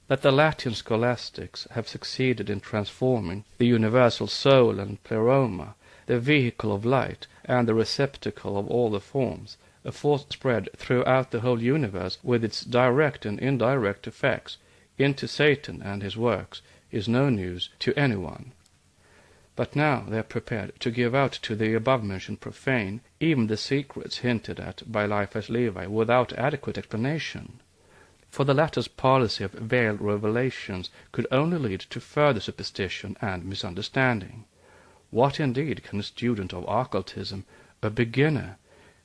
that the Latin scholastics have succeeded in transforming the universal soul and pleroma, the vehicle of light and the receptacle of all the forms, a force spread throughout the whole universe with its direct and indirect effects, into Satan and his works, is no news to anyone. But now they are prepared to give out to the above-mentioned profane even the secrets hinted at by Eliphas Levi without adequate explanation. For the latter's policy of veiled revelations could only lead to further superstition and misunderstanding. What indeed can a student of occultism, a beginner,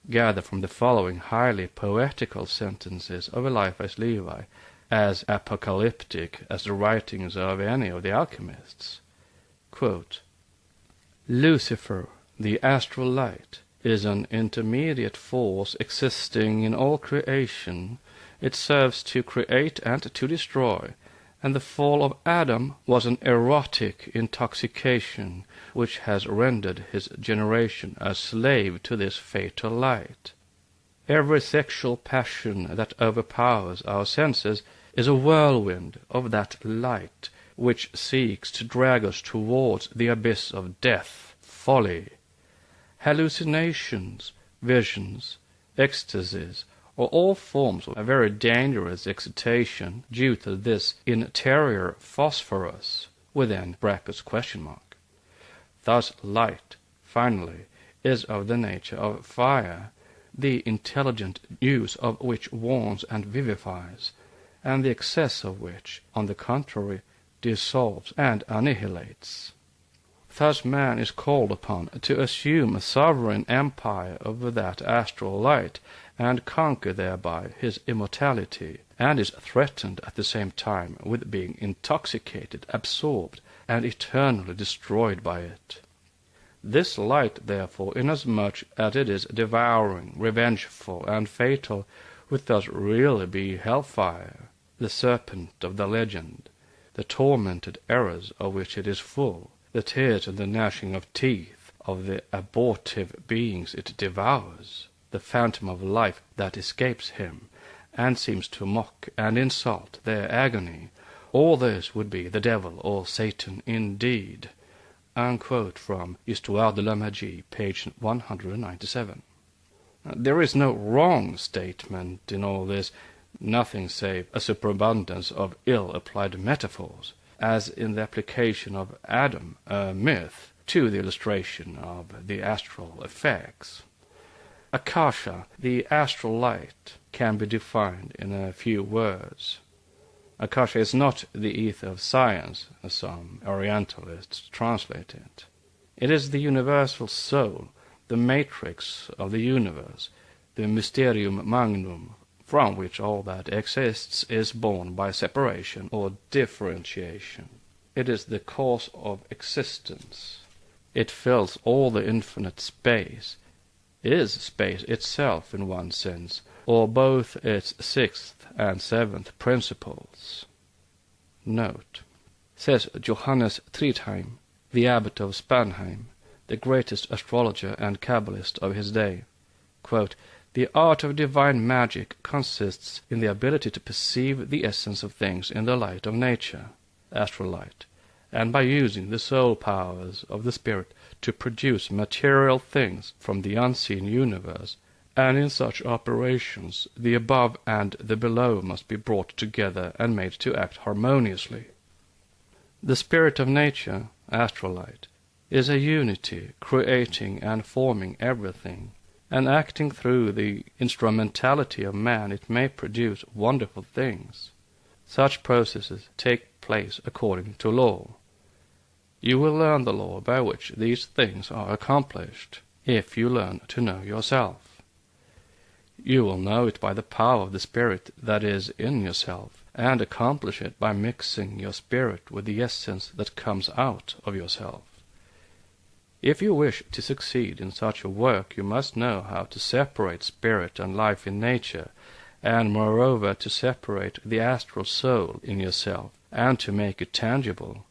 gather from the following highly poetical sentences of Eliphas Levi, as apocalyptic as the writings of any of the alchemists? Quote, Lucifer, the astral light, is an intermediate force existing in all creation. It serves to create and to destroy, and the fall of Adam was an erotic intoxication which has rendered his generation a slave to this fatal light. Every sexual passion that overpowers our senses is a whirlwind of that light which seeks to drag us towards the abyss of death, folly. Hallucinations, visions, ecstasies, or all forms of a very dangerous excitation due to this interior phosphorus, within brackets question mark. Thus light, finally, is of the nature of fire, the intelligent use of which warms and vivifies, and the excess of which, on the contrary, dissolves and annihilates. Thus man is called upon to assume a sovereign empire over that astral light, and conquer thereby his immortality, and is threatened at the same time with being intoxicated, absorbed, and eternally destroyed by it. This light, therefore, inasmuch as it is devouring, revengeful, and fatal, would thus really be hellfire, the serpent of the legend, the tormented errors of which it is full, the tears and the gnashing of teeth of the abortive beings it devours, the phantom of life that escapes him, and seems to mock and insult their agony. All this would be the devil or Satan indeed. Unquote from Histoire de la Magie, page 197. There is no wrong statement in all this, nothing save a superabundance of ill-applied metaphors, as in the application of Adam, a myth, to the illustration of the astral effects. Akasha, the astral light, can be defined in a few words. Akasha is not the ether of science, as some Orientalists translate it. It is the universal soul, the matrix of the universe, the mysterium magnum, from which all that exists is born by separation or differentiation. It is the cause of existence. It fills all the infinite space, is space itself in one sense, or both its sixth and seventh principles. Note. Says Johannes Tritheim, the abbot of Spanheim, the greatest astrologer and Kabbalist of his day, quote, The art of divine magic consists in the ability to perceive the essence of things in the light of nature, astral light, and by using the soul powers of the spirit to produce material things from the unseen universe, and in such operations the above and the below must be brought together and made to act harmoniously. The spirit of nature, astral light, is a unity, creating and forming everything, and acting through the instrumentality of man it may produce wonderful things. Such processes take place according to law. You will learn the law by which these things are accomplished, if you learn to know yourself. You will know it by the power of the spirit that is in yourself, and accomplish it by mixing your spirit with the essence that comes out of yourself. If you wish to succeed in such a work, you must know how to separate spirit and life in nature, and moreover to separate the astral soul in yourself, and to make it tangible.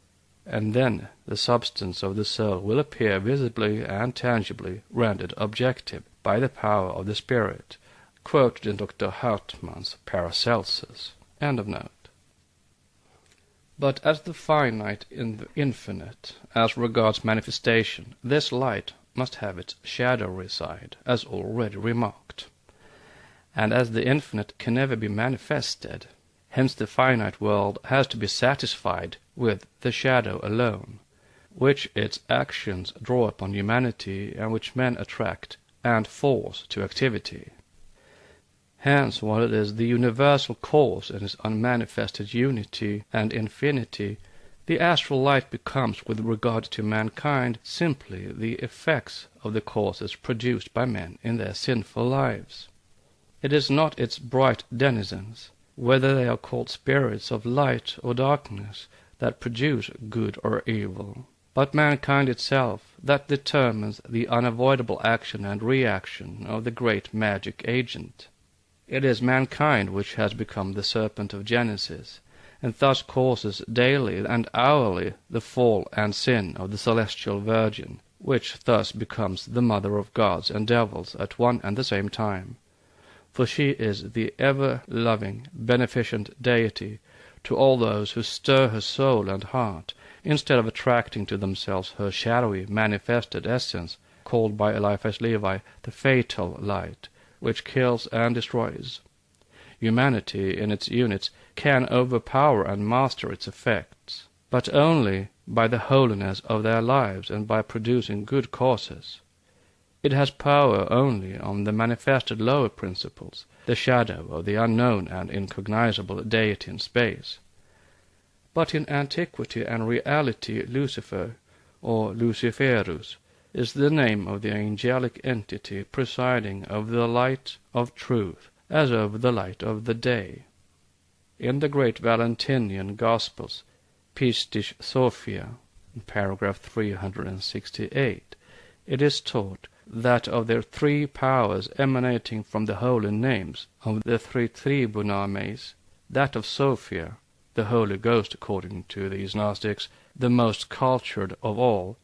And then the substance of the soul will appear visibly and tangibly rendered objective by the power of the spirit, quoted in Dr. Hartmann's Paracelsus. End of note. But as the finite in the infinite, as regards manifestation, this light must have its shadowy side, as already remarked. And as the infinite can never be manifested, hence the finite world has to be satisfied with the shadow alone, which its actions draw upon humanity and which men attract and force to activity. Hence, while it is the universal cause in its unmanifested unity and infinity, the astral light becomes, with regard to mankind, simply the effects of the causes produced by men in their sinful lives. It is not its bright denizens, whether they are called spirits of light or darkness, that produce good or evil, but mankind itself that determines the unavoidable action and reaction of the great magic agent. It is mankind which has become the serpent of Genesis, and thus causes daily and hourly the fall and sin of the celestial Virgin, which thus becomes the mother of gods and devils at one and the same time. For she is the ever-loving, beneficent deity to all those who stir her soul and heart, instead of attracting to themselves her shadowy, manifested essence, called by Eliphas Levi the fatal light, which kills and destroys. Humanity in its units can overpower and master its effects, but only by the holiness of their lives and by producing good causes. It has power only on the manifested lower principles, the shadow of the unknown and incognizable deity in space. But in antiquity and reality Lucifer, or Luciferus, is the name of the angelic entity presiding over the light of truth as over the light of the day. In the great Valentinian Gospels, Pistis Sophia, in paragraph 368, it is taught that of their three powers emanating from the holy names of the three tribunames, that of Sophia, the Holy Ghost according to these Gnostics, the most cultured of all,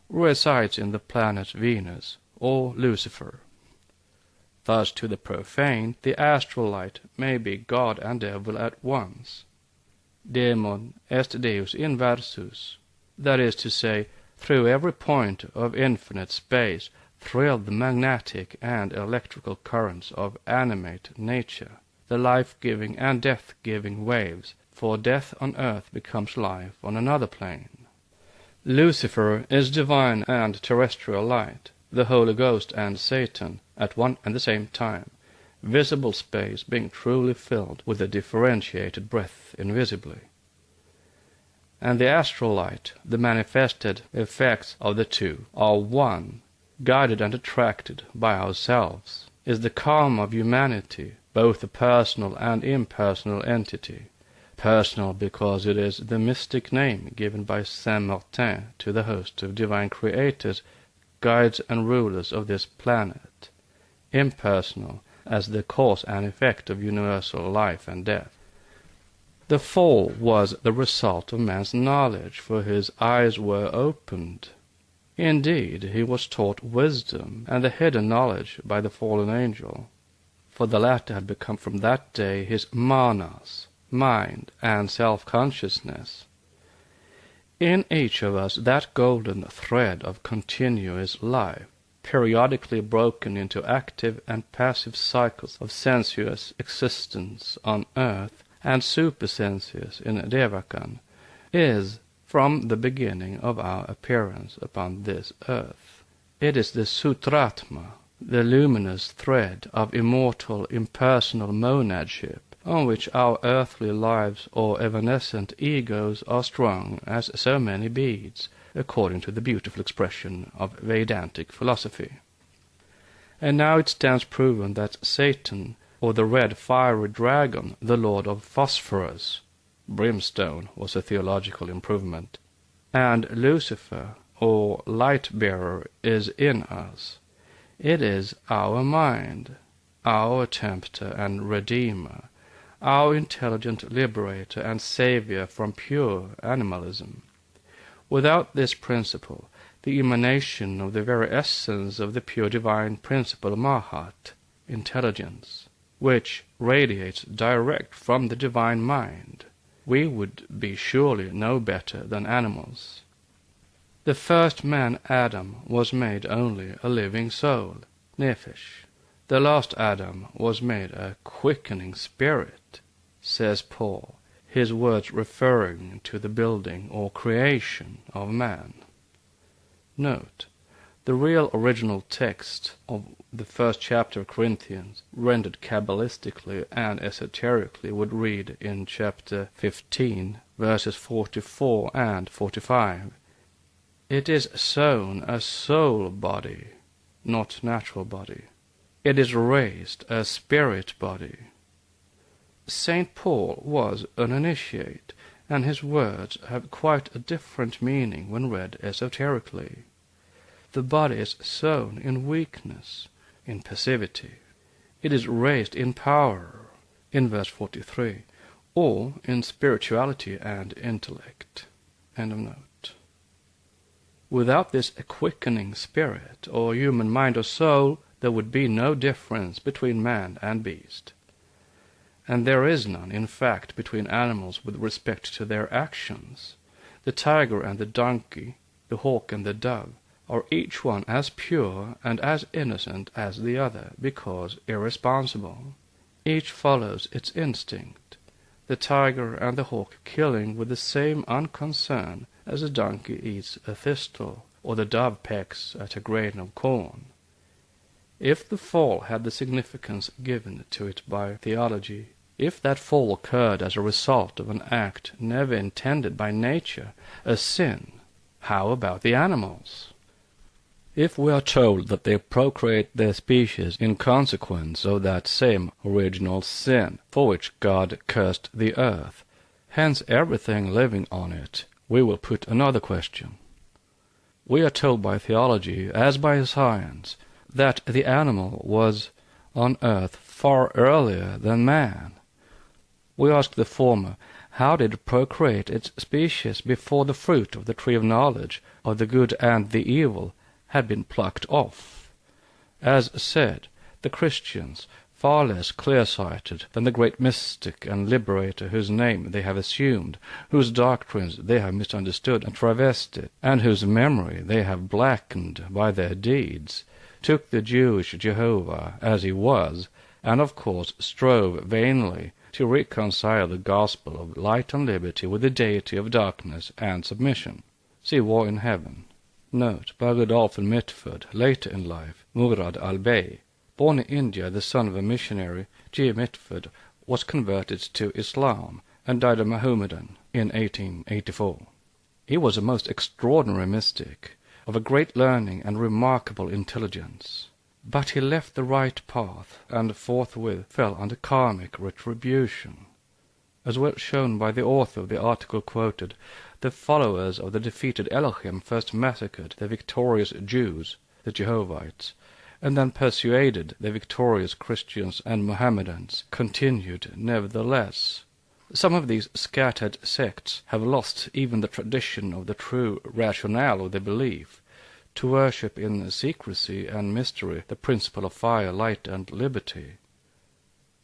resides in the planet Venus, or Lucifer. Thus to the profane, the astral light may be God and devil at once. Daemon est Deus inversus, that is to say, through every point of infinite space thrill the magnetic and electrical currents of animate nature, the life-giving and death-giving waves, for death on earth becomes life on another plane. Lucifer is divine and terrestrial light, the Holy Ghost and Satan at one and the same time, visible space being truly filled with a differentiated breath invisibly. And the astral light, the manifested effects of the two, are one, guided and attracted by ourselves, is the calm of humanity, both a personal and impersonal entity. Personal because it is the mystic name given by Saint Martin to the host of divine creators, guides and rulers of this planet. Impersonal as the cause and effect of universal life and death. The fall was the result of man's knowledge, for his eyes were opened. Indeed, he was taught wisdom and the hidden knowledge by the fallen angel, for the latter had become from that day his manas, mind and self-consciousness. In each of us that golden thread of continuous life, periodically broken into active and passive cycles of sensuous existence on earth and supersensuous in Devakan, is from the beginning of our appearance upon this earth. It is the Sutratma, the luminous thread of immortal impersonal monadship, on which our earthly lives or evanescent egos are strung as so many beads, according to the beautiful expression of Vedantic philosophy. And now it stands proven that Satan, or the red fiery dragon, the lord of phosphorus, brimstone was a theological improvement, and Lucifer, or light-bearer, is in us. It is our mind, our tempter and redeemer, our intelligent liberator and savior from pure animalism. Without this principle, the emanation of the very essence of the pure divine principle Mahat, intelligence, which radiates direct from the divine mind, we would be surely no better than animals. The first man, Adam, was made only a living soul, nephesh. The last Adam was made a quickening spirit, says Paul, his words referring to the building or creation of man. Note, the real original text of the first chapter of Corinthians, rendered Kabbalistically and esoterically, would read in chapter 15, verses 44 and 45, "It is sown a soul body, not natural body. It is raised a spirit body." St. Paul was an initiate, and his words have quite a different meaning when read esoterically. The body is sown in weakness, in passivity. It is raised in power, in verse 43, or in spirituality and intellect. End of note. Without this quickening spirit, or human mind or soul, there would be no difference between man and beast. And there is none, in fact, between animals with respect to their actions. The tiger and the donkey, the hawk and the dove, are each one as pure and as innocent as the other, because irresponsible. Each follows its instinct, the tiger and the hawk killing with the same unconcern as the donkey eats a thistle, or the dove pecks at a grain of corn. If the fall had the significance given to it by theology, if that fall occurred as a result of an act never intended by nature, a sin, how about the animals? If we are told that they procreate their species in consequence of that same original sin for which God cursed the earth, hence everything living on it, we will put another question. We are told by theology, as by science, that the animal was on earth far earlier than man. We ask the former, how did it procreate its species before the fruit of the tree of knowledge of the good and the evil had been plucked off? As said, the Christians, far less clear-sighted than the great mystic and liberator whose name they have assumed, whose doctrines they have misunderstood and travested, and whose memory they have blackened by their deeds, took the Jewish Jehovah as he was, and of course strove vainly to reconcile the gospel of light and liberty with the deity of darkness and submission. See War in Heaven. Note, by Godolphin Mitford, later in life, Murad al-Bey. Born in India, the son of a missionary, G. Mitford was converted to Islam and died a Mohammedan in 1884. He was a most extraordinary mystic, of a great learning and remarkable intelligence. But he left the right path, and forthwith fell under karmic retribution. As well shown by the author of the article quoted, the followers of the defeated Elohim first massacred the victorious Jews, the Jehovites, and then persuaded the victorious Christians and Mohammedans continued nevertheless. Some of these scattered sects have lost even the tradition of the true rationale of their belief, to worship in secrecy and mystery the principle of fire, light, and liberty.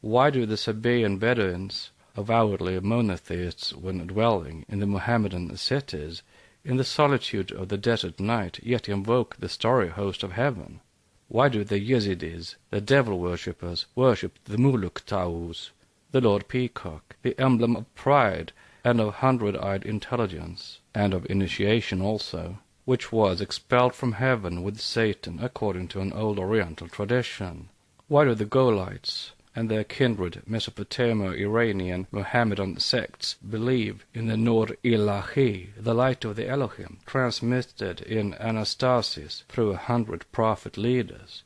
Why do the Sabaean Bedouins, avowedly monotheists when dwelling in the Mohammedan cities, in the solitude of the desert night, yet invoke the starry host of heaven? Why do the Yazidis, the devil-worshippers, worship the Muluk Taus, the Lord Peacock, the emblem of pride and of hundred-eyed intelligence, and of initiation also, which was expelled from heaven with Satan according to an old Oriental tradition? Why do the Golites and their kindred Mesopotamo-Iranian Mohammedan sects believe in the Nur Ilahi, the light of the Elohim, transmitted in anastasis through 100 prophet leaders?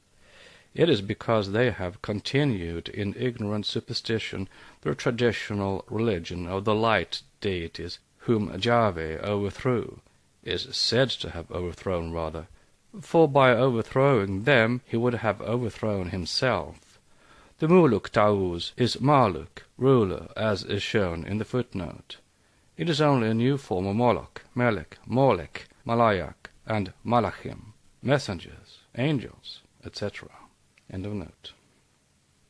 It is because they have continued in ignorant superstition the traditional religion of the light deities whom Yahweh overthrew, is said to have overthrown rather, for by overthrowing them he would have overthrown himself. The Muluk Taus is Maluk, ruler, as is shown in the footnote. It is only a new form of Moloch, Melech, Molech, Malayak, and Malachim, messengers, angels, etc. End of note.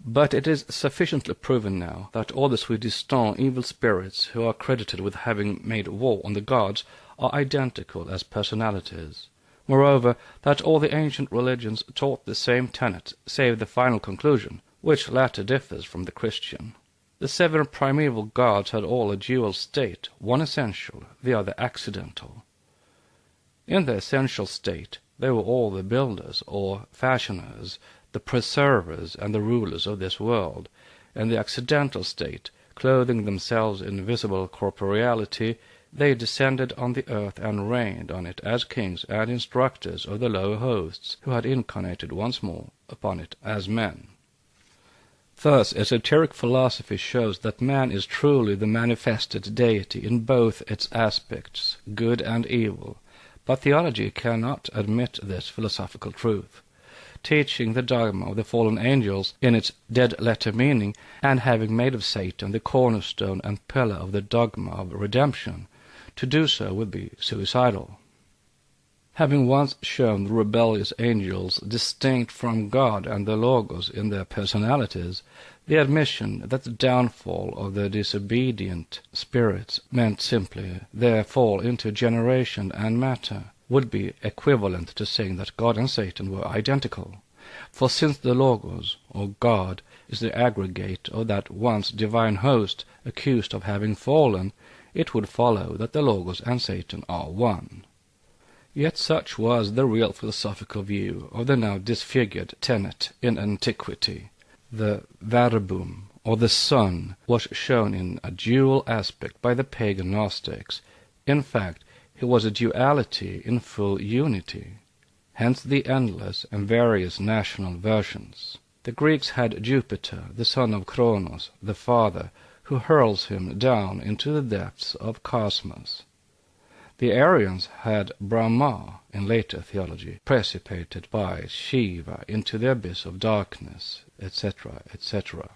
But it is sufficiently proven now that all the soi-disant evil spirits who are credited with having made war on the gods are identical as personalities. Moreover, that all the ancient religions taught the same tenet, save the final conclusion, which latter differs from the Christian. The 7 primeval gods had all a dual state, one essential, the other accidental. In the essential state, they were all the builders or fashioners, the preservers and the rulers of this world. In the accidental state, clothing themselves in visible corporeality, they descended on the earth and reigned on it as kings and instructors of the lower hosts, who had incarnated once more upon it as men. Thus, esoteric philosophy shows that man is truly the manifested deity in both its aspects, good and evil, but theology cannot admit this philosophical truth. Teaching the dogma of the fallen angels in its dead-letter meaning, and having made of Satan the cornerstone and pillar of the dogma of redemption, to do so would be suicidal. Having once shown the rebellious angels distinct from God and the Logos in their personalities, the admission that the downfall of the disobedient spirits meant simply their fall into generation and matter would be equivalent to saying that God and Satan were identical. For since the Logos, or God, is the aggregate of that once divine host accused of having fallen, it would follow that the Logos and Satan are one. Yet such was the real philosophical view of the now disfigured tenet in antiquity. The verbum, or the Son, was shown in a dual aspect by the pagan Gnostics. In fact, he was a duality in full unity. Hence the endless and various national versions. The Greeks had Jupiter, the son of Kronos, the father, who hurls him down into the depths of cosmos. The Aryans had Brahma, in later theology, precipitated by Shiva into the abyss of darkness, etc., etc.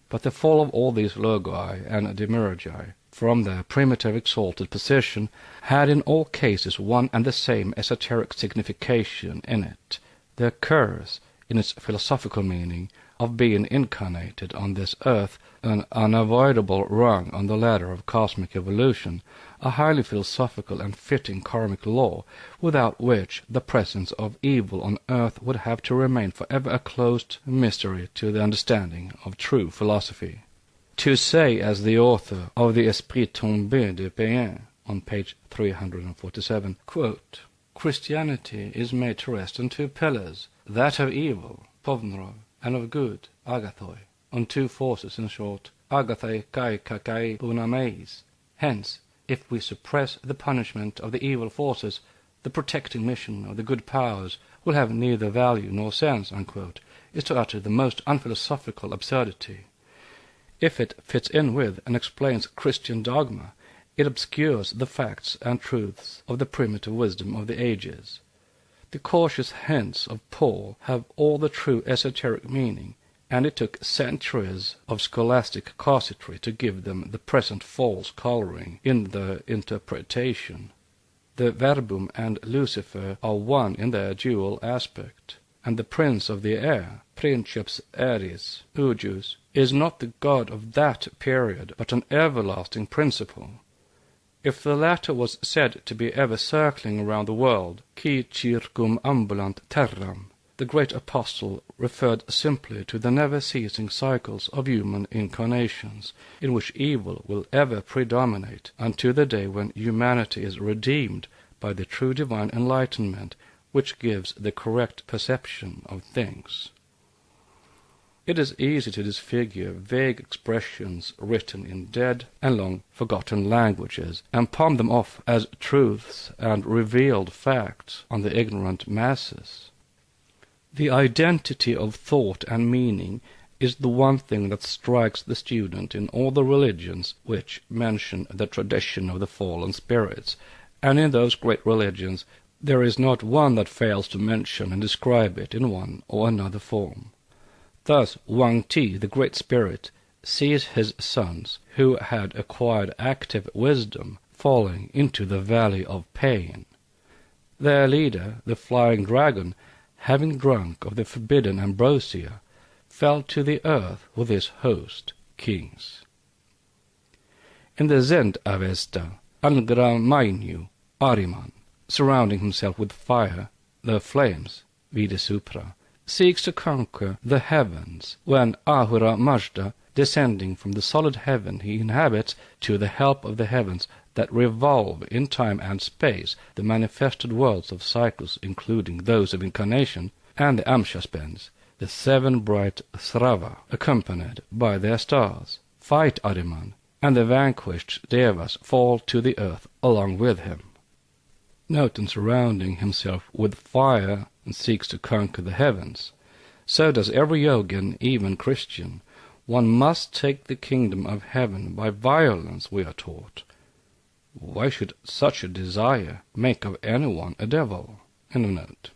But the fall of all these logi and demiurgi from their primitive exalted position had in all cases one and the same esoteric signification in it, the curse, in its philosophical meaning, of being incarnated on this earth, an unavoidable rung on the ladder of cosmic evolution, a highly philosophical and fitting karmic law, without which the presence of evil on earth would have to remain forever a closed mystery to the understanding of true philosophy. To say, as the author of the Esprit tombé de Payen, on page 347, quote, "Christianity is made to rest on 2 pillars, that of evil, povnro, and of good, agathoi, on 2 forces, in short, agathoi kai kakai bunameis. Hence, if we suppress the punishment of the evil forces, the protecting mission of the good powers will have neither value nor sense," unquote, is to utter the most unphilosophical absurdity. If it fits in with and explains Christian dogma, it obscures the facts and truths of the primitive wisdom of the ages. The cautious hints of Paul have all the true esoteric meaning, and it took centuries of scholastic casuistry to give them the present false coloring in the interpretation. The verbum and Lucifer are one in their dual aspect, and the prince of the air, princeps aeris, Ugus, is not the god of that period, but an everlasting principle. If the latter was said to be ever circling around the world, qui circumambulant terram, the great apostle referred simply to the never-ceasing cycles of human incarnations, in which evil will ever predominate until the day when humanity is redeemed by the true divine enlightenment, which gives the correct perception of things. It is easy to disfigure vague expressions written in dead and long-forgotten languages, and palm them off as truths and revealed facts on the ignorant masses. The identity of thought and meaning is the one thing that strikes the student in all the religions which mention the tradition of the fallen spirits, and in those great religions there is not one that fails to mention and describe it in one or another form. Thus Wang Ti, the great spirit, sees his sons, who had acquired active wisdom, falling into the valley of pain. Their leader, the flying dragon, having drunk of the forbidden ambrosia, fell to the earth with his host, kings. In the Zend-Avesta, Angramainyu, Ahriman, surrounding himself with fire, the flames, Videsupra, seeks to conquer the heavens, when Ahura Mazda, descending from the solid heaven he inhabits to the help of the heavens that revolve in time and space, the manifested worlds of cycles, including those of incarnation, and the Amshaspens, the seven bright Srava, accompanied by their stars, fight Ahriman, and the vanquished Devas fall to the earth along with him. Noten surrounding himself with fire and seeks to conquer the heavens. So does every yogin, even Christian. One must take the kingdom of heaven by violence, we are taught. Why should such a desire make of anyone a devil? End of note.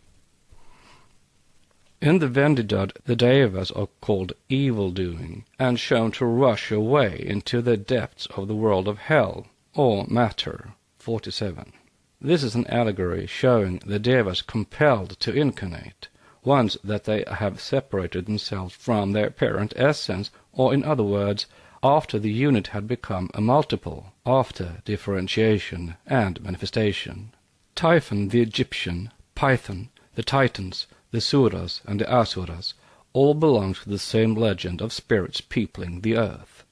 In the Vendidad, the Devas are called evil-doing, and shown to rush away into the depths of the world of hell, or matter, 47. This is an allegory showing the Devas compelled to incarnate, once that they have separated themselves from their parent essence, or in other words, after the unit had become a multiple, after differentiation and manifestation. Typhon the Egyptian, Python, the Titans, the Suras and the Asuras all belong to the same legend of spirits peopling the earth.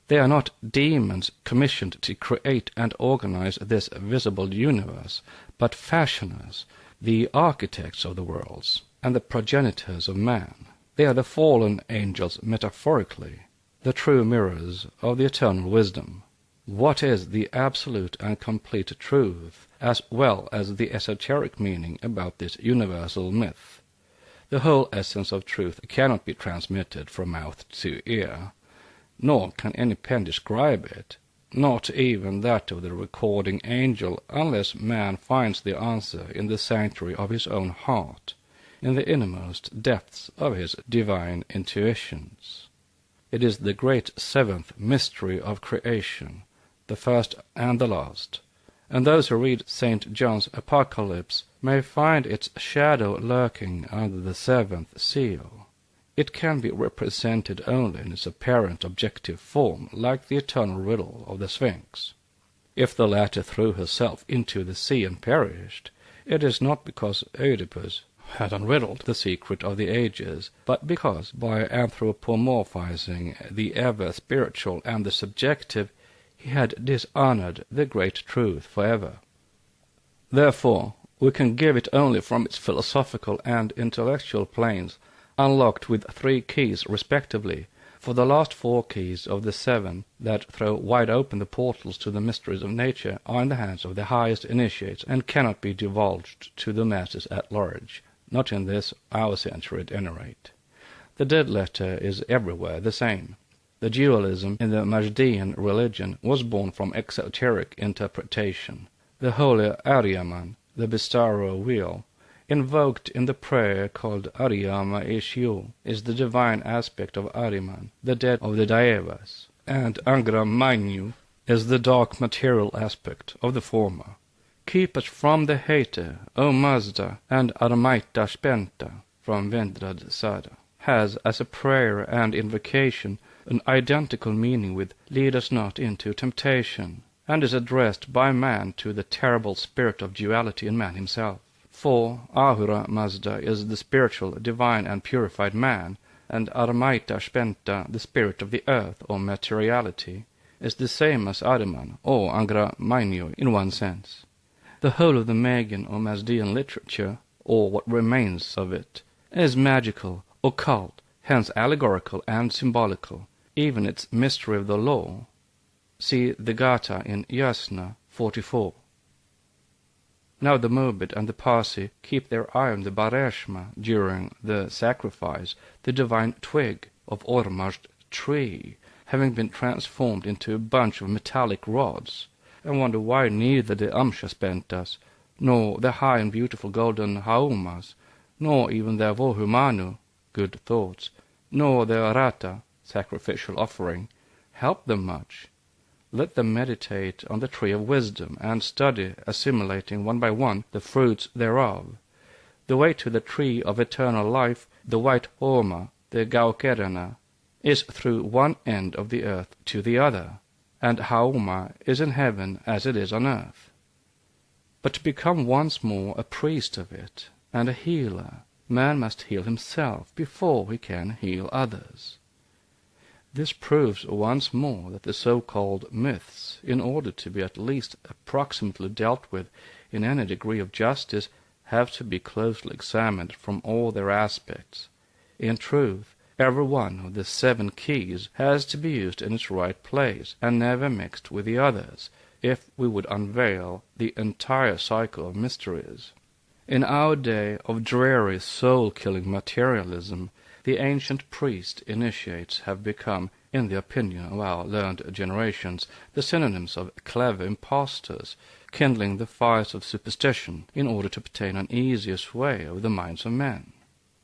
They are not demons commissioned to create and organize this visible universe, but fashioners, the architects of the worlds, and the progenitors of man. They are the fallen angels metaphorically, the true mirrors of the eternal wisdom. What is the absolute and complete truth, as well as the esoteric meaning about this universal myth? The whole essence of truth cannot be transmitted from mouth to ear, nor can any pen describe it, not even that of the recording angel, unless man finds the answer in the sanctuary of his own heart, in the innermost depths of his divine intuitions. It is the great seventh mystery of creation, the first and the last, and those who read St. John's Apocalypse may find its shadow lurking under the seventh seal. It can be represented only in its apparent objective form, like the eternal riddle of the Sphinx. If the latter threw herself into the sea and perished, it is not because Oedipus had unriddled the secret of the ages, but because, by anthropomorphizing the ever-spiritual and the subjective, he had dishonored the great truth forever. Therefore, we can give it only from its philosophical and intellectual planes, unlocked with 3 keys respectively, for the last 4 keys of the 7 that throw wide open the portals to the mysteries of nature are in the hands of the highest initiates, and cannot be divulged to the masses at large, not in this our century at any rate. The dead letter is everywhere the same. The dualism in the Mazdian religion was born from exoteric interpretation. The holy Aryaman, the Bistaro wheel, invoked in the prayer called Aryama Ishyu, is the divine aspect of Ahriman, the dead of the Devas, and Angramainyu is the dark material aspect of the former. Keep us from the hater, O Mazda, and Armaita Spenta, from Vendrad Sada, has, as a prayer and invocation, an identical meaning with lead us not into temptation, and is addressed by man to the terrible spirit of duality in man himself. For Ahura Mazda is the spiritual, divine and purified man, and Armaita Spenta, the spirit of the earth or materiality, is the same as Ahriman or Angramainyu in one sense. The whole of the Magan or Mazdian literature, or what remains of it, is magical, occult, hence allegorical and symbolical, even its mystery of the law. See the Gata in Yasna 44. Now the Mobid and the Parsi keep their eye on the Bareshma during the sacrifice, the divine twig of Ormazd tree, having been transformed into a bunch of metallic rods, and wonder why neither the Amshaspentas, nor the high and beautiful golden Haumas, nor even the Vohumanu, good thoughts, nor the Arata, sacrificial offering, help them much. Let them meditate on the tree of wisdom, and study, assimilating one by one the fruits thereof. The way to the tree of eternal life, the white Homa, the Gaukerana, is through one end of the earth to the other, and Haoma is in heaven as it is on earth. But to become once more a priest of it, and a healer, man must heal himself before he can heal others. This proves once more that the so-called myths, in order to be at least approximately dealt with in any degree of justice, have to be closely examined from all their aspects. In truth, every one of the 7 keys has to be used in its right place, and never mixed with the others, if we would unveil the entire cycle of mysteries. In our day of dreary soul-killing materialism, the ancient priest-initiates have become, in the opinion of our learned generations, the synonyms of clever impostors, kindling the fires of superstition in order to obtain an easier sway over the minds of men.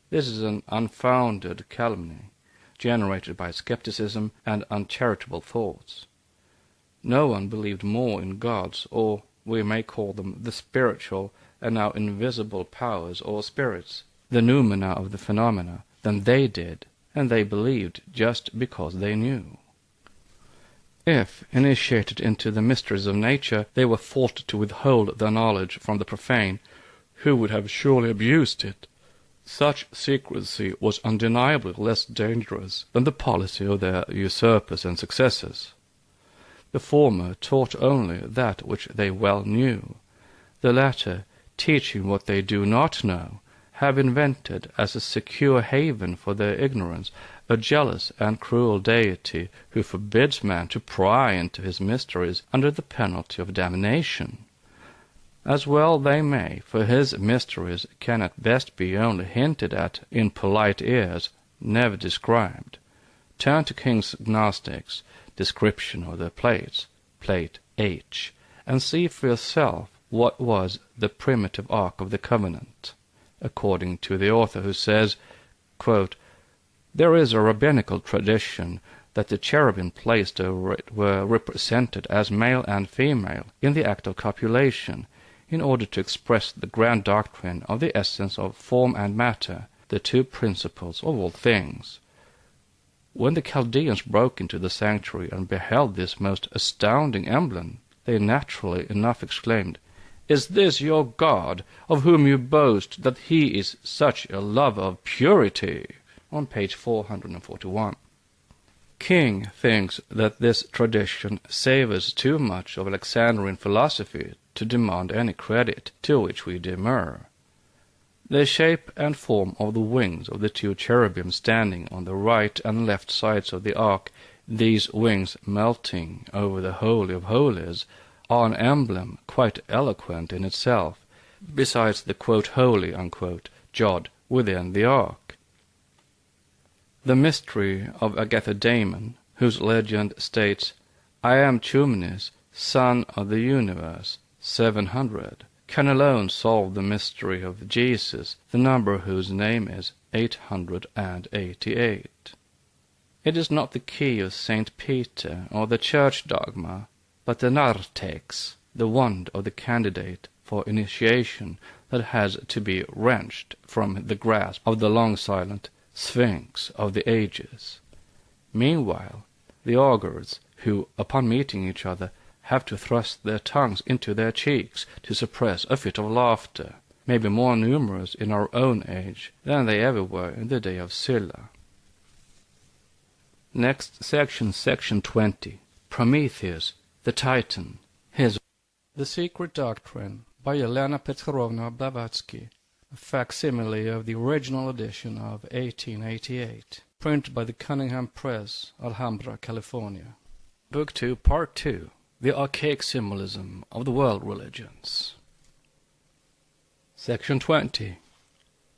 This is an unfounded calumny, generated by skepticism and uncharitable thoughts. No one believed more in gods, or we may call them the spiritual and now invisible powers or spirits, the noumena of the phenomena, than they did, and they believed just because they knew. If, initiated into the mysteries of nature, they were thought to withhold their knowledge from the profane, who would have surely abused it, such secrecy was undeniably less dangerous than the policy of their usurpers and successors. The former taught only that which they well knew. The latter, teaching what they do not know, have invented as a secure haven for their ignorance a jealous and cruel deity who forbids man to pry into his mysteries under the penalty of damnation. As well they may, for his mysteries can at best be only hinted at in polite ears, never described. Turn to King's Gnostics, description of the plates, plate H, and see for yourself what was the primitive Ark of the Covenant, according to the author, who says, quote, "There is a rabbinical tradition that the cherubim placed over it were represented as male and female in the act of copulation, in order to express the grand doctrine of the essence of form and matter, the 2 principles of all things. When the Chaldeans broke into the sanctuary and beheld this most astounding emblem, they naturally enough exclaimed, 'Is this your God, of whom you boast that he is such a lover of purity?' on page 441. King thinks that this tradition savors too much of Alexandrian philosophy to demand any credit, to which we demur. The shape and form of the wings of the 2 cherubim standing on the right and left sides of the ark, these wings melting over the Holy of Holies, are an emblem quite eloquent in itself, besides the quote holy unquote jod within the ark. The mystery of Agathodamon, whose legend states, 'I am Tumnus, son of the universe, 700, can alone solve the mystery of Jesus, the number whose name is 888. It is not the key of St. Peter or the church dogma, but the narthex, the wand of the candidate for initiation, that has to be wrenched from the grasp of the long-silent Sphinx of the ages. Meanwhile, the augurs, who, upon meeting each other, have to thrust their tongues into their cheeks to suppress a fit of laughter, may be more numerous in our own age than they ever were in the day of Sylla. Next section, section 20, Prometheus, the Titan, his The Secret Doctrine, by Helena Petrovna Blavatsky, a facsimile of the original edition of 1888, printed by the Cunningham Press, Alhambra, California. Book 2, Part 2, The Archaic Symbolism of the World Religions. Section 20.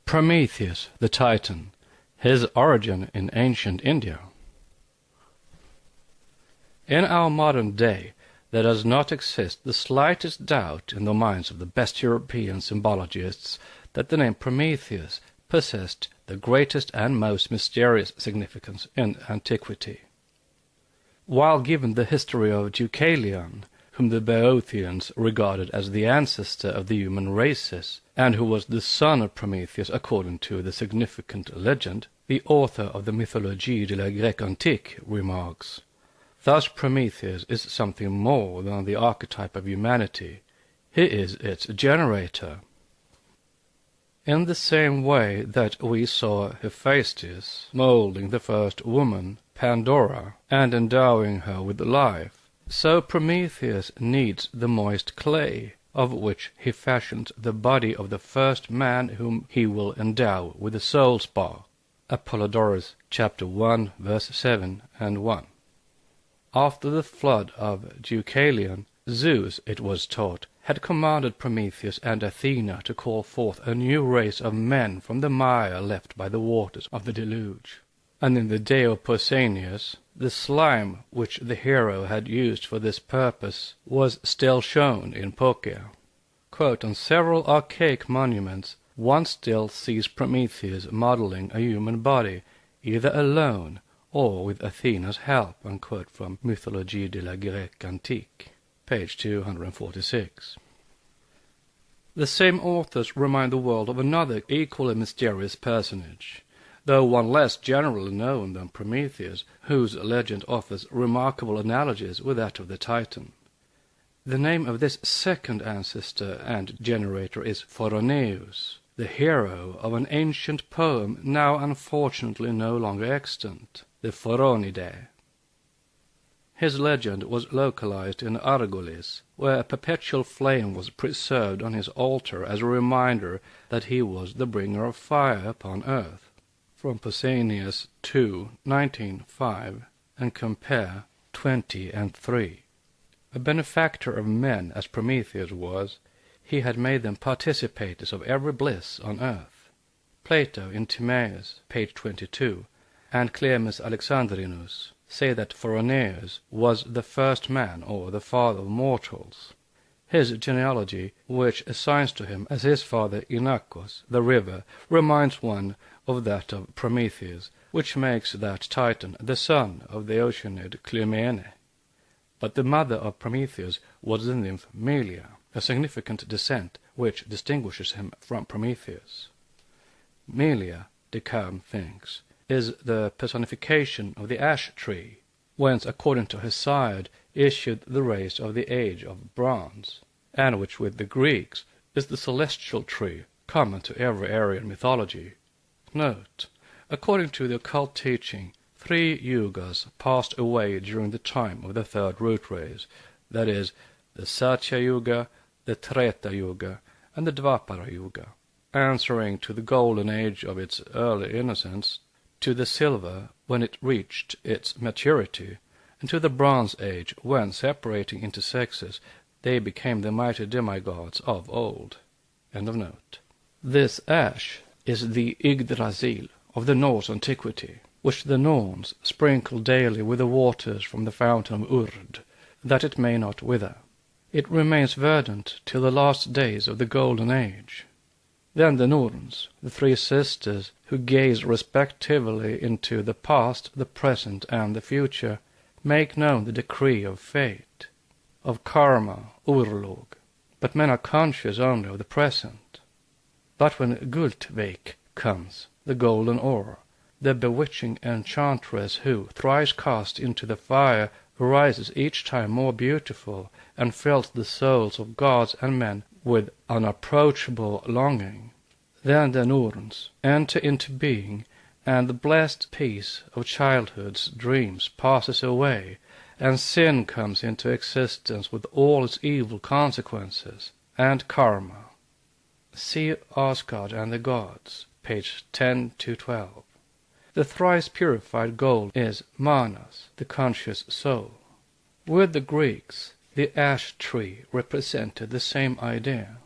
Prometheus, the Titan, his origin in ancient India. In our modern day, there does not exist the slightest doubt in the minds of the best European symbologists that the name Prometheus possessed the greatest and most mysterious significance in antiquity. While given the history of Deucalion, whom the Boeotians regarded as the ancestor of the human races, and who was the son of Prometheus according to the significant legend, The author of the Mythologie de la Grecque Antique remarks, "Thus Prometheus is something more than the archetype of humanity. He is its generator." In the same way that we saw Hephaestus moulding the first woman, Pandora, and endowing her with life, so Prometheus needs the moist clay, of which he fashions the body of the first man whom he will endow with the soul spark. Apollodorus chapter 1 verse 7 and 1. After the flood of Deucalion, Zeus, it was taught, had commanded Prometheus and Athena to call forth a new race of men from the mire left by the waters of the deluge. And in the day of Pausanias, the slime which the hero had used for this purpose was still shown in Phocea. Quote, "On several archaic monuments one still sees Prometheus modeling a human body, either alone or with Athena's help," unquote, from Mythologie de la Grecque Antique, page 246. The same authors remind the world of another equally mysterious personage, though one less generally known than Prometheus, whose legend offers remarkable analogies with that of the Titan. The name of this second ancestor and generator is Phoroneus, the hero of an ancient poem now unfortunately no longer extant, the Phoronidae. His legend was localized in Argolis, where a perpetual flame was preserved on his altar as a reminder that he was the bringer of fire upon earth. From Pausanias 2:19-5, and compare 20 and 3. A benefactor of men as Prometheus was, he had made them participators of every bliss on earth. Plato in Timaeus, page 22, and Clemens Alexandrinus say that Phoroneus was the first man, or the father of mortals. His genealogy, which assigns to him as his father Inachus, the river, reminds one of that of Prometheus, which makes that Titan the son of the Oceanid Clymene. But the mother of Prometheus was the nymph Melia, a significant descent which distinguishes him from Prometheus. Melia, Descartes thinks, is the personification of the ash tree, whence, according to Hesiod, issued the race of the age of bronze, and which with the Greeks is the celestial tree common to every Aryan mythology. Note, according to the occult teaching, 3 yugas passed away during the time of the third root race, that is, the Satya Yuga, the Treta Yuga, and the Dvapara Yuga, answering to the golden age of its early innocence, to the silver when it reached its maturity, and to the Bronze Age when, separating into sexes, they became the mighty demigods of old. End of note. This ash is the Yggdrasil of the Norse antiquity, which the Norns sprinkle daily with the waters from the fountain of Urd, that it may not wither. It remains verdant till the last days of the Golden Age. Then the Norns, the 3 sisters, who gaze respectively into the past, the present, and the future, make known the decree of fate, of karma, urlog, but men are conscious only of the present. But when Guldveik comes, the golden ore, the bewitching enchantress who, thrice cast into the fire, rises each time more beautiful, and fills the souls of gods and men with unapproachable longing. Then the Norns enter into being, and the blessed peace of childhood's dreams passes away, and sin comes into existence with all its evil consequences, and karma. See Asgard and the Gods, page 10-12. The thrice purified gold is Manas, the conscious soul. With the Greeks, the ash tree represented the same idea.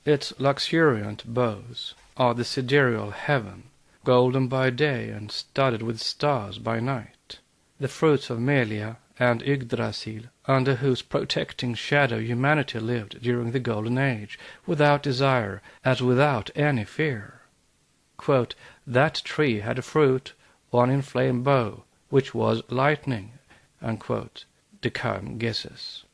Its luxuriant boughs are the sidereal heaven, golden by day and studded with stars by night. The fruits of Melia and Yggdrasil, under whose protecting shadow humanity lived during the Golden Age, without desire, as without any fear. Quote, "That tree had a fruit, one inflamed bow, which was lightning," unquote, Descartes guesses.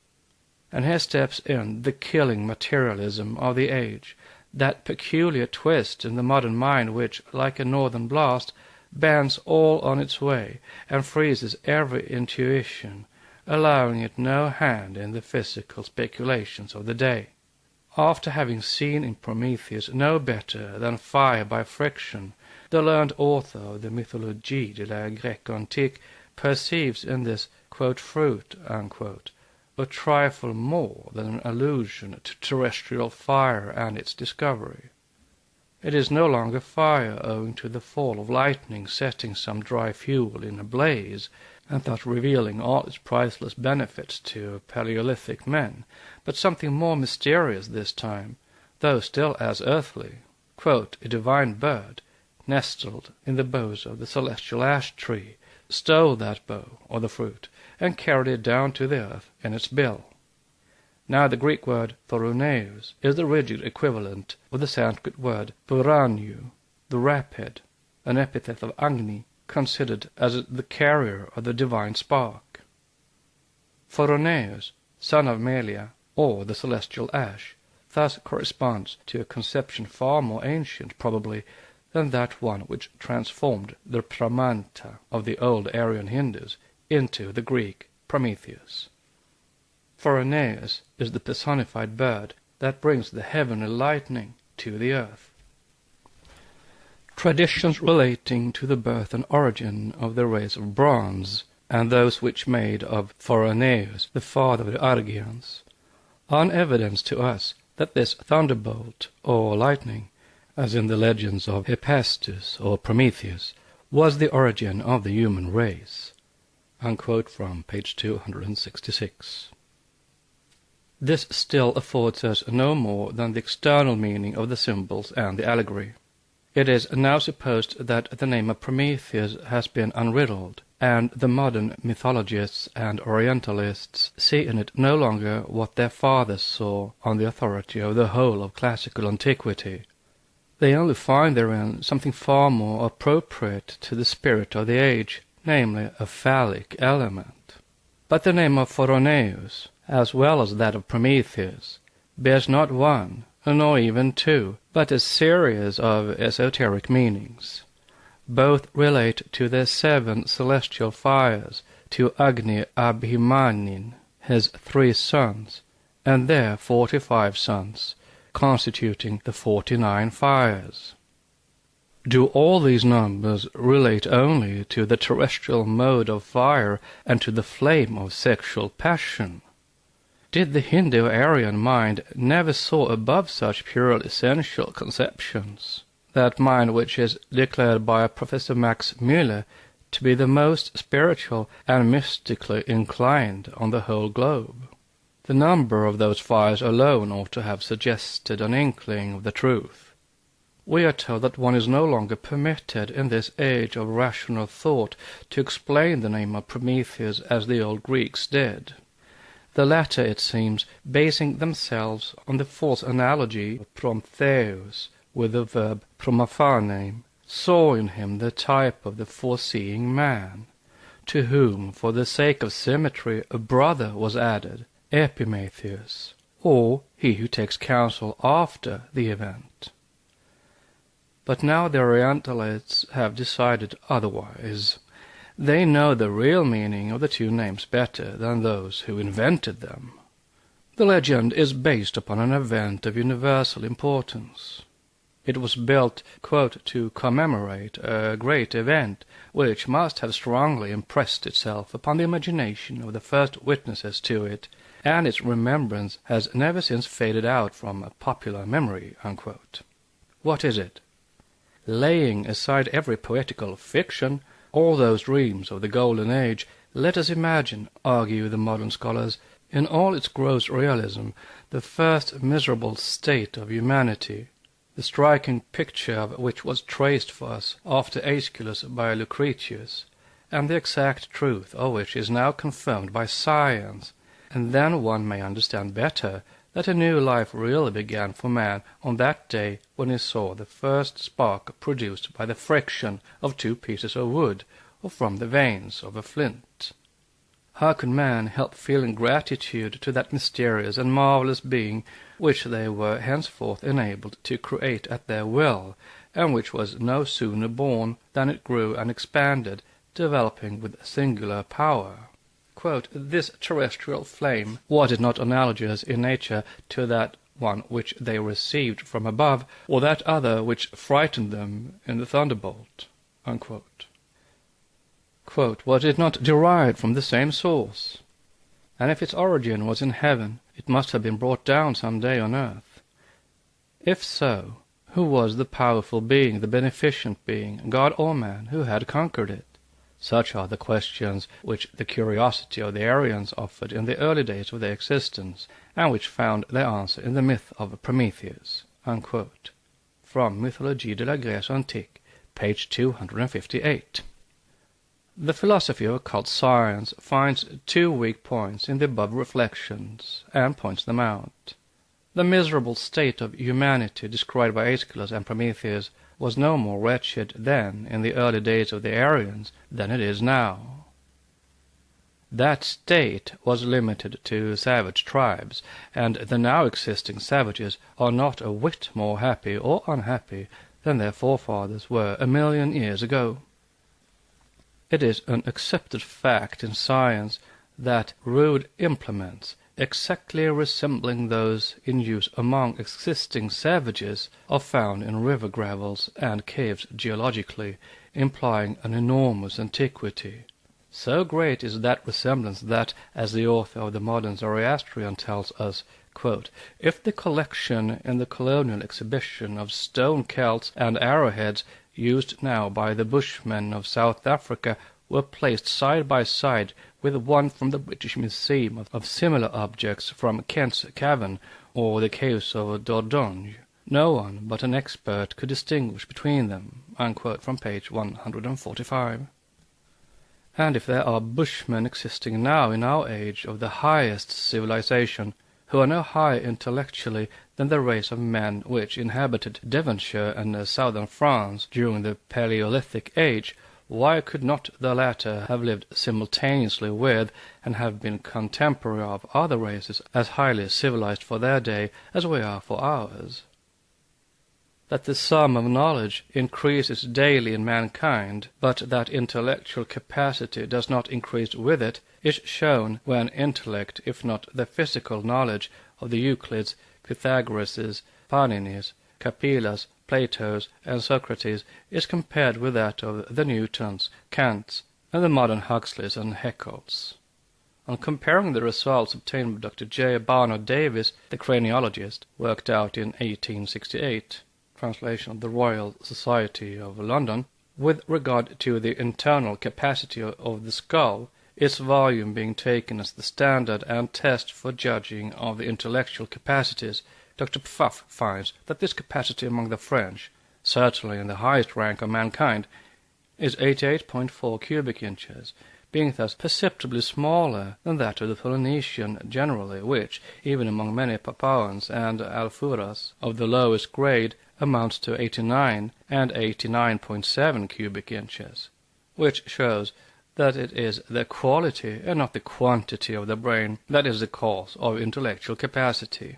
And here steps in the killing materialism of the age, that peculiar twist in the modern mind which, like a northern blast, bends all on its way, and freezes every intuition, allowing it no hand in the physical speculations of the day. After having seen in Prometheus no better than fire by friction, the learned author of the Mythologie de la Grecque Antique perceives in this "fruit" a trifle more than an allusion to terrestrial fire and its discovery. It is no longer fire owing to the fall of lightning setting some dry fuel in a blaze, and thus revealing all its priceless benefits to Paleolithic men, but something more mysterious this time, though still as earthly. A divine bird, nestled in the boughs of the celestial ash tree, stole that bough, or the fruit, and carried it down to the earth in its bill. Now the Greek word thoroneus is the rigid equivalent of the Sanskrit word puraniu, the rapid, an epithet of Agni, considered as the carrier of the divine spark. Phoroneus, son of Melia, or the celestial ash, thus corresponds to a conception far more ancient, probably, than that one which transformed the Pramanta of the old Aryan Hindus into the Greek Prometheus. Phoroneus is the personified bird that brings the heavenly lightning to the earth. Traditions relating to the birth and origin of the race of bronze, and those which made of Phoroneus the father of the Argians, are evidence to us that this thunderbolt, or lightning, as in the legends of Hephaestus or Prometheus, was the origin of the human race. Unquote from page 266. This still affords us no more than the external meaning of the symbols and the allegory. It is now supposed that the name of Prometheus has been unriddled, and the modern mythologists and Orientalists see in it no longer what their fathers saw on the authority of the whole of classical antiquity. They only find therein something far more appropriate to the spirit of the age, namely a phallic element. But the name of Phoroneus, as well as that of Prometheus, bears not one, nor even two, but a series of esoteric meanings. Both relate to the 7 celestial fires, to Agni Abhimanin, his 3 sons, and their 45 sons, constituting the 49 fires. Do all these numbers relate only to the terrestrial mode of fire and to the flame of sexual passion? Did the Hindu-Aryan mind never soar above such purely essential conceptions? That mind which is declared by Professor Max Müller to be the most spiritual and mystically inclined on the whole globe. The number of those fires alone ought to have suggested an inkling of the truth. We are told that one is no longer permitted in this age of rational thought to explain the name of Prometheus as the old Greeks did. The latter, it seems, basing themselves on the false analogy of Prometheus with the verb promaphane, saw in him the type of the foreseeing man, to whom, for the sake of symmetry, a brother was added, Epimetheus, or he who takes counsel after the event. But now the Orientalists have decided otherwise. They know the real meaning of the two names better than those who invented them. The legend is based upon an event of universal importance. It was built, to commemorate a great event which must have strongly impressed itself upon the imagination of the first witnesses to it, and its remembrance has never since faded out from popular memory. What is it? Laying aside every poetical fiction, all those dreams of the Golden Age, let us imagine, argue the modern scholars, in all its gross realism, the first miserable state of humanity, the striking picture of which was traced for us after Aeschylus by Lucretius, and the exact truth of which is now confirmed by science, and then one may understand better that a new life really began for man on that day when he saw the first spark produced by the friction of 2 pieces of wood, or from the veins of a flint. How could man help feeling gratitude to that mysterious and marvelous being which they were henceforth enabled to create at their will, and which was no sooner born than it grew and expanded, developing with singular power. Quote, "This terrestrial flame, was it not analogous in nature to that one which they received from above, or that other which frightened them in the thunderbolt?" Unquote. Quote, "Was it not derived from the same source? And if its origin was in heaven, it must have been brought down some day on earth. If so, who was the powerful being, the beneficent being, God or man, who had conquered it? Such are the questions which the curiosity of the Aryans offered in the early days of their existence, and which found their answer in the myth of Prometheus." Unquote. From Mythologie de la Grèce Antique, page 258. The philosophy of occult science finds two weak points in the above reflections, and points them out. The miserable state of humanity described by Aeschylus and Prometheus was no more wretched then, in the early days of the Aryans, than it is now. That state was limited to savage tribes, and the now existing savages are not a whit more happy or unhappy than their forefathers were 1,000,000 years ago. It is an accepted fact in science that rude implements, exactly resembling those in use among existing savages, are found in river gravels and caves geologically, implying an enormous antiquity. So great is that resemblance that, as the author of the modern Zoroastrian tells us, quote, "If the collection in the colonial exhibition of stone celts and arrowheads used now by the Bushmen of South Africa were placed side by side with one from the British Museum of similar objects from Kent's Cavern or the caves of Dordogne, no one but an expert could distinguish between them." Unquote, from page 145. And if there are Bushmen existing now in our age of the highest civilization, who are no higher intellectually than the race of men which inhabited Devonshire and southern France during the Paleolithic age, why could not the latter have lived simultaneously with, and have been contemporary of, other races as highly civilized for their day as we are for ours? That the sum of knowledge increases daily in mankind, but that intellectual capacity does not increase with it, is shown when intellect, if not the physical knowledge of the Euclids, Pythagoras, Paninis, Capillas, Platos, and Socrates, is compared with that of the Newtons, Kants, and the modern Huxleys and Heckells. On comparing the results obtained by Dr. J. Barnard Davis, the craniologist, worked out in 1868, translation of the Royal Society of London, with regard to the internal capacity of the skull, its volume being taken as the standard and test for judging of the intellectual capacities, Dr. Pfaff finds that this capacity among the French, certainly in the highest rank of mankind, is 88.4 cubic inches, being thus perceptibly smaller than that of the Polynesian generally, which, even among many Papuans and Alfuras of the lowest grade, amounts to 89 and 89.7 cubic inches, which shows that it is the quality and not the quantity of the brain that is the cause of intellectual capacity.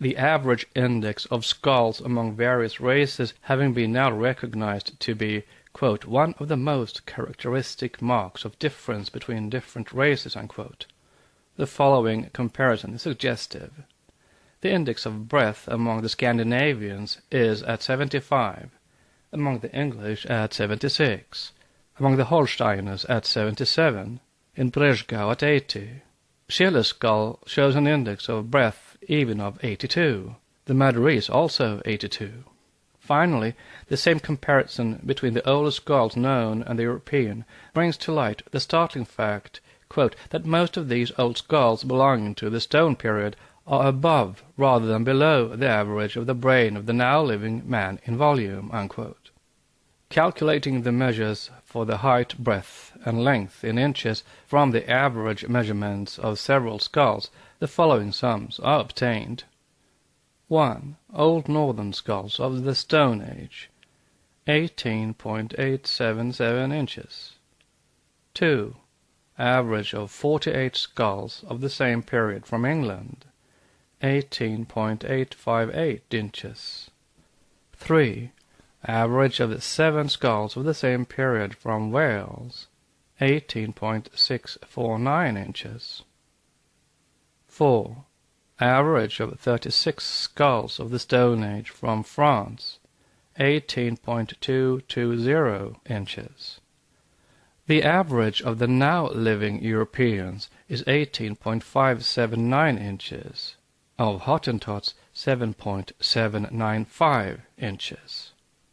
The average index of skulls among various races having been now recognized to be, quote, "one of the most characteristic marks of difference between different races," unquote, the following comparison is suggestive. The index of breadth among the Scandinavians is at 75, among the English at 76, among the Holsteiners at 77, in Breisgau at 80. Schiller's skull shows an index of breadth even of 82. The Madurese also 82. Finally, the same comparison between the oldest skulls known and the European brings to light the startling fact, quote, "that most of these old skulls belonging to the Stone period are above rather than below the average of the brain of the now living man in volume." Unquote. Calculating the measures for the height, breadth, and length in inches from the average measurements of several skulls, the following sums are obtained. 1. Old Northern skulls of the Stone Age, 18.877 inches. 2. Average of 48 skulls of the same period from England, 18.858 inches. 3. Average of the 7 skulls of the same period from Wales, 18.649 inches. 4. Average of 36 skulls of the Stone Age from France, 18.220 inches. The average of the now living Europeans is 18.579 inches, of Hottentots 7.795 inches,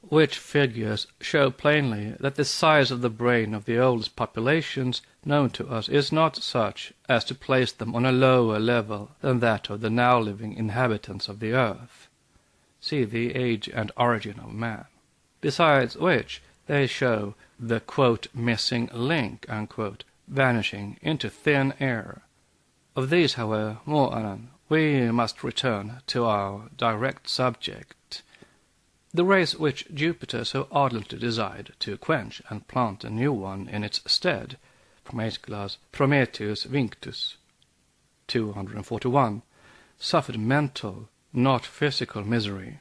which figures show plainly that the size of the brain of the oldest populations known to us is not such as to place them on a lower level than that of the now living inhabitants of the earth. See The Age and Origin of Man. Besides which, they show the, quote, missing link, unquote, vanishing into thin air. Of these, however, more anon, we must return to our direct subject. The race which Jupiter so ardently desired to quench and plant a new one in its stead, Prometheus Vinctus, 241, suffered mental, not physical misery.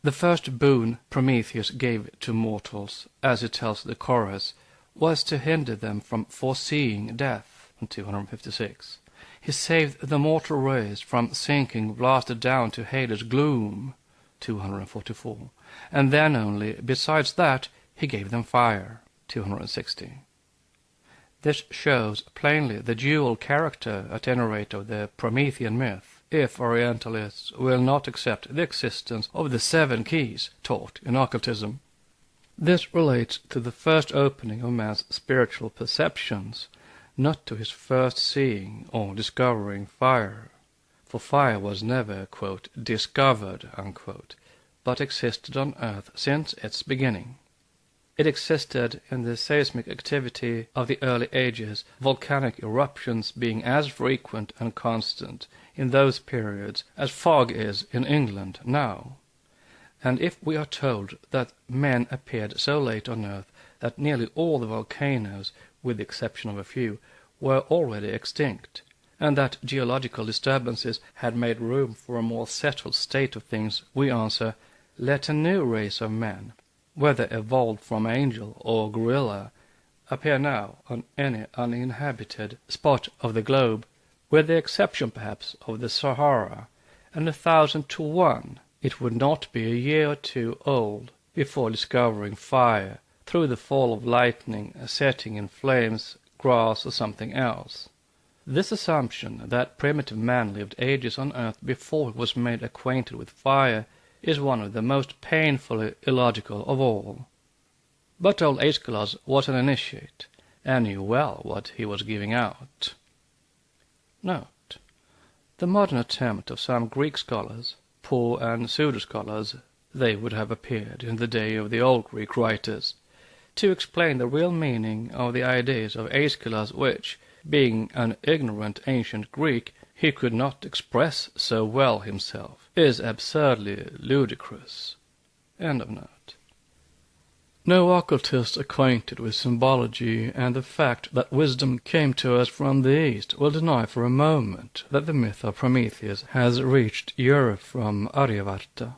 The first boon Prometheus gave to mortals, as it tells the chorus, was to hinder them from foreseeing death, 256. He saved the mortal race from sinking blasted down to Hades' gloom, 244, and then only, besides that, he gave them fire, 260. This shows plainly the dual character, at any rate, of the Promethean myth, if Orientalists will not accept the existence of the 7 keys taught in occultism. This relates to the first opening of man's spiritual perceptions, not to his first seeing or discovering fire, for fire was never, quote, discovered, unquote, but existed on earth since its beginning. It existed in the seismic activity of the early ages, volcanic eruptions being as frequent and constant in those periods as fog is in England now. And if we are told that men appeared so late on earth that nearly all the volcanoes, with the exception of a few, were already extinct, and that geological disturbances had made room for a more settled state of things, we answer, let a new race of men, whether evolved from angel or gorilla, appear now on any uninhabited spot of the globe, with the exception perhaps of the Sahara, and 1,000 to 1 it would not be a year or 2 old before discovering fire through the fall of lightning setting in flames, grass, or something else. This assumption that primitive man lived ages on earth before he was made acquainted with fire is one of the most painfully illogical of all. But old Aeschylus was an initiate, and knew well what he was giving out. Note: the modern attempt of some Greek scholars, poor and pseudo-scholars they would have appeared in the day of the old Greek writers, to explain the real meaning of the ideas of Aeschylus which, being an ignorant ancient Greek, he could not express so well himself, is absurdly ludicrous. End of note. No occultist acquainted with symbology and the fact that wisdom came to us from the East will deny for a moment that the myth of Prometheus has reached Europe from Aryavarta.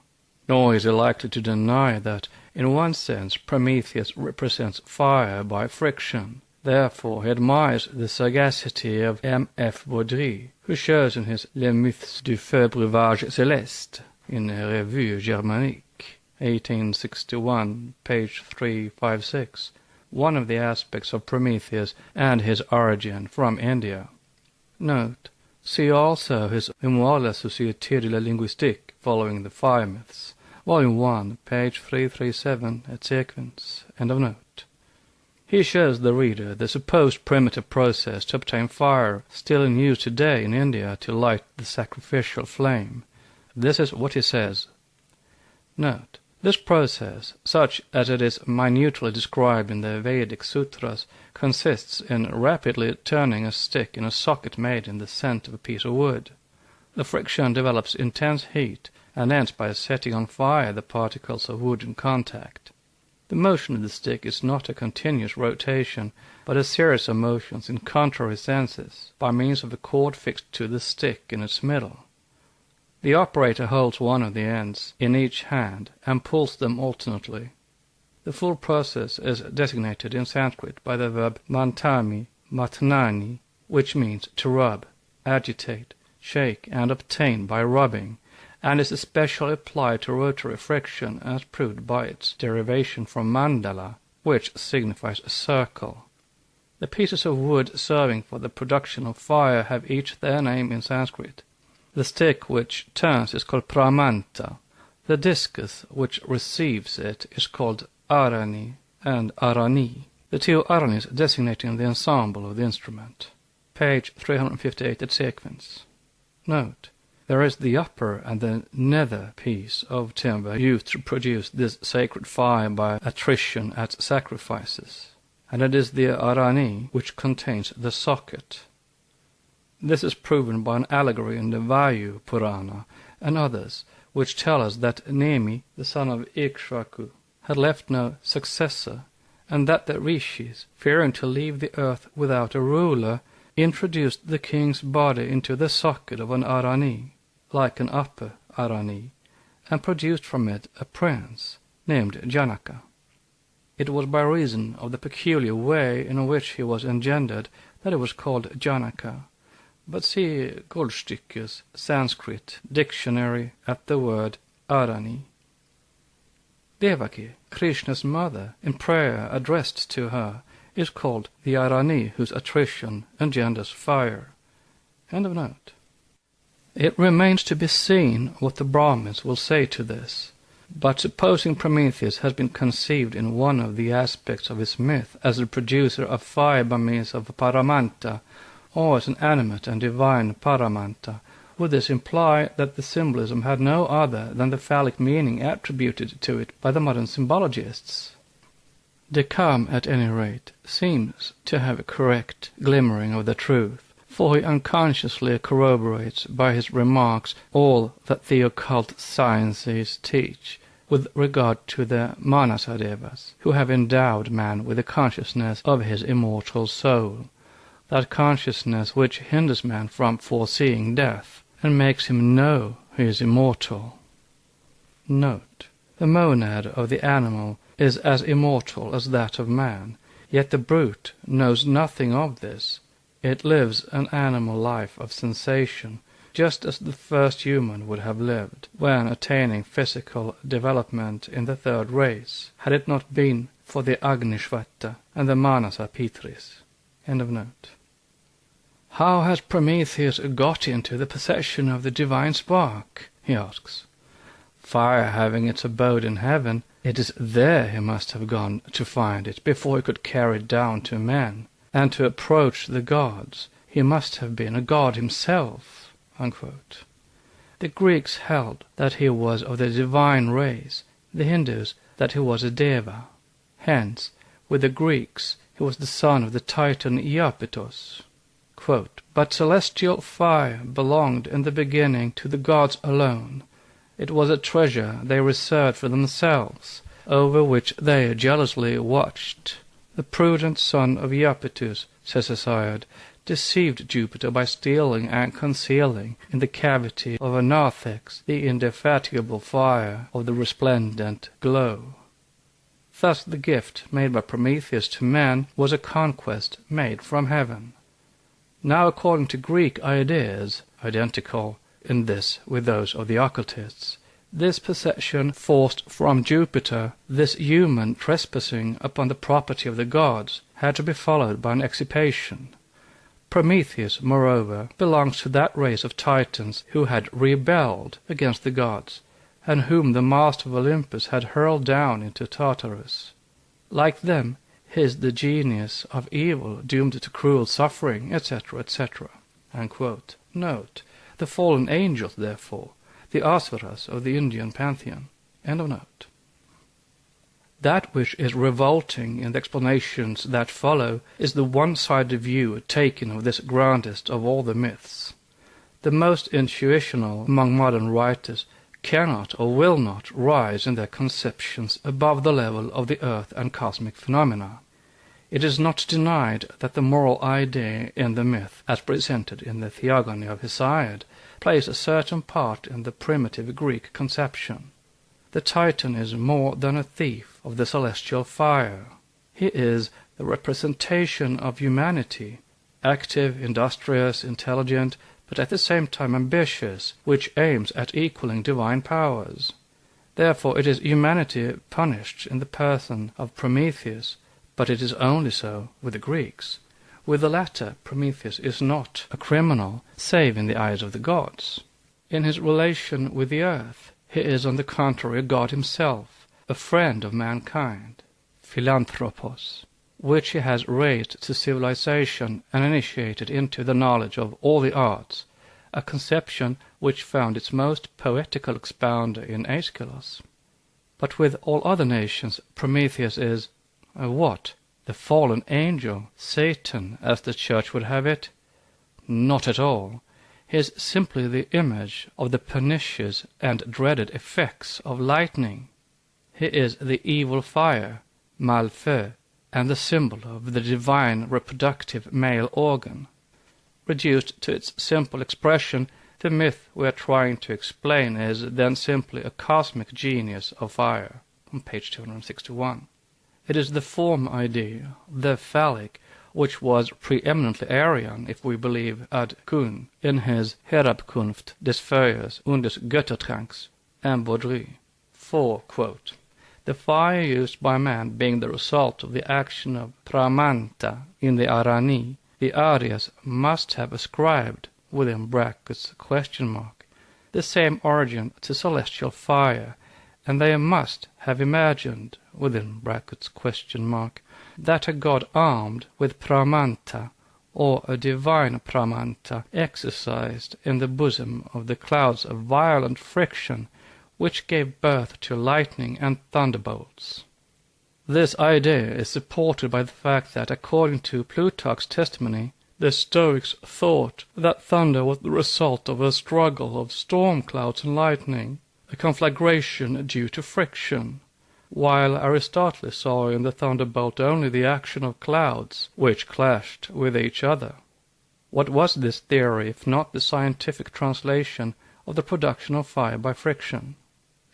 Nor is he likely to deny that, in one sense, Prometheus represents fire by friction. Therefore he admires the sagacity of M. F. Baudry, who shows in his Les Mythes du Feu Breuvage Céleste, in Revue Germanique, 1861, page 356, one of the aspects of Prometheus and his origin from India. Note: see also his Mémoire de la Société de la Linguistique, following the fire myths, volume 1, page 337, et sequens. End of note. He shows the reader the supposed primitive process to obtain fire, still in use today in India to light the sacrificial flame. This is what he says. Note: this process, such as it is minutely described in the Vedic sutras, consists in rapidly turning a stick in a socket made in the centre of a piece of wood. The friction develops intense heat, and ends by setting on fire the particles of wood in contact. The motion of the stick is not a continuous rotation, but a series of motions in contrary senses, by means of a cord fixed to the stick in its middle. The operator holds one of the ends in each hand and pulls them alternately. The full process is designated in Sanskrit by the verb mantami, matnani, which means to rub, agitate, shake, and obtain by rubbing, and is especially applied to rotary friction as proved by its derivation from mandala, which signifies a circle. The pieces of wood serving for the production of fire have each their name in Sanskrit. The stick which turns is called pramanta. The discus which receives it is called arani and arani, the two aranis designating the ensemble of the instrument. Page 358 at sequence. Note: there is the upper and the nether piece of timber used to produce this sacred fire by attrition at sacrifices, and it is the arani which contains the socket. This is proven by an allegory in the Vayu Purana and others, which tell us that Nemi, the son of Ikshvaku, had left no successor, and that the rishis, fearing to leave the earth without a ruler, introduced the king's body into the socket of an arani, like an upper arani, and produced from it a prince, named Janaka. It was by reason of the peculiar way in which he was engendered that it was called Janaka, but see Goldstück's Sanskrit dictionary at the word arani. Devaki, Krishna's mother, in prayer addressed to her, is called the arani whose attrition engenders fire. End of note. It remains to be seen what the Brahmins will say to this, but supposing Prometheus has been conceived in one of the aspects of his myth as the producer of fire by means of paramanta, or as an animate and divine paramanta, would this imply that the symbolism had no other than the phallic meaning attributed to it by the modern symbologists? De Kam, at any rate, seems to have a correct glimmering of the truth, for he unconsciously corroborates by his remarks all that the occult sciences teach with regard to the Manasadevas, who have endowed man with the consciousness of his immortal soul, that consciousness which hinders man from foreseeing death, and makes him know he is immortal. Note: the monad of the animal is as immortal as that of man, yet the brute knows nothing of this. It lives an animal life of sensation, just as the first human would have lived, when attaining physical development in the third race, had it not been for the Agnishvata and the Manasa Pitris. End of note. How has Prometheus got into the possession of the divine spark? He asks. Fire having its abode in heaven, it is there he must have gone to find it before he could carry it down to men, and to approach the gods he must have been a god himself. Unquote. The Greeks held that he was of the divine race, the Hindus that he was a deva. Hence, with the Greeks, he was the son of the Titan Iapetos. Quote, but celestial fire belonged in the beginning to the gods alone. It was a treasure they reserved for themselves, over which they jealously watched. The prudent son of Iapetus, says Hesiod, deceived Jupiter by stealing and concealing in the cavity of a narthex the indefatigable fire of the resplendent glow. Thus the gift made by Prometheus to man was a conquest made from heaven. Now, according to Greek ideas, identical in this with those of the occultists, this possession forced from Jupiter, this human trespassing upon the property of the gods, had to be followed by an extirpation. Prometheus, moreover, belongs to that race of Titans who had rebelled against the gods, and whom the master of Olympus had hurled down into Tartarus. Like them, he is the genius of evil doomed to cruel suffering, etc., etc. Note: the fallen angels, therefore, the asuras of the Indian pantheon. End of note. That which is revolting in the explanations that follow is the one-sided view taken of this grandest of all the myths. The most intuitional among modern writers cannot or will not rise in their conceptions above the level of the earth and cosmic phenomena. It is not denied that the moral idea in the myth, as presented in the Theogony of Hesiod, plays a certain part in the primitive Greek conception. The Titan is more than a thief of the celestial fire. He is the representation of humanity, active, industrious, intelligent, but at the same time ambitious, which aims at equaling divine powers. Therefore it is humanity punished in the person of Prometheus, but it is only so with the Greeks. With the latter, Prometheus is not a criminal, save in the eyes of the gods. In his relation with the earth, he is on the contrary a god himself, a friend of mankind, philanthropos, which he has raised to civilization and initiated into the knowledge of all the arts, a conception which found its most poetical expounder in Aeschylus. But with all other nations, Prometheus is what? The fallen angel, Satan, as the Church would have it? Not at all. He is simply the image of the pernicious and dreaded effects of lightning. He is the evil fire, malfeu, and the symbol of the divine reproductive male organ. Reduced to its simple expression, the myth we are trying to explain is then simply a cosmic genius of fire, on page 261. It is the form idea, the phallic, which was preeminently Aryan, if we believe Ad Kuhn in his Herabkunft des Feuers und des Göttertranks, and Baudry. For, quote, the fire used by man being the result of the action of Pramanta in the Arani, the Aryas must have ascribed, within brackets, the same origin to celestial fire, and they must have imagined, within brackets, that a god armed with Pramanta, or a divine Pramanta, exercised in the bosom of the clouds of violent friction, which gave birth to lightning and thunderbolts. This idea is supported by the fact that, according to Plutarch's testimony, the Stoics thought that thunder was the result of a struggle of storm clouds and lightning, a conflagration due to friction, while Aristotle saw in the thunderbolt only the action of clouds, which clashed with each other. What was this theory if not the scientific translation of the production of fire by friction?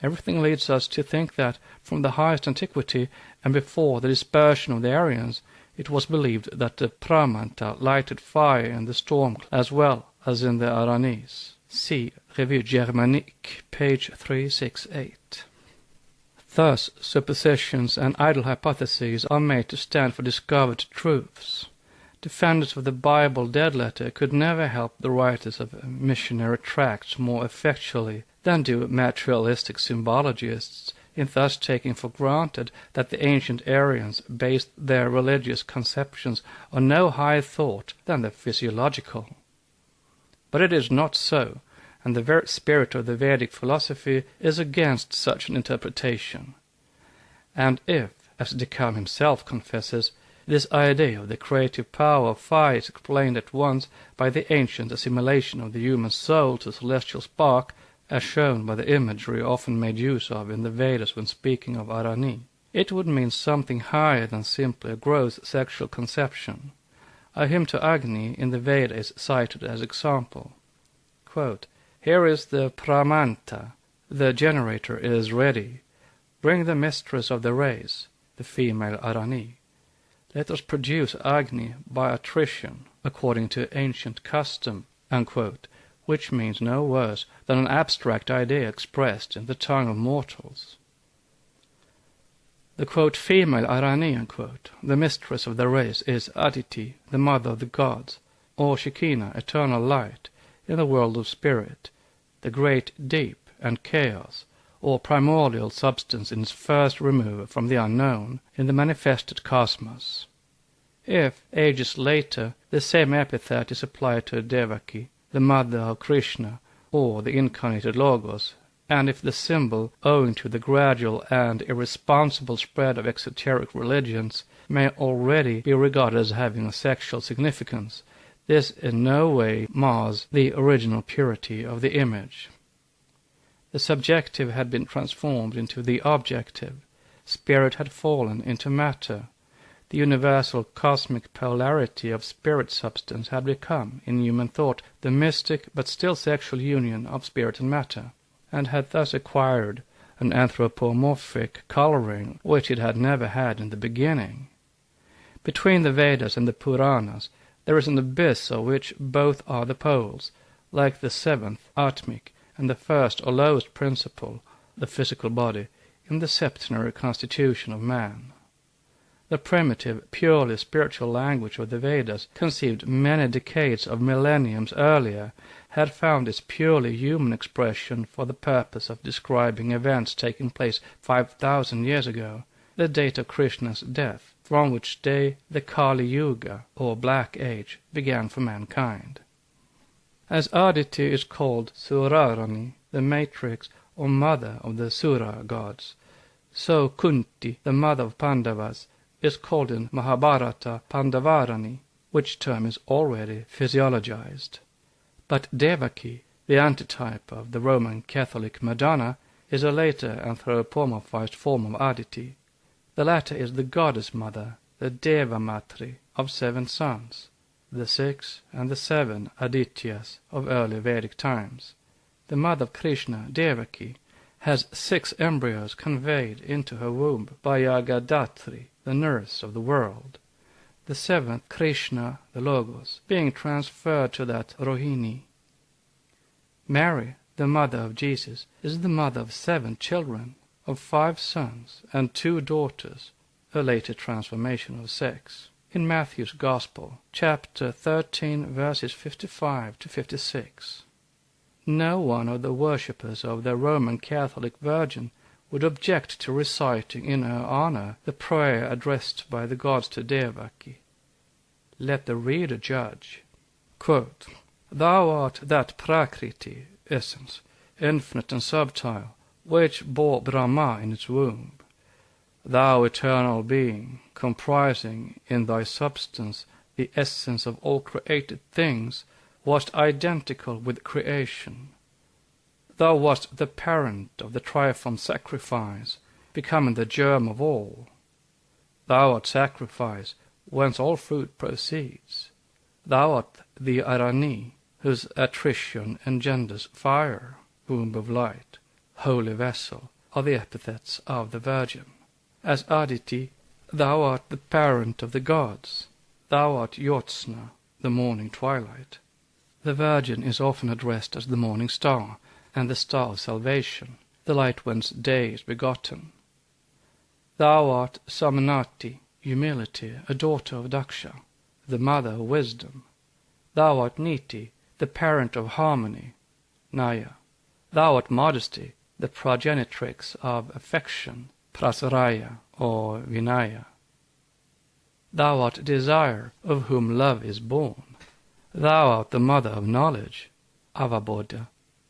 Everything leads us to think that, from the highest antiquity and before the dispersion of the Aryans, it was believed that the Pramanta lighted fire in the storm as well as in the Aranis. See Revue Germanique, page 368. Thus, suppositions and idle hypotheses are made to stand for discovered truths. Defenders of the Bible dead letter could never help the writers of missionary tracts more effectually than do materialistic symbologists in thus taking for granted that the ancient Aryans based their religious conceptions on no higher thought than the physiological. But it is not so, and the very spirit of the Vedic philosophy is against such an interpretation. And if, as Descartes himself confesses, this idea of the creative power of fire is explained at once by the ancient assimilation of the human soul to celestial spark, as shown by the imagery often made use of in the Vedas when speaking of Arani, it would mean something higher than simply a gross sexual conception. A hymn to Agni in the Veda is cited as example. Quote, here is the Pramanta, the generator is ready. Bring the mistress of the race, the female Arani. Let us produce Agni by attrition, according to ancient custom, unquote, which means no worse than an abstract idea expressed in the tongue of mortals. The quote, female Arani, unquote, the mistress of the race, is Aditi, the mother of the gods, or Shekinah, eternal light, in the world of spirit, the great deep and chaos, or primordial substance in its first remove from the unknown in the manifested cosmos. If, ages later, the same epithet is applied to Devaki, the mother of Krishna, or the incarnated Logos, and if the symbol, owing to the gradual and irresponsible spread of exoteric religions, may already be regarded as having a sexual significance, this in no way mars the original purity of the image. The subjective had been transformed into the objective. Spirit had fallen into matter. the universal cosmic polarity of spirit substance had become, in human thought, the mystic but still sexual union of spirit and matter, and had thus acquired an anthropomorphic coloring which it had never had in the beginning. Between the Vedas and the Puranas there is an abyss of which both are the poles, like the seventh, Atmic, and the first or lowest principle, the physical body, in the septenary constitution of man. The primitive, purely spiritual language of the Vedas, conceived many decades of millenniums earlier, had found its purely human expression for the purpose of describing events taking place 5,000 years ago, the date of Krishna's death, from which day the Kali Yuga, or Black Age, began for mankind. As Aditi is called Surarani, the matrix or mother of the Sura gods, so Kunti, the mother of Pandavas, is called in Mahabharata Pandavarani, which term is already physiologized. But Devaki, the antitype of the Roman Catholic Madonna, is a later anthropomorphized form of Aditi. The latter is the goddess mother, the Deva Matri, of 7 sons, the 6 and the 7 Adityas of early Vedic times. The mother of Krishna, Devaki, has 6 embryos conveyed into her womb by Yagadatri, the nurse of the world, the 7th, Krishna, the Logos, being transferred to that Rohini. Mary, the mother of Jesus, is the mother of 7 children, of 5 sons and 2 daughters, a later transformation of sex. In Matthew's Gospel, chapter 13, verses 55 to 56. No one of the worshippers of the Roman Catholic Virgin would object to reciting in her honor the prayer addressed by the gods to Devaki. Let the reader judge. Quote, "Thou art that Prakriti, essence, infinite and subtile, which bore Brahma in its womb. Thou eternal being, comprising in thy substance the essence of all created things, wast identical with creation. Thou wast the parent of the triform sacrifice, becoming the germ of all. Thou art sacrifice, whence all fruit proceeds. Thou art the Arani, whose attrition engenders fire, womb of light, holy vessel, are the epithets of the Virgin. As Aditi, thou art the parent of the gods. Thou art Yotsna, the morning twilight. The Virgin is often addressed as the morning star, and the star of salvation, the light whence day is begotten. Thou art Samanati, humility, a daughter of Daksha, the mother of wisdom. Thou art Niti, the parent of harmony, Naya. Thou art modesty, the progenitrix of affection, Prasaraya or Vinaya. Thou art desire, of whom love is born. Thou art the mother of knowledge, Avabodha.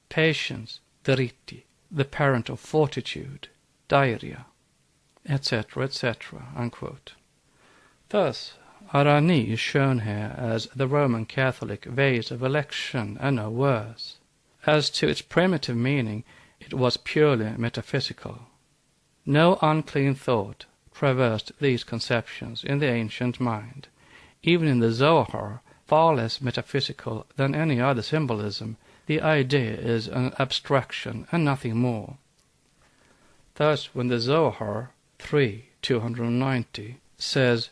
Patience, Dhriti, the parent of fortitude, Dhairya, etc., etc., unquote. Thus, Arani is shown here as the Roman Catholic vase of election and no worse. As to its primitive meaning, it was purely metaphysical. No unclean thought traversed these conceptions in the ancient mind. Even in the Zohar, far less metaphysical than any other symbolism, the idea is an abstraction and nothing more. Thus, when the Zohar 3:290 says,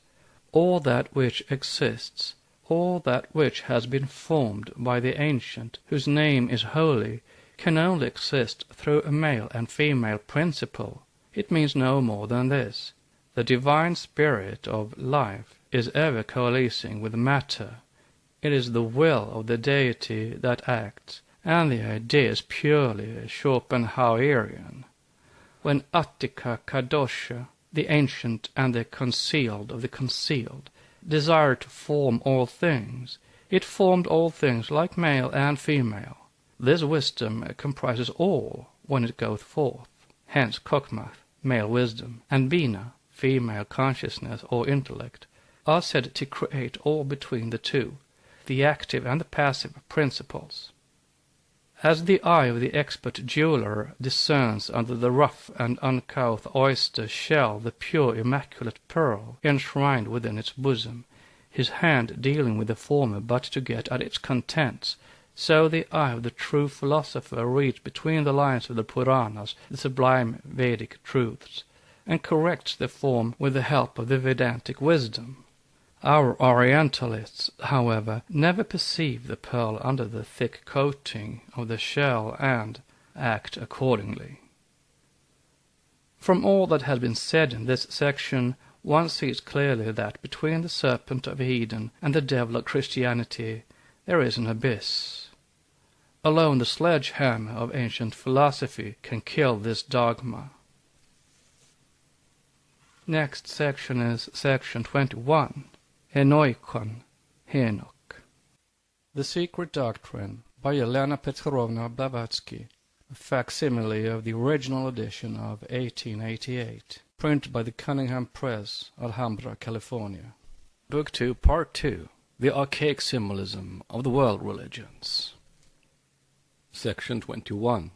"All that which exists, all that which has been formed by the Ancient, whose name is holy, can only exist through a male and female principle," it means no more than this. The divine spirit of life is ever coalescing with matter. It is the will of the deity that acts, and the idea is purely Schopenhauerian. When Attika Kadosha, the ancient and the concealed of the concealed, desired to form all things, it formed all things like male and female. This wisdom comprises all when it goeth forth. Hence Kokmath, male wisdom, and Bina, female consciousness or intellect, are said to create all between the two, the active and the passive principles. As the eye of the expert jeweler discerns under the rough and uncouth oyster shell the pure immaculate pearl enshrined within its bosom, his hand dealing with the former but to get at its contents, so the eye of the true philosopher reads between the lines of the Puranas the sublime Vedic truths, and corrects the form with the help of the Vedantic wisdom. Our Orientalists, however, never perceive the pearl under the thick coating of the shell and act accordingly. From all that has been said in this section, one sees clearly that between the serpent of Eden and the devil of Christianity there is an abyss. Alone the sledgehammer of ancient philosophy can kill this dogma. Next section is section 21. Enoikon, Enoch. The Secret Doctrine by Helena Petrovna Blavatsky, a facsimile of the original edition of 1888, printed by the Cunningham Press, Alhambra, California. Book 2, Part 2, The Archaic Symbolism of the World Religions. Section 21.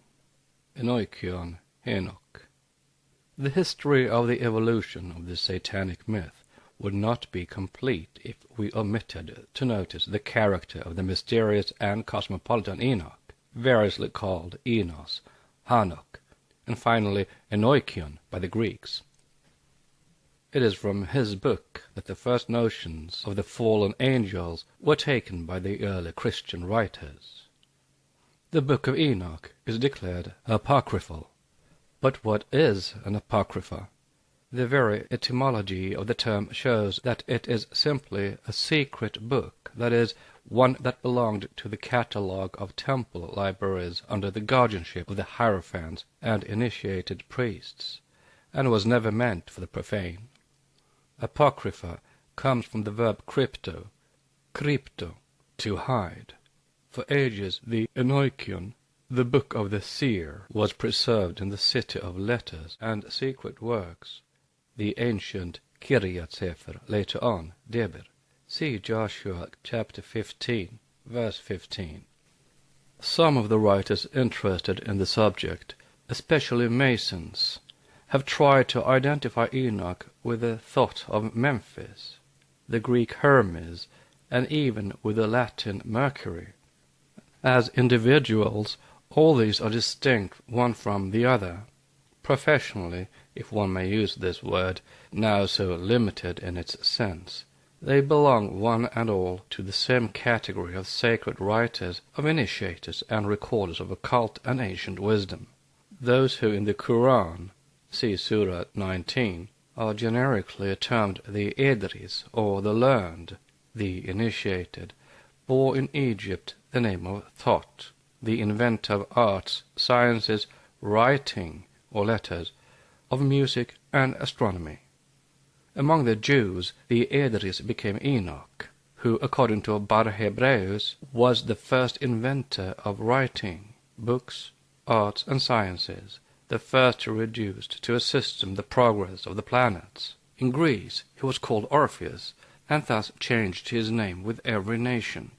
Enoikion, Enoch. The history of the evolution of the satanic myth would not be complete if we omitted to notice the character of the mysterious and cosmopolitan Enoch, variously called Enos, Hanok, and finally Enoikion by the Greeks. It is from his book that the first notions of the fallen angels were taken by the early Christian writers. The Book of Enoch is declared apocryphal. But what is an apocrypha? The very etymology of the term shows that it is simply a secret book, that is, one that belonged to the catalogue of temple libraries under the guardianship of the hierophants and initiated priests, and was never meant for the profane. Apocrypha comes from the verb crypto, to hide. For ages the Enoikion, the book of the seer, was preserved in the city of letters and secret works, the ancient Kiryat, later on Deber. See Joshua chapter 15, verse 15. Some of the writers interested in the subject, especially Masons, have tried to identify Enoch with the thought of Memphis, the Greek Hermes, and even with the Latin Mercury. As individuals, all these are distinct one from the other. Professionally, if one may use this word, now so limited in its sense, they belong one and all to the same category of sacred writers, of initiators and recorders of occult and ancient wisdom. Those who in the Quran, see Surah 19, are generically termed the Edris, or the learned, the initiated, bore in Egypt the name of Thot, the inventor of arts, sciences, writing, or letters, of music and astronomy. Among the Jews, the Edris became Enoch, who, according to Bar Hebreus, was the first inventor of writing, books, arts, and sciences, the first who reduced to a system the progress of the planets. In Greece he was called Orpheus, and thus changed his name with every nation,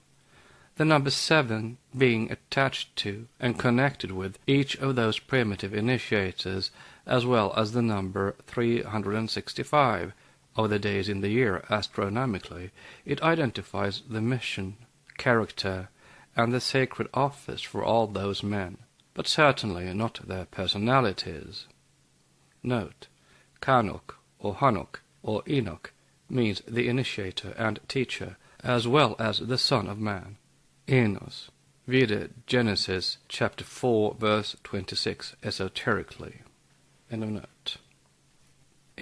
the number 7 being attached to and connected with each of those primitive initiators, as well as the number 365 of the days in the year astronomically. It identifies the mission, character, and the sacred office for all those men, but certainly not their personalities. Note: Kanok, or Hanok, or Enoch, means the initiator and teacher, as well as the Son of Man. Enos, vide Genesis chapter 4, verse 26, esoterically. End of note.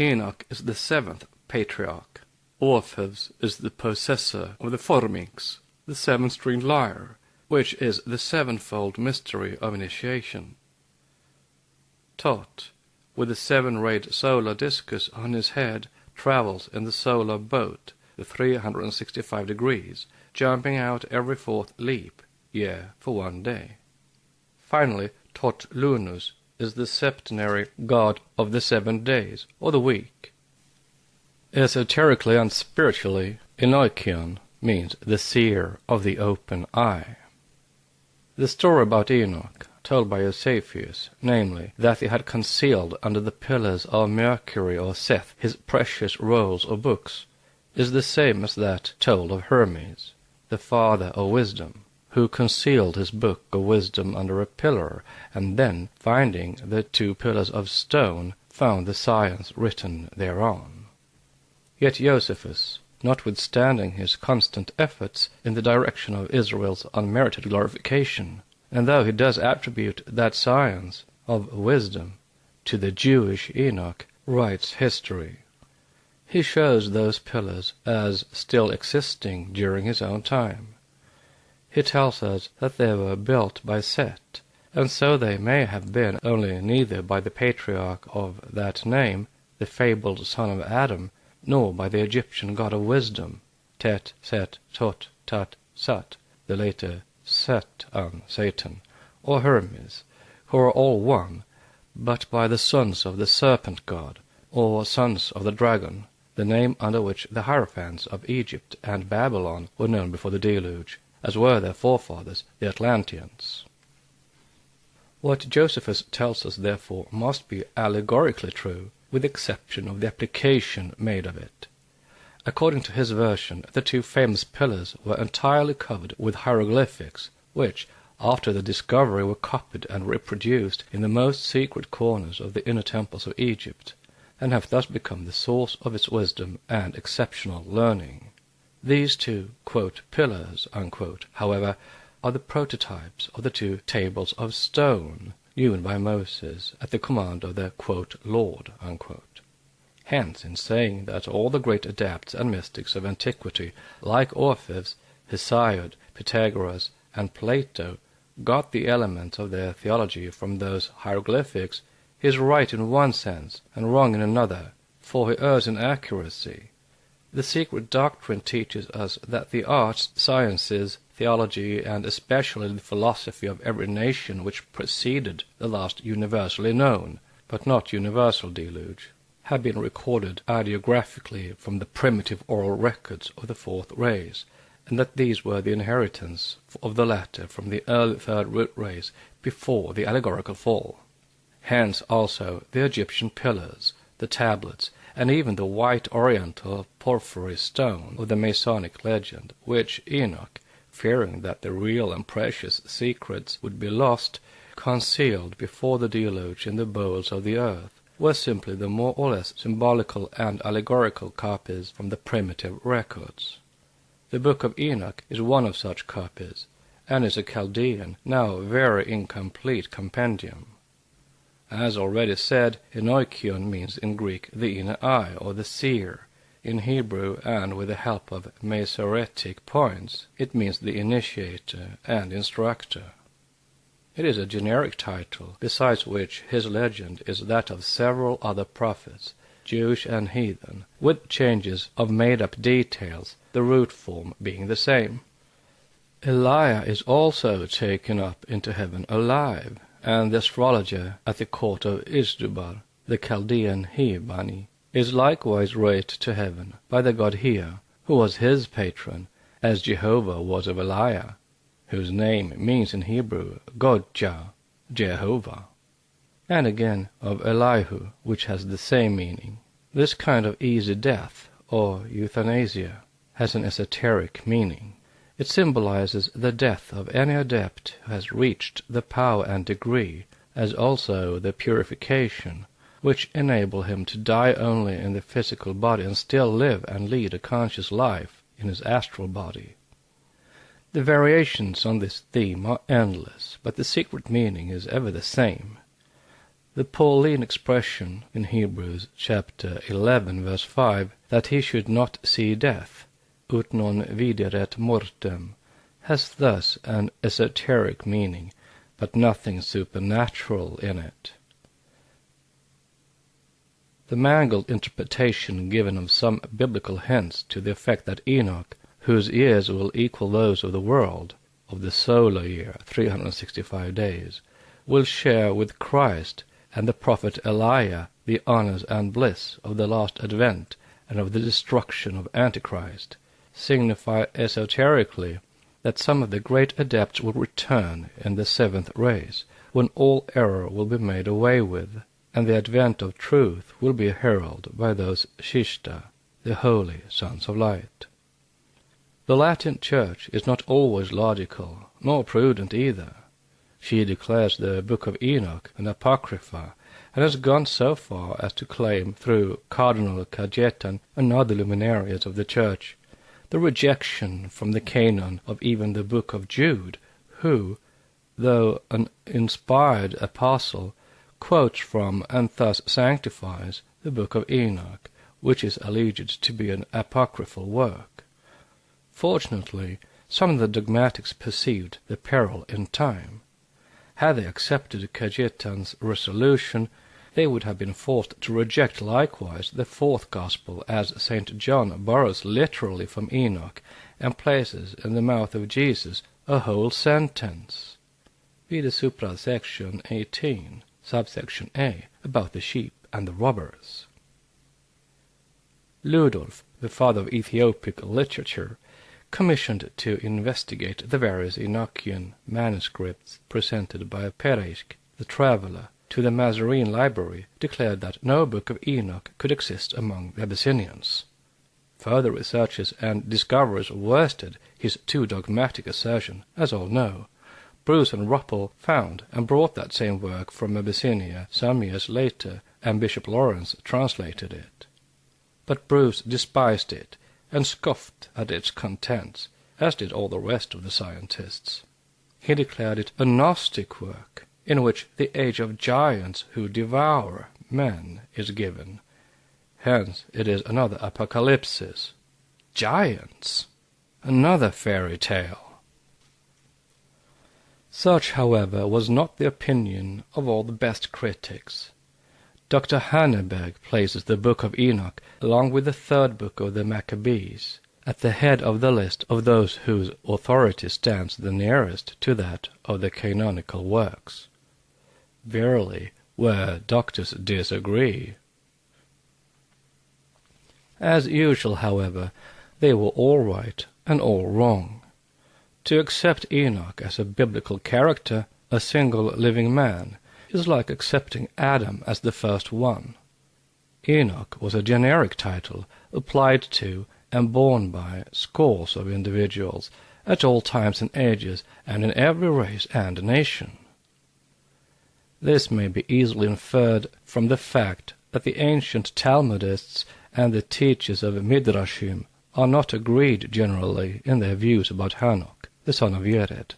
Enoch is the 7th patriarch. Orpheus is the possessor of the Forminx, the 7-stringed lyre, which is the 7-fold mystery of initiation. Thot, with the 7-rayed solar discus on his head, travels in the solar boat, the 365 degrees, jumping out every 4th leap year for 1 day. Finally, Thot Lunus is the septenary god of the 7 days, or the week. Esoterically and spiritually, Enoikion means the seer of the open eye. The story about Enoch, told by Eusebius, namely, that he had concealed under the pillars of Mercury or Seth his precious rolls or books, is the same as that told of Hermes, the father of wisdom, who concealed his book of wisdom under a pillar, and then, finding the 2 pillars of stone, found the science written thereon. Yet Josephus, notwithstanding his constant efforts in the direction of Israel's unmerited glorification, and though he does attribute that science of wisdom to the Jewish Enoch, writes history. He shows those pillars as still existing during his own time. He tells us that they were built by Set, and so they may have been, only neither by the patriarch of that name, the fabled son of Adam, nor by the Egyptian god of wisdom, Tet, Set, Tot, Tat, Sat, the later Satan, or Hermes, who are all one, but by the sons of the serpent god, or sons of the dragon, the name under which the Hierophants of Egypt and Babylon were known before the deluge, as were their forefathers, the Atlanteans. What Josephus tells us, therefore, must be allegorically true, with the exception of the application made of it. According to his version, the 2 famous pillars were entirely covered with hieroglyphics, which, after the discovery, were copied and reproduced in the most secret corners of the inner temples of Egypt, and have thus become the source of its wisdom and exceptional learning. These 2, quote, pillars, unquote, however, are the prototypes of the 2 tables of stone, hewn by Moses at the command of the, quote, Lord, unquote. Hence, in saying that all the great adepts and mystics of antiquity, like Orpheus, Hesiod, Pythagoras, and Plato, got the elements of their theology from those hieroglyphics, he is right in one sense and wrong in another, for he errs in accuracy. The secret doctrine teaches us that the arts, sciences, theology, and especially the philosophy of every nation which preceded the last universally known, but not universal deluge, have been recorded audiographically from the primitive oral records of the 4th race, and that these were the inheritance of the latter from the early 3rd root race before the allegorical fall. Hence also the Egyptian pillars, the tablets, and even the white oriental porphyry stone of the Masonic legend, which Enoch, fearing that the real and precious secrets would be lost, concealed before the deluge in the bowels of the earth, were simply the more or less symbolical and allegorical copies from the primitive records. The Book of Enoch is one of such copies, and is a Chaldean, now very incomplete compendium. As already said, Enochion means in Greek the inner eye, or the seer. In Hebrew, and with the help of Masoretic points, it means the initiator and instructor. It is a generic title, besides which his legend is that of several other prophets, Jewish and heathen, with changes of made-up details, the root form being the same. Elijah is also taken up into heaven alive, and the astrologer at the court of Isdubar, the Chaldean He-Bani, is likewise raised to heaven by the god Hea, who was his patron, as Jehovah was of Elijah, whose name means in Hebrew God-Jah, Jehovah, and again of Elihu, which has the same meaning. This kind of easy death, or euthanasia, has an esoteric meaning. It symbolizes the death of any adept who has reached the power and degree, as also the purification, which enable him to die only in the physical body and still live and lead a conscious life in his astral body. The variations on this theme are endless, but the secret meaning is ever the same. The Pauline expression in Hebrews chapter 11 verse 5, that he should not see death, ut non videret mortem, has thus an esoteric meaning, but nothing supernatural in it. The mangled interpretation given of some biblical hints to the effect that Enoch, whose years will equal those of the world, of the solar year, 365 days, will share with Christ and the prophet Elijah the honors and bliss of the last advent and of the destruction of Antichrist, signify esoterically that some of the great adepts will return in the seventh race, when all error will be made away with, and the advent of truth will be heralded by those Shishta, the holy sons of light. The Latin Church is not always logical, nor prudent either. She declares the Book of Enoch an apocrypha, and has gone so far as to claim through Cardinal Cajetan and other luminaries of the Church the rejection from the canon of even the Book of Jude, who, though an inspired apostle, quotes from and thus sanctifies the Book of Enoch, which is alleged to be an apocryphal work. Fortunately, some of the dogmatics perceived the peril in time. Had they accepted Cajetan's resolution, they would have been forced to reject likewise the fourth Gospel, as St. John borrows literally from Enoch and places in the mouth of Jesus a whole sentence. Read the suprasection 18, subsection A, about the sheep and the robbers. Ludolf, the father of Ethiopic literature, commissioned to investigate the various Enochian manuscripts presented by Pereisk, the traveller, to the Mazarine library, declared that no Book of Enoch could exist among the Abyssinians. Further researches and discoveries worsted his too dogmatic assertion, as all know. Bruce and Ruppel found and brought that same work from Abyssinia some years later, and Bishop Lawrence translated it. But Bruce despised it, and scoffed at its contents, as did all the rest of the scientists. He declared it a Gnostic work, in which the age of giants who devour men is given. Hence it is another apocalypsis. Giants! Another fairy tale. Such, however, was not the opinion of all the best critics. Dr. Hanneberg places the Book of Enoch, along with the third book of the Maccabees, at the head of the list of those whose authority stands the nearest to that of the canonical works. Verily, where doctors disagree. As usual, however, they were all right and all wrong. To accept Enoch as a biblical character, a single living man, is like accepting Adam as the first one. Enoch was a generic title applied to and borne by scores of individuals at all times and ages and in every race and nation. This may be easily inferred from the fact that the ancient Talmudists and the teachers of Midrashim are not agreed generally in their views about Hanok, the son of Yered.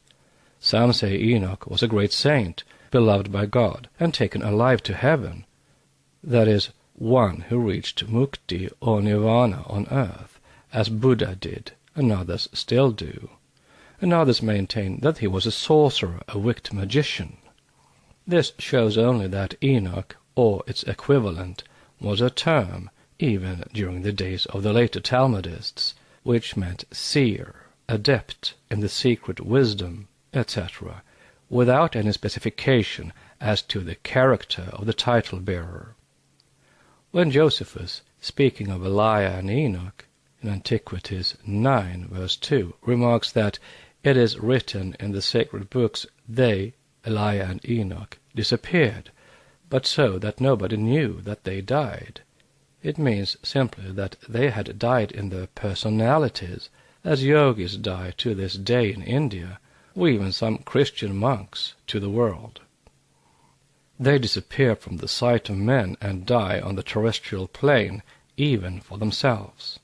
Some say Enoch was a great saint, beloved by God, and taken alive to heaven, that is, one who reached mukti or nirvana on earth, as Buddha did, and others still do. And others maintain that he was a sorcerer, a wicked magician. This shows only that Enoch, or its equivalent, was a term, even during the days of the later Talmudists, which meant seer, adept in the secret wisdom, etc., without any specification as to the character of the title-bearer. When Josephus, speaking of Elijah and Enoch, in Antiquities 9, verse 2, remarks that it is written in the sacred books they, Elijah and Enoch, disappeared, but so that nobody knew that they died. It means simply that they had died in their personalities, as yogis die to this day in India, or even some Christian monks to the world. They disappear from the sight of men and die on the terrestrial plane, even for themselves.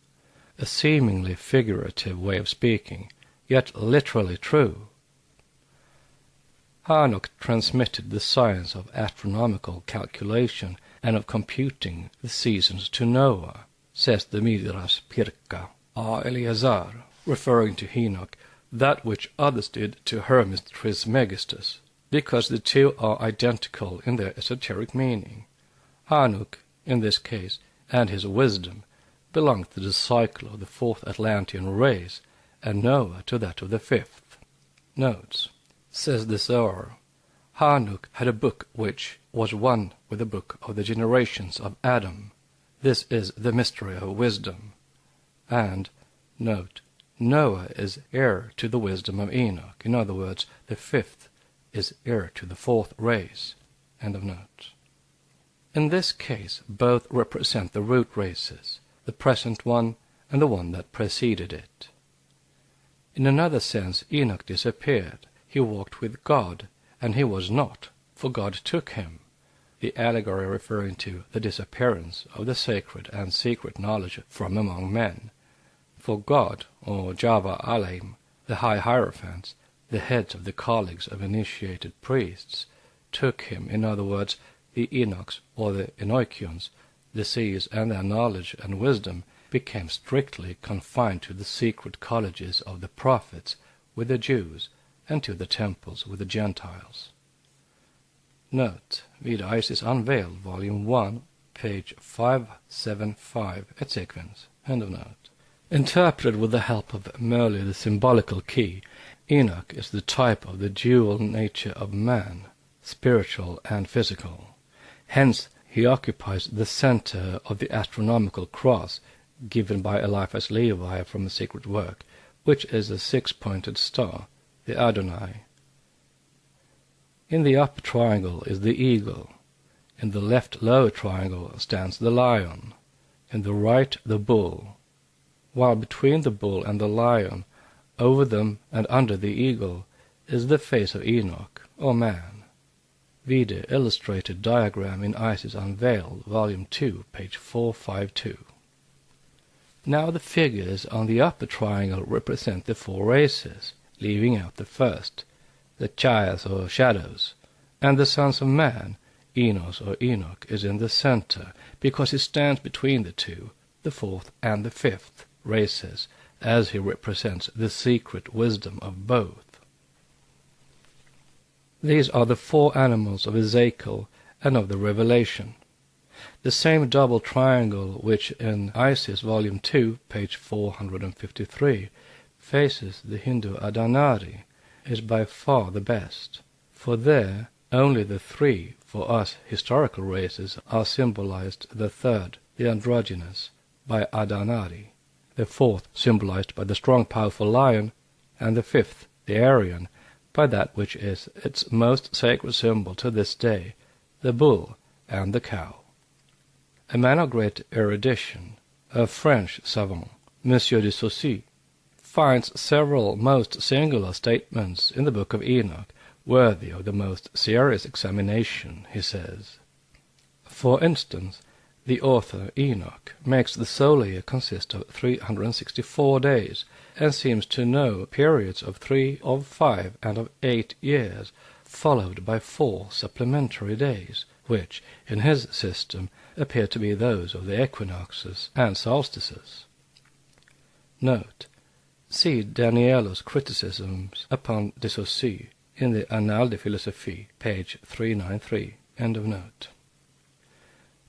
A seemingly figurative way of speaking, yet literally true. Hanok transmitted the science of astronomical calculation and of computing the seasons to Noah, says the Midrash Pirka Eleazar, referring to Enoch, that which others did to Hermes Trismegistus, because the two are identical in their esoteric meaning. Hanuk, in this case, and his wisdom, belonged to the cycle of the fourth Atlantean race, and Noah to that of the fifth. Notes. Says the Zohar, Hanuk had a book which was one with the book of the generations of Adam. This is the mystery of wisdom. And, note, Noah is heir to the wisdom of Enoch. In other words, the fifth is heir to the fourth race. End of note. In this case, both represent the root races, the present one and the one that preceded it. In another sense, Enoch disappeared. He walked with God, and he was not, for God took him. The allegory referring to the disappearance of the sacred and secret knowledge from among men. For God, or Java Alaim, the high hierophants, the heads of the colleagues of initiated priests, took him, in other words, the Enochs or the Enochians, the seers and their knowledge and wisdom became strictly confined to the secret colleges of the prophets with the Jews and to the temples with the Gentiles. Note, Vid Isis Unveiled, Volume 1, page 575, et sequens. End of note. Interpreted with the help of merely the symbolical key, Enoch is the type of the dual nature of man, spiritual and physical. Hence he occupies the center of the astronomical cross given by Eliphas Levi from a secret work, which is a six-pointed star, the Adonai. In the upper triangle is the eagle. In the left lower triangle stands the lion. In the right the bull. While between the bull and the lion, over them and under the eagle, is the face of Enoch, or man. Vide illustrated diagram in Isis Unveiled, Volume 2, page 452. Now the figures on the upper triangle represent the four races, leaving out the first, the Chayas or shadows, and the sons of man, Enos or Enoch, is in the center, because he stands between the two, the fourth and the fifth races, as he represents the secret wisdom of both. These are the four animals of Ezekiel and of the Revelation. The same double triangle which in Isis Volume 2, page 453, faces the Hindu Adhanari, is by far the best, for there only the three, for us, historical races are symbolized, the third, the androgynous, by Adhanari, the fourth symbolized by the strong powerful lion, and the fifth, the Aryan, by that which is its most sacred symbol to this day, the bull and the cow. A man of great erudition, a French savant, Monsieur de Saussure, finds several most singular statements in the Book of Enoch worthy of the most serious examination, he says. For instance, the author Enoch makes the solar year consist of 364 days, and seems to know periods of 3, of 5, and of 8 years, followed by 4 supplementary days, which, in his system, appear to be those of the equinoxes and solstices. Note, see Daniello's criticisms upon de Saussure in the Annales de Philosophie, page 393, end of note.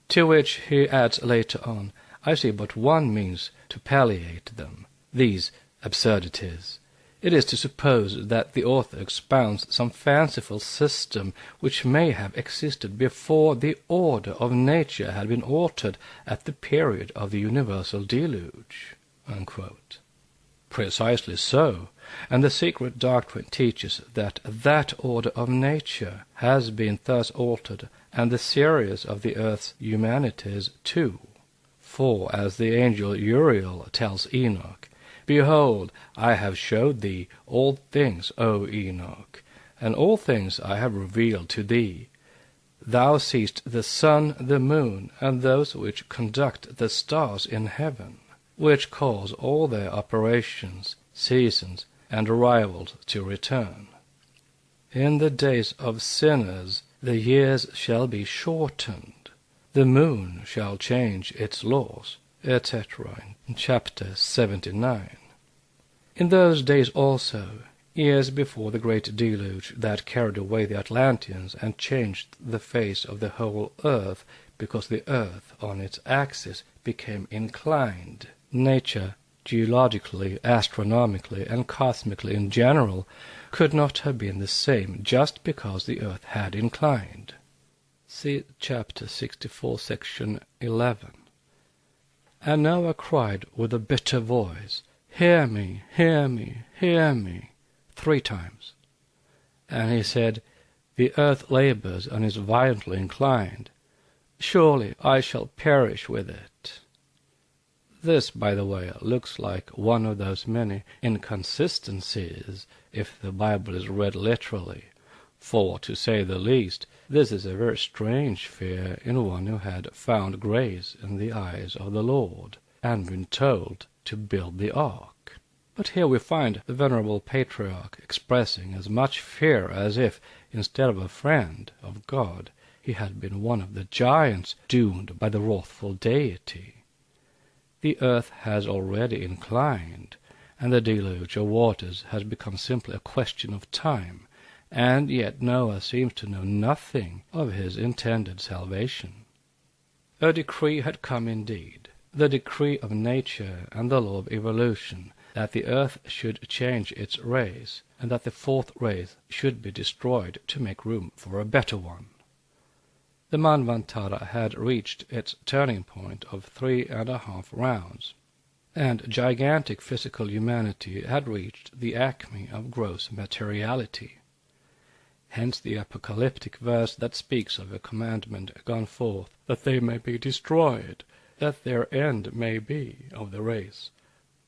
To which he adds later on, I see but one means to palliate them, these absurdities. It is to suppose that the author expounds some fanciful system which may have existed before the order of nature had been altered at the period of the universal deluge. Unquote. Precisely so, and the secret doctrine teaches that that order of nature has been thus altered, and the series of the earth's humanities too. For, as the angel Uriel tells Enoch, Behold, I have showed thee all things, O Enoch, and all things I have revealed to thee. Thou seest the sun, the moon, and those which conduct the stars in heaven, which cause all their operations, seasons, and arrivals to return. In the days of sinners the years shall be shortened, the moon shall change its laws, etc. in chapter 79. In those days also, years before the great deluge that carried away the Atlanteans and changed the face of the whole earth, because the earth on its axis became inclined, nature, geologically, astronomically, and cosmically in general, could not have been the same just because the earth had inclined. See chapter 64, section 11. And Noah cried with a bitter voice, "Hear me, hear me, hear me," 3 times. And he said, "The earth labors and is violently inclined. Surely I shall perish with it." This, by the way, looks like one of those many inconsistencies if the Bible is read literally, for, to say the least, this is a very strange fear in one who had found grace in the eyes of the Lord, and been told to build the ark. But here we find the venerable patriarch expressing as much fear as if, instead of a friend of God, he had been one of the giants doomed by the wrathful deity. The earth has already inclined, and the deluge of waters has become simply a question of time, and yet Noah seems to know nothing of his intended salvation. A decree had come indeed, the decree of nature and the law of evolution, that the earth should change its race, and that the 4th race should be destroyed to make room for a better one. The Manvantara had reached its turning point of 3½ rounds, and gigantic physical humanity had reached the acme of gross materiality. Hence the apocalyptic verse that speaks of a commandment gone forth, that they may be destroyed, that their end may be of the race.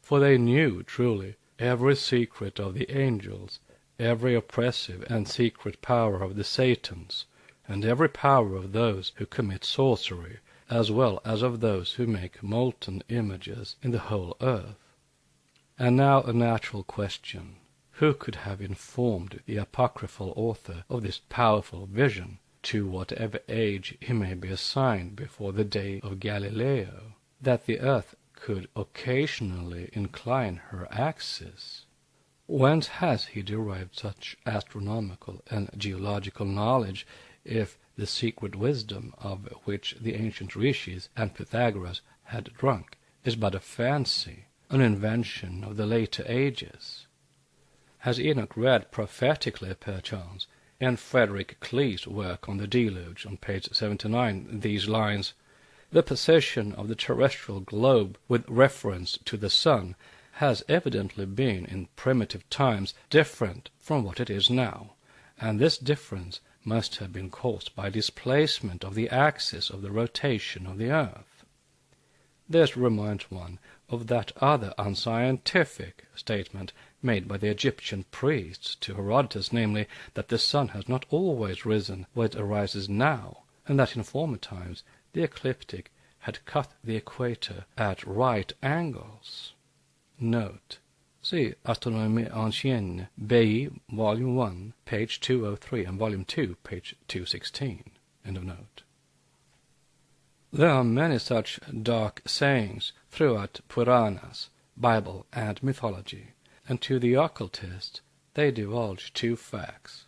For they knew truly every secret of the angels, every oppressive and secret power of the Satans, and every power of those who commit sorcery, as well as of those who make molten images in the whole earth. And now a natural question: who could have informed the apocryphal author of this powerful vision, to whatever age he may be assigned before the day of Galileo, that the earth could occasionally incline her axis? Whence has he derived such astronomical and geological knowledge, if the secret wisdom of which the ancient rishis and Pythagoras had drunk is but a fancy, an invention of the later ages? Has Enoch read prophetically, perchance, in Frederick Klee's work on the deluge on page 79 these lines: "The position of the terrestrial globe with reference to the sun has evidently been in primitive times different from what it is now, and this difference must have been caused by displacement of the axis of the rotation of the earth." This reminds one of that other unscientific statement made by the Egyptian priests to Herodotus, namely, that the sun has not always risen where it arises now, and that in former times the ecliptic had cut the equator at right angles. Note: see Astronomie Ancienne, Bailly, Volume 1, page 203, and Volume 2, page 216. End of note. There are many such dark sayings throughout Puranas, Bible, and mythology, and to the occultist they divulge 2 facts.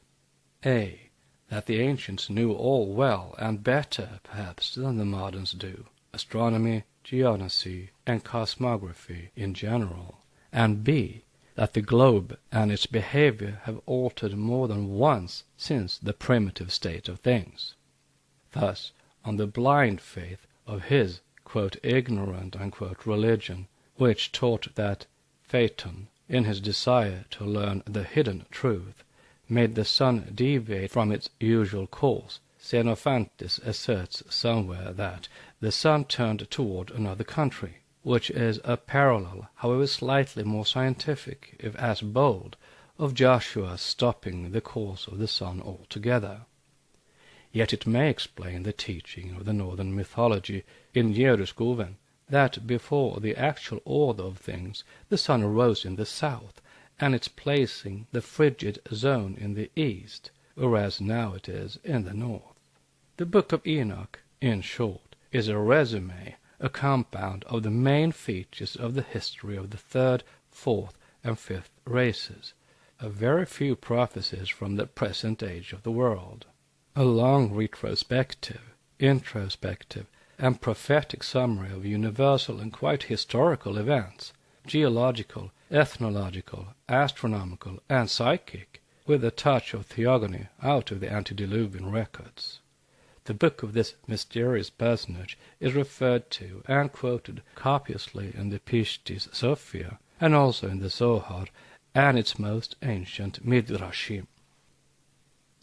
A. That the ancients knew all well, and better, perhaps, than the moderns do, astronomy, geodesy, and cosmography in general, and B. that the globe and its behavior have altered more than once since the primitive state of things. Thus, on the blind faith of his, quote, ignorant, unquote, religion, which taught that Phaeton, in his desire to learn the hidden truth, made the sun deviate from its usual course, Xenophantus asserts somewhere that the sun turned toward another country, which is a parallel, however slightly more scientific, if as bold, of Joshua stopping the course of the sun altogether. Yet it may explain the teaching of the northern mythology in Jeruskoven, that before the actual order of things the sun arose in the south, and its placing the frigid zone in the east, whereas now it is in the north. The Book of Enoch, in short, is a resume, a compound of the main features of the history of the 3rd, 4th, and 5th races, a very few prophecies from the present age of the world. A long retrospective, introspective, and prophetic summary of universal and quite historical events, geological, ethnological, astronomical, and psychic, with a touch of theogony out of the antediluvian records. The book of this mysterious personage is referred to and quoted copiously in the Pistis Sophia, and also in the Zohar and its most ancient Midrashim.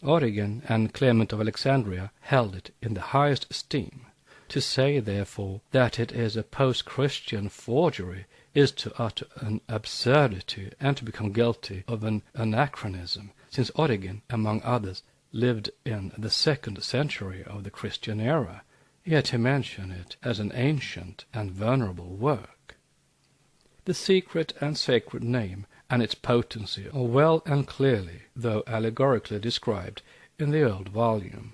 Origen and Clement of Alexandria held it in the highest esteem. To say, therefore, that it is a post-Christian forgery is to utter an absurdity and to become guilty of an anachronism, since Origen, among others, lived in the 2nd century of the Christian era, yet he mentioned it as an ancient and venerable work. The secret and sacred name and its potency are well and clearly, though allegorically, described in the old volume.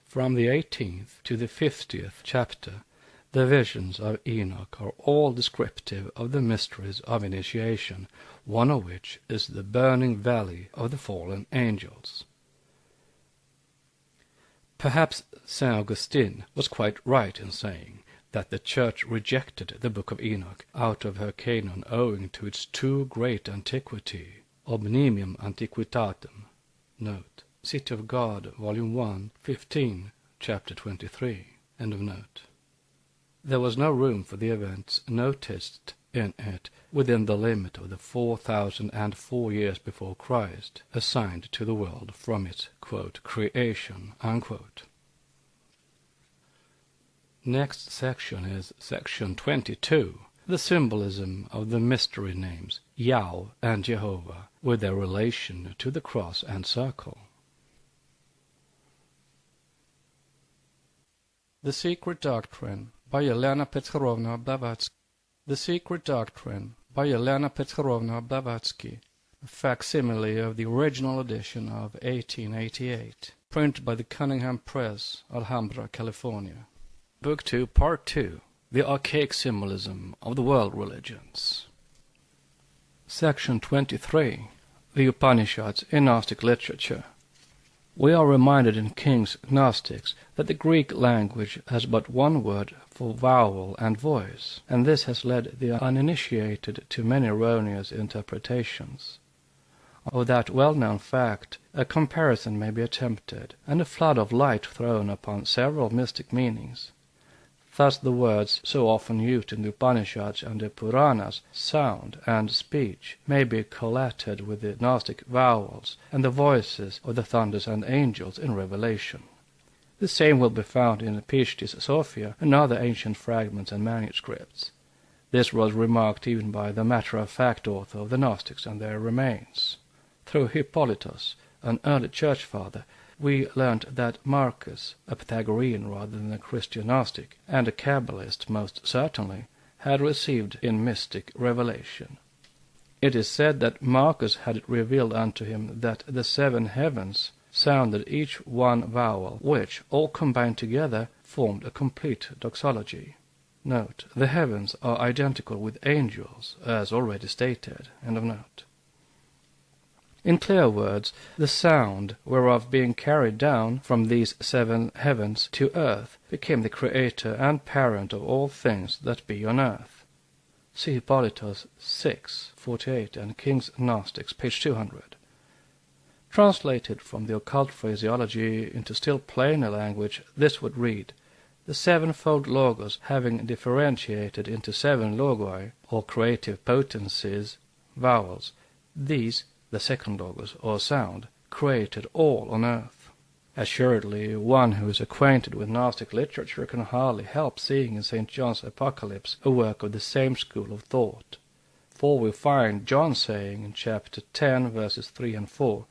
From the 18th to the 50th chapter, the visions of Enoch are all descriptive of the mysteries of initiation, one of which is the burning valley of the fallen angels. Perhaps St. Augustine was quite right in saying that the Church rejected the Book of Enoch out of her canon owing to its too great antiquity, omnimium antiquitatem. Note, City of God, Volume 1, 15, Chapter 23. End of note. There was no room for the events noticed in it within the limit of the 4,004 years before Christ assigned to the world from its, quote, creation, unquote. Next section is section 22, the symbolism of the mystery names Yahweh and Jehovah with their relation to the cross and circle. The Secret Doctrine by Helena Petrovna Blavatsky. The Secret Doctrine by Helena Petrovna Blavatsky, a facsimile of the original edition of 1888, printed by the Cunningham Press, Alhambra, California. Book 2, Part 2, The Archaic Symbolism of the World Religions. Section 23, The Upanishads in Gnostic Literature. We are reminded in King's Gnostics that the Greek language has but one word for vowel and voice, and this has led the uninitiated to many erroneous interpretations. Of that well-known fact, a comparison may be attempted, and a flood of light thrown upon several mystic meanings. Thus the words so often used in the Upanishads and the Puranas, sound and speech, may be collated with the Gnostic vowels and the voices of the thunders and angels in Revelation. The same will be found in Pistis Sophia and other ancient fragments and manuscripts. This was remarked even by the matter-of-fact author of the Gnostics and their remains. Through Hippolytus, an early church father, we learnt that Marcus, a Pythagorean rather than a Christian Gnostic, and a Kabbalist most certainly, had received in mystic revelation. It is said that Marcus had it revealed unto him that the 7 heavens sounded each one vowel, which, all combined together, formed a complete doxology. Note, the heavens are identical with angels, as already stated. End of note. In clear words, the sound whereof being carried down from these 7 heavens to earth became the creator and parent of all things that be on earth. See Hippolytus 6:48 and King's Gnostics, page 200. Translated from the occult phraseology into still plainer language, this would read, the 7-fold Logos having differentiated into 7 logoi, or creative potencies, vowels, these, the second Logos, or sound, created all on earth. Assuredly, one who is acquainted with Gnostic literature can hardly help seeing in St. John's Apocalypse a work of the same school of thought. For we find John saying in chapter 10, verses 3 and 4,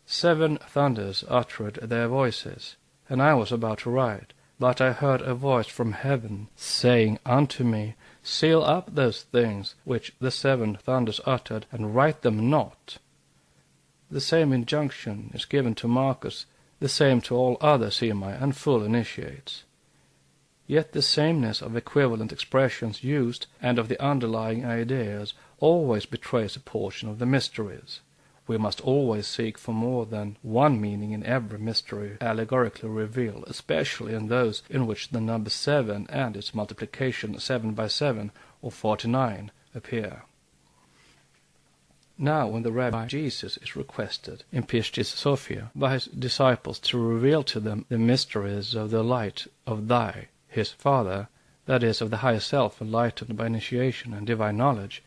7 thunders uttered their voices, and I was about to write, but I heard a voice from heaven, saying unto me, Seal up those things which the 7 thunders uttered, and write them not. The same injunction is given to Marcus, the same to all other semi and full initiates. Yet the sameness of equivalent expressions used and of the underlying ideas always betrays a portion of the mysteries. We must always seek for more than one meaning in every mystery allegorically revealed, especially in those in which the number 7 and its multiplication 7 by 7, or 49, appear. Now when the Rabbi Jesus is requested in Pistis Sophia by his disciples to reveal to them the mysteries of the light of thy, his Father, that is, of the higher self enlightened by initiation and divine knowledge,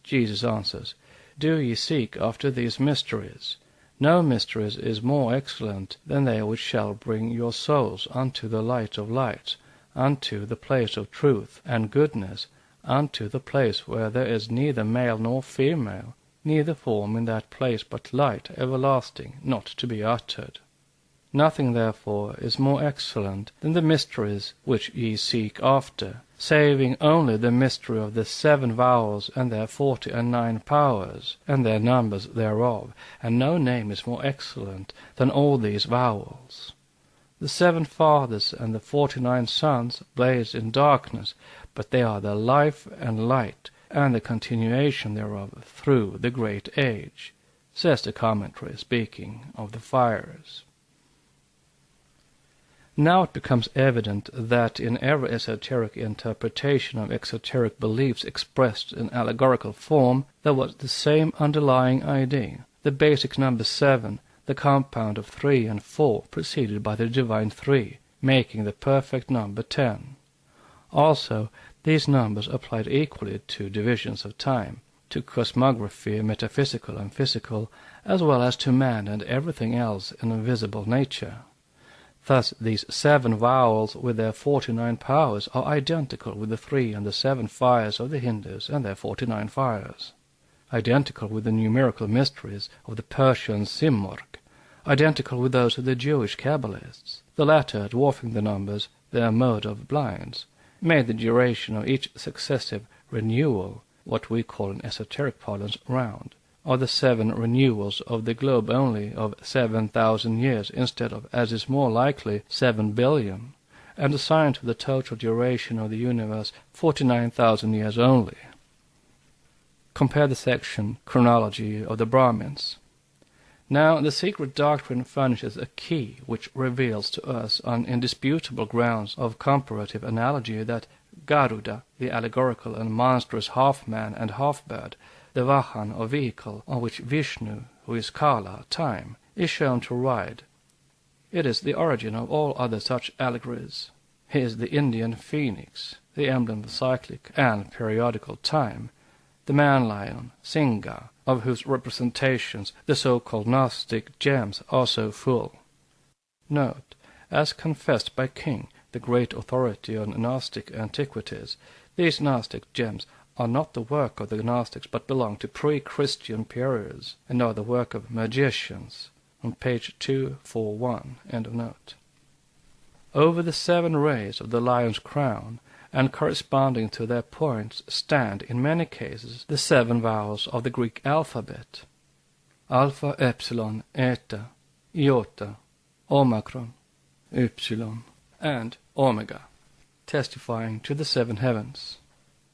Jesus answers, "Do ye seek after these mysteries? No mysteries is more excellent than they which shall bring your souls unto the light of lights, unto the place of truth and goodness, unto the place where there is neither male nor female, neither form in that place but light everlasting, not to be uttered. Nothing, therefore, is more excellent than the mysteries which ye seek after, saving only the mystery of the 7 vowels and their 49 powers, and their numbers thereof, and no name is more excellent than all these vowels. The 7 fathers and the 49 sons blaze in darkness, but they are the life and light, and the continuation thereof through the great age," says the commentary, speaking of the fires. Now it becomes evident that in every esoteric interpretation of exoteric beliefs expressed in allegorical form, there was the same underlying idea, the basic number 7, the compound of 3 and 4 preceded by the divine 3, making the perfect number 10. Also, these numbers applied equally to divisions of time, to cosmography, metaphysical and physical, as well as to man and everything else in visible nature. Thus these 7 vowels with their 49 powers are identical with the 3 and the 7 fires of the Hindus and their 49 fires, identical with the numerical mysteries of the Persian Simurgh, identical with those of the Jewish Kabbalists, the latter dwarfing the numbers, their mode of blinds, made the duration of each successive renewal, what we call in esoteric parlance round, or the 7 renewals of the globe only of 7,000 years instead of, as is more likely, 7 billion, and assigned to the total duration of the universe 49,000 years only. Compare the section Chronology of the Brahmins. Now the secret doctrine furnishes a key which reveals to us on indisputable grounds of comparative analogy that Garuda, the allegorical and monstrous half-man and half-bird, the Vahan or vehicle on which Vishnu, who is Kala, time, is shown to ride. It is the origin of all other such allegories. He is the Indian phoenix, the emblem of cyclic and periodical time, the man-lion, Singha, of whose representations the so-called Gnostic gems are so full. Note, as confessed by King, the great authority on Gnostic antiquities, these Gnostic gems are not the work of the Gnostics, but belong to pre-Christian periods, and are the work of magicians, on page 241, end of note. Over the 7 rays of the lion's crown, and corresponding to their points, stand, in many cases, the 7 vowels of the Greek alphabet: alpha, epsilon, eta, iota, omicron, upsilon, and omega, testifying to the 7 heavens.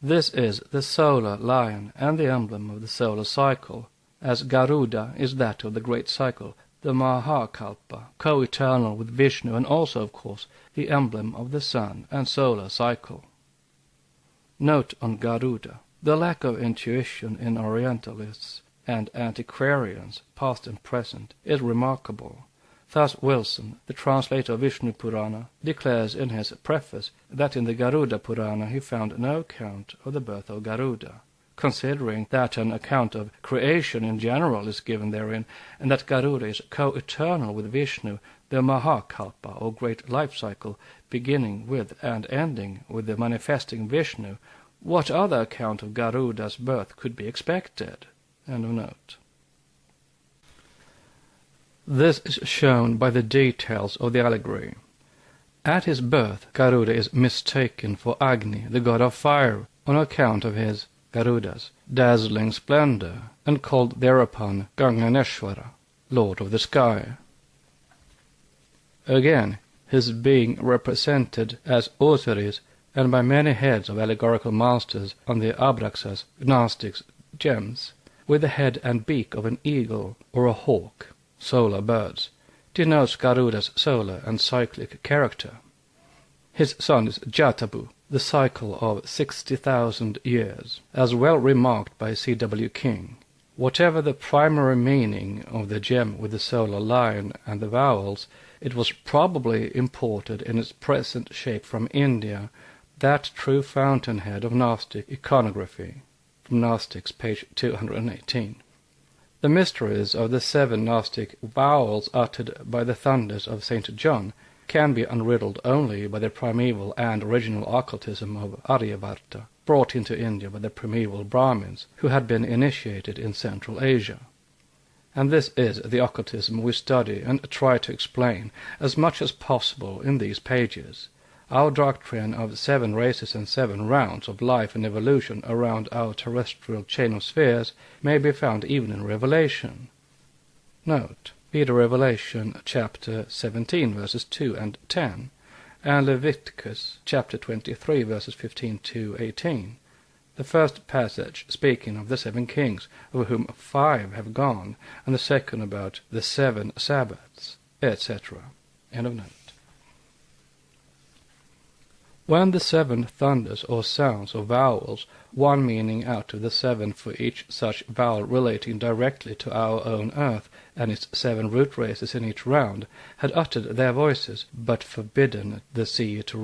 This is the solar lion and the emblem of the solar cycle, as Garuda is that of the great cycle, the Mahakalpa, co-eternal with Vishnu, and also, of course, the emblem of the sun and solar cycle. Note on Garuda, the lack of intuition in Orientalists and antiquarians, past and present, is remarkable. Thus Wilson, the translator of Vishnu Purana, declares in his preface that in the Garuda Purana he found no account of the birth of Garuda, considering that an account of creation in general is given therein, and that Garuda is co-eternal with Vishnu, the Mahakalpa, or great life cycle, beginning with and ending with the manifesting Vishnu. What other account of Garuda's birth could be expected? End of note. This is shown by the details of the allegory. At his birth, Garuda is mistaken for Agni, the god of fire, on account of his, Garuda's, dazzling splendor, and called thereupon Ganganeshwara, lord of the sky. Again, his being represented as Osiris, and by many heads of allegorical masters on the Abraxas, Gnostics, gems, with the head and beak of an eagle or a hawk, solar birds, denotes Garuda's solar and cyclic character. His son is Jatabu, the cycle of 60,000 years, as well remarked by C.W. King. Whatever the primary meaning of the gem with the solar lion and the vowels, it was probably imported in its present shape from India, that true fountainhead of Gnostic iconography. from Gnostics, page 218. The mysteries of the 7 Gnostic vowels uttered by the thunders of St. John can be unriddled only by the primeval and original occultism of Aryabharta, brought into India by the primeval Brahmins who had been initiated in Central Asia. And this is the occultism we study and try to explain as much as possible in these pages. Our doctrine of 7 races and 7 rounds of life and evolution around our terrestrial chain of spheres may be found even in Revelation. Note: read Revelation chapter 17 verses 2 and 10, and Leviticus chapter 23 verses 15 to 18. The first passage speaking of the 7 kings, of whom 5 have gone, and the second about the 7 Sabbaths, etc. End of note. When the 7 thunders or sounds or vowels, one meaning out of the 7 for each such vowel relating directly to our own earth and its 7 root races in each round, had uttered their voices, but forbidden the sea to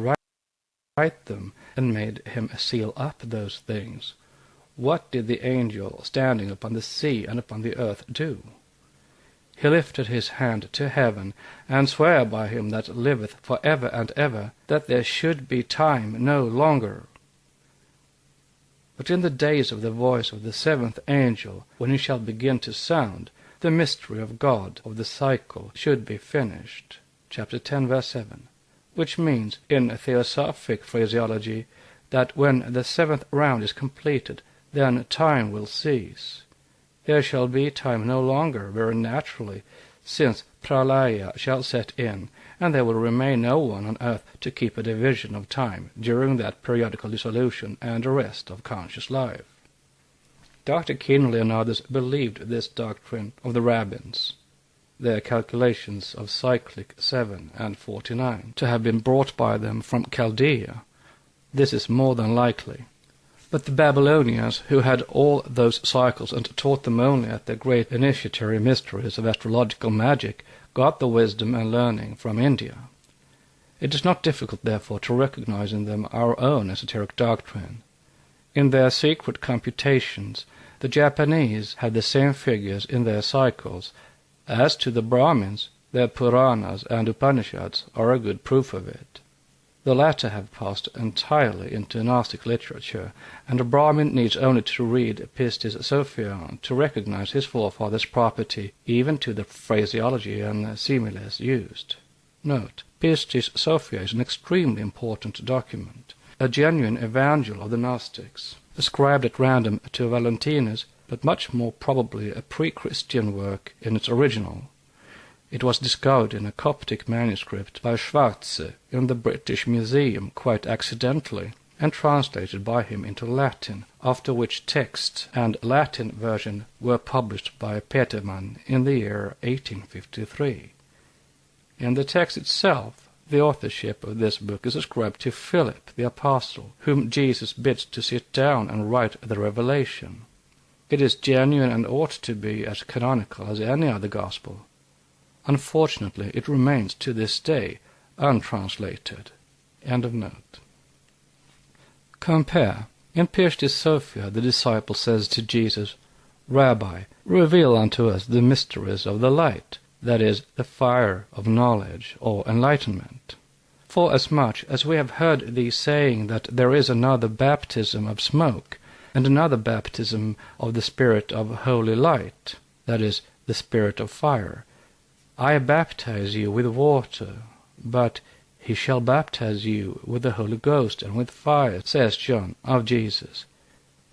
write them, and made him seal up those things, what did the angel standing upon the sea and upon the earth do? He lifted his hand to heaven, and sware by him that liveth for ever and ever, that there should be time no longer. But in the days of the voice of the 7th angel, when he shall begin to sound, the mystery of God of the cycle should be finished. Chapter 10, verse 7. Which means, in theosophic phraseology, that when the 7th round is completed, then time will cease. There shall be time no longer, very naturally, since pralaya shall set in, and there will remain no one on earth to keep a division of time during that periodical dissolution and arrest of conscious life. Dr. Kinley and others believed this doctrine of the rabbins, their calculations of cyclic 7 and 49, to have been brought by them from Chaldea. This is more than likely. But the Babylonians, who had all those cycles and taught them only at the great initiatory mysteries of astrological magic, got the wisdom and learning from India. It is not difficult, therefore, to recognize in them our own esoteric doctrine. In their secret computations, the Japanese had the same figures in their cycles. As to the Brahmins, their Puranas and Upanishads are a good proof of it. The latter have passed entirely into Gnostic literature, and a Brahmin needs only to read Pistis Sophia to recognize his forefathers' property, even to the phraseology and similes used. Note: Pistis Sophia is an extremely important document, a genuine evangel of the Gnostics, ascribed at random to Valentinus, but much more probably a pre-Christian work in its original. It was discovered in a Coptic manuscript by Shigatse in the British Museum quite accidentally, and translated by him into Latin, after which text and Latin version were published by Petermann in the year 1853. In the text itself, the authorship of this book is ascribed to Philip the Apostle, whom Jesus bids to sit down and write the Revelation. It is genuine and ought to be as canonical as any other gospel. Unfortunately, it remains to this day untranslated. End of note. Compare. In Pistis Sophia, the disciple says to Jesus, Rabbi, reveal unto us the mysteries of the light, that is, the fire of knowledge or enlightenment. Forasmuch as we have heard thee saying that there is another baptism of smoke, and another baptism of the Spirit of holy light, that is, the Spirit of fire, I baptize you with water, but he shall baptize you with the Holy Ghost and with fire, says John of Jesus,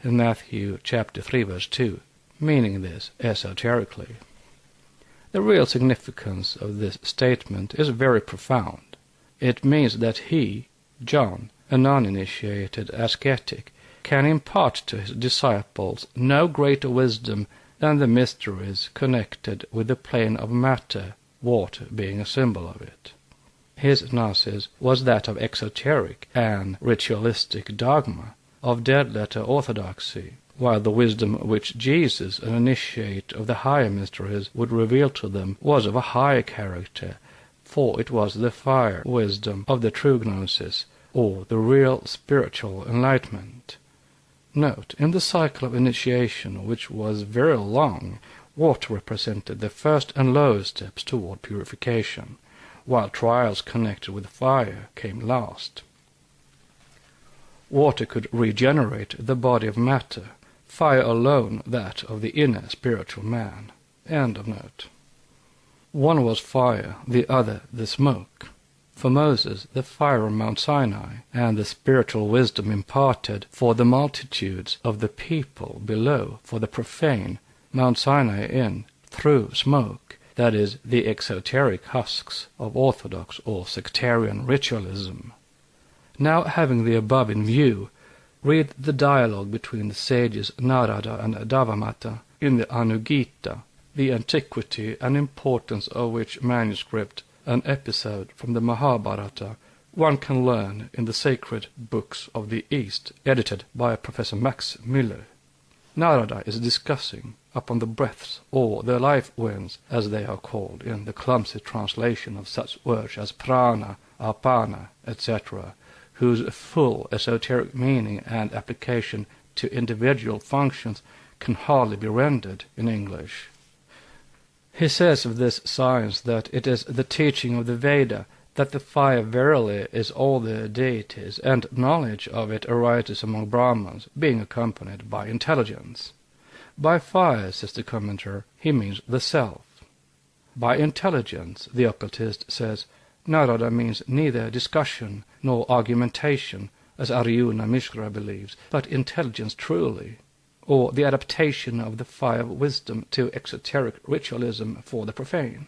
in Matthew chapter 3, verse 2, meaning this esoterically. The real significance of this statement is very profound. It means that he, John, a non-initiated ascetic, can impart to his disciples no greater wisdom than the mysteries connected with the plane of matter, water being a symbol of it. His gnosis was that of exoteric and ritualistic dogma, of dead-letter orthodoxy, while the wisdom which Jesus, an initiate of the higher mysteries, would reveal to them was of a higher character, for it was the fire wisdom of the true gnosis, or the real spiritual enlightenment. Note, in the cycle of initiation, which was very long, water represented the first and lowest steps toward purification, while trials connected with fire came last. Water could regenerate the body of matter, fire alone that of the inner spiritual man. End of note. One was fire, the other the smoke. For Moses, the fire of Mount Sinai, and the spiritual wisdom imparted for the multitudes of the people below, for the profane, Mount Sinai in, through smoke, that is, the exoteric husks of orthodox or sectarian ritualism. Now, having the above in view, read the dialogue between the sages Narada and Devamata in the Anugita, the antiquity and importance of which manuscript, an episode from the Mahabharata, one can learn in the Sacred Books of the East, edited by Professor Max Müller. Narada is discussing upon the breaths, or the life winds, as they are called in the clumsy translation of such words as prana, apana, etc., whose full esoteric meaning and application to individual functions can hardly be rendered in English. He says of this science that it is the teaching of the Veda that the fire verily is all the deities, and knowledge of it arises among Brahmins, being accompanied by intelligence. By fire, says the commentator, he means the self. By intelligence, the occultist says, Narada means neither discussion nor argumentation, as Aryuna Mishra believes, but intelligence truly, or the adaptation of the fire of wisdom to exoteric ritualism for the profane.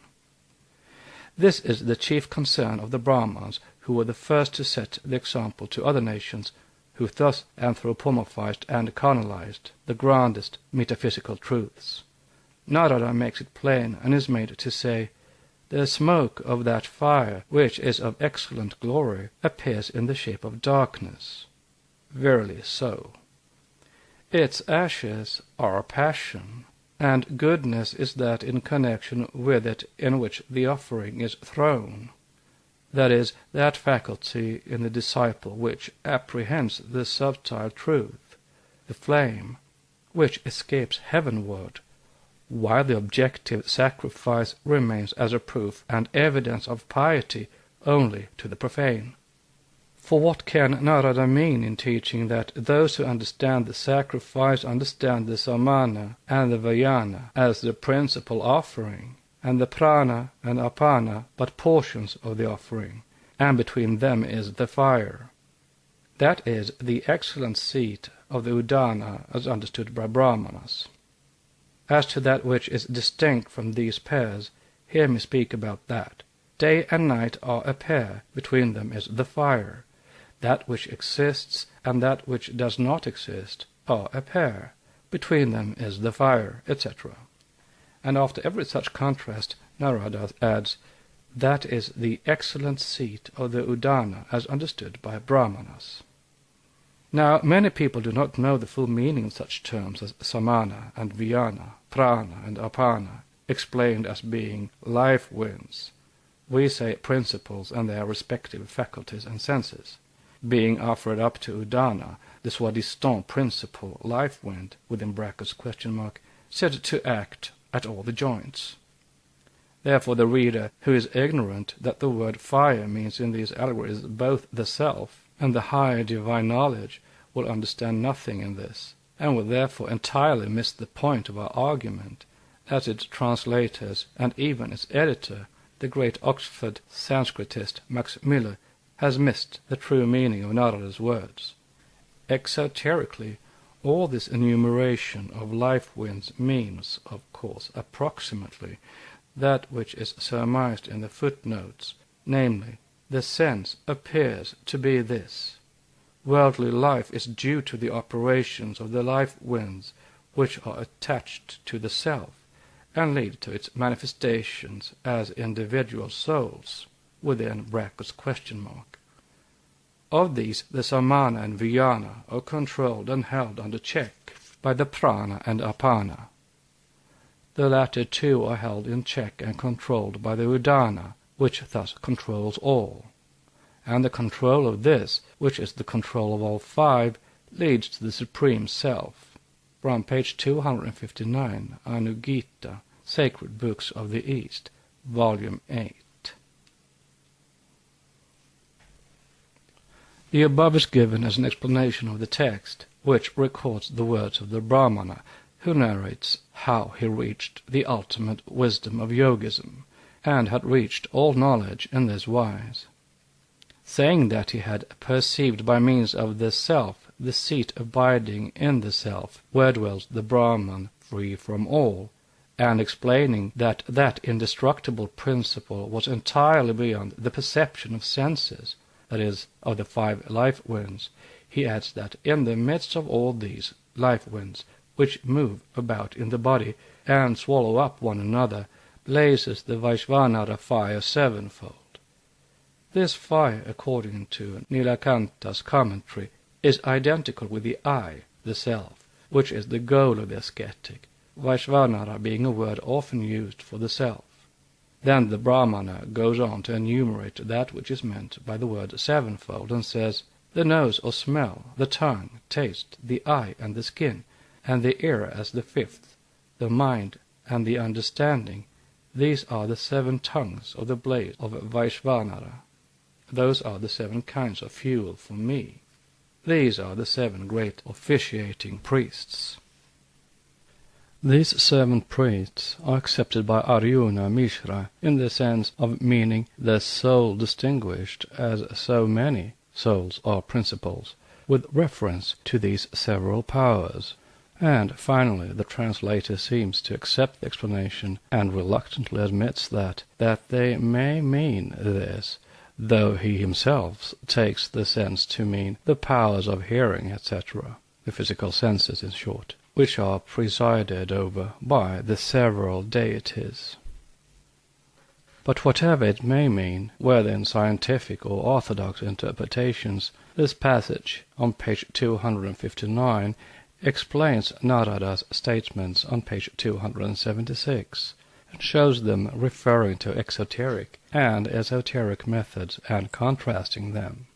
This is the chief concern of the Brahmins, who were the first to set the example to other nations, who thus anthropomorphized and canalized the grandest metaphysical truths. Narada makes it plain and is made to say, the smoke of that fire, which is of excellent glory, appears in the shape of darkness. Verily so. Its ashes are passion, and goodness is that in connection with it in which the offering is thrown. That is, that faculty in the disciple which apprehends the subtile truth, the flame, which escapes heavenward, while the objective sacrifice remains as a proof and evidence of piety only to the profane. For what can Narada mean in teaching that those who understand the sacrifice understand the samana and the vayana as the principal offering, and the prana and apana but portions of the offering, and between them is the fire? That is the excellent seat of the udana as understood by Brahmanas. As to that which is distinct from these pairs, hear me speak about that. Day and night are a pair, between them is the fire. That which exists and that which does not exist are a pair, between them is the fire, etc. And after every such contrast, Narada adds, that is the excellent seat of the udana as understood by Brahmanas. Now, many people do not know the full meaning of such terms as samana and vayana, prana and apana, explained as being life winds. We say principles and their respective faculties and senses, being offered up to udana, the soi-disant principle, life wind, within brackets question mark, said to act at all the joints. Therefore the reader who is ignorant that the word fire means in these allegories both the self and the higher divine knowledge will understand nothing in this, and will therefore entirely miss the point of our argument, as its translators and even its editor, the great Oxford Sanskritist Max Müller, has missed the true meaning of Narada's words. Exoterically, all this enumeration of life winds means, of course, approximately that which is surmised in the footnotes, namely, the sense appears to be this. Worldly life is due to the operations of the life winds which are attached to the self, and lead to its manifestations as individual souls, within brackets question mark. Of these, the samana and vayana are controlled and held under check by the prana and apana. The latter two are held in check and controlled by the udana, which thus controls all. And the control of this, which is the control of all five, leads to the Supreme Self. From page 259, Anugita, Sacred Books of the East, Volume 8. The above is given as an explanation of the text, which records the words of the Brahmana, who narrates how he reached the ultimate wisdom of yogism, and had reached all knowledge in this wise, saying that he had perceived by means of the self the seat abiding in the self, where dwells the Brahman free from all, and explaining that that indestructible principle was entirely beyond the perception of senses, that is, of the 5 life winds. He adds that in the midst of all these life winds, which move about in the body and swallow up one another, blazes the Vaishvanara fire sevenfold. This fire, according to Nilakanta's commentary, is identical with the I, the self, which is the goal of the ascetic, Vaishvanara being a word often used for the self. Then the Brahmana goes on to enumerate that which is meant by the word sevenfold, and says, the nose or smell, the tongue, taste, the eye and the skin, and the ear as the 5th, the mind and the understanding, these are the 7 tongues of the blaze of Vaishvanara. Those are the 7 kinds of fuel for me. These are the 7 great officiating priests. These 7 priests are accepted by Arjuna Mishra in the sense of meaning the soul distinguished as so many souls are principles, with reference to these several powers. And finally the translator seems to accept the explanation and reluctantly admits that they may mean this, though he himself takes the sense to mean the powers of hearing, etc., the physical senses in short, which are presided over by the several deities. But whatever it may mean, whether in scientific or orthodox interpretations, this passage on page 259 explains Narada's statements on page 276, and shows them referring to exoteric and esoteric methods and contrasting them.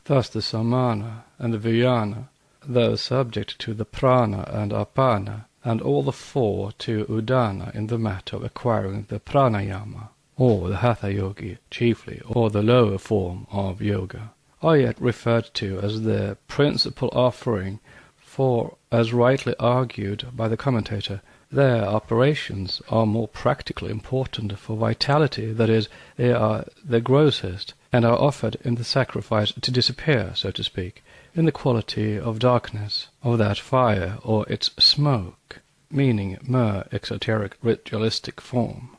Thus the samana and the vijnana, though subject to the prana and apana, and all the 4 to udana in the matter of acquiring the pranayama, or the hatha yogi chiefly, or the lower form of yoga, are yet referred to as the principal offering, for, as rightly argued by the commentator, their operations are more practically important for vitality, that is, they are the grossest, and are offered in the sacrifice to disappear, so to speak, in the quality of darkness, of that fire or its smoke, meaning mere exoteric ritualistic form.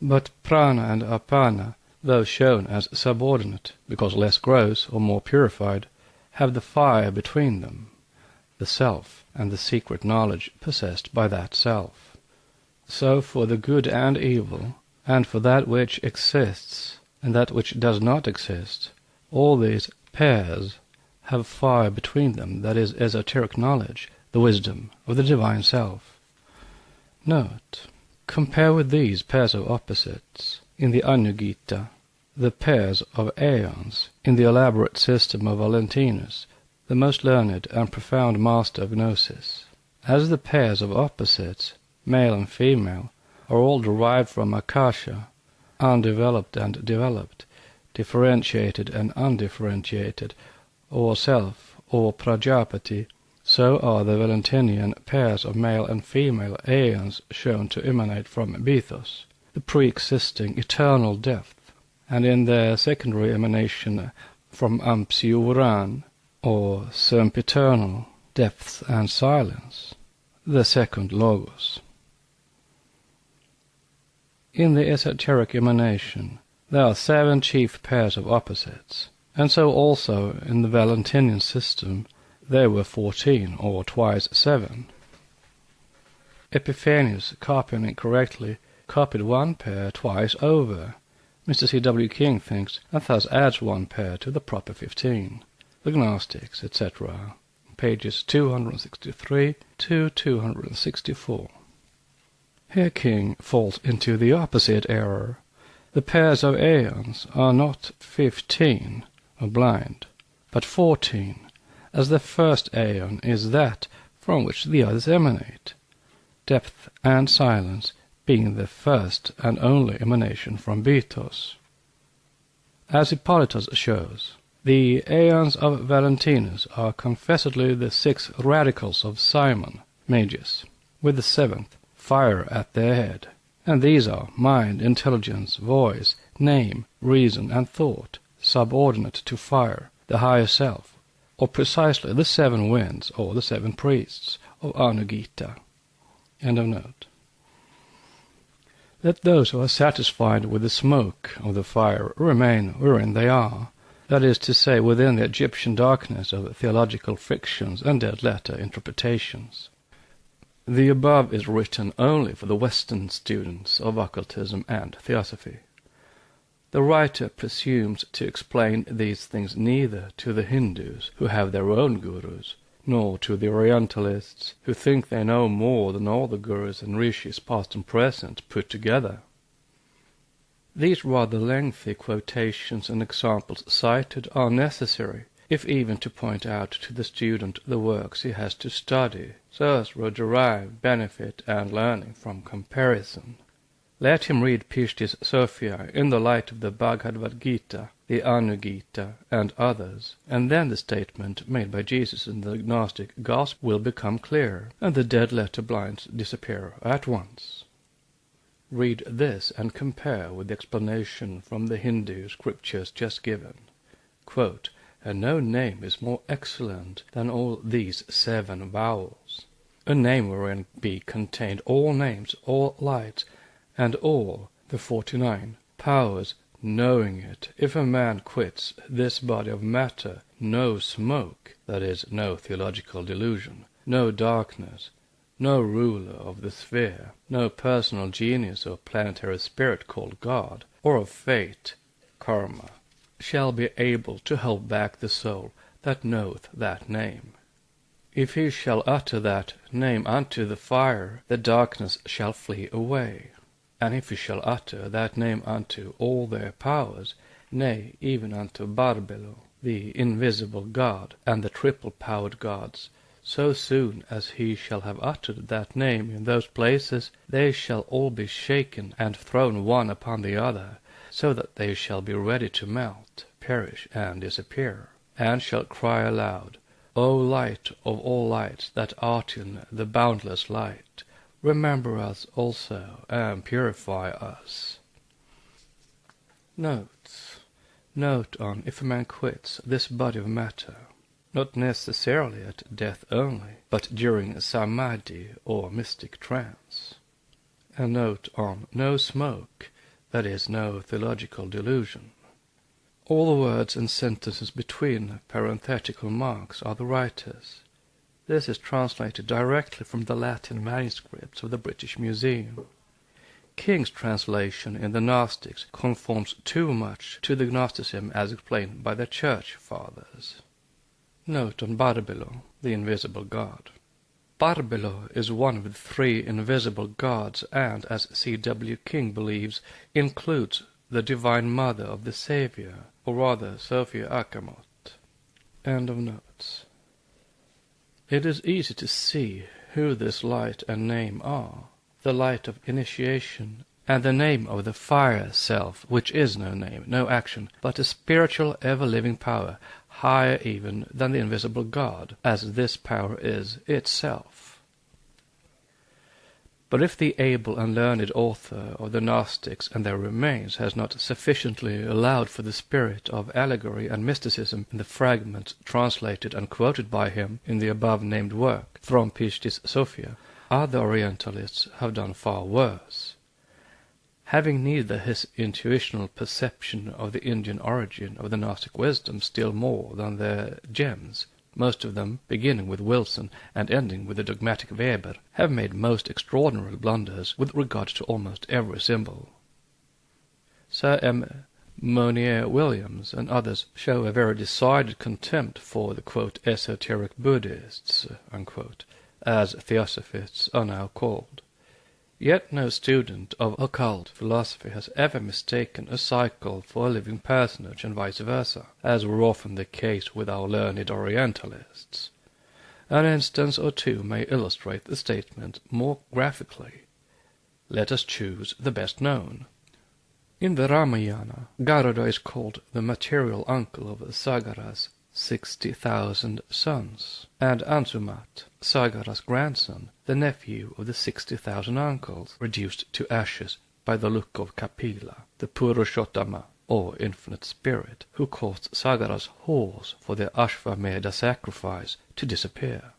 But prana and apana, though shown as subordinate, because less gross or more purified, have the fire between them, the self and the secret knowledge possessed by that self. So for the good and evil, and for that which exists and that which does not exist, all these pairs have fire between them, that is, esoteric knowledge, the wisdom of the divine self. Note, compare with these pairs of opposites in the Anugita, the pairs of aeons in the elaborate system of Valentinus, the most learned and profound master of Gnosis. As the pairs of opposites, male and female, are all derived from Akasha, undeveloped and developed, differentiated and undifferentiated, or self, or Prajapati, so are the Valentinian pairs of male and female aeons shown to emanate from Bethos, the pre-existing eternal depth, and in their secondary emanation from Ampsiuran, or sempiternal depth and silence, the second Logos. In the esoteric emanation there are 7 chief pairs of opposites, and so also in the Valentinian system there were 14, or twice 7. Epiphanius, copying it correctly, copied 1 pair twice over. Mr. C.W. King thinks, and thus adds 1 pair to the proper 15. The Gnostics, etc., pages 263 to 264. Here King falls into the opposite error. The pairs of aeons are not 15, or blind, but 14, as the first aeon is that from which the others emanate, depth and silence being the first and only emanation from Bitos. As Hippolytus shows, the aeons of Valentinus are confessedly the 6 radicals of Simon, Magus, with the 7th, fire, at their head, and these are mind, intelligence, voice, name, reason, and thought, subordinate to fire, the higher self, or precisely the 7 winds, or the 7 priests of Anugita. End of note. Let those who are satisfied with the smoke of the fire remain wherein they are, that is to say, within the Egyptian darkness of theological fictions and dead-letter interpretations. The above is written only for the Western students of occultism and theosophy. The writer presumes to explain these things neither to the Hindus, who have their own gurus, nor to the Orientalists, who think they know more than all the gurus and rishis past and present put together. These rather lengthy quotations and examples cited are necessary, if even to point out to the student the works he has to study, so as to derive benefit and learning from comparison. Let him read Pishti's Sophia in the light of the Bhagavad Gita, the Anugita, and others, and then the statement made by Jesus in the Gnostic Gospel will become clear, and the dead-letter blinds disappear at once. Read this and compare with the explanation from the Hindu scriptures just given. Quote, "And no name is more excellent than all these 7 vowels, a name wherein be contained all names, all lights, and all the 49 powers, knowing it. If a man quits this body of matter, no smoke, that is, no theological delusion, no darkness, no ruler of the sphere, no personal genius or planetary spirit called God, or of fate, karma, shall be able to hold back the soul that knoweth that name. If he shall utter that name unto the fire, the darkness shall flee away. And if he shall utter that name unto all their powers, nay, even unto Barbelo, the invisible God, and the triple-powered gods, so soon as he shall have uttered that name in those places, they shall all be shaken and thrown one upon the other, so that they shall be ready to melt, perish, and disappear, and shall cry aloud, O light of all lights that art in the boundless light, remember us also, and purify us." Notes. Note on if a man quits this body of matter, not necessarily at death only, but during samadhi or mystic trance. A note on no smoke, that is, no theological delusion. All the words and sentences between parenthetical marks are the writer's. This is translated directly from the Latin manuscripts of the British Museum. King's translation in the Gnostics conforms too much to the Gnosticism as explained by the Church Fathers. Note on Barbelo, the invisible god. Barbelo is one of the 3 invisible gods and, as C.W. King believes, includes the Divine Mother of the Saviour, or rather Sophia Akamot. End of notes. It is easy to see who this light and name are, the light of initiation, and the name of the fire self, which is no name, no action, but a spiritual ever-living power, higher even than the invisible God, as this power is itself. But if the able and learned author of the Gnostics and their remains has not sufficiently allowed for the spirit of allegory and mysticism in the fragments translated and quoted by him in the above-named work from Pishti's Sophia, other Orientalists have done far worse. Having neither his intuitional perception of the Indian origin of the Gnostic wisdom still more than their gems, most of them, beginning with Wilson and ending with the dogmatic Weber, have made most extraordinary blunders with regard to almost every symbol. Sir M. Monier Williams and others show a very decided contempt for the quote, esoteric Buddhists, unquote, as Theosophists are now called. Yet no student of occult philosophy has ever mistaken a cycle for a living personage and vice versa, as were often the case with our learned Orientalists. An instance or two may illustrate the statement more graphically. Let us choose the best known. In the Ramayana, Garuda is called the material uncle of Sagara's 60,000 sons, and Ansumat, Sagara's grandson, the nephew of the 60,000 uncles, reduced to ashes by the look of Kapila, the Purushottama, or infinite spirit, who caused Sagara's horse for the Ashvamedha sacrifice to disappear.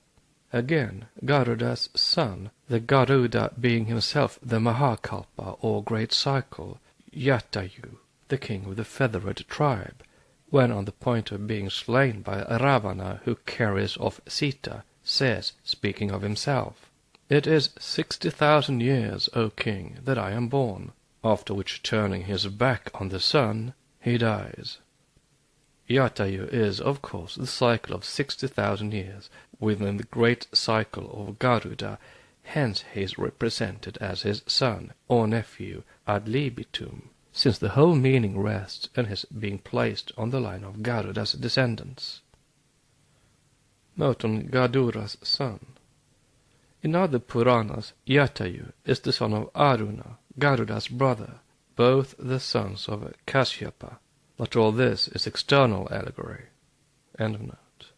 Again, Garuda's son, the Garuda being himself the Mahakalpa, or great cycle, Jatayu, the king of the feathered tribe, when on the point of being slain by Ravana, who carries off Sita, says, speaking of himself, "It is 60,000 years, O king, that I am born," after which, turning his back on the sun, he dies. Jatayu is, of course, the cycle of 60,000 years within the great cycle of Garuda, hence he is represented as his son, or nephew, ad libitum, since the whole meaning rests in his being placed on the line of Garuda's descendants. Note on Gadura's son. In other Puranas, Jatayu is the son of Aruna, Garuda's brother, both the sons of Kashyapa, but all this is external allegory. End of note.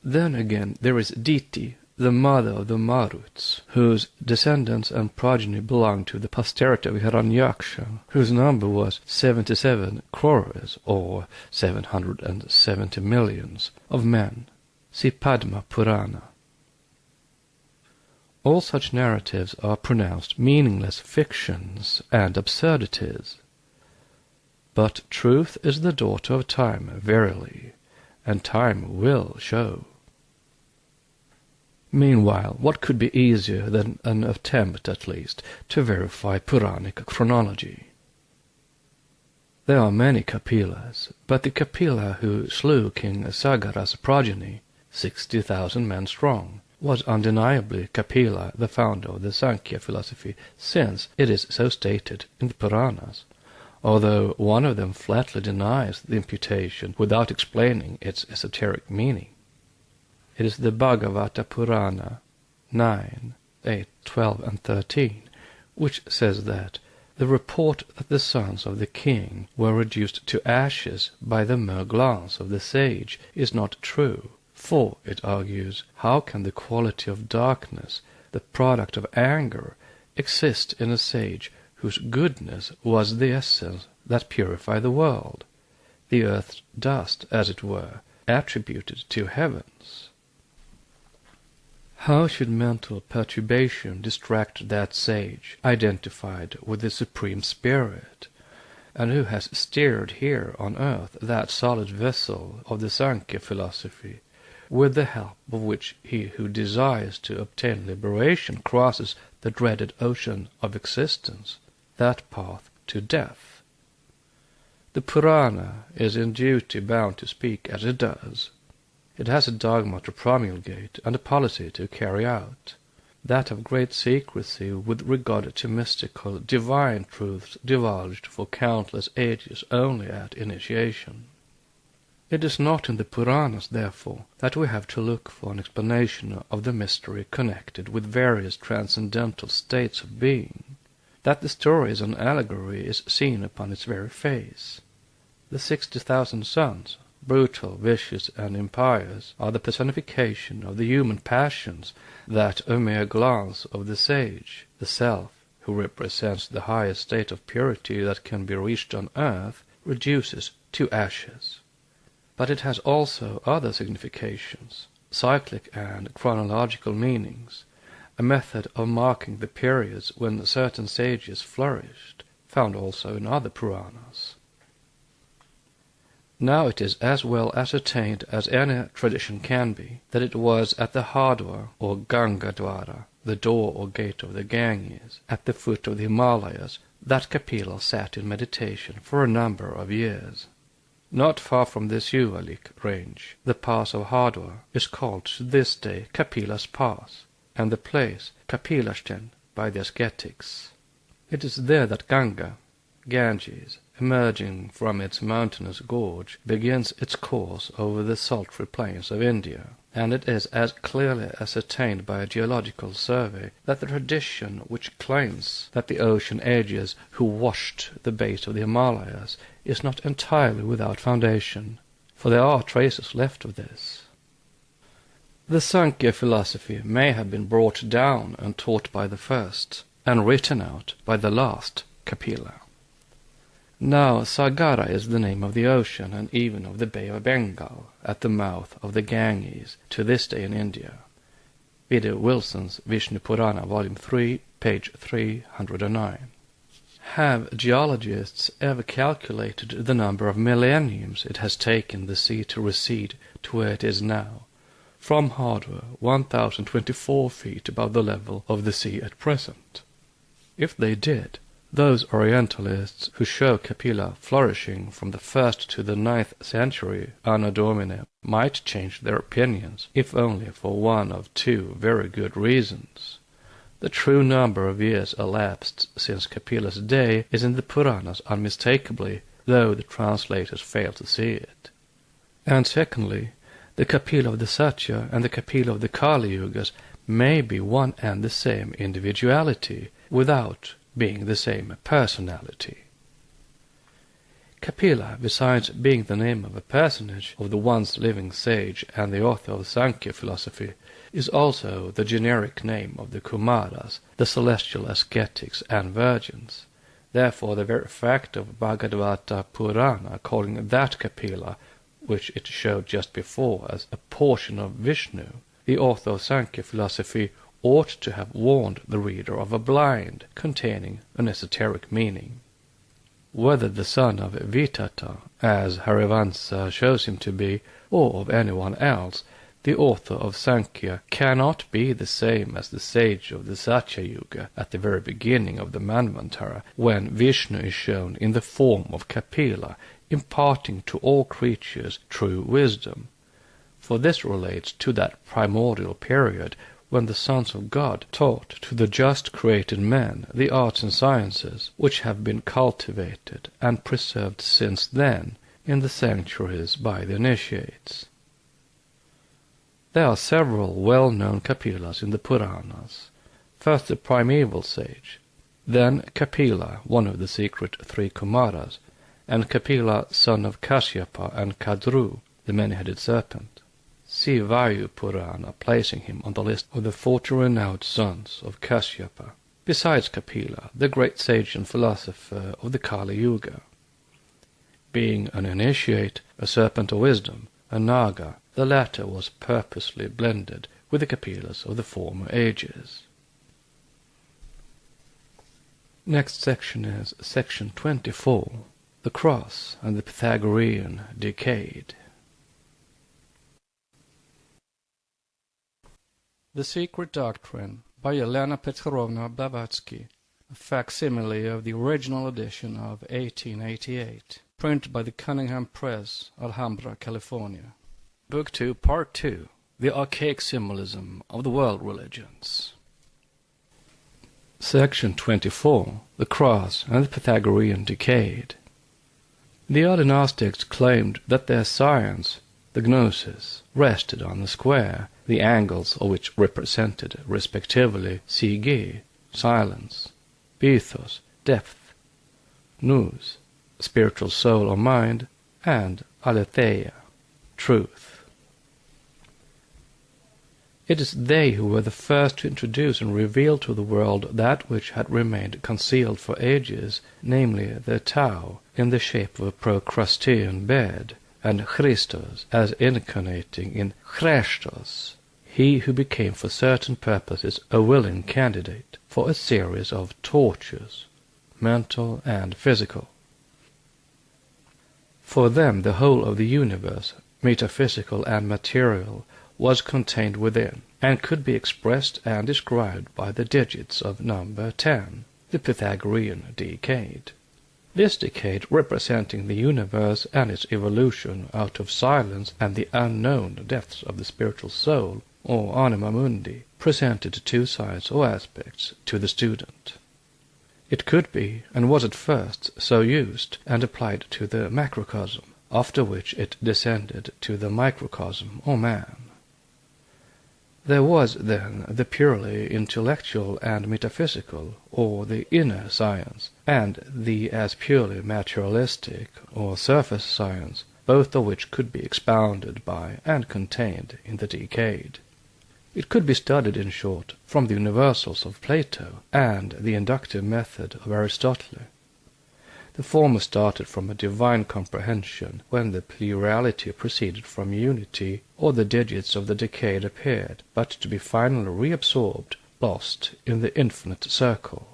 Then again there is Diti, the mother of the Maruts, whose descendants and progeny belong to the posterity of Hiranyaksha, whose number was 77 crores, or 770 millions, of men. See Padma Purana. All such narratives are pronounced meaningless fictions and absurdities. But truth is the daughter of time, verily, and time will show. Meanwhile, what could be easier than an attempt, at least, to verify Puranic chronology? There are many Kapilas, but the Kapila who slew King Sagara's progeny, 60,000 men strong, was undeniably Kapila, the founder of the Sankhya philosophy, since it is so stated in the Puranas, although one of them flatly denies the imputation without explaining its esoteric meaning. It is the Bhagavata Purana 9, 8, 12, and 13, which says that the report that the sons of the king were reduced to ashes by the mere glance of the sage is not true, for, it argues, how can the quality of darkness, the product of anger, exist in a sage whose goodness was the essence that purified the world, the earth's dust, as it were, attributed to heavens? How should mental perturbation distract that sage, identified with the Supreme Spirit, and who has steered here on earth that solid vessel of the Sankhya philosophy, with the help of which he who desires to obtain liberation crosses the dreaded ocean of existence, that path to death? The Purana is in duty bound to speak as it does. It has a dogma to promulgate and a policy to carry out, that of great secrecy with regard to mystical, divine truths divulged for countless ages only at initiation. It is not in the Puranas, therefore, that we have to look for an explanation of the mystery connected with various transcendental states of being. That the story is an allegory is seen upon its very face. The 60,000 sons, brutal, vicious, and impious, are the personification of the human passions that a mere glance of the sage, the self, who represents the highest state of purity that can be reached on earth, reduces to ashes. But it has also other significations, cyclic and chronological meanings, a method of marking the periods when certain sages flourished, found also in other Puranas. Now it is as well ascertained as any tradition can be, that it was at the Hardwar, or Gangadwara, the door or gate of the Ganges, at the foot of the Himalayas, that Kapila sat in meditation for a number of years. Not far from the Sivalik range, the pass of Hardwar is called to this day Kapila's Pass, and the place Kapilashten, by the ascetics. It is there that Ganges, emerging from its mountainous gorge, begins its course over the sultry plains of India, and it is as clearly ascertained by a geological survey that the tradition which claims that the ocean ages who washed the base of the Himalayas is not entirely without foundation, for there are traces left of this. The Sankhya philosophy may have been brought down and taught by the first, and written out by the last Kapila. Now Sagara is the name of the ocean and even of the Bay of Bengal at the mouth of the Ganges to this day in India. Vide Wilson's Vishnu Purana, Volume 3, page 309. Have geologists ever calculated the number of millenniums it has taken the sea to recede to where it is now, from hardware 1,024 feet above the level of the sea at present? If they did, those Orientalists who show Kapila flourishing from the 1st to the 9th century Anno Domini might change their opinions, if only for one of two very good reasons. The true number of years elapsed since Kapila's day is in the Puranas unmistakably, though the translators fail to see it. And secondly, the Kapila of the Satya and the Kapila of the Kali Yugas may be one and the same individuality, without being the same personality. Kapila, besides being the name of a personage of the once living sage and the author of Sankhya philosophy, is also the generic name of the Kumaras, the celestial ascetics and virgins. Therefore the very fact of Bhagavata Purana calling that Kapila, which it showed just before as a portion of Vishnu, the author of Sankhya philosophy, ought to have warned the reader of a blind containing an esoteric meaning. Whether the son of Vitata, as Harivansa shows him to be, or of anyone else, the author of Sankhya cannot be the same as the sage of the Satya Yuga at the very beginning of the Manvantara, when Vishnu is shown in the form of Kapila, imparting to all creatures true wisdom. For this relates to that primordial period when the sons of God taught to the just created men the arts and sciences which have been cultivated and preserved since then in the sanctuaries by the initiates. There are several well-known Kapilas in the Puranas. First the primeval sage, then Kapila, one of the secret three Kumaras, and Kapila, son of Kashyapa and Kadru, the many-headed serpent. See Vayu Purana placing him on the list of the 40 renowned sons of Kashyapa, besides Kapila, the great sage and philosopher of the Kali Yuga. Being an initiate, a serpent of wisdom, a Naga, the latter was purposely blended with the Kapilas of the former ages. Next section is section 24, the Cross and the Pythagorean Decade. The Secret Doctrine by Helena Petrovna Blavatsky, a facsimile of the original edition of 1888, printed by the Cunningham Press, Alhambra, California. Book 2, Part 2, The Archaic Symbolism of the World Religions. Section 24, The Cross and the Pythagorean Decade. The early Gnostics claimed that their science, the Gnosis, rested on the square, the angles of which represented, respectively, Sige, silence, Bethos, depth, Nous, spiritual soul or mind, and Aletheia, truth. It is they who were the first to introduce and reveal to the world that which had remained concealed for ages, namely the Tao, in the shape of a Procrustean bed, and Christos as incarnating in Christos, he who became for certain purposes a willing candidate for a series of tortures, mental and physical. For them the whole of the universe, metaphysical and material, was contained within, and could be expressed and described by the digits of number 10, the Pythagorean decade. This decade, representing the universe and its evolution out of silence and the unknown depths of the spiritual soul, or anima mundi, presented two sides or aspects to the student. It could be, and was at first, so used and applied to the macrocosm, after which it descended to the microcosm or man. There was then the purely intellectual and metaphysical, or the inner science, and the as purely materialistic, or surface science, both of which could be expounded by and contained in the decade. It could be studied, in short, from the universals of Plato and the inductive method of Aristotle. The former started from a divine comprehension when the plurality proceeded from unity, or the digits of the decade appeared, but to be finally reabsorbed, lost in the infinite circle.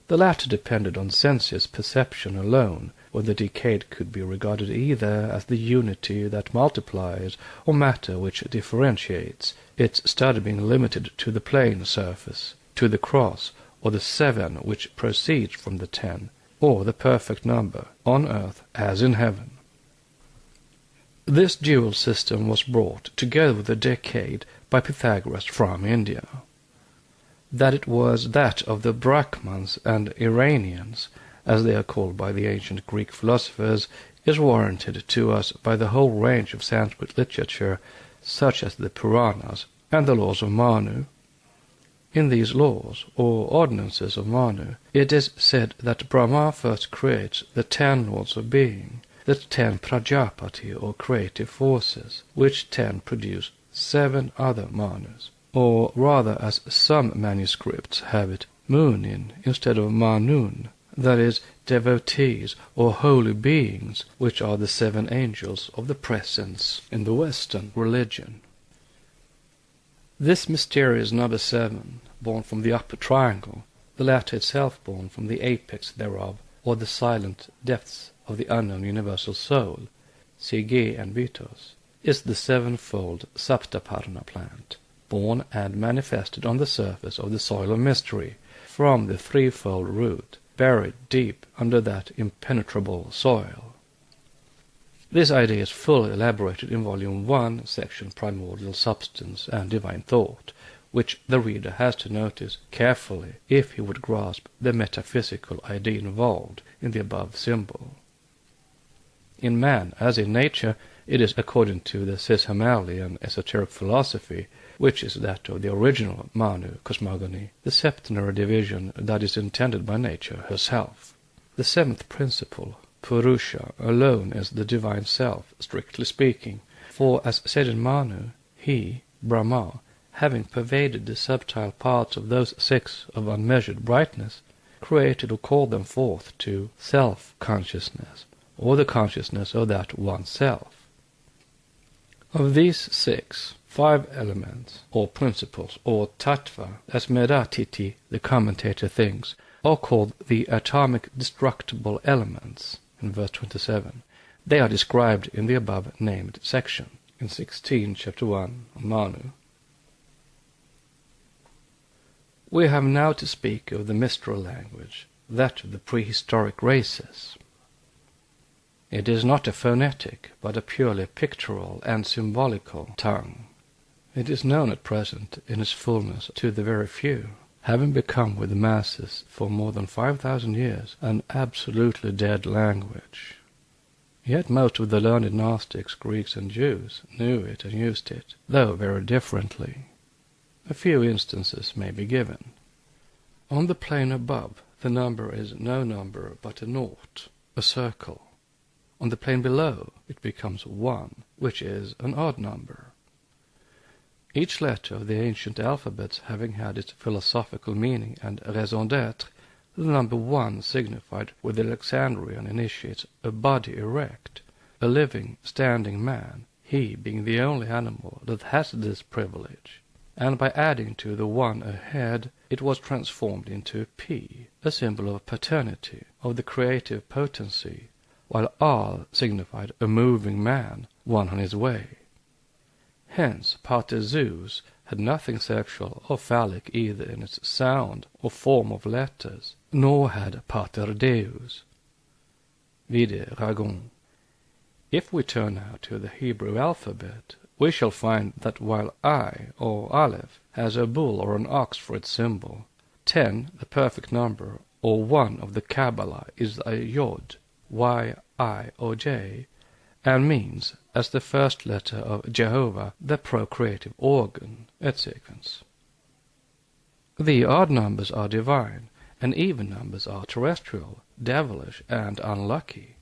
The latter depended on sensuous perception alone, where the decade could be regarded either as the unity that multiplies or matter which differentiates, its study being limited to the plane surface, to the cross, or the 7 which proceeds from the 10, or the perfect number, on earth as in heaven. This dual system was brought together with the decade by Pythagoras from India. That it was that of the Brahmans and Iranians, as they are called by the ancient Greek philosophers, is warranted to us by the whole range of Sanskrit literature, such as the Puranas and the laws of Manu. In these laws, or ordinances of Manu, it is said that Brahma first creates the 10 lords of being, the 10 Prajapati or creative forces, which 10 produce 7 other Manus, or rather, as some manuscripts have it, Munin instead of Manun, that is, devotees or holy beings, which are the 7 angels of the presence in the Western religion. This mysterious number 7, born from the upper triangle, the latter itself born from the apex thereof, or the silent depths of the unknown universal soul, Sige and Vitos, is the 7-fold Saptaparna plant, born and manifested on the surface of the soil of mystery, from the 3-fold root, buried deep under that impenetrable soil. This idea is fully elaborated in Volume 1, section Primordial Substance and Divine Thought, which the reader has to notice carefully if he would grasp the metaphysical idea involved in the above symbol. In man, as in nature, it is according to the Cis-Himalayan esoteric philosophy, which is that of the original Manu cosmogony, the septenary division that is intended by nature herself. The 7th principle, Purusha, alone is the divine self, strictly speaking, for, as said in Manu, he, Brahma, having pervaded the subtile parts of those 6 of unmeasured brightness, created or called them forth to self-consciousness, or the consciousness of that one self. Of these 6, 5 elements, or principles, or tattva, as Medatiti, the commentator, thinks, are called the atomic destructible elements, in verse 27. They are described in the above-named section, in 16, chapter 1, Manu. We have now to speak of the Mistral language, that of the prehistoric races. It is not a phonetic, but a purely pictorial and symbolical tongue. It is known at present in its fullness to the very few, having become with the masses for more than 5,000 years an absolutely dead language. Yet most of the learned Gnostics, Greeks and Jews knew it and used it, though very differently. A few instances may be given. On the plane above, the number is no number but a naught, a circle. On the plane below, it becomes 1, which is an odd number. Each letter of the ancient alphabets having had its philosophical meaning and raison d'être, the number 1 signified with the Alexandrian initiates a body erect, a living, standing man, he being the only animal that has this privilege, and by adding to the 1 a head, it was transformed into a P, a symbol of paternity, of the creative potency, while R signified a moving man, one on his way. Hence, Pater Zeus had nothing sexual or phallic either in its sound or form of letters, nor had Pater Deus. Vide Ragon. If we turn now to the Hebrew alphabet, we shall find that while I, or Aleph, has a bull or an ox for its symbol, 10, the perfect number, or 1 of the Kabbalah, is a Yod, Y, I, or J, and means, as the first letter of Jehovah, the procreative organ, etc. The odd numbers are divine, and even numbers are terrestrial, devilish, and unlucky.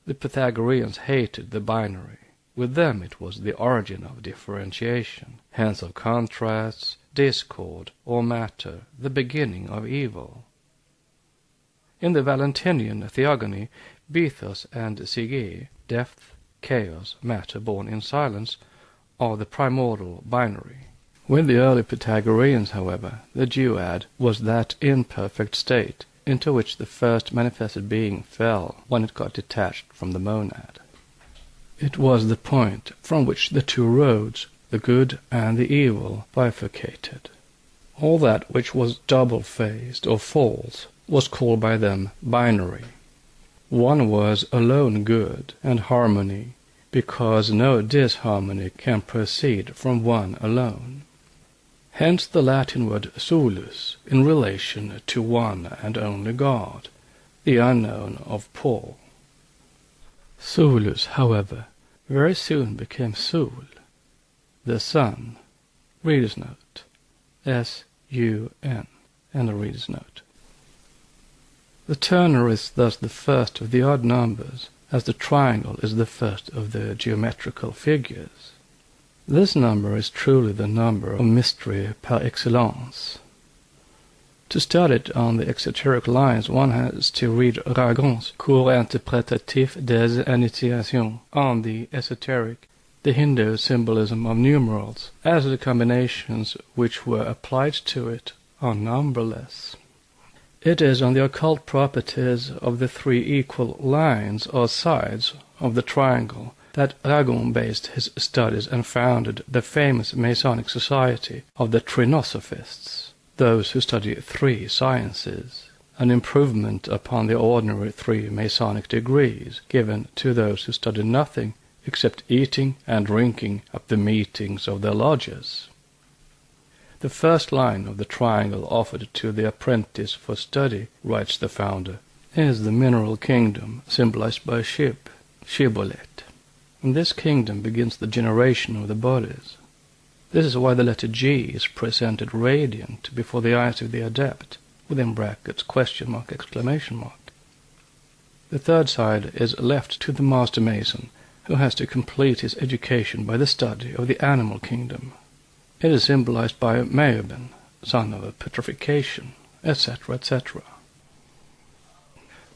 The Pythagoreans hated the binary. With them it was the origin of differentiation, hence of contrasts, discord, or matter, the beginning of evil. In the Valentinian theogony, Bethos and Sige, depth, chaos, matter born in silence, are the primordial binary. With the early Pythagoreans, however, the duad was that imperfect state into which the first manifested being fell when it got detached from the monad. It was the point from which the two roads, the good and the evil, bifurcated. All that which was double-phased or false was called by them binary. One was alone good and harmony, because no disharmony can proceed from one alone. Hence the Latin word solus in relation to one and only God, the unknown of Paul. Solus, however, very soon became Sol, the sun. Reader's note. S-U-N, and a reader's note. The ternary is thus the first of the odd numbers, as the triangle is the first of the geometrical figures. This number is truly the number of mystery par excellence. To study it on the exoteric lines, one has to read Ragon's Cours interprétatif des initiations on the esoteric, the Hindu symbolism of numerals, as the combinations which were applied to it are numberless. It is on the occult properties of the three equal lines or sides of the triangle that Ragon based his studies and founded the famous Masonic Society of the Trinosophists, those who study three sciences, an improvement upon the ordinary three Masonic degrees given to those who study nothing except eating and drinking at the meetings of their lodges. The first line of the triangle offered to the apprentice for study, writes the founder, is the mineral kingdom, symbolized by a ship, shibboleth. In this kingdom begins the generation of the bodies. This is why the letter G is presented radiant before the eyes of the adept, within brackets, question mark, exclamation mark. The third side is left to the master mason, who has to complete his education by the study of the animal kingdom. It is symbolized by Meoben, son of a petrification, etc., etc.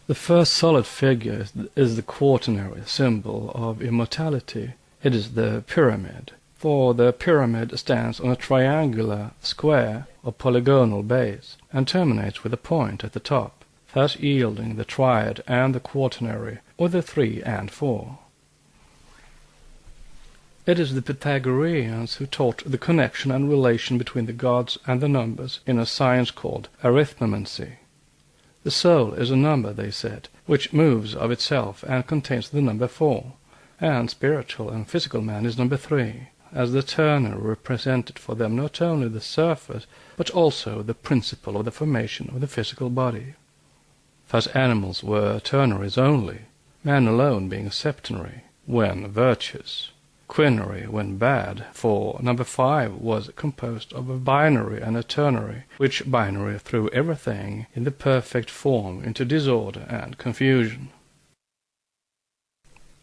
The first solid figure is the quaternary symbol of immortality. It is the pyramid, for the pyramid stands on a triangular, square, or polygonal base, and terminates with a point at the top, thus yielding the triad and the quaternary, or the 3 and 4. It is the Pythagoreans who taught the connection and relation between the gods and the numbers in a science called arithmemancy. The soul is a number, they said, which moves of itself and contains the number 4, and spiritual and physical man is number 3, as the ternary represented for them not only the surface, but also the principle of the formation of the physical body. Thus animals were ternaries only, man alone being septenary, when virtuous, quinary when bad, for number 5 was composed of a binary and a ternary, which binary threw everything in the perfect form into disorder and confusion.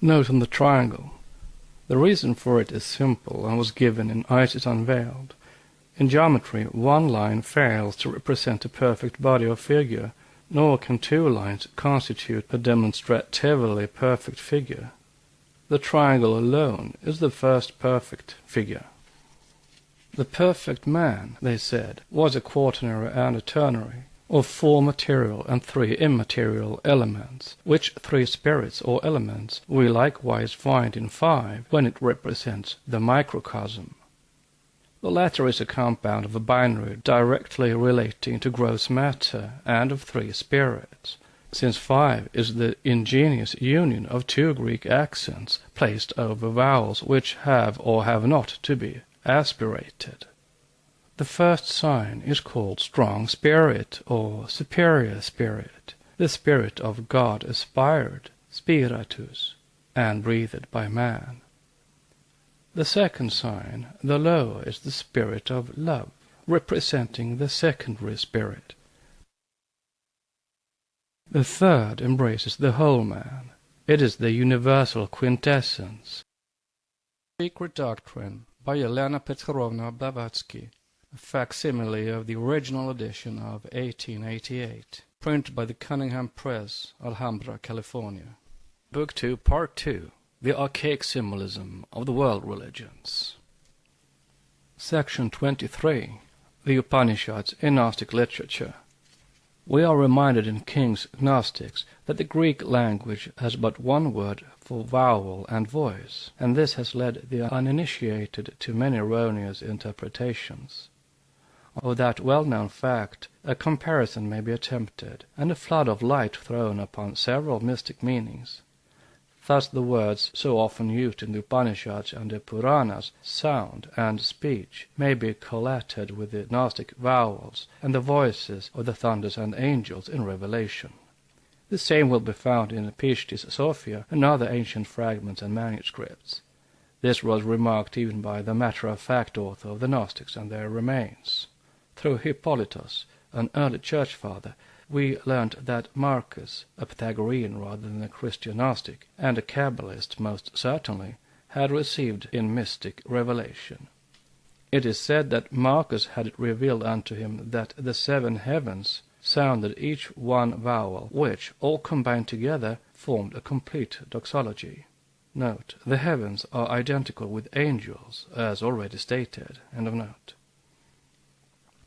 Note on the triangle. The reason for it is simple and was given in Isis Unveiled. In geometry, one line fails to represent a perfect body or figure, nor can two lines constitute a demonstratively perfect figure. The triangle alone is the first perfect figure. The perfect man, they said, was a quaternary and a ternary, of 4 material and 3 immaterial elements, which 3 spirits or elements we likewise find in 5 when it represents the microcosm. The latter is a compound of a binary directly relating to gross matter and of 3 spirits, since 5 is the ingenious union of two Greek accents placed over vowels which have or have not to be aspirated. The first sign is called strong spirit or superior spirit, the spirit of God aspired, spiritus, and breathed by man. The second sign, the low, is the spirit of love, representing the secondary spirit. The third embraces the whole man. It is the universal quintessence. Secret Doctrine by Helena Petrovna Blavatsky, a facsimile of the original edition of 1888, printed by the Cunningham Press, Alhambra, California. Book 2, Part 2, The Archaic Symbolism of the World Religions. Section 23, The Upanishads in Gnostic Literature. We are reminded in King's Gnostics that the Greek language has but one word for vowel and voice, and this has led the uninitiated to many erroneous interpretations. Of that well-known fact, a comparison may be attempted, and a flood of light thrown upon several mystic meanings. Thus the words so often used in the Upanishads and the Puranas, sound and speech, may be collated with the Gnostic vowels and the voices of the thunders and angels in Revelation. The same will be found in Pishti's Sophia and other ancient fragments and manuscripts. This was remarked even by the matter-of-fact author of the Gnostics and their remains. Through Hippolytus, an early church father, we learnt that Marcus, a Pythagorean rather than a Christian Gnostic, and a Kabbalist most certainly, had received in mystic revelation. It is said that Marcus had it revealed unto him that the 7 heavens sounded each one vowel, which, all combined together, formed a complete doxology. Note, the heavens are identical with angels, as already stated. End of note.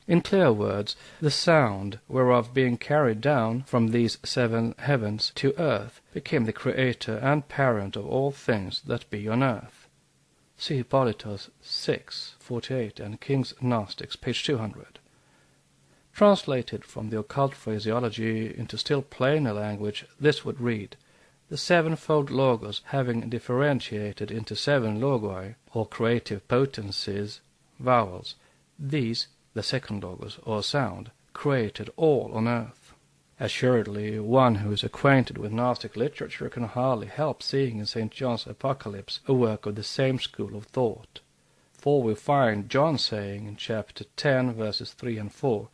In clear words, the sound whereof being carried down from these 7 heavens to earth became the creator and parent of all things that be on earth. See Hippolytus 6:48 and King's Gnostics, page 200. Translated from the occult phraseology into still plainer language, this would read, the sevenfold logos having differentiated into 7 logoi, or creative potencies, vowels, these, the second logos, or sound, created all on earth. Assuredly, one who is acquainted with Gnostic literature can hardly help seeing in St. John's Apocalypse a work of the same school of thought. For we find John saying in chapter 10, verses 3 and 4,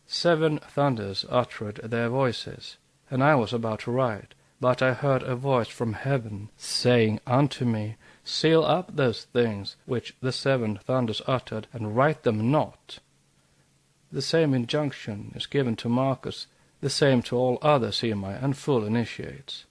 7 thunders uttered their voices, and I was about to write, but I heard a voice from heaven, saying unto me, Seal up those things which the 7 thunders uttered, and write them not. The same injunction is given to Marcus, the same to all other semi and full initiates.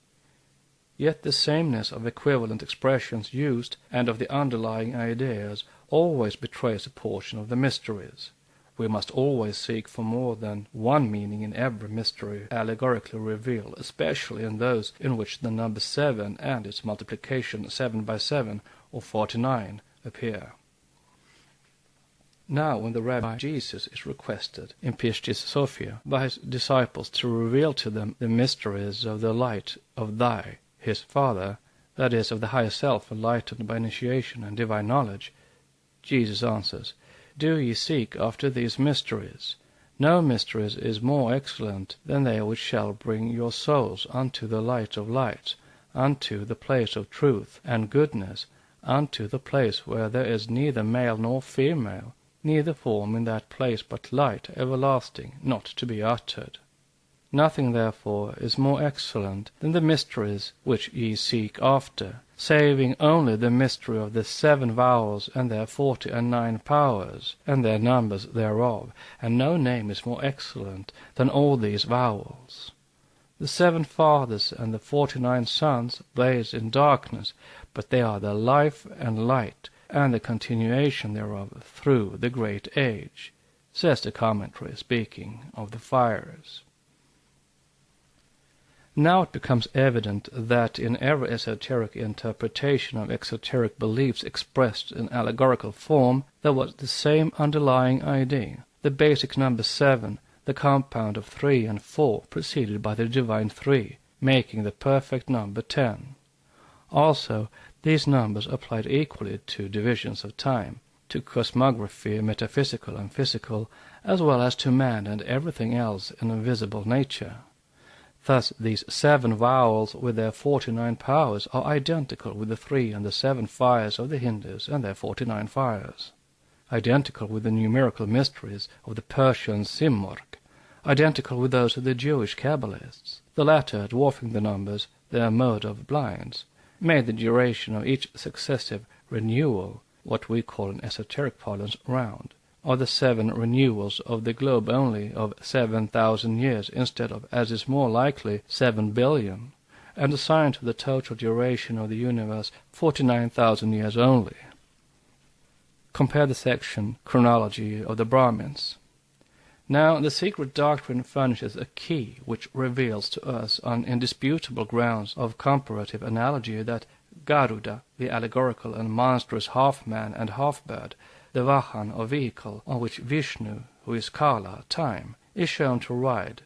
Yet the sameness of equivalent expressions used and of the underlying ideas always betrays a portion of the mysteries. We must always seek for more than one meaning in every mystery allegorically revealed, especially in those in which the number 7 and its multiplication 7 by 7 or 49 appear. Now when the Rabbi Jesus is requested in Pishti's Sophia by his disciples to reveal to them the mysteries of the light of thy, his Father, that is, of the higher self enlightened by initiation and divine knowledge, Jesus answers, Do ye seek after these mysteries? No mysteries is more excellent than they which shall bring your souls unto the light of lights, unto the place of truth and goodness, unto the place where there is neither male nor female, neither form in that place but light everlasting, not to be uttered. Nothing, therefore, is more excellent than the mysteries which ye seek after, saving only the mystery of the 7 vowels and their 49 powers, and their numbers thereof, and no name is more excellent than all these vowels. The 7 fathers and the 49 sons blaze in darkness, but they are the life and light, and the continuation thereof through the great age, says the commentary, speaking of the fires. Now it becomes evident that in every esoteric interpretation of exoteric beliefs expressed in allegorical form, there was the same underlying idea, the basic number 7, the compound of 3 and 4 preceded by the divine 3, making the perfect number 10. Also, these numbers applied equally to divisions of time, to cosmography, metaphysical and physical, as well as to man and everything else in a visible nature. Thus these 7 vowels with their 49 powers are identical with the 3 and the 7 fires of the Hindus and their 49 fires, identical with the numerical mysteries of the Persian Simurgh, identical with those of the Jewish Kabbalists, the latter dwarfing the numbers, their mode of blinds, made the duration of each successive renewal, what we call in esoteric parlance round, or the 7 renewals of the globe only of 7,000 years instead of, as is more likely, 7 billion, and assigned to the total duration of the universe 49,000 years only. Compare the section Chronology of the Brahmins. Now, the secret doctrine furnishes a key which reveals to us on indisputable grounds of comparative analogy that Garuda, the allegorical and monstrous half-man and half-bird, the Vahan or vehicle on which Vishnu, who is Kala, time, is shown to ride.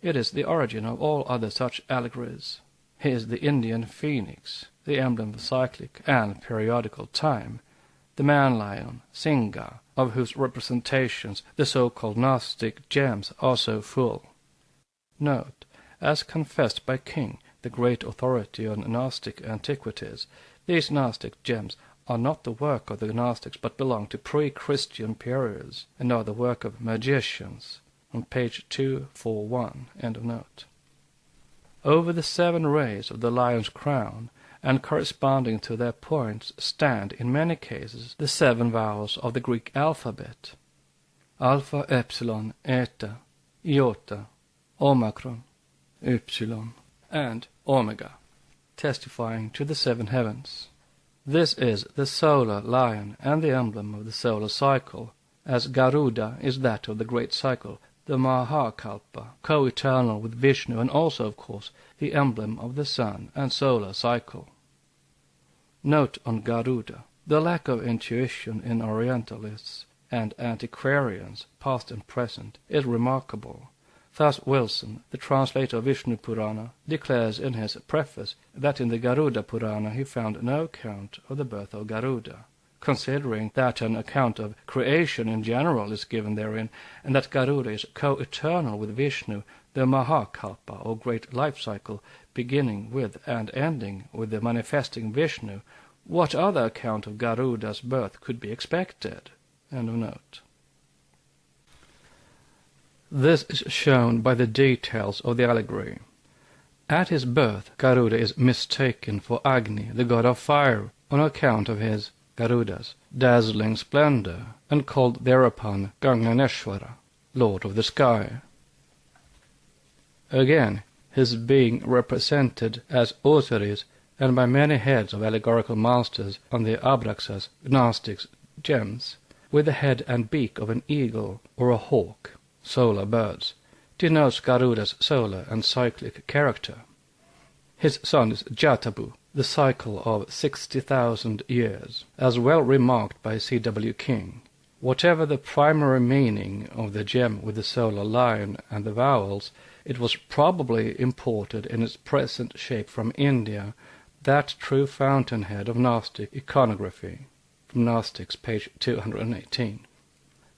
It is the origin of all other such allegories. He is the Indian phoenix, the emblem of cyclic and periodical time, the man-lion, Singha, of whose representations the so-called Gnostic gems are so full. Note, as confessed by King, the great authority on Gnostic antiquities, these Gnostic gems are not the work of the Gnostics, but belong to pre-Christian periods, and are the work of magicians, on page 241, end of note. Over the 7 rays of the lion's crown, and corresponding to their points, stand, in many cases, the 7 vowels of the Greek alphabet: alpha, epsilon, eta, iota, omicron, upsilon, and omega, testifying to the 7 heavens. This is the solar lion and the emblem of the solar cycle, as Garuda is that of the great cycle, the Mahakalpa, co-eternal with Vishnu, and also, of course, the emblem of the sun and solar cycle. Note on Garuda, the lack of intuition in Orientalists and antiquarians, past and present, is remarkable. Thus Wilson, the translator of Vishnu Purana, declares in his preface that in the Garuda Purana he found no account of the birth of Garuda, considering that an account of creation in general is given therein, and that Garuda is co-eternal with Vishnu, the Mahakalpa, or great life cycle, beginning with and ending with the manifesting Vishnu. What other account of Garuda's birth could be expected? End of note. This is shown by the details of the allegory. At his birth, Garuda is mistaken for Agni, the god of fire, on account of his, Garuda's, dazzling splendor, and called thereupon Ganganeshwara, lord of the sky. Again, his being represented as Osiris, and by many heads of allegorical monsters on the Abraxas, Gnostics, gems, with the head and beak of an eagle or a hawk, solar birds, denotes Garuda's solar and cyclic character. His son is Jatabu, the cycle of 60,000 years, as well remarked by C.W. King. Whatever the primary meaning of the gem with the solar lion and the vowels, it was probably imported in its present shape from India, that true fountainhead of Gnostic iconography, from Gnostics, page 218.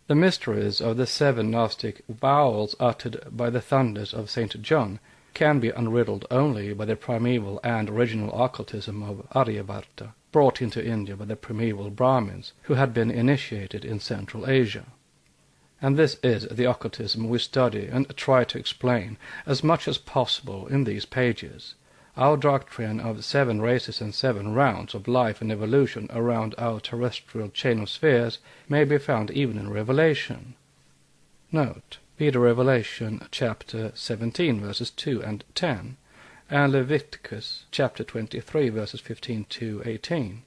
The mysteries of the 7 Gnostic vowels uttered by the thunders of St. John can be unriddled only by the primeval and original occultism of Aryabharta, brought into India by the primeval Brahmins, who had been initiated in Central Asia. And this is the occultism we study and try to explain as much as possible in these pages. Our doctrine of 7 races and 7 rounds of life and evolution around our terrestrial chain of spheres may be found even in Revelation. Note, Peter Revelation chapter 17 verses 2 and 10, and Leviticus chapter 23 verses 15 to 18.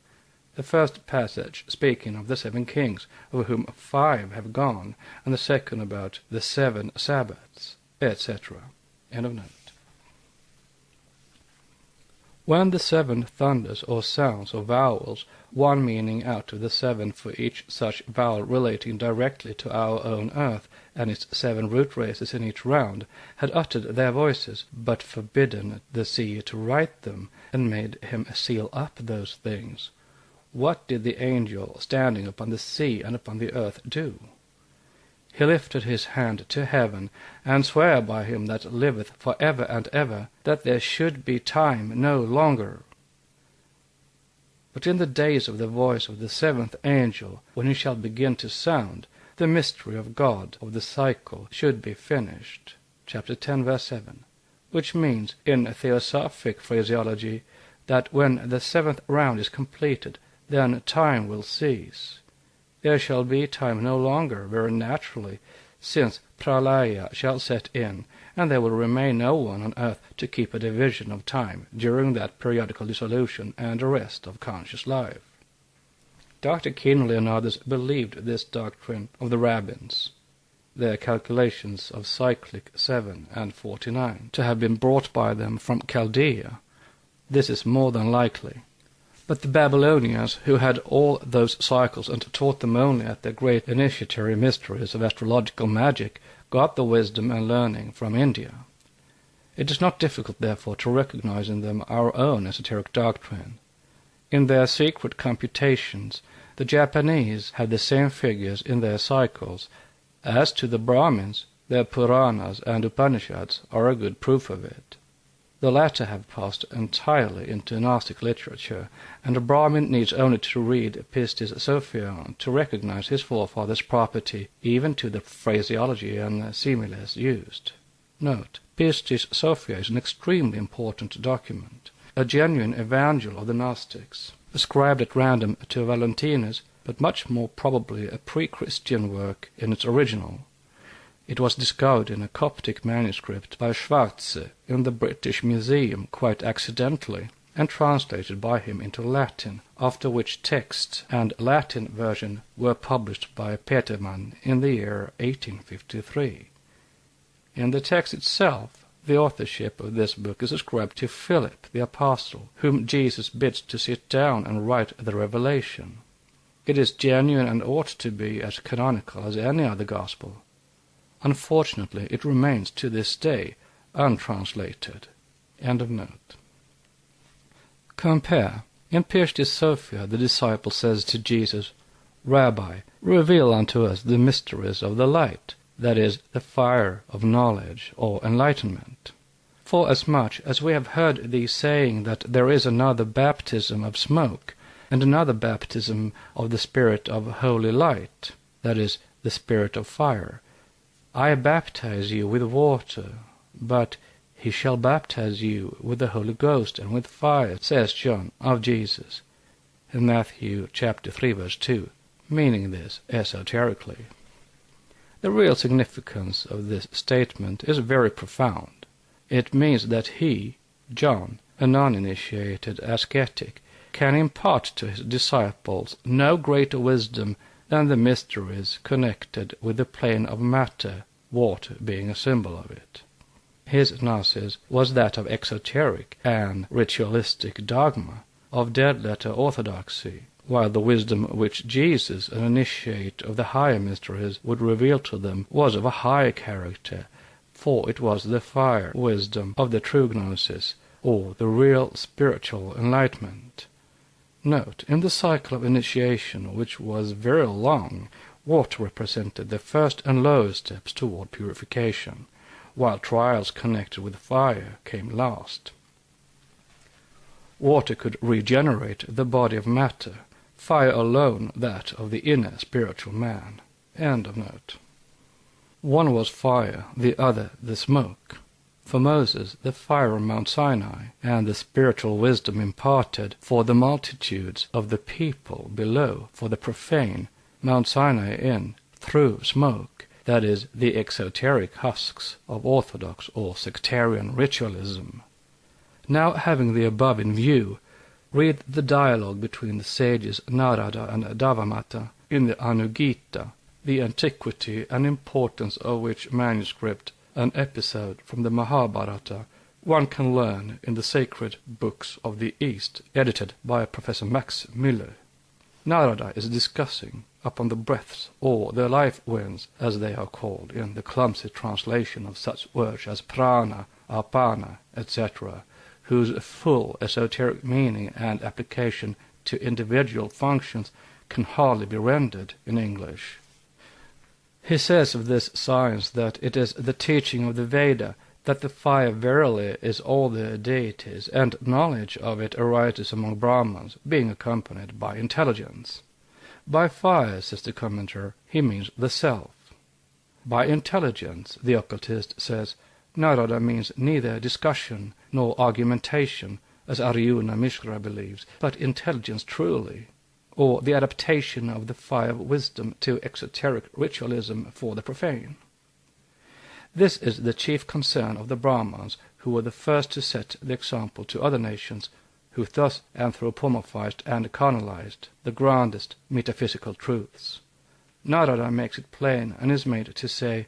The first passage speaking of the 7 kings, of whom 5 have gone, and the second about the 7 Sabbaths, etc. End of note. When the 7 thunders or sounds or vowels, one meaning out of the 7 for each such vowel relating directly to our own earth, and its 7 root races in each round, had uttered their voices, but forbidden the sea to write them, and made him seal up those things, what did the angel standing upon the sea and upon the earth do? He lifted his hand to heaven, and sware by him that liveth for ever and ever, that there should be time no longer. But in the days of the voice of the 7th angel, when he shall begin to sound, the mystery of God of the cycle should be finished. Chapter 10, verse 7, which means, in theosophic phraseology, that when the 7th round is completed, then time will cease. There shall be time no longer, very naturally, since pralaya shall set in, and there will remain no one on earth to keep a division of time during that periodical dissolution and arrest of conscious life. Dr. Kinley and others believed this doctrine of the rabbins, their calculations of cyclic 7 and 49, to have been brought by them from Chaldea. This is more than likely. But the Babylonians, who had all those cycles and taught them only at their great initiatory mysteries of astrological magic, got the wisdom and learning from India. It is not difficult, therefore, to recognize in them our own esoteric doctrine. In their secret computations, the Japanese have the same figures in their cycles. As to the Brahmins, their Puranas and Upanishads are a good proof of it. The latter have passed entirely into Gnostic literature, and a Brahmin needs only to read Pistis Sophia to recognize his forefathers' property, even to the phraseology and similes used. Note, Pistis Sophia is an extremely important document, a genuine evangel of the Gnostics, ascribed at random to Valentinus, but much more probably a pre-Christian work in its original. It was discovered in a Coptic manuscript by Shigatse in the British Museum quite accidentally, and translated by him into Latin, after which text and Latin version were published by Petermann in the year 1853. In the text itself, the authorship of this book is ascribed to Philip the Apostle, whom Jesus bids to sit down and write the Revelation. It is genuine and ought to be as canonical as any other gospel. Unfortunately, it remains to this day untranslated. End of note. Compare. In Pistis Sophia, the disciple says to Jesus, Rabbi, reveal unto us the mysteries of the light, that is, the fire of knowledge or enlightenment. Forasmuch as we have heard thee saying that there is another baptism of smoke, and another baptism of the Spirit of holy light, that is, the Spirit of fire, I baptize you with water, but he shall baptize you with the Holy Ghost and with fire, says John of Jesus, in Matthew chapter 3, verse 2, meaning this esoterically. The real significance of this statement is very profound. It means that he, John, a non-initiated ascetic, can impart to his disciples no greater wisdom than the mysteries connected with the plane of matter, water being a symbol of it. His gnosis was that of exoteric and ritualistic dogma, of dead-letter orthodoxy, while the wisdom which Jesus, an initiate of the higher mysteries, would reveal to them was of a higher character, for it was the fire wisdom of the true gnosis, or the real spiritual enlightenment. Note, in the cycle of initiation, which was very long, water represented the first and lowest steps toward purification, while trials connected with fire came last. Water could regenerate the body of matter, fire alone that of the inner spiritual man. End of note. One was fire, the other the smoke. For Moses, the fire on Mount Sinai, and the spiritual wisdom imparted for the multitudes of the people below, for the profane, Mount Sinai in, through smoke, that is, the exoteric husks of orthodox or sectarian ritualism. Now, having the above in view, read the dialogue between the sages Narada and Devamata in the Anugita, the antiquity and importance of which manuscript an episode from the Mahabharata one can learn in the sacred books of the East, edited by Professor Max Müller. Narada is discussing upon the breaths, or the life winds, as they are called in the clumsy translation of such words as prana, apana, etc., whose full esoteric meaning and application to individual functions can hardly be rendered in English. He says of this science that it is the teaching of the Veda that the fire verily is all the deities, and knowledge of it arises among Brahmans, being accompanied by intelligence. By fire, says the commentator, he means the self. By intelligence, the occultist says, Narada means neither discussion nor argumentation, as Arjuna Mishra believes, but intelligence truly, or the adaptation of the fire of wisdom to exoteric ritualism for the profane. This is the chief concern of the Brahmans, who were the first to set the example to other nations, who thus anthropomorphized and carnalized the grandest metaphysical truths. Narada makes it plain and is made to say,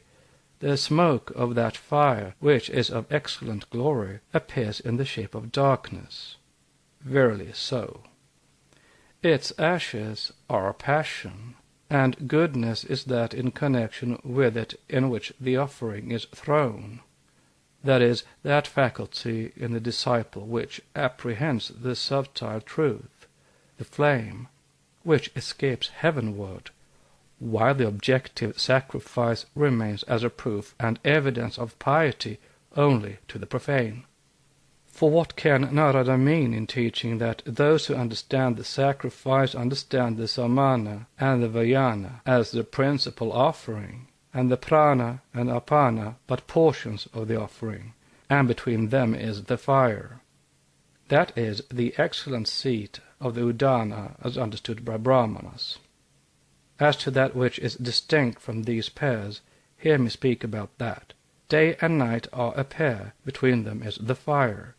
the smoke of that fire, which is of excellent glory, appears in the shape of darkness. Verily so. Its ashes are passion, and goodness is that in connection with it in which the offering is thrown. That is, that faculty in the disciple which apprehends the subtile truth, the flame, which escapes heavenward, while the objective sacrifice remains as a proof and evidence of piety only to the profane. For what can Narada mean in teaching that those who understand the sacrifice understand the samana and the vayana as the principal offering, and the prana and apana but portions of the offering, and between them is the fire? That is the excellent seat of the udana as understood by Brahmanas. As to that which is distinct from these pairs, hear me speak about that. Day and night are a pair, between them is the fire.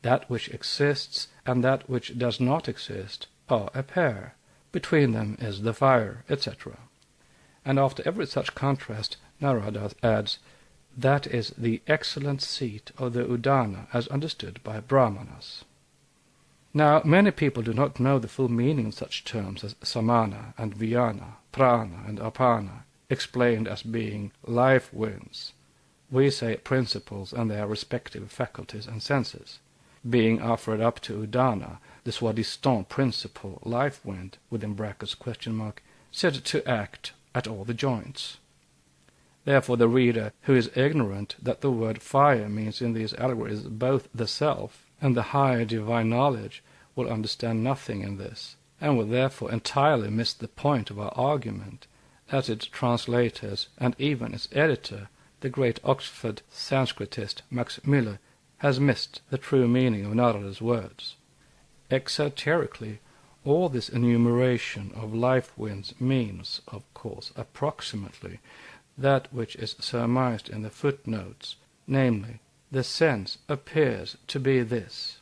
That which exists and that which does not exist are a pair, between them is the fire, etc. And after every such contrast, Narada adds, that is the excellent seat of the udana as understood by Brahmanas. Now, many people do not know the full meaning of such terms as samana and vayana, prana and apana, explained as being life winds. We say principles and their respective faculties and senses, being offered up to udana, the soi-disant principle, life wind, within brackets ? Said to act at all the joints. Therefore the reader who is ignorant that the word fire means in these allegories both the self and the higher divine knowledge will understand nothing in this, and will therefore entirely miss the point of our argument, as its translators and even its editor, the great Oxford Sanskritist Max Müller, has missed the true meaning of Narada's words. Exoterically, all this enumeration of life winds means, of course, approximately that which is surmised in the footnotes, namely, the sense appears to be this.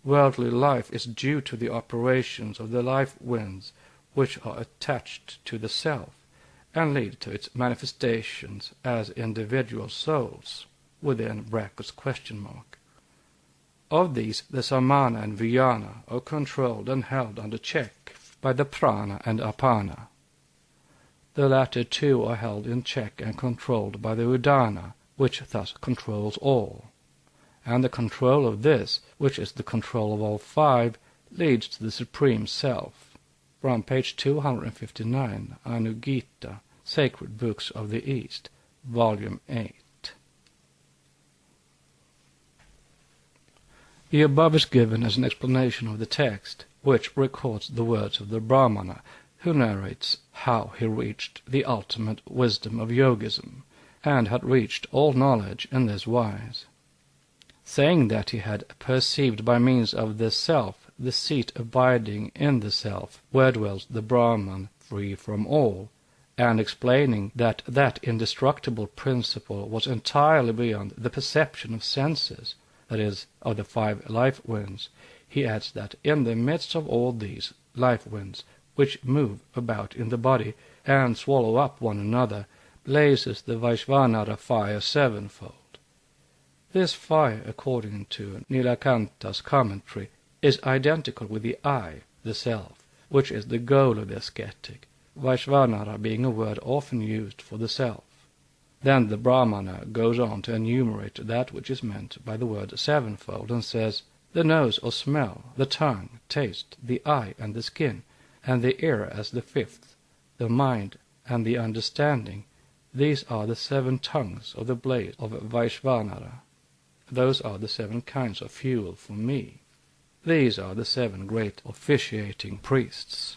Worldly life is due to the operations of the life winds which are attached to the self, and lead to its manifestations as individual souls, within brackets ? Of these, the samana and vayana are controlled and held under check by the prana and apana. The latter two are held in check and controlled by the udana, which thus controls all. And the control of this, which is the control of all five, leads to the Supreme Self. From page 259, Anugita, Sacred Books of the East, Volume 8. The above is given as an explanation of the text, which records the words of the Brahmana, who narrates how he reached the ultimate wisdom of yogism, and had reached all knowledge in this wise. Saying that he had perceived by means of the self the seat abiding in the self, where dwells the Brahman free from all, and explaining that that indestructible principle was entirely beyond the perception of senses, that is, of the five life winds, he adds that in the midst of all these life winds, which move about in the body and swallow up one another, blazes the Vaishvanara fire sevenfold. This fire, according to Nilakanta's commentary, is identical with the I, the self, which is the goal of the ascetic, Vaishvanara being a word often used for the self. Then the Brahmana goes on to enumerate that which is meant by the word sevenfold, and says, the nose or smell, the tongue, taste, the eye and the skin, and the ear as the fifth, the mind and the understanding, these are the 7 tongues of the blade of Vaishvanara. Those are the 7 kinds of fuel for me. These are the 7 great officiating priests.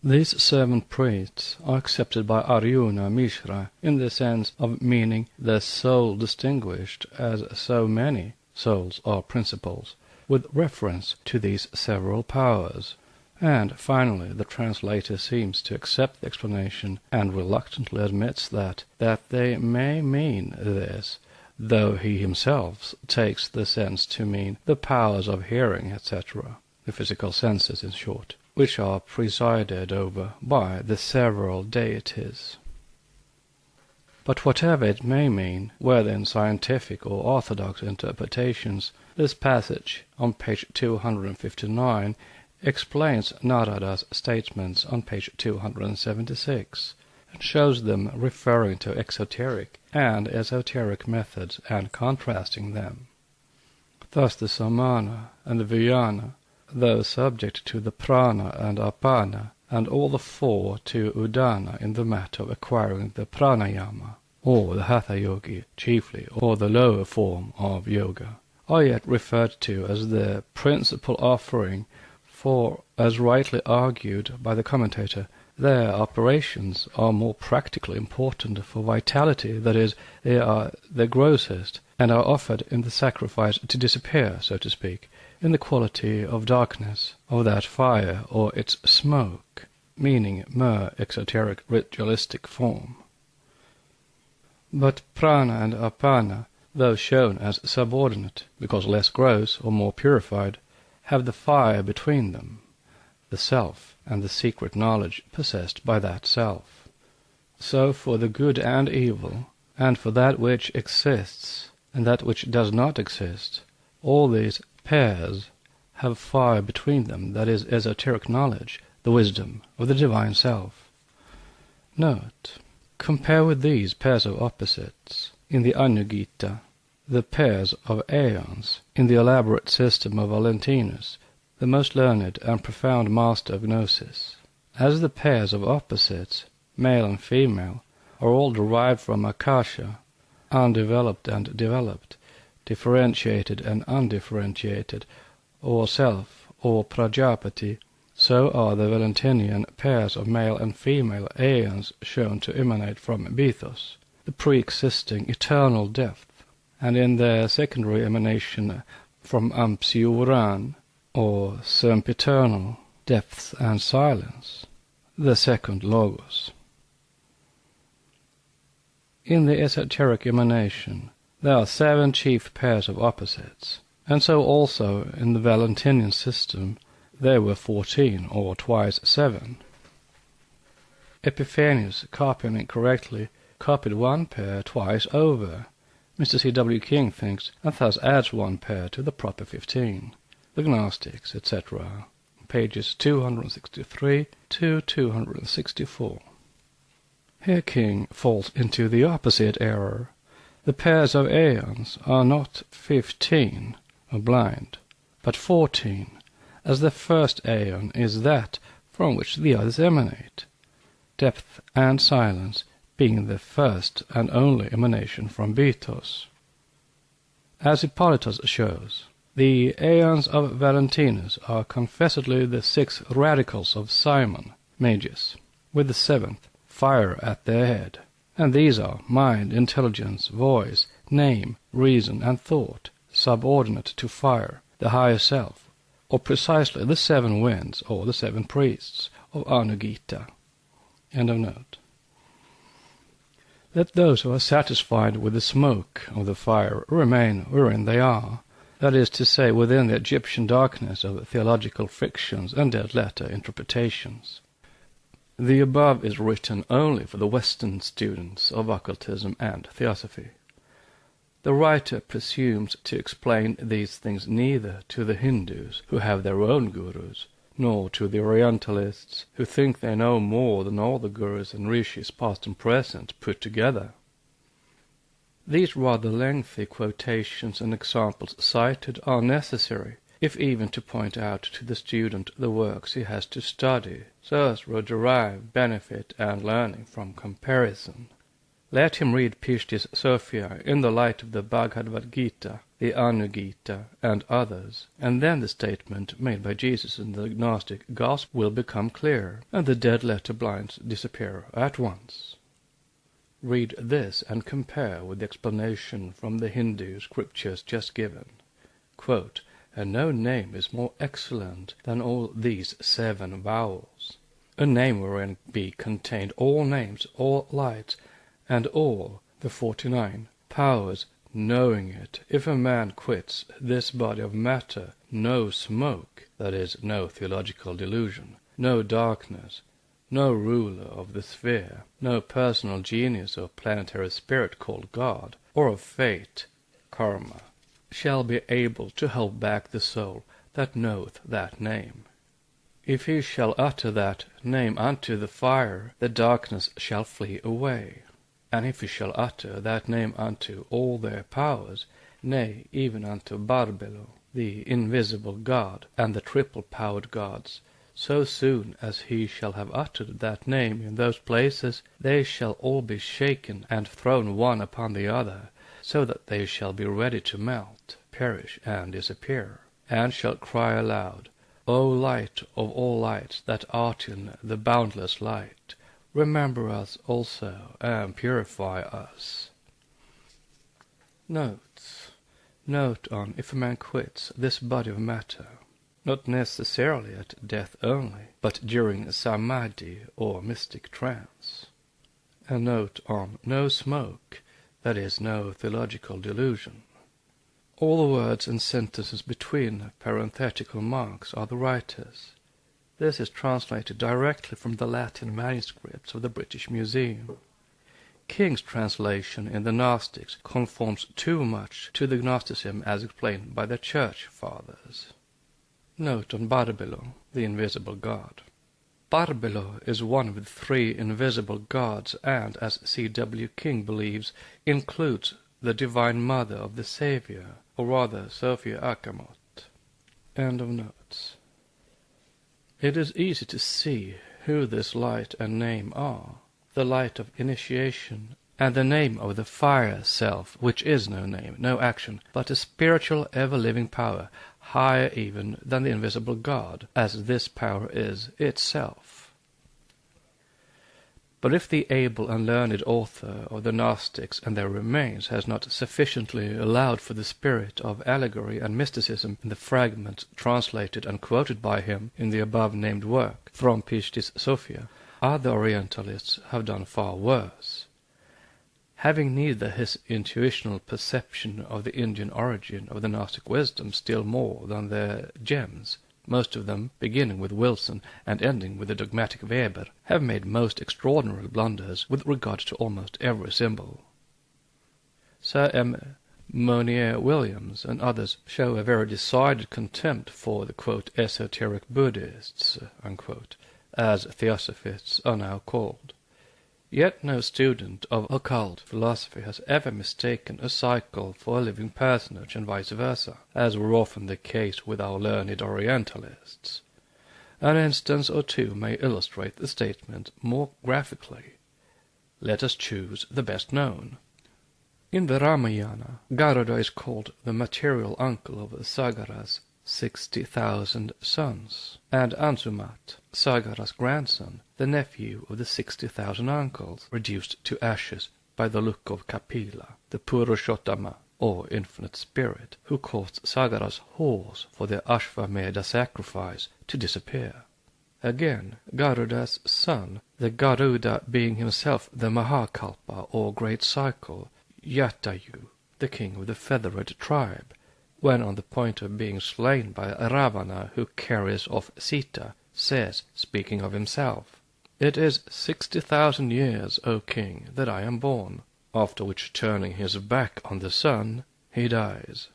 These 7 priests are accepted by Arjuna Mishra in the sense of meaning the soul distinguished as so many souls or principles, with reference to these several powers. And finally the translator seems to accept the explanation and reluctantly admits that they may mean this, though he himself takes the sense to mean the powers of hearing, etc., the physical senses in short, which are presided over by the several deities. But whatever it may mean, whether in scientific or orthodox interpretations, this passage on page 259 explains Narada's statements on page 276, and shows them referring to exoteric and esoteric methods and contrasting them. Thus the samana and the vijnana, though subject to the prana and apana, and all the 4 to udana in the matter of acquiring the pranayama, or the hatha yogi chiefly, or the lower form of yoga, are yet referred to as the principal offering, for, as rightly argued by the commentator, their operations are more practically important for vitality, that is, they are the grossest, and are offered in the sacrifice to disappear, so to speak, in the quality of darkness, of that fire or its smoke, meaning mere exoteric ritualistic form. But prana and apana, though shown as subordinate, because less gross or more purified, have the fire between them, the self and the secret knowledge possessed by that self. So for the good and evil, and for that which exists and that which does not exist, all these pairs have fire between them, that is, esoteric knowledge, the wisdom of the divine self. Note, compare with these pairs of opposites in the Anugita, the pairs of aeons in the elaborate system of Valentinus, the most learned and profound master of Gnosis. As the pairs of opposites, male and female, are all derived from Akasha, undeveloped and developed, differentiated and undifferentiated, or self, or Prajapati, so are the Valentinian pairs of male and female aeons shown to emanate from Bethos, the pre-existing eternal depth, and in their secondary emanation from Ampsiuran, or sempiternal depth and silence, the second Logos. In the esoteric emanation there are 7 chief pairs of opposites, and so also in the Valentinian system there were 14, or twice 7. Epiphanius, copying it correctly, copied 1 pair twice over. Mr. C.W. King thinks, and thus adds 1 pair to the proper 15. The Gnostics, etc., pages 263 to 264. Here King falls into the opposite error. The pairs of aeons are not 15, or blind, but 14, as the first aeon is that from which the others emanate, depth and silence being the first and only emanation from Bethos. As Hippolytus shows, the aeons of Valentinus are confessedly the 6 radicals of Simon, Magus, with the 7th, fire, at their head, and these are mind, intelligence, voice, name, reason, and thought, subordinate to fire, the higher self, or precisely the 7 winds, or the 7 priests of Anugita. End of note. Let those who are satisfied with the smoke of the fire remain wherein they are, that is to say, within the Egyptian darkness of theological fictions and dead-letter interpretations. The above is written only for the Western students of occultism and theosophy. The writer presumes to explain these things neither to the Hindus, who have their own gurus, nor to the Orientalists, who think they know more than all the gurus and rishis past and present put together. These rather lengthy quotations and examples cited are necessary, if even to point out to the student the works he has to study, so as to derive benefit and learning from comparison. Let him read Pishti's Sophia in the light of the Bhagavad Gita, the Anugita, and others, and then the statement made by Jesus in the Gnostic Gospel will become clear, and the dead letter blinds disappear at once. Read this and compare with the explanation from the Hindu scriptures just given. Quote, "And no name is more excellent than all these 7 vowels. A name wherein be contained all names, all lights, and all the 49 powers, knowing it. If a man quits this body of matter, no smoke, that is, no theological delusion, no darkness, no ruler of the sphere, no personal genius or planetary spirit called God, or of fate, karma, shall be able to hold back the soul that knoweth that name. If he shall utter that name unto the fire, the darkness shall flee away. And if he shall utter that name unto all their powers, nay, even unto Barbelo, the invisible God, and the triple-powered gods, so soon as he shall have uttered that name in those places, they shall all be shaken and thrown one upon the other, so that they shall be ready to melt, perish, and disappear, and shall cry aloud, O light of all lights that art in the boundless light, remember us also, and purify us." Notes. Note on if a man quits this body of matter, not necessarily at death only, but during samadhi or mystic trance. A note on no smoke, that is, no theological delusion. All the words and sentences between parenthetical marks are the writer's. This is translated directly from the Latin manuscripts of the British Museum. King's translation in the Gnostics conforms too much to the Gnosticism as explained by the Church Fathers. Note on Barbelo, the invisible god. Barbelo is one of the 3 invisible gods and, as C.W. King believes, includes the Divine Mother of the Saviour, or rather Sophia Akamot. End of notes. It is easy to see who this light and name are, the light of initiation, and the name of the fire self, which is no name, no action, but a spiritual ever-living power, higher even than the invisible God, as this power is itself. But if the able and learned author of the Gnostics and their remains has not sufficiently allowed for the spirit of allegory and mysticism in the fragments translated and quoted by him in the above-named work from Pishti's Sophia, other Orientalists have done far worse. Having neither his intuitional perception of the Indian origin of the Gnostic wisdom still more than their gems, most of them, beginning with Wilson and ending with the dogmatic Weber, have made most extraordinary blunders with regard to almost every symbol. Sir M. Monier Williams and others show a very decided contempt for the, quote, esoteric Buddhists, unquote, as Theosophists are now called. Yet no student of occult philosophy has ever mistaken a cycle for a living personage and vice versa, as were often the case with our learned Orientalists. An instance or two may illustrate the statement more graphically. Let us choose the best known. In the Ramayana, Garuda is called the material uncle of Sagara's 60,000 sons, and Ansumat, Sagara's grandson, the nephew of the 60,000 uncles, reduced to ashes by the look of Kapila, the Purushottama, or infinite spirit, who caused Sagara's horse for the Ashvamedha sacrifice to disappear. Again, Garuda's son, the Garuda being himself the Mahakalpa, or great cycle, Jatayu, the king of the feathered tribe, when on the point of being slain by Ravana, who carries off Sita, says, speaking of himself, "It is 60,000 years, O king, that I am born. after which, turning his back on the sun, he dies.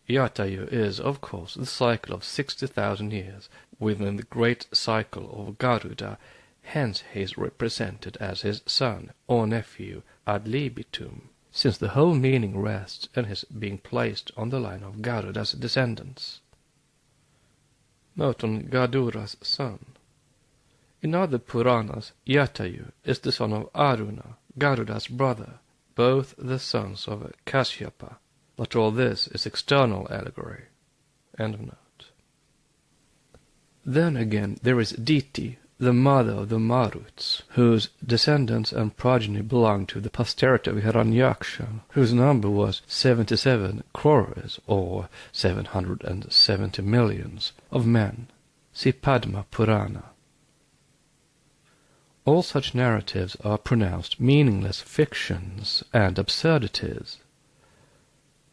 Yatayu is, of course, the cycle of 60,000 years within the great cycle of Garuda, hence he is represented as his son or nephew ad libitum, since the whole meaning rests in his being placed on the line of Garuda's descendants. Note on Gadura's son. In other Puranas, Yatayu is the son of Aruna, Garuda's brother, both the sons of Kashyapa, but all this is external allegory. End of note. Then again there is Diti, the mother of the Maruts, whose descendants and progeny belong to the posterity of Hiranyaksha, whose number was 77 crores, or 770 millions, of men. See Padma Purana. All such narratives are pronounced meaningless fictions and absurdities.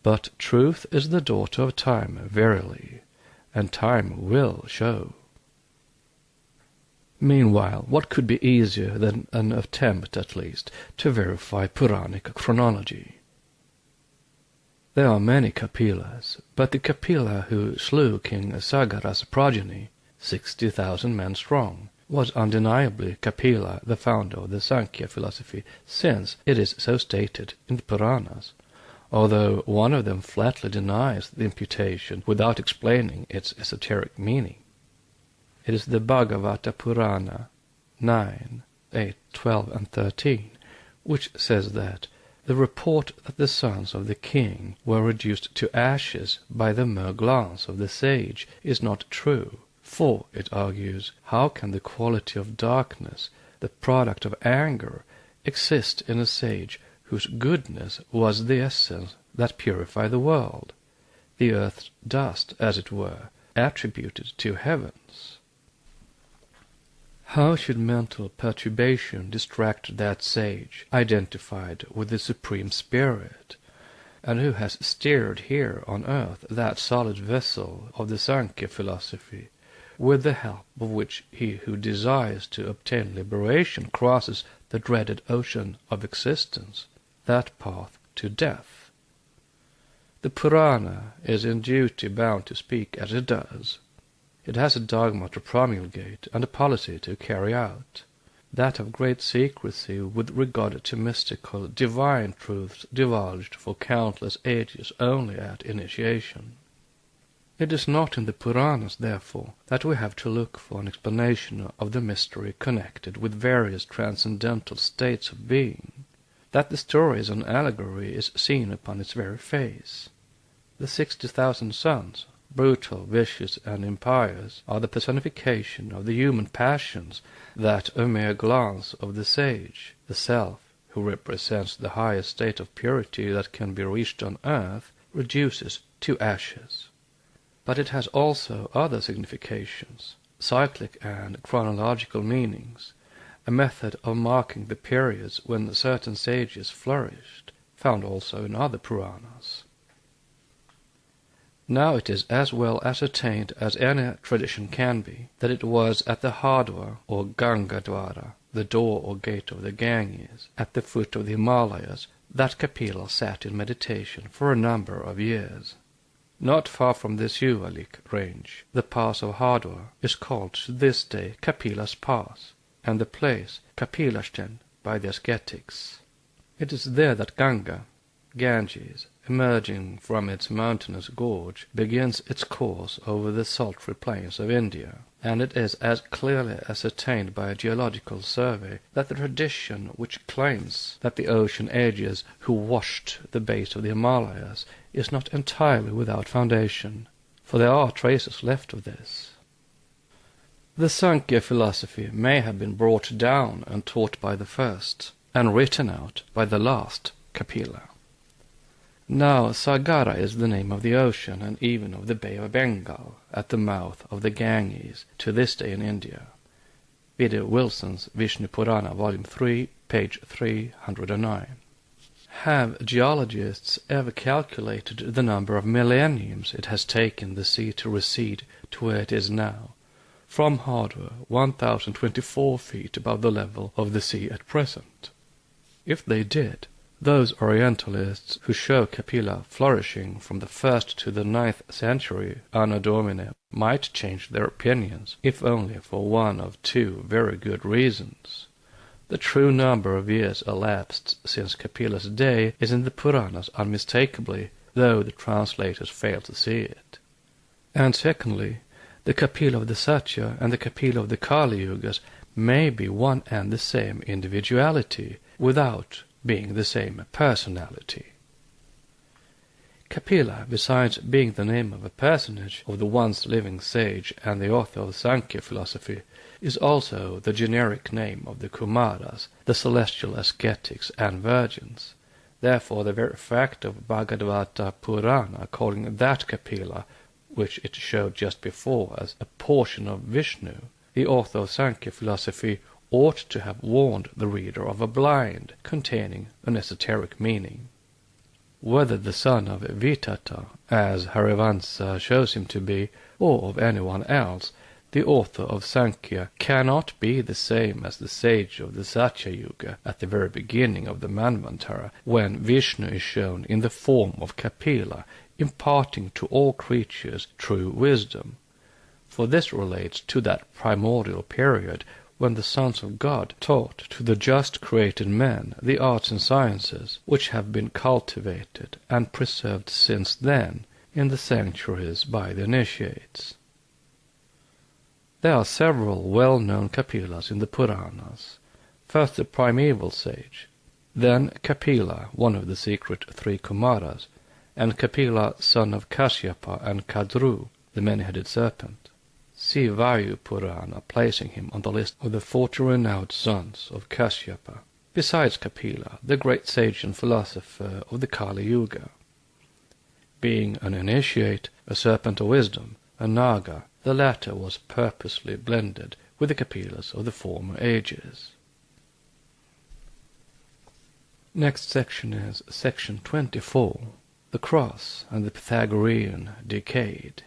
But truth is the daughter of time, verily, and time will show. Meanwhile, what could be easier than an attempt, at least, to verify Puranic chronology? There are many Kapilas, but the Kapila who slew King Sagara's progeny, 60,000 men strong, was undeniably Kapila, the founder of the Sankhya philosophy, since it is so stated in the Puranas, although one of them flatly denies the imputation without explaining its esoteric meaning. It is the Bhagavata Purana 9, 8, 12, and 13, which says that the report that the sons of the king were reduced to ashes by the mere glance of the sage is not true, for, it argues, how can the quality of darkness, the product of anger, exist in a sage whose goodness was the essence that purified the world, the earth's dust, as it were, attributed to heavens? How should mental perturbation distract that sage, identified with the Supreme Spirit, and who has steered here on earth that solid vessel of the Sankhya philosophy, with the help of which he who desires to obtain liberation crosses the dreaded ocean of existence, that path to death? The Purana is in duty bound to speak as it does. It has a dogma to promulgate and a policy to carry out, that of great secrecy with regard to mystical, divine truths divulged for countless ages only at initiation. It is not in the Puranas, therefore, that we have to look for an explanation of the mystery connected with various transcendental states of being. That the story is an allegory is seen upon its very face. The 60,000 sons, brutal, vicious, and impious, are the personification of the human passions that a mere glance of the sage, the self, who represents the highest state of purity that can be reached on earth, reduces to ashes. But it has also other significations, cyclic and chronological meanings, a method of marking the periods when certain sages flourished, found also in other Puranas. Now it is as well ascertained as any tradition can be that it was at the Hardwar or Gangadwara, the door or gate of the Ganges, at the foot of the Himalayas, that Kapila sat in meditation for a number of years. Not far from the Sivalik range, the pass of Hardwar is called to this day Kapila's Pass, and the place Kapilashten by the ascetics. It is there that Ganges, emerging from its mountainous gorge, begins its course over the sultry plains of India, and it is as clearly ascertained by a geological survey that the tradition which claims that the ocean ages who washed the base of the Himalayas is not entirely without foundation, for there are traces left of this. The Sankhya philosophy may have been brought down and taught by the first, and written out by the last Kapila. Now Sagara is the name of the ocean and even of the Bay of Bengal at the mouth of the Ganges to this day in India. Vide Wilson's Vishnu Purana, Volume 3, page 309. Have geologists ever calculated the number of millenniums it has taken the sea to recede to where it is now, from Hardwar 1,024 feet above the level of the sea at present? If they did, Those Orientalists who show Kapila flourishing from the 1st to the 9th century Anno Domini might change their opinions, if only for one of two very good reasons. The true number of years elapsed since Kapila's day is in the Puranas unmistakably, though the translators fail to see it. And secondly, the Kapila of the Satya and the Kapila of the Kali Yugas may be one and the same individuality, without being the same personality. Kapila, besides being the name of a personage of the once living sage and the author of Sankhya philosophy, is also the generic name of the Kumaras, the celestial ascetics and virgins. Therefore the very fact of Bhagavata Purana calling that Kapila, which it showed just before, as a portion of Vishnu, the author of Sankhya philosophy, ought to have warned the reader of a blind containing an esoteric meaning. Whether the son of Vitata, as Harivansa shows him to be, or of anyone else, the author of Sankhya cannot be the same as the sage of the Satya Yuga at the very beginning of the Manvantara, when Vishnu is shown in the form of Kapila, imparting to all creatures true wisdom. For this relates to that primordial period when the sons of God taught to the just created men the arts and sciences which have been cultivated and preserved since then in the sanctuaries by the initiates. There are several well-known Kapilas in the Puranas. First the primeval sage, then Kapila, one of the secret three Kumaras, and Kapila, son of Kashyapa and Kadru, the many-headed serpent. See Vayu Purana placing him on the list of the 40 renowned sons of Kashyapa, besides Kapila, the great sage and philosopher of the Kali Yuga. Being an initiate, a serpent of wisdom, a Naga, the latter was purposely blended with the Kapilas of the former ages. Next section is section 24, the Cross and the Pythagorean Decade.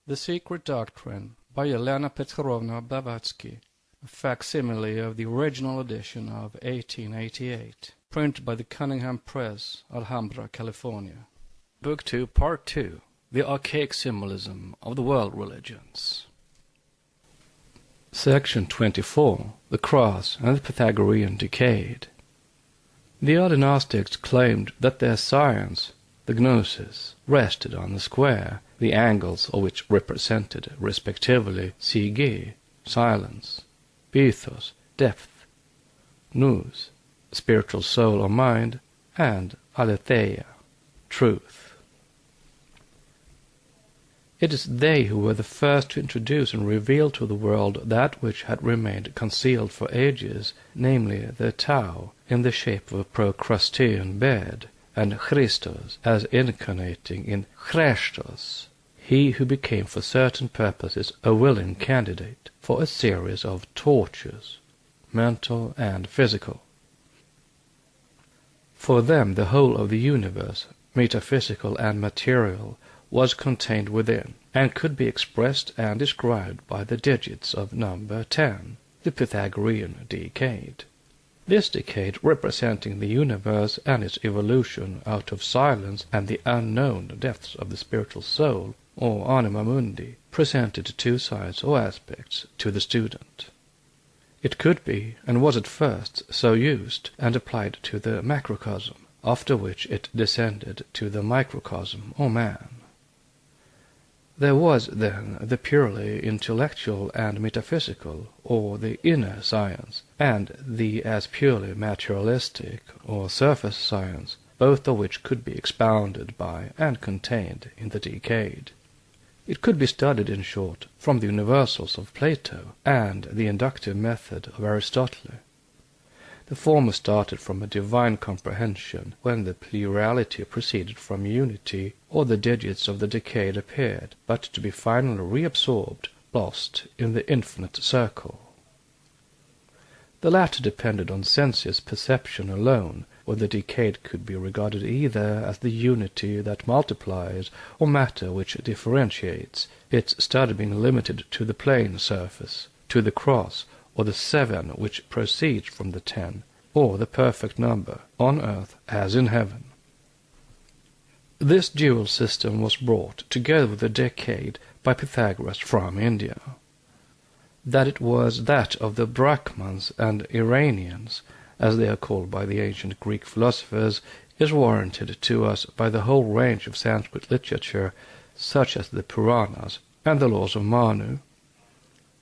The Secret Doctrine by Helena Petrovna Blavatsky, a facsimile of the original edition of 1888, printed by the Cunningham Press, Alhambra, California. Book 2, Part 2, The Archaic Symbolism of the World Religions. Section 24, The Cross and the Pythagorean Decade. The early Gnostics claimed that their science, the Gnosis, rested on the square, the angles of which represented, respectively, Sige, silence, Bethos, depth, Nous, spiritual soul or mind, and Aletheia, truth. It is they who were the first to introduce and reveal to the world that which had remained concealed for ages, namely the Tao, in the shape of a Procrustean bed, and Christos as incarnating in Christos, he who became for certain purposes a willing candidate for a series of tortures, mental and physical. For them the whole of the universe, metaphysical and material, was contained within, and could be expressed and described by the digits of number 10, the Pythagorean decade. This decade, representing the universe and its evolution out of silence and the unknown depths of the spiritual soul, or anima mundi, presented two sides or aspects to the student. It could be, and was at first, so used and applied to the macrocosm, after which it descended to the microcosm or man. There was, then, the purely intellectual and metaphysical, or the inner science, and the as purely materialistic, or surface science, both of which could be expounded by and contained in the decade. It could be studied, in short, from the universals of Plato and the inductive method of Aristotle. The former started from a divine comprehension when the plurality proceeded from unity, or the digits of the decade appeared, but to be finally reabsorbed, lost in the infinite circle. The latter depended on sensuous perception alone, where the decade could be regarded either as the unity that multiplies or matter which differentiates, its study being limited to the plane surface, to the cross, or the 7 which proceeds from the 10, or the perfect number, on earth as in heaven. This dual system was brought, together with the decade, by Pythagoras from India. That it was that of the Brahmans and Iranians, as they are called by the ancient Greek philosophers, is warranted to us by the whole range of Sanskrit literature, such as the Puranas and the laws of Manu.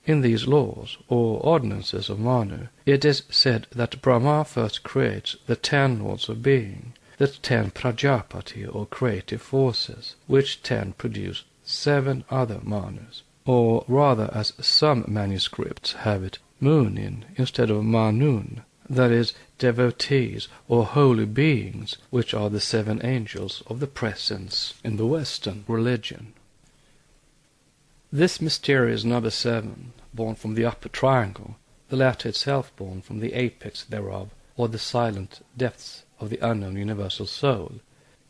In these laws, or ordinances of Manu, it is said that Brahma first creates the 10 lords of being, the 10 Prajapati or creative forces, which 10 produce 7 other Manus, or rather, as some manuscripts have it, Munin instead of Manun, that is, devotees or holy beings, which are the 7 angels of the presence in the Western religion. This mysterious number 7, born from the upper triangle, the latter itself born from the apex thereof, or the silent depths of the unknown universal soul,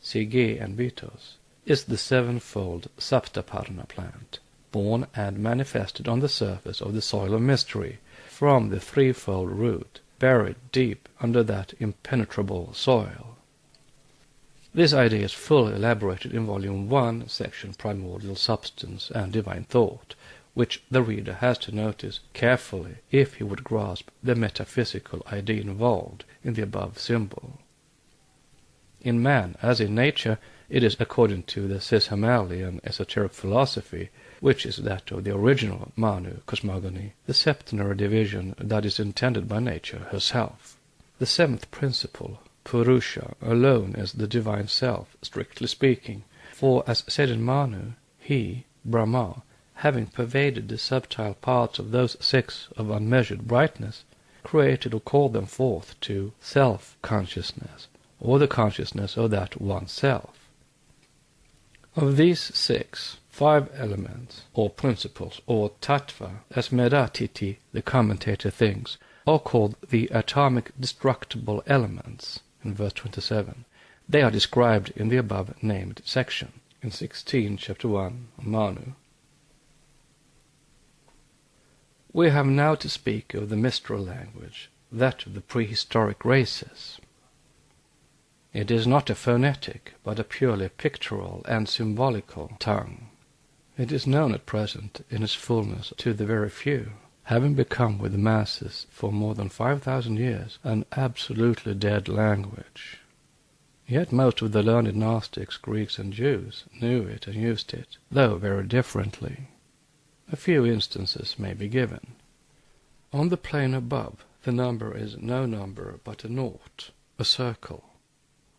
Sige and Bitos, is the 7-fold Saptaparna plant, born and manifested on the surface of the soil of mystery, from the 3-fold root, buried deep under that impenetrable soil. This idea is fully elaborated in Volume 1, section Primordial Substance and Divine Thought, which the reader has to notice carefully if he would grasp the metaphysical idea involved in the above symbol. In man, as in nature, it is according to the Cishamalian esoteric philosophy, which is that of the original Manu cosmogony, the septenary division that is intended by nature herself. The 7th principle, Purusha, alone is the divine self, strictly speaking, for, as said in Manu, he, Brahma, having pervaded the subtile parts of those 6 of unmeasured brightness, created or called them forth to self-consciousness, or the consciousness of that one self. Of these 6, 5 elements, or principles, or tattva, as Medatiti, the commentator, thinks, are called the atomic destructible elements, in verse 27. They are described in the above-named section, in 16, chapter 1, Manu. We have now to speak of the Mistral language, that of the prehistoric races. It is not a phonetic, but a purely pictorial and symbolical tongue. It is known at present in its fullness to the very few, having become with the masses for more than 5,000 years an absolutely dead language. Yet most of the learned Gnostics, Greeks and Jews knew it and used it, though very differently. A few instances may be given. On the plane above, the number is no number but a naught, a circle.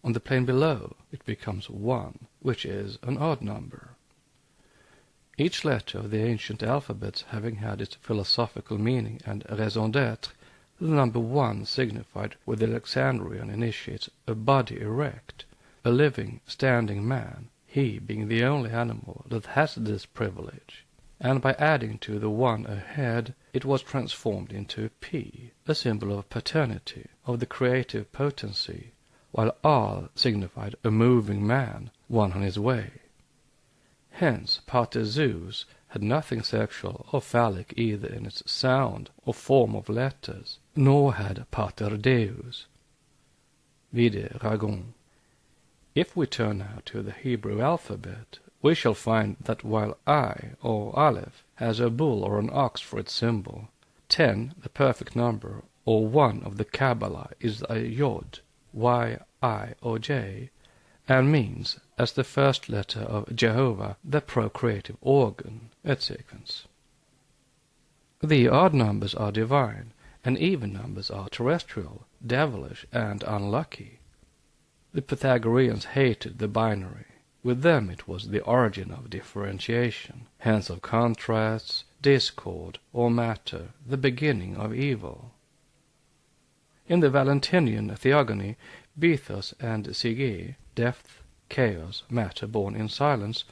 On the plane below, it becomes 1, which is an odd number. Each letter of the ancient alphabets having had its philosophical meaning and raison d'être, the number 1 signified with the Alexandrian initiates a body erect, a living, standing man, he being the only animal that has this privilege, and by adding to the 1 a head, it was transformed into a P, a symbol of paternity, of the creative potency, while R signified a moving man, one on his way. Hence, Pater Zeus had nothing sexual or phallic either in its sound or form of letters, nor had Pater Deus. Vide Ragon. If we turn now to the Hebrew alphabet, we shall find that while I, or Aleph, has a bull or an ox for its symbol, 10, the perfect number, or 1 of the Kabbalah, is a Yod, Y, I, or J, and means, as the first letter of Jehovah, the procreative organ, etc. The odd numbers are divine, and even numbers are terrestrial, devilish, and unlucky. The Pythagoreans hated the binary. With them it was the origin of differentiation, hence of contrasts, discord, or matter, the beginning of evil. In the Valentinian theogony, Bethos and Sige, depth, chaos, matter born in silence,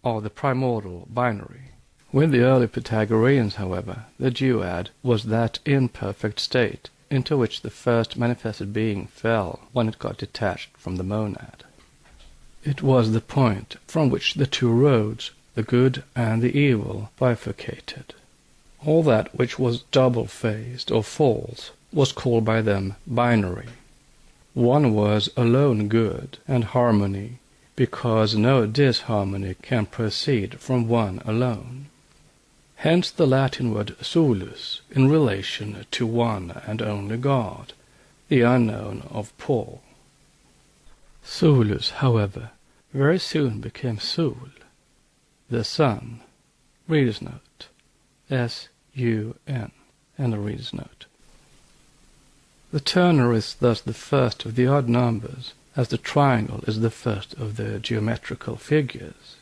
are the primordial binary. With the early Pythagoreans, however, the duad was that imperfect state into which the first manifested being fell when it got detached from the monad. It was the point from which the 2 roads, the good and the evil, bifurcated. All that which was double-faced or false was called by them binary. One was alone good and harmony, because no disharmony can proceed from one alone. Hence the Latin word solus in relation to one and only God, the unknown of Paul. Solus, however, very soon became Sol, the sun, reader's note, S-U-N, and the reader's note. The ternary is thus the first of the odd numbers, as the triangle is the first of the geometrical figures.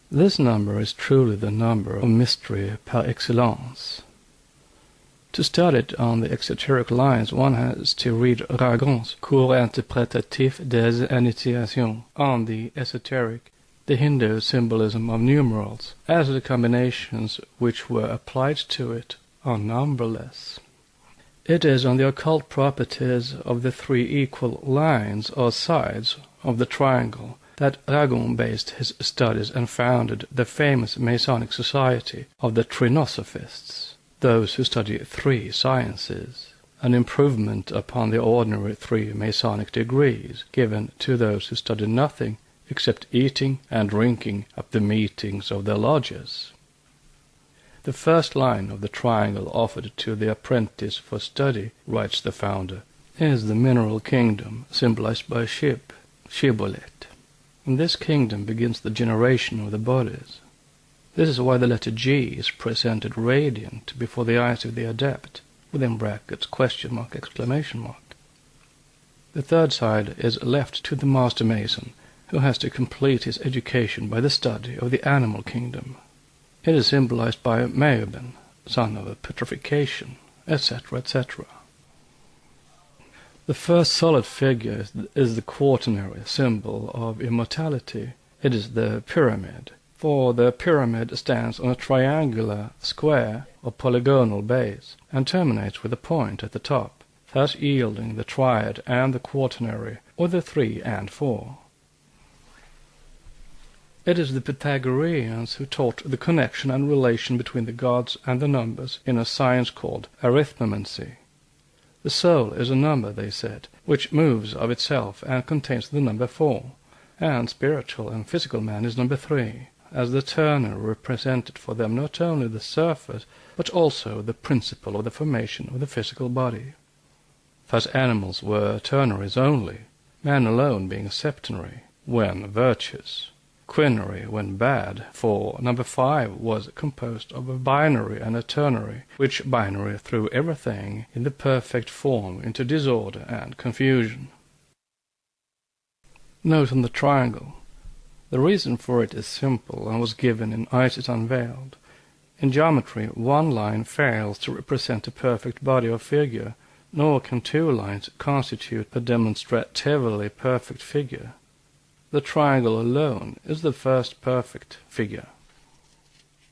This number is truly the number of mystery par excellence. To study it on the exoteric lines, one has to read Ragon's Cours interprétatif des initiations on the esoteric, the Hindu symbolism of numerals, as the combinations which were applied to it are numberless. It is on the occult properties of the three equal lines or sides of the triangle that Ragon based his studies and founded the famous Masonic Society of the Theosophists, those who study three sciences, an improvement upon the ordinary three Masonic degrees given to those who study nothing except eating and drinking at the meetings of their lodges. The first line of the triangle offered to the apprentice for study, writes the founder, is the mineral kingdom, symbolized by a ship, shibboleth. In this kingdom begins the generation of the bodies. This is why the letter G is presented radiant before the eyes of the adept, within brackets, question mark, exclamation mark. The third side is left to the master mason, who has to complete his education by the study of the animal kingdom. It is symbolized by Meoben, son of a petrification, etc., etc. The first solid figure is the quaternary symbol of immortality. It is the pyramid, for the pyramid stands on a triangular, square, or polygonal base, and terminates with a point at the top, thus yielding the triad and the quaternary, or the 3 and 4. It is the Pythagoreans who taught the connection and relation between the gods and the numbers in a science called arithmemancy. The soul is a number, they said, which moves of itself and contains the number 4, and spiritual and physical man is number 3, as the turner represented for them not only the surface, but also the principle of the formation of the physical body. Thus animals were ternaries only, man alone being septenary, when virtuous, quinary when bad, for number 5 was composed of a binary and a ternary, which binary threw everything in the perfect form into disorder and confusion. Note on the triangle. The reason for it is simple and was given in Isis Unveiled. In geometry, one line fails to represent a perfect body or figure, nor can two lines constitute a demonstratively perfect figure. The triangle alone is the first perfect figure.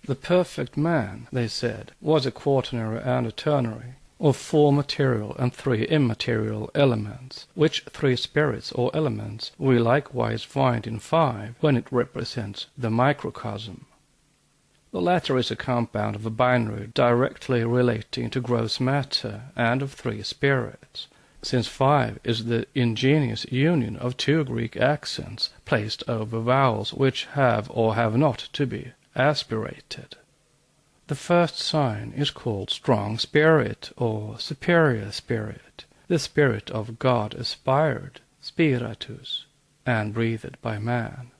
The perfect man, they said, was a quaternary and a ternary, of 4 material and 3 immaterial elements, which 3 spirits or elements we likewise find in 5 when it represents the microcosm. The latter is a compound of a binary directly relating to gross matter and of 3 spirits, since 5 is the ingenious union of 2 Greek accents placed over vowels which have or have not to be aspirated. The first sign is called strong spirit or superior spirit, the spirit of God aspired, spiritus, and breathed by man.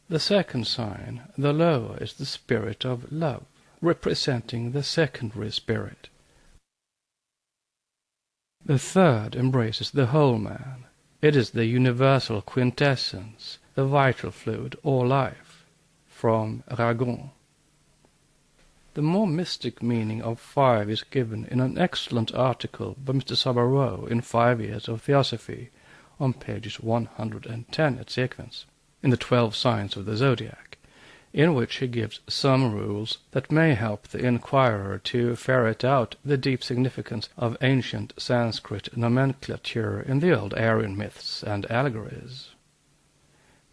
The second sign, the lower, is the spirit of love, representing the secondary spirit. The third embraces the whole man. It is the universal quintessence, the vital fluid or life, from Ragon. The more mystic meaning of 5 is given in an excellent article by Mr. Sabarot in 5 Years of Theosophy, on pages 110 et sequens, in the 12 Signs of the Zodiac, in which he gives some rules that may help the inquirer to ferret out the deep significance of ancient Sanskrit nomenclature in the old Aryan myths and allegories.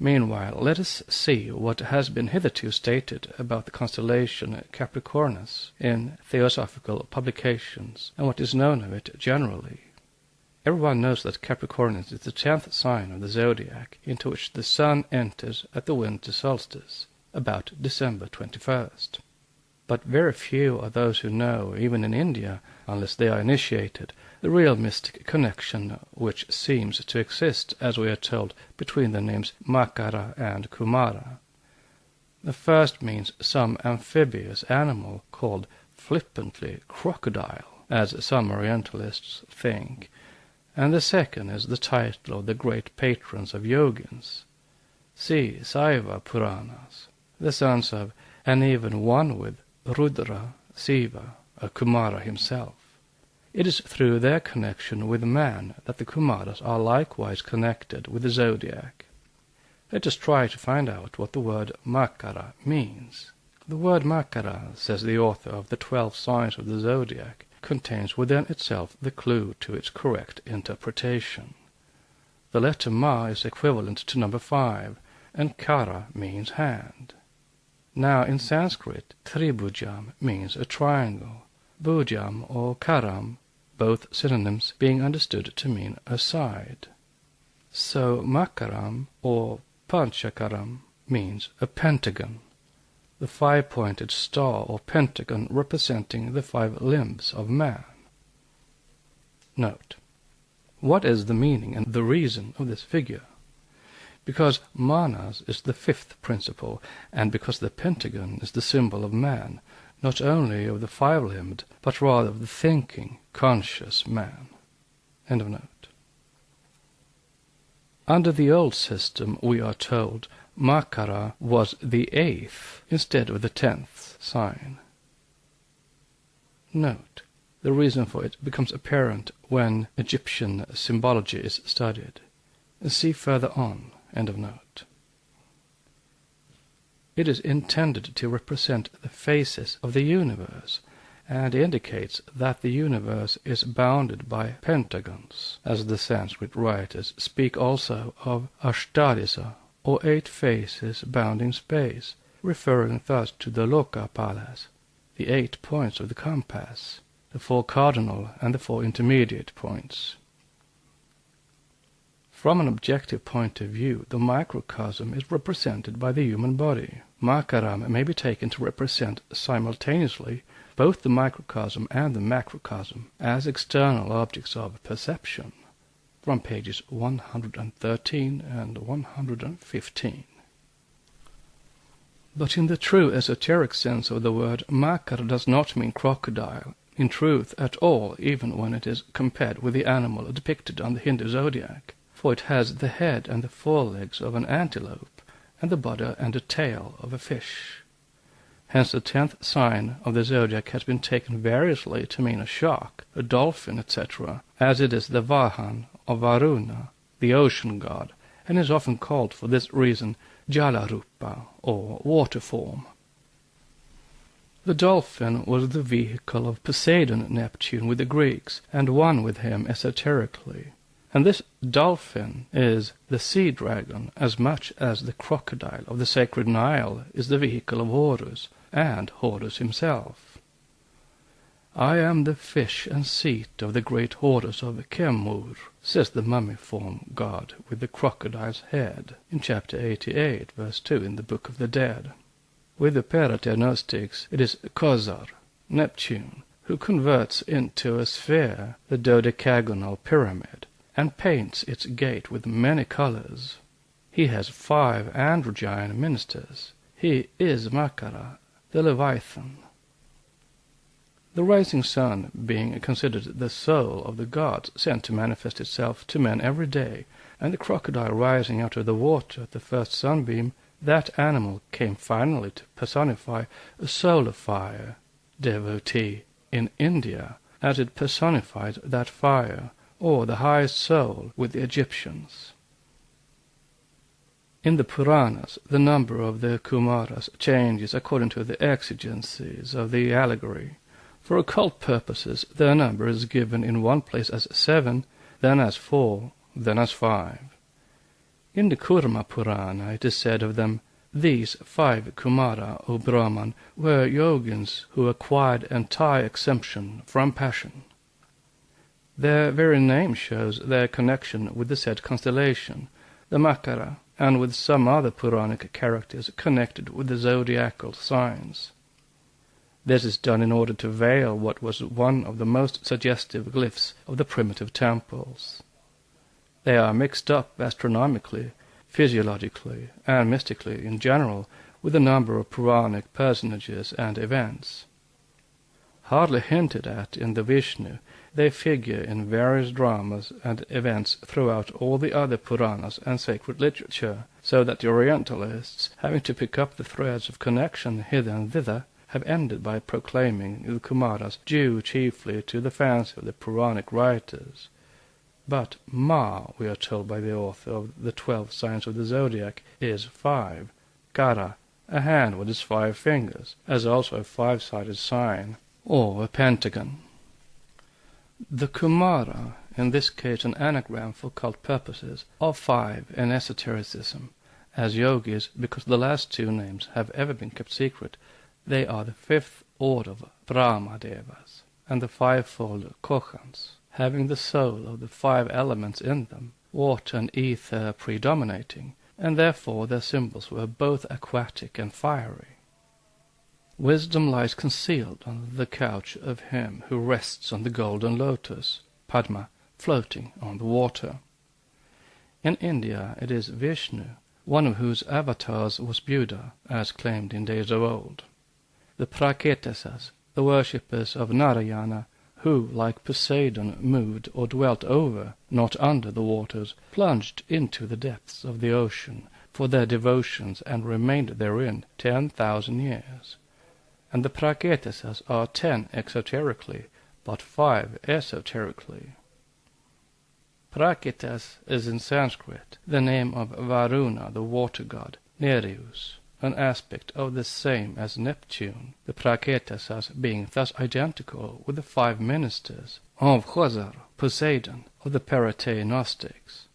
Meanwhile, let us see what has been hitherto stated about the constellation Capricornus in Theosophical publications, and what is known of it generally. Everyone knows that Capricornus is the 10th sign of the zodiac, into which the sun enters at the winter solstice, about December 21st. But very few are those who know, even in India, unless they are initiated, the real mystic connection which seems to exist, as we are told, between the names Makara and Kumara. The first means some amphibious animal called flippantly crocodile, as some Orientalists think, and the second is the title of the great patrons of yogins. See Saiva Puranas, the sons of, and even one with Rudra, Siva, a Kumara himself. It is through their connection with man that the Kumaras are likewise connected with the zodiac. Let us try to find out what the word Makara means. The word Makara, says the author of the 12 signs of the zodiac, contains within itself the clue to its correct interpretation. The letter Ma is equivalent to number 5, and Kara means hand. Now in Sanskrit, Tribhujam means a triangle, Bhujam or Karam, both synonyms being understood to mean a side. So Makaram or Panchakaram means a pentagon, the 5-pointed star or pentagon representing the 5 limbs of man. Note: what is the meaning and the reason of this figure? Because Manas is the 5th principle, and because the pentagon is the symbol of man, not only of the 5-limbed, but rather of the thinking, conscious man. End of note. Under the old system, we are told, Makara was the 8th instead of the 10th sign. Note: the reason for it becomes apparent when Egyptian symbology is studied. See further on. End of note. It is intended to represent the phases of the universe, and indicates that the universe is bounded by pentagons, as the Sanskrit writers speak also of Ashtadisa, or 8 phases bounding space, referring thus to the Lokapalas, the 8 points of the compass, the 4 cardinal and the 4 intermediate points. From an objective point of view, the microcosm is represented by the human body. Makaram may be taken to represent simultaneously both the microcosm and the macrocosm as external objects of perception, from pages 113 and 115. But in the true esoteric sense of the word, Makar does not mean crocodile, in truth at all, even when it is compared with the animal depicted on the Hindu zodiac, for it has the head and the forelegs of an antelope, and the body and the tail of a fish. Hence the 10th sign of the zodiac has been taken variously to mean a shark, a dolphin, etc., as it is the Vahan of Varuna, the ocean god, and is often called for this reason Jalarupa, or water form. The dolphin was the vehicle of Poseidon Neptune with the Greeks, and one with him esoterically. And this dolphin is the sea dragon as much as the crocodile of the sacred Nile is the vehicle of Horus, and Horus himself. I am the fish and seat of the great Horus of Kemur, says the mummiform god with the crocodile's head, in chapter 88, verse 2 in the Book of the Dead. With the Paraternostics it is Kozar, Neptune, who converts into a sphere the dodecagonal pyramid, and paints its gate with many colors. He has 5 androgyne ministers. He is Makara, the Leviathan. The rising sun being considered the soul of the gods sent to manifest itself to men every day, and the crocodile rising out of the water at the first sunbeam, that animal came finally to personify a solar fire devotee in India, as it personified that fire, or the highest soul, with the Egyptians. In the Puranas, the number of the Kumaras changes according to the exigencies of the allegory. For occult purposes, their number is given in one place as 7, then as 4, then as 5. In the Kurma Purana it is said of them, "These 5 Kumara, O Brahman, were yogins who acquired entire exemption from passion." Their very name shows their connection with the said constellation, the Makara, and with some other Puranic characters connected with the zodiacal signs. This is done in order to veil what was one of the most suggestive glyphs of the primitive temples. They are mixed up astronomically, physiologically, and mystically in general with a number of Puranic personages and events. Hardly hinted at in the Vishnu, they figure in various dramas and events throughout all the other Puranas and sacred literature, so that the Orientalists, having to pick up the threads of connection hither and thither, have ended by proclaiming the Kumaras due chiefly to the fancy of the Puranic writers. But Ma, we are told by the author of the 12 signs of the zodiac, is 5. Kara, a hand with its 5 fingers, as also a 5-sided sign, or a pentagon. The Kumara, in this case an anagram for cult purposes, are 5 in esotericism. As yogis, because the last 2 names have ever been kept secret, they are the 5th order of Brahmadevas, and the 5-fold Kohans, having the soul of the 5 elements in them, water and ether predominating, and therefore their symbols were both aquatic and fiery. Wisdom lies concealed under the couch of him who rests on the golden lotus, Padma, floating on the water. In India it is Vishnu, one of whose avatars was Buddha, as claimed in days of old. The Praketasas, the worshippers of Narayana, who, like Poseidon, moved or dwelt over, not under the waters, plunged into the depths of the ocean for their devotions and remained therein 10,000 years. And the Praketasas are 10 exoterically, but 5 esoterically. Praketas is in Sanskrit the name of Varuna, the water god, Nereus, an aspect of the same as Neptune, the Praketasas being thus identical with the 5 ministers of Khazar, Poseidon, of the Paratei Gnostics.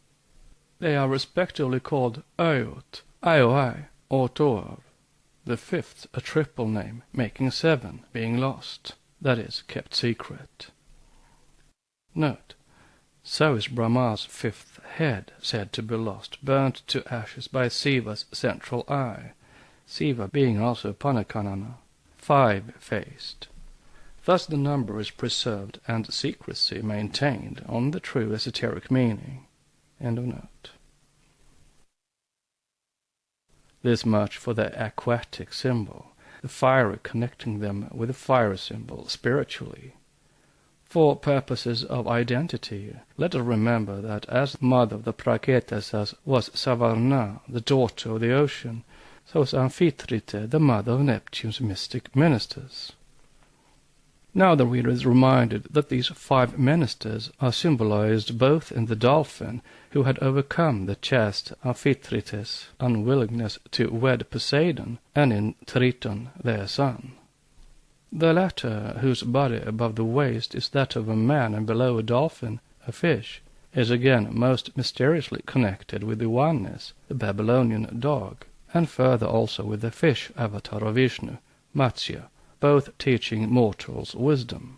They are respectively called Ayot, Aioi, or Toav, the 5th a triple name, making 7, being lost, that is, kept secret. Note: so is Brahma's 5th head said to be lost, burnt to ashes by Siva's central eye, Siva being also Panakanana, 5-faced. Thus the number is preserved and secrecy maintained on the true esoteric meaning. End of note. This much for the aquatic symbol, the fiery connecting them with the fire symbol spiritually. For purposes of identity, let us remember that as mother of the Praketasas was Savarna, the daughter of the ocean, so was Amphitrite, the mother of Neptune's mystic ministers. Now the reader is reminded that these 5 ministers are symbolized both in the dolphin, who had overcome the chaste Amphitrite's unwillingness to wed Poseidon, and in Triton, their son. The latter, whose body above the waist is that of a man and below a dolphin, a fish, is again most mysteriously connected with the oneness, the Babylonian dog, and further also with the fish avatar of Vishnu, Matsya, both teaching mortals wisdom.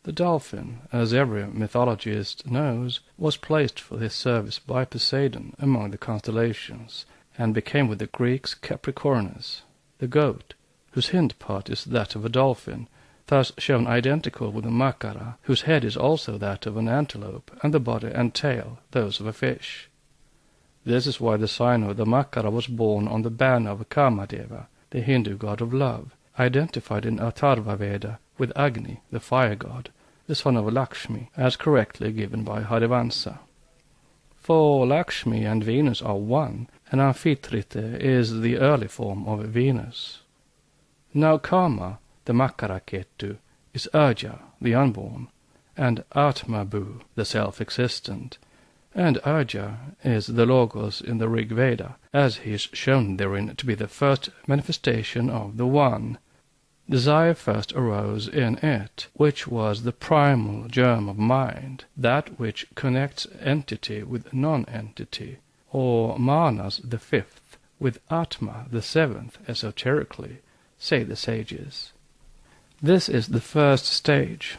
The dolphin, as every mythologist knows, was placed for this service by Poseidon among the constellations, and became with the Greeks Capricornus. The goat, whose hind part is that of a dolphin, thus shown identical with the Makara, whose head is also that of an antelope, and the body and tail those of a fish. This is why the sign of the Makara was borne on the banner of Kamadeva, the Hindu god of love, identified in Atharva Veda with Agni, the fire god, the son of Lakshmi, as correctly given by Harivansa. For Lakshmi and Venus are one, and Amphitrite is the early form of Venus. Now Kama, the Makaraketu, is Aja, the unborn, and Atmabhu, the self-existent, and Aja is the Logos in the Rig Veda, as he is shown therein to be the first manifestation of the One. Desire first arose in it, which was the primal germ of mind, that which connects entity with non-entity, or Manas the fifth, with Atma the seventh, esoterically, say the sages. This is the first stage.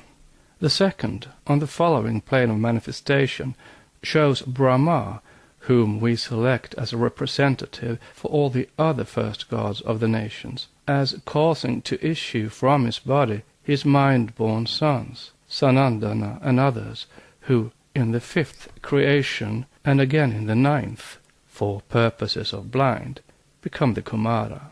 The second, on the following plane of manifestation, shows Brahma, whom we select as a representative for all the other first gods of the nations, as causing to issue from his body his mind-born sons, Sanandana and others, who in the fifth creation, and again in the ninth, for purposes of blind, become the Kumara.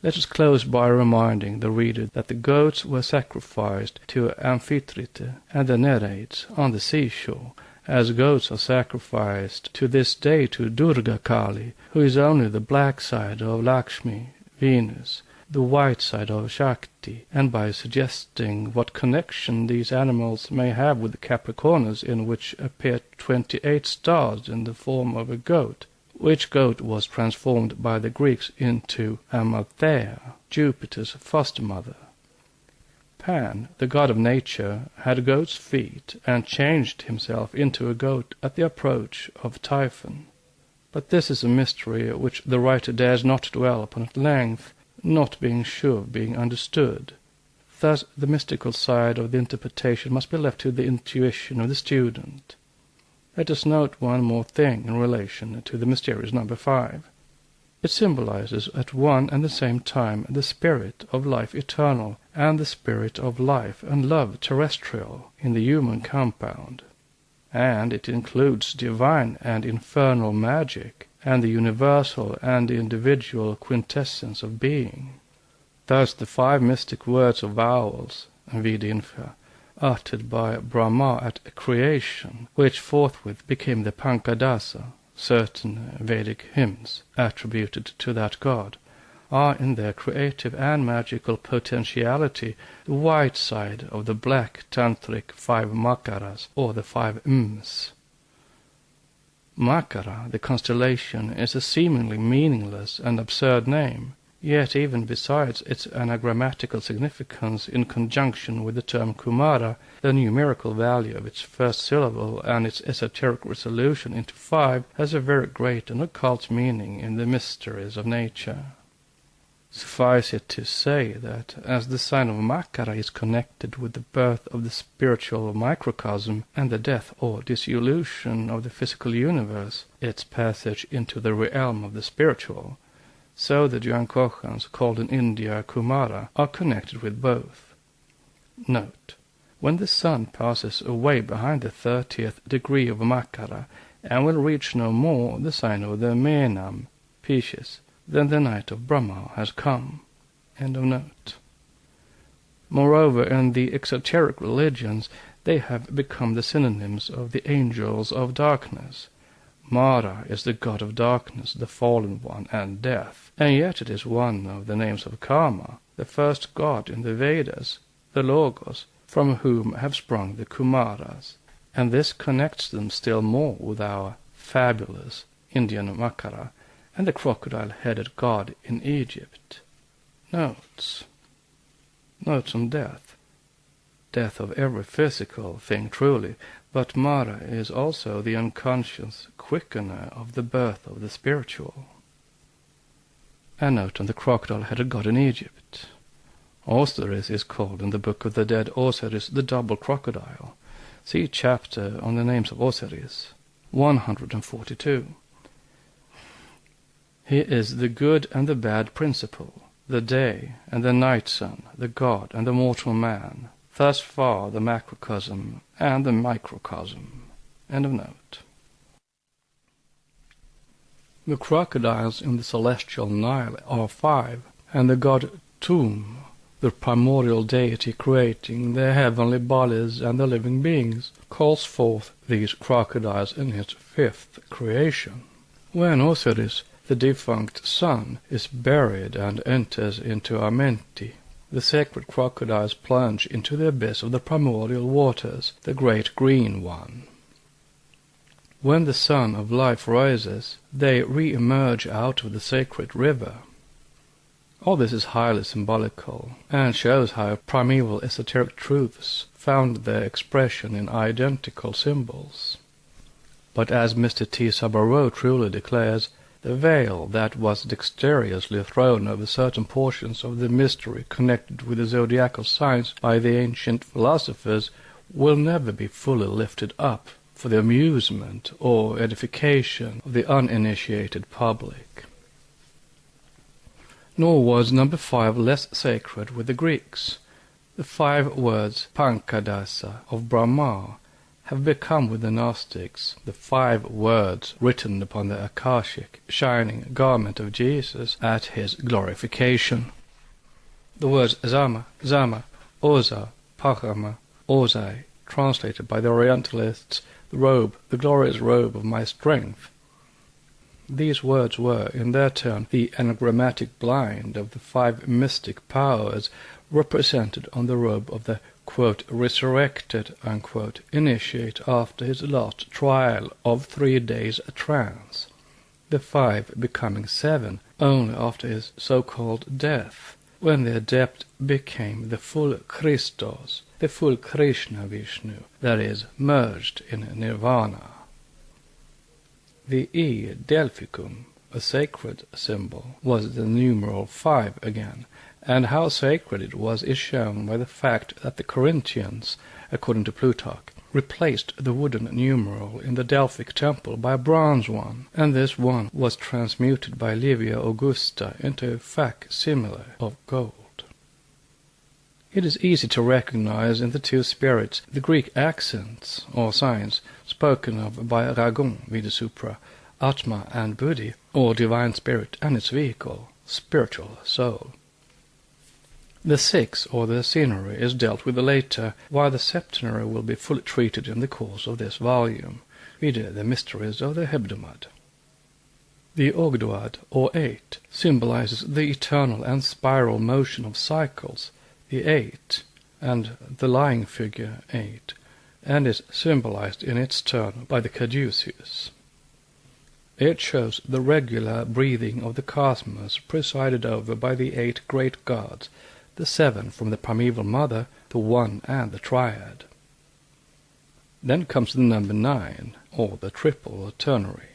Let us close by reminding the reader that the goats were sacrificed to Amphitrite and the Nereids on the seashore, as goats are sacrificed to this day to Durga Kali, who is only the black side of Lakshmi, Venus, the white side of Shakti, and by suggesting what connection these animals may have with the Capricornus, in which appear 28 stars in the form of a goat, which goat was transformed by the Greeks into Amalthea, Jupiter's foster mother. Pan, the god of nature, had goat's feet and changed himself into a goat at the approach of Typhon. But this is a mystery which the writer dares not dwell upon at length, not being sure of being understood. Thus the mystical side of the interpretation must be left to the intuition of the student. Let us note one more thing in relation to the mysterious number 5. It symbolizes at one and the same time the spirit of life eternal and the spirit of life and love terrestrial in the human compound. And it includes divine and infernal magic and the universal and individual quintessence of being. Thus the 5 mystic words of vowels, vidinfa, uttered by Brahma at creation, which forthwith became the Pankadasa, certain Vedic hymns attributed to that god, are in their creative and magical potentiality the white side of the black tantric 5 makaras, or the 5 Ms. Makara, the constellation, is a seemingly meaningless and absurd name, yet even besides its anagrammatical significance in conjunction with the term Kumara, the numerical value of its first syllable and its esoteric resolution into 5 has a very great and occult meaning in the mysteries of nature. Suffice it to say that, as the sign of Makara is connected with the birth of the spiritual microcosm and the death or dissolution of the physical universe, its passage into the realm of the spiritual, so the Jyankochans, called in India Kumara, are connected with both. Note: when the sun passes away behind the 30th degree of Makara and will reach no more the sign of the Menam, Pisces, then the night of Brahma has come. End of note. Moreover, in the exoteric religions, they have become the synonyms of the angels of darkness. Mara is the god of darkness, the fallen one, and death, and yet it is one of the names of Kama, the first god in the Vedas, the Logos, from whom have sprung the Kumaras, and this connects them still more with our fabulous Indian Makara and the crocodile-headed god in Egypt. Notes on death. Death of every physical thing, truly, but Mara is also the unconscious quickener of the birth of the spiritual. A note on the crocodile-headed god in Egypt. Osiris is called in the Book of the Dead Osiris the double crocodile. See chapter on the names of Osiris, 142. He is the good and the bad principle, the day and the night sun, the god and the mortal man, thus far the macrocosm and the microcosm. End of note. The crocodiles in the celestial Nile are 5, and the god Tum, the primordial deity creating the heavenly bodies and the living beings, calls forth these crocodiles in his 5th creation. When Osiris, the defunct sun, is buried and enters into Amenti, the sacred crocodiles plunge into the abyss of the primordial waters, the great green one. When the sun of life rises, they re-emerge out of the sacred river. All this is highly symbolical, and shows how primeval esoteric truths found their expression in identical symbols. But as Mr. T. Sabarot truly declares, the veil that was dexterously thrown over certain portions of the mystery connected with the zodiacal signs by the ancient philosophers will never be fully lifted up for the amusement or edification of the uninitiated public. Nor was number 5 less sacred with the Greeks. The 5 words Pankadasa of Brahma have become with the Gnostics the 5 words written upon the Akashic shining garment of Jesus at his glorification. The words Zama, Zama, Oza, Pahama, Ozai, translated by the Orientalists, the robe, the glorious robe of my strength. These words were, in their turn, the anagrammatic blind of the 5 mystic powers represented on the robe of the, quote, resurrected, unquote, initiate after his last trial of 3 days trance, the 5 becoming 7 only after his so-called death, when the adept became the full Christos, the full Krishna Vishnu, that is, merged in nirvana. The E Delphicum, a sacred symbol, was the numeral 5 again, and how sacred it was is shown by the fact that the Corinthians, according to Plutarch, replaced the wooden numeral in the Delphic temple by a bronze one, and this one was transmuted by Livia Augusta into a facsimile of gold. It is easy to recognize in the 2 spirits the Greek accents, or signs, spoken of by Ragon vide supra, Atma and Buddhi, or divine spirit and its vehicle, spiritual soul. The 6, or the scenery, is dealt with later, while the septenary will be fully treated in the course of this volume, vide the mysteries of the Hebdomad. The Ogdoad, or 8, symbolizes the eternal and spiral motion of cycles, the 8, and the lying figure 8, and is symbolized in its turn by the caduceus. It shows the regular breathing of the cosmos presided over by the 8 great gods, the 7 from the primeval mother, the 1 and the triad. Then comes the number 9, or the triple ternary.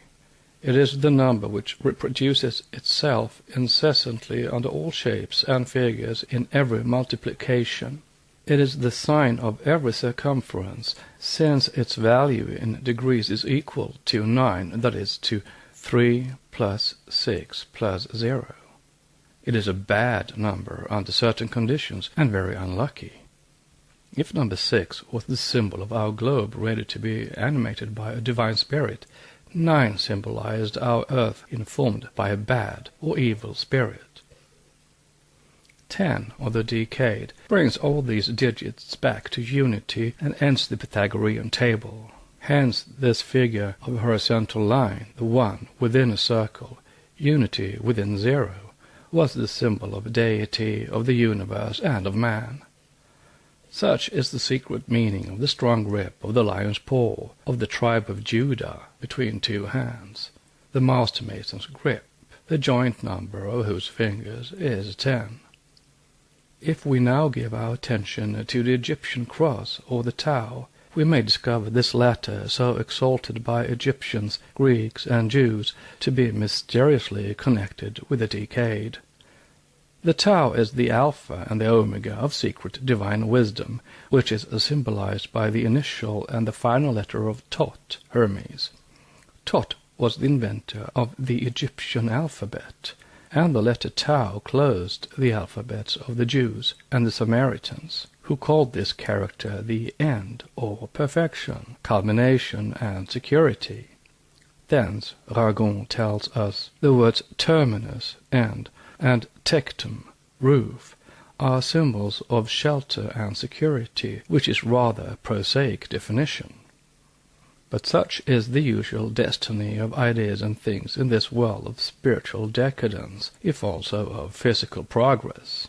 It is the number which reproduces itself incessantly under all shapes and figures in every multiplication. It is the sign of every circumference, since its value in degrees is equal to 9, that is, to 3 plus 6 plus 0. It is a bad number under certain conditions, and very unlucky. If number 6 was the symbol of our globe ready to be animated by a divine spirit, 9 symbolized our earth informed by a bad or evil spirit. 10, or the decade, brings all these digits back to unity and ends the Pythagorean table. Hence this figure of a horizontal line, the 1 within a circle, unity within 0, was the symbol of deity, of the universe, and of man. Such is the secret meaning of the strong grip of the lion's paw, of the tribe of Judah between 2 hands, the master mason's grip, the joint number of whose fingers is 10. If we now give our attention to the Egyptian cross, or the Tau, we may discover this latter so exalted by Egyptians, Greeks, and Jews to be mysteriously connected with the decade. The Tau is the Alpha and the Omega of secret divine wisdom, which is symbolized by the initial and the final letter of Tot, Hermes. Tot was the inventor of the Egyptian alphabet, and the letter Tau closed the alphabets of the Jews and the Samaritans, who called this character the end, or perfection, culmination, and security. Thence, Ragon tells us, the words terminus, end, and tectum, roof, are symbols of shelter and security, which is rather a prosaic definition. But such is the usual destiny of ideas and things in this world of spiritual decadence, if also of physical progress.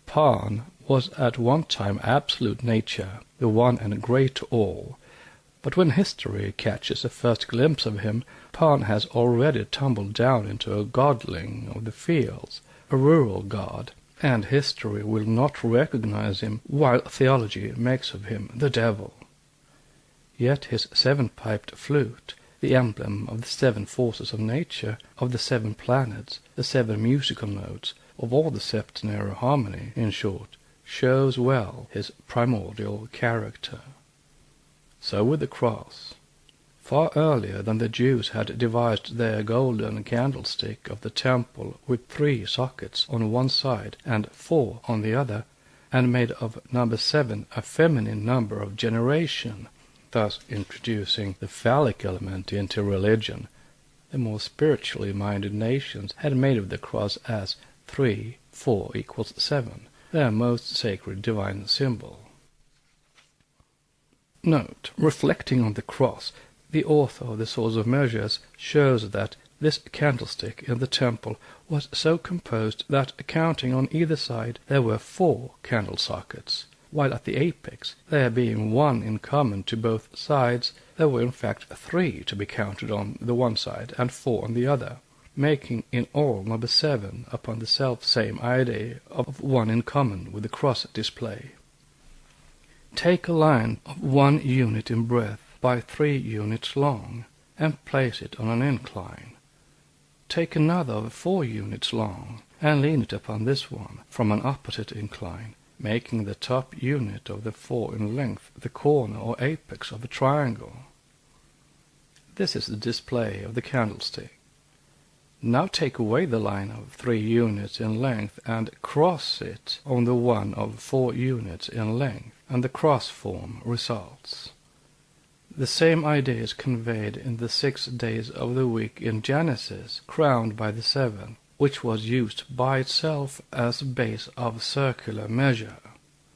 Pan was at one time absolute nature, the one and great all, but when history catches a first glimpse of him, Pan has already tumbled down into a godling of the fields, a rural god, and history will not recognize him, while theology makes of him the devil. Yet his seven-piped flute, the emblem of the seven forces of nature, of the seven planets, the seven musical notes, of all the septenary harmony, in short, shows well his primordial character. So with the cross. Far earlier than the Jews had devised their golden candlestick of the temple with 3 sockets on one side and 4 on the other, and made of number 7 a feminine number of generation, thus introducing the phallic element into religion, the more spiritually minded nations had made of the cross as 3, 4 equals 7, their most sacred divine symbol. Note, reflecting on the cross, the author of the Source of Measures shows that this candlestick in the temple was so composed that, counting on either side, there were 4 candle sockets, while at the apex, there being 1 in common to both sides, there were in fact 3 to be counted on the one side and 4 on the other, making in all number 7 upon the self-same idea of 1 in common with the cross display. Take a line of 1 unit in breadth by 3 units long, and place it on an incline. Take another of 4 units long, and lean it upon this one from an opposite incline, making the top unit of the 4 in length the corner or apex of a triangle. This is the display of the candlestick. Now take away the line of 3 units in length and cross it on the one of 4 units in length, and the cross form results. The same idea is conveyed in the 6 days of the week in Genesis, crowned by the 7, which was used by itself as a base of circular measure.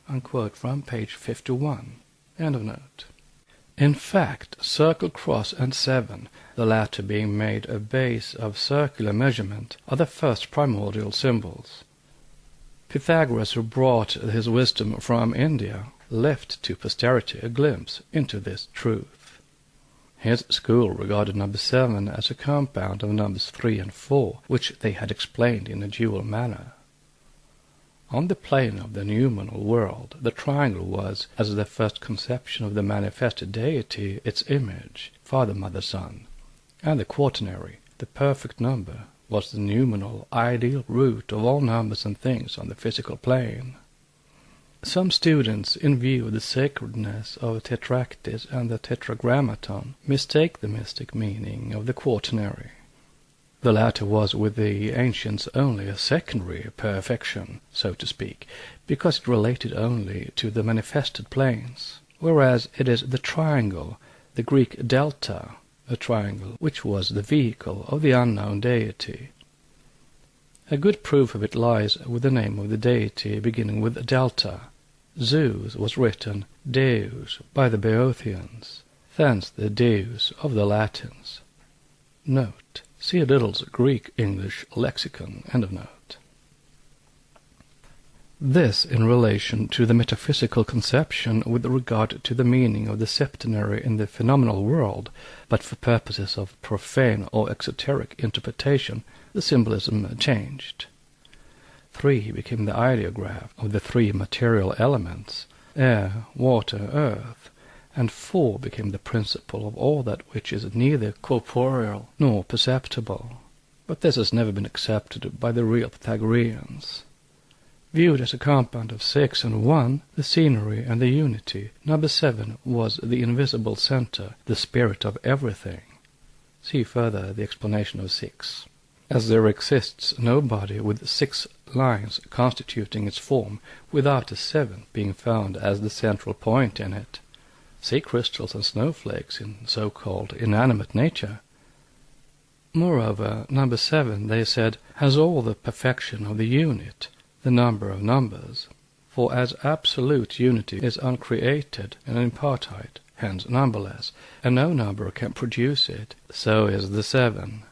Unquote from page 51. End of note. In fact, circle, cross, and 7, the latter being made a base of circular measurement, are the first primordial symbols. Pythagoras, who brought his wisdom from India, left to posterity a glimpse into this truth. His school regarded number 7 as a compound of numbers 3 and 4, which they had explained in a dual manner. On the plane of the noumenal world, the triangle was, as the first conception of the manifested deity, its image, Father, Mother, Son, and the quaternary, the perfect number, was the noumenal ideal root of all numbers and things on the physical plane. Some students, in view of the sacredness of tetractys and the tetragrammaton, mistake the mystic meaning of the quaternary. The latter was with the ancients only a secondary perfection, so to speak, because it related only to the manifested planes, whereas it is the triangle, the Greek delta, a triangle, which was the vehicle of the unknown deity. A good proof of it lies with the name of the deity beginning with delta. Zeus was written Deus by the Boeotians, thence the Deus of the Latins. Note, see Little's Greek-English lexicon, end of note. This in relation to the metaphysical conception with regard to the meaning of the septenary in the phenomenal world, but for purposes of profane or exoteric interpretation, the symbolism changed. 3 became the ideograph of the 3 material elements, air, water, earth, and 4 became the principle of all that which is neither corporeal nor perceptible. But this has never been accepted by the real Pythagoreans. Viewed as a compound of 6 and 1, the scenery and the unity, number 7 was the invisible center, the spirit of everything. See further the explanation of 6. As there exists no body with 6 lines constituting its form without a 7 being found as the central point in it. See crystals and snowflakes in so-called inanimate nature. Moreover, number 7, they said, has all the perfection of the unit, the number of numbers. For as absolute unity is uncreated and impartite, hence numberless, and no number can produce it, so is the 7.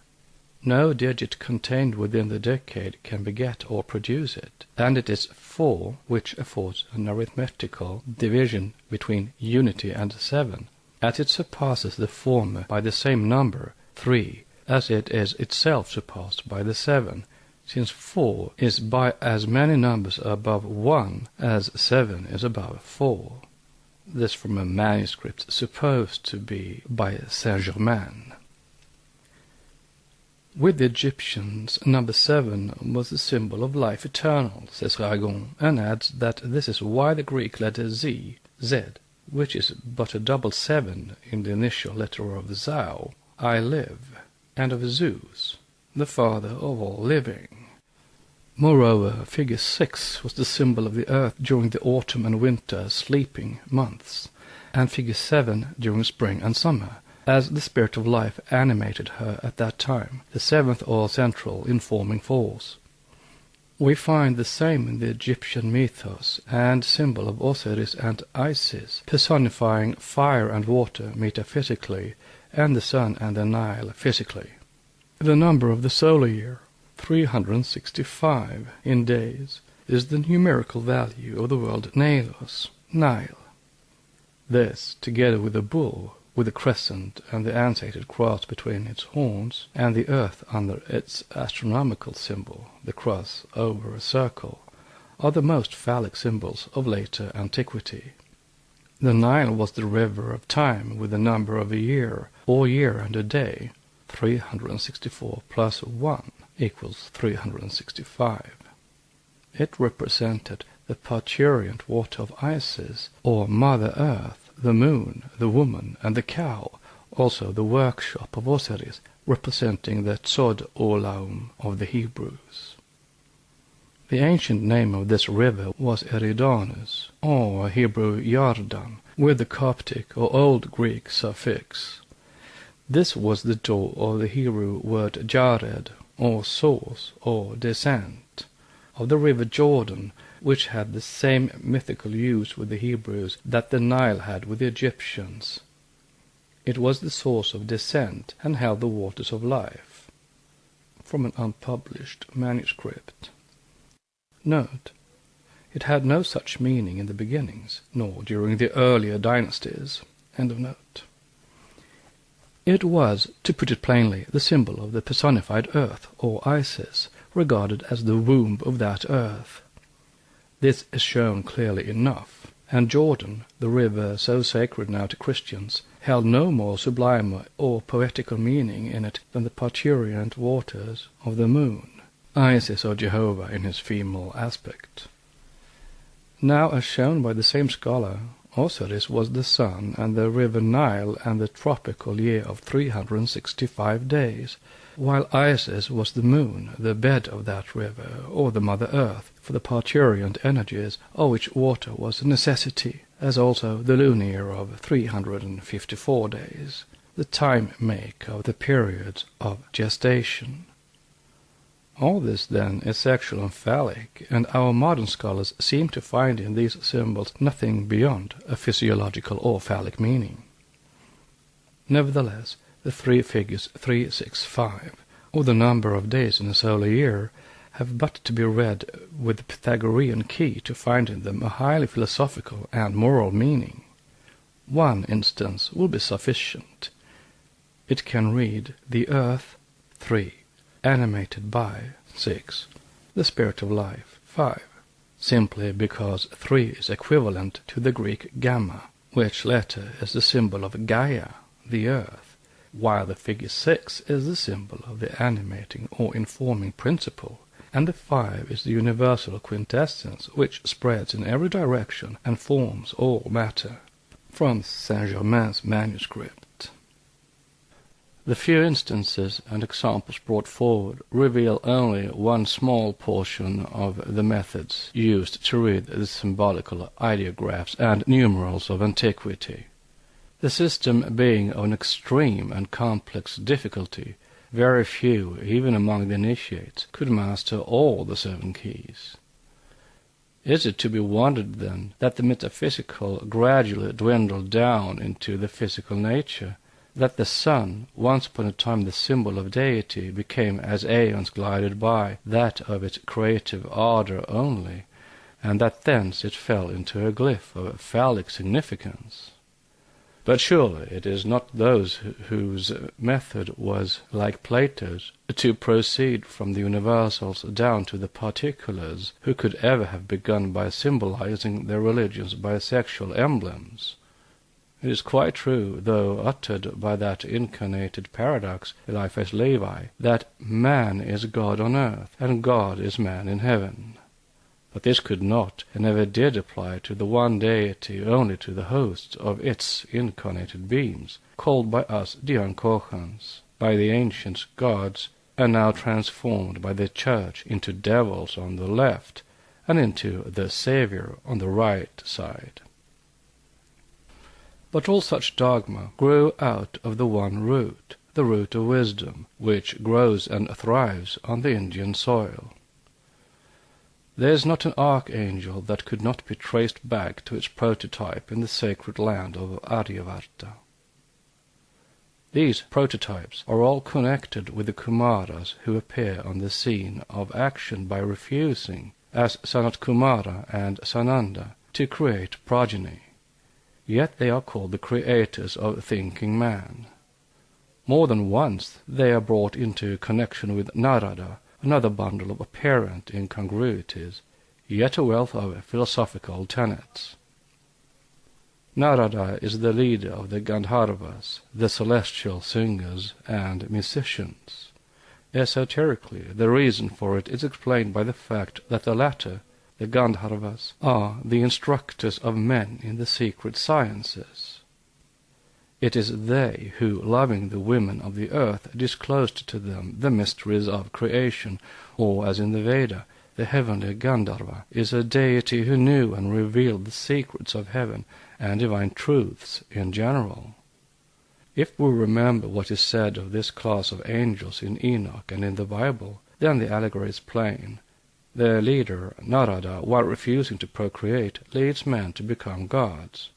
No digit contained within the decade can beget or produce it, and it is 4 which affords an arithmetical division between unity and 7, as it surpasses the former by the same number, 3, as it is itself surpassed by the 7. since 4 is by as many numbers above 1 as 7 is above 4. This from a manuscript supposed to be by Saint-Germain. With the Egyptians, number 7 was the symbol of life eternal, says Ragon, and adds that this is why the Greek letter Z, which is but a double 7 in the initial letter of Zau, I live, and of Zeus, the father of all living. Moreover, figure 6 was the symbol of the earth during the autumn and winter sleeping months, and figure 7 during spring and summer, as the spirit of life animated her at that time, the seventh or central informing force. We find the same in the Egyptian mythos and symbol of Osiris and Isis, personifying fire and water metaphysically, and the sun and the Nile physically. The number of the solar year, 365 in days, is the numerical value of the word Nalos, Nile. This, together with the bull, with the crescent and the ansated cross between its horns, and the earth under its astronomical symbol, the cross over a circle, are the most phallic symbols of later antiquity. The Nile was the river of time with the number of a year, or year and a day, 364 plus 1 equals 365. It represented the parturient water of Isis, or Mother Earth, the moon, the woman, and the cow, also the workshop of Osiris, representing the Tzod Olaum of the Hebrews. The ancient name of this river was Eridanus, or Hebrew Yardan, with the Coptic or Old Greek suffix. This was the door of the Hebrew word Jared, or source, or descent, of the river Jordan, which had the same mythical use with the Hebrews that the Nile had with the Egyptians. It was the source of descent and held the waters of life. From an unpublished manuscript. Note: it had no such meaning in the beginnings, nor during the earlier dynasties. End of note. It was, to put it plainly, the symbol of the personified earth, or Isis, regarded as the womb of that earth. This is shown clearly enough, and Jordan, the river so sacred now to Christians, held no more sublime or poetical meaning in it than the parturient waters of the moon, Isis or Jehovah in his female aspect. Now, as shown by the same scholar, Osiris was the sun and the river Nile and the tropical year of 365 days, while Isis was the moon, the bed of that river, or the Mother Earth, for the parturient energies of which water was a necessity, as also the lunar year of 354 days, the time-make of the periods of gestation. All this, then, is sexual and phallic, and our modern scholars seem to find in these symbols nothing beyond a physiological or phallic meaning. Nevertheless, the three figures 365, or the number of days in a solar year, have but to be read with the Pythagorean key to find in them a highly philosophical and moral meaning. One instance will be sufficient. It can read, the earth, 3, animated by, 6, the spirit of life, 5, simply because 3 is equivalent to the Greek gamma, which letter is the symbol of Gaia, the earth, while the figure 6 is the symbol of the animating or informing principle, and the 5 is the universal quintessence which spreads in every direction and forms all matter. From Saint-Germain's manuscript. The few instances and examples brought forward reveal only one small portion of the methods used to read the symbolical ideographs and numerals of antiquity. The system being of an extreme and complex difficulty, very few, even among the initiates, could master all the 7 keys. Is it to be wondered, then, that the metaphysical gradually dwindled down into the physical nature, that the sun, once upon a time the symbol of deity, became, as aeons glided by, that of its creative ardor only, and that thence it fell into a glyph of phallic significance? But surely it is not those whose method was, like Plato's, to proceed from the universals down to the particulars, who could ever have begun by symbolizing their religions by sexual emblems. It is quite true, though uttered by that incarnated paradox, Eliphas Levi, that man is God on earth, and God is man in heaven. But this could not, and never did apply to the one deity, only to the hosts of its incarnated beings, called by us Diankochans, by the ancient gods, and now transformed by the Church into devils on the left, and into the Saviour on the right side. But all such dogma grew out of the one root, the root of wisdom, which grows and thrives on the Indian soil. There is not an archangel that could not be traced back to its prototype in the sacred land of Aryavarta. These prototypes are all connected with the Kumaras who appear on the scene of action by refusing, as Sanat Kumara and Sananda, to create progeny. Yet they are called the creators of thinking man. More than once they are brought into connection with Narada, another bundle of apparent incongruities, yet a wealth of philosophical tenets. Narada is the leader of the Gandharvas, the celestial singers and musicians. Esoterically, the reason for it is explained by the fact that the latter, the Gandharvas, are the instructors of men in the secret sciences. It is they who, loving the women of the earth, disclosed to them the mysteries of creation, or, as in the Veda, the heavenly Gandharva is a deity who knew and revealed the secrets of heaven and divine truths in general. If we remember what is said of this class of angels in Enoch and in the Bible, then the allegory is plain. Their leader, Narada, while refusing to procreate, leads men to become gods.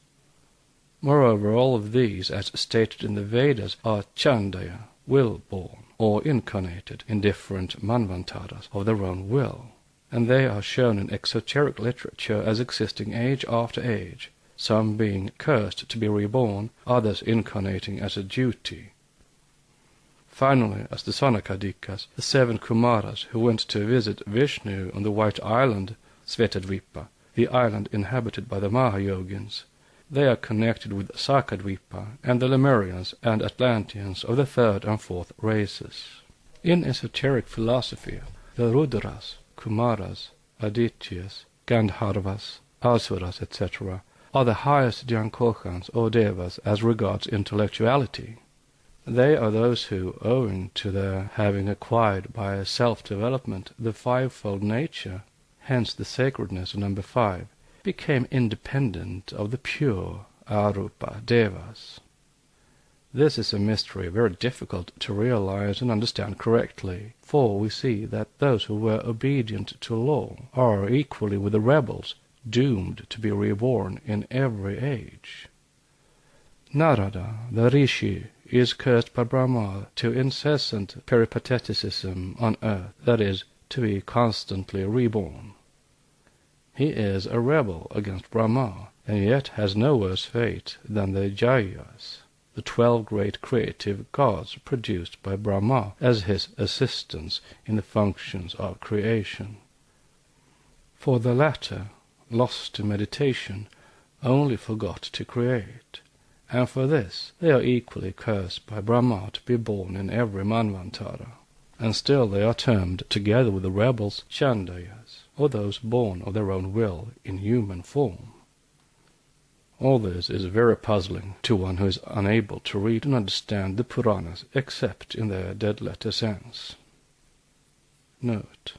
Moreover, all of these, as stated in the Vedas, are Chandaya, will-born, or incarnated in different manvantaras of their own will, and they are shown in exoteric literature as existing age after age, some being cursed to be reborn, others incarnating as a duty. Finally, as the Sanakadikas, the 7 Kumaras who went to visit Vishnu on the White Island, Svetadvipa, the island inhabited by the Mahayogins, they are connected with Sakadvipa and the Lemurians and Atlanteans of the 3rd and 4th races. In esoteric philosophy, the Rudras, Kumaras, Adityas, Gandharvas, Asuras, etc., are the highest Dhyankochans or Devas as regards intellectuality. They are those who, owing to their having acquired by self-development the fivefold nature, hence the sacredness of number 5, became independent of the pure Arupa Devas. This is a mystery very difficult to realize and understand correctly, for we see that those who were obedient to law are, equally with the rebels, doomed to be reborn in every age. Narada, the Rishi, is cursed by Brahma to incessant peripateticism on earth, that is, to be constantly reborn. He is a rebel against Brahma, and yet has no worse fate than the Jayas, the 12 great creative gods produced by Brahma as his assistants in the functions of creation. For the latter, lost to meditation, only forgot to create, and for this they are equally cursed by Brahma to be born in every manvantara, and still they are termed, together with the rebels, Chandayas, or those born of their own will in human form. All this is very puzzling to one who is unable to read and understand the Puranas except in their dead-letter sense. Note: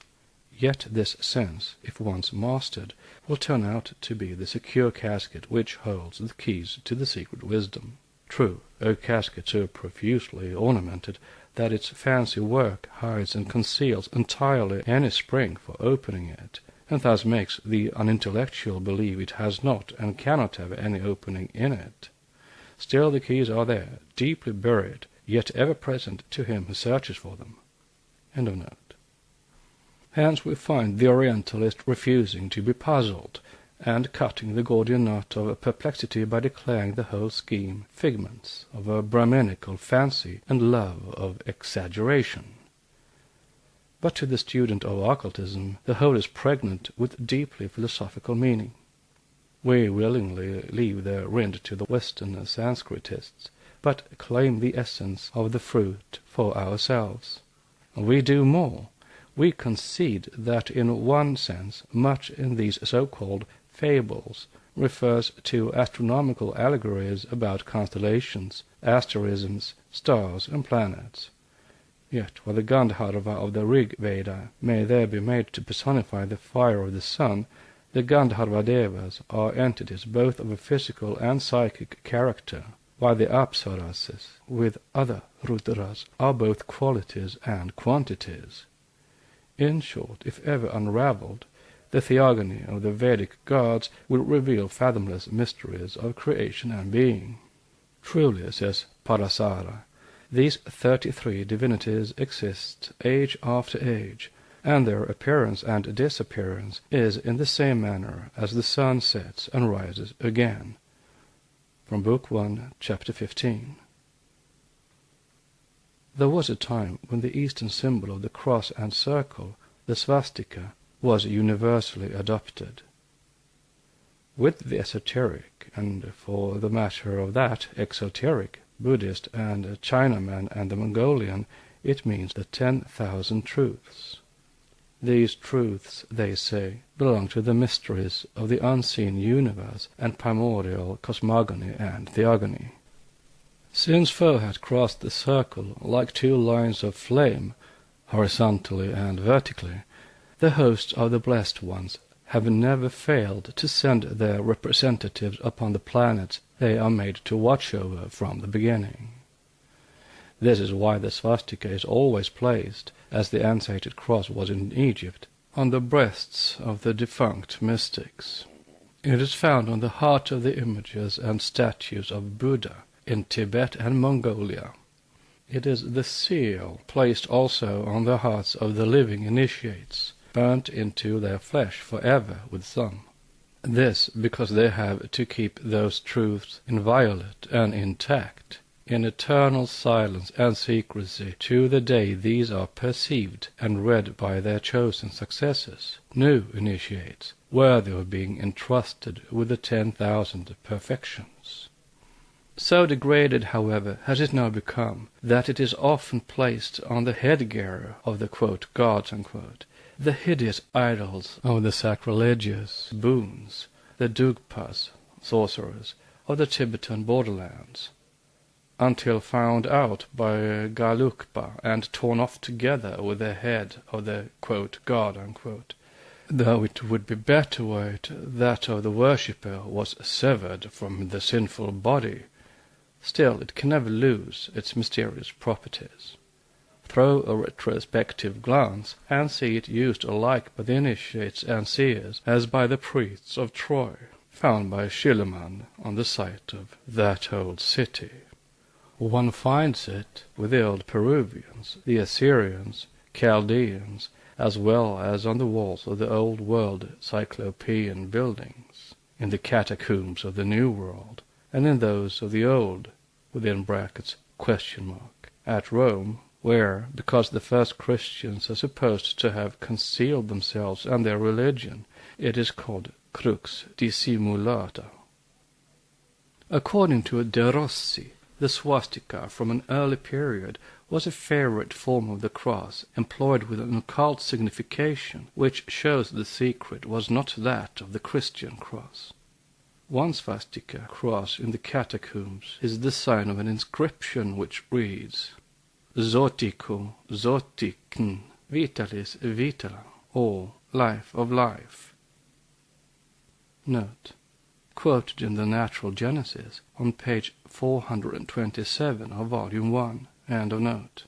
yet this sense, if once mastered, will turn out to be the secure casket which holds the keys to the secret wisdom. True, a casket so profusely ornamented that its fancy work hides and conceals entirely any spring for opening it, and thus makes the unintellectual believe it has not and cannot have any opening in it. Still the keys are there, deeply buried, yet ever present to him who searches for them. End of note. Hence we find the Orientalist refusing to be puzzled, and cutting the Gordian knot of perplexity by declaring the whole scheme figments of a Brahminical fancy and love of exaggeration. But to the student of occultism the whole is pregnant with deeply philosophical meaning. We willingly leave the rind to the Western Sanskritists, but claim the essence of the fruit for ourselves. We do more. We concede that in one sense much in these so-called fables refers to astronomical allegories about constellations, asterisms, stars, and planets. Yet, while the Gandharva of the Rig Veda may there be made to personify the fire of the sun, the Gandharva Devas are entities both of a physical and psychic character, while the Apsarases, with other Rudras, are both qualities and quantities. In short, if ever unravelled, the theogony of the Vedic gods will reveal fathomless mysteries of creation and being. Truly, says Parasara, these 33 divinities exist age after age, and their appearance and disappearance is in the same manner as the sun sets and rises again. From Book 1, Chapter 15. There was a time when the Eastern symbol of the cross and circle, the swastika, was universally adopted. With the esoteric, and for the matter of that, exoteric, Buddhist and Chinaman and the Mongolian, it means the 10,000 truths. These truths, they say, belong to the mysteries of the unseen universe and primordial cosmogony and theogony. Since foe had crossed the circle like two lines of flame, horizontally and vertically, the hosts of the blessed ones have never failed to send their representatives upon the planets they are made to watch over from the beginning. This is why the swastika is always placed, as the ansated cross was in Egypt, on the breasts of the defunct mystics. It is found on the heart of the images and statues of Buddha in Tibet and Mongolia. It is the seal placed also on the hearts of the living initiates, burnt into their flesh forever with some. This because they have to keep those truths inviolate and intact, in eternal silence and secrecy, to the day these are perceived and read by their chosen successors, new initiates, worthy of being entrusted with the 10,000 perfections. So degraded, however, has it now become, that it is often placed on the headgear of the quote, gods, unquote, the hideous idols of the sacrilegious boons, the Dugpas, sorcerers, of the Tibetan borderlands, until found out by Galukpa and torn off together with the head of the quote, god, unquote, though it would be better were it that of the worshipper was severed from the sinful body. Still, it can never lose its mysterious properties. Throw a retrospective glance, and see it used alike by the initiates and seers as by the priests of Troy, found by Schliemann on the site of that old city. One finds it with the old Peruvians, the Assyrians, Chaldeans, as well as on the walls of the old world Cyclopean buildings, in the catacombs of the New World, and in those of the old, within brackets, question mark, at Rome, where, because the first Christians are supposed to have concealed themselves and their religion, it is called crux dissimulata. According to De Rossi, the swastika from an early period was a favorite form of the cross, employed with an occult signification, which shows the secret was not that of the Christian cross. One swastika cross in the catacombs is the sign of an inscription which reads, Zotico, zotikn, vitalis vitala, or life of life. Note, quoted in the Natural Genesis on page 427 of Volume 1, end of note.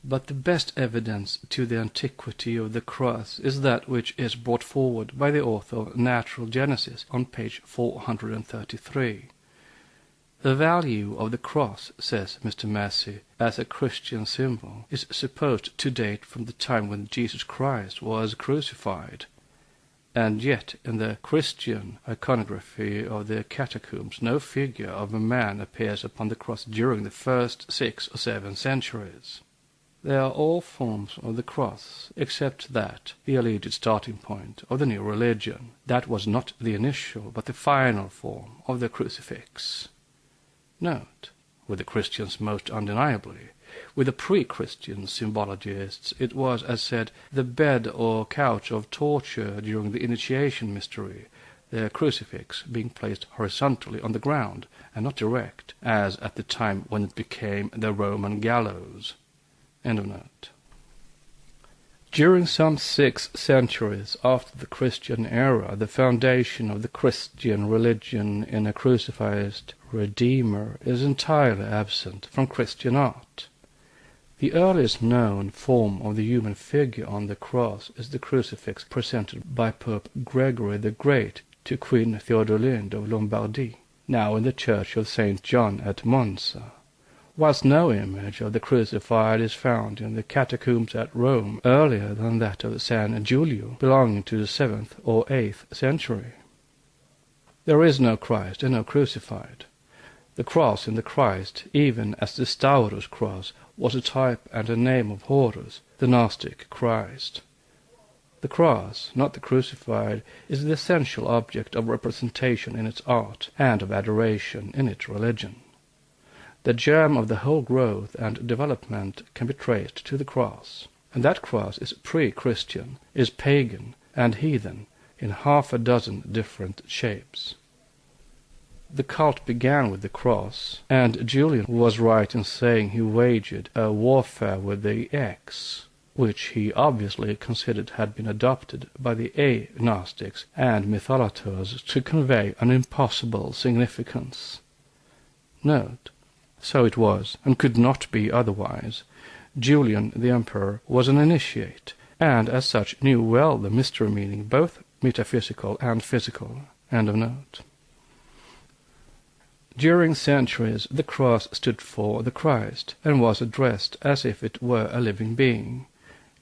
But the best evidence to the antiquity of the cross is that which is brought forward by the author of Natural Genesis on page 433. The value of the cross, says Mr. Massey, as a Christian symbol, is supposed to date from the time when Jesus Christ was crucified. And yet in the Christian iconography of the catacombs no figure of a man appears upon the cross during the first 6 or 7 centuries. They are all forms of the cross, except that, the alleged starting point of the new religion, that was not the initial but the final form of the crucifix. Note, with the Christians most undeniably, with the pre-Christian symbologists it was, as said, the bed or couch of torture during the initiation mystery, the crucifix being placed horizontally on the ground and not erect, as at the time when it became the Roman gallows. End of note. During some 6 centuries after the Christian era, the foundation of the Christian religion in a crucified Redeemer is entirely absent from Christian art. The earliest known form of the human figure on the cross is the crucifix presented by Pope Gregory the Great to Queen Theodolinde of Lombardy, now in the Church of St. John at Monza, whilst no image of the crucified is found in the catacombs at Rome earlier than that of San Giulio, belonging to the 7th or 8th century. There is no Christ and no crucified. The cross in the Christ, even as the Staurus cross, was a type and a name of Horus, the Gnostic Christ. The cross, not the crucified, is the essential object of representation in its art and of adoration in its religion. The germ of the whole growth and development can be traced to the cross, and that cross is pre-Christian, is pagan and heathen in half a dozen different shapes. The cult began with the cross, and Julian was right in saying he waged a warfare with the X, which he obviously considered had been adopted by the agnostics and mytholators to convey an impossible significance. Note, so it was, and could not be otherwise. Julian the Emperor was an initiate, and as such knew well the mystery meaning, both metaphysical and physical. End of note. During centuries the cross stood for the Christ, and was addressed as if it were a living being.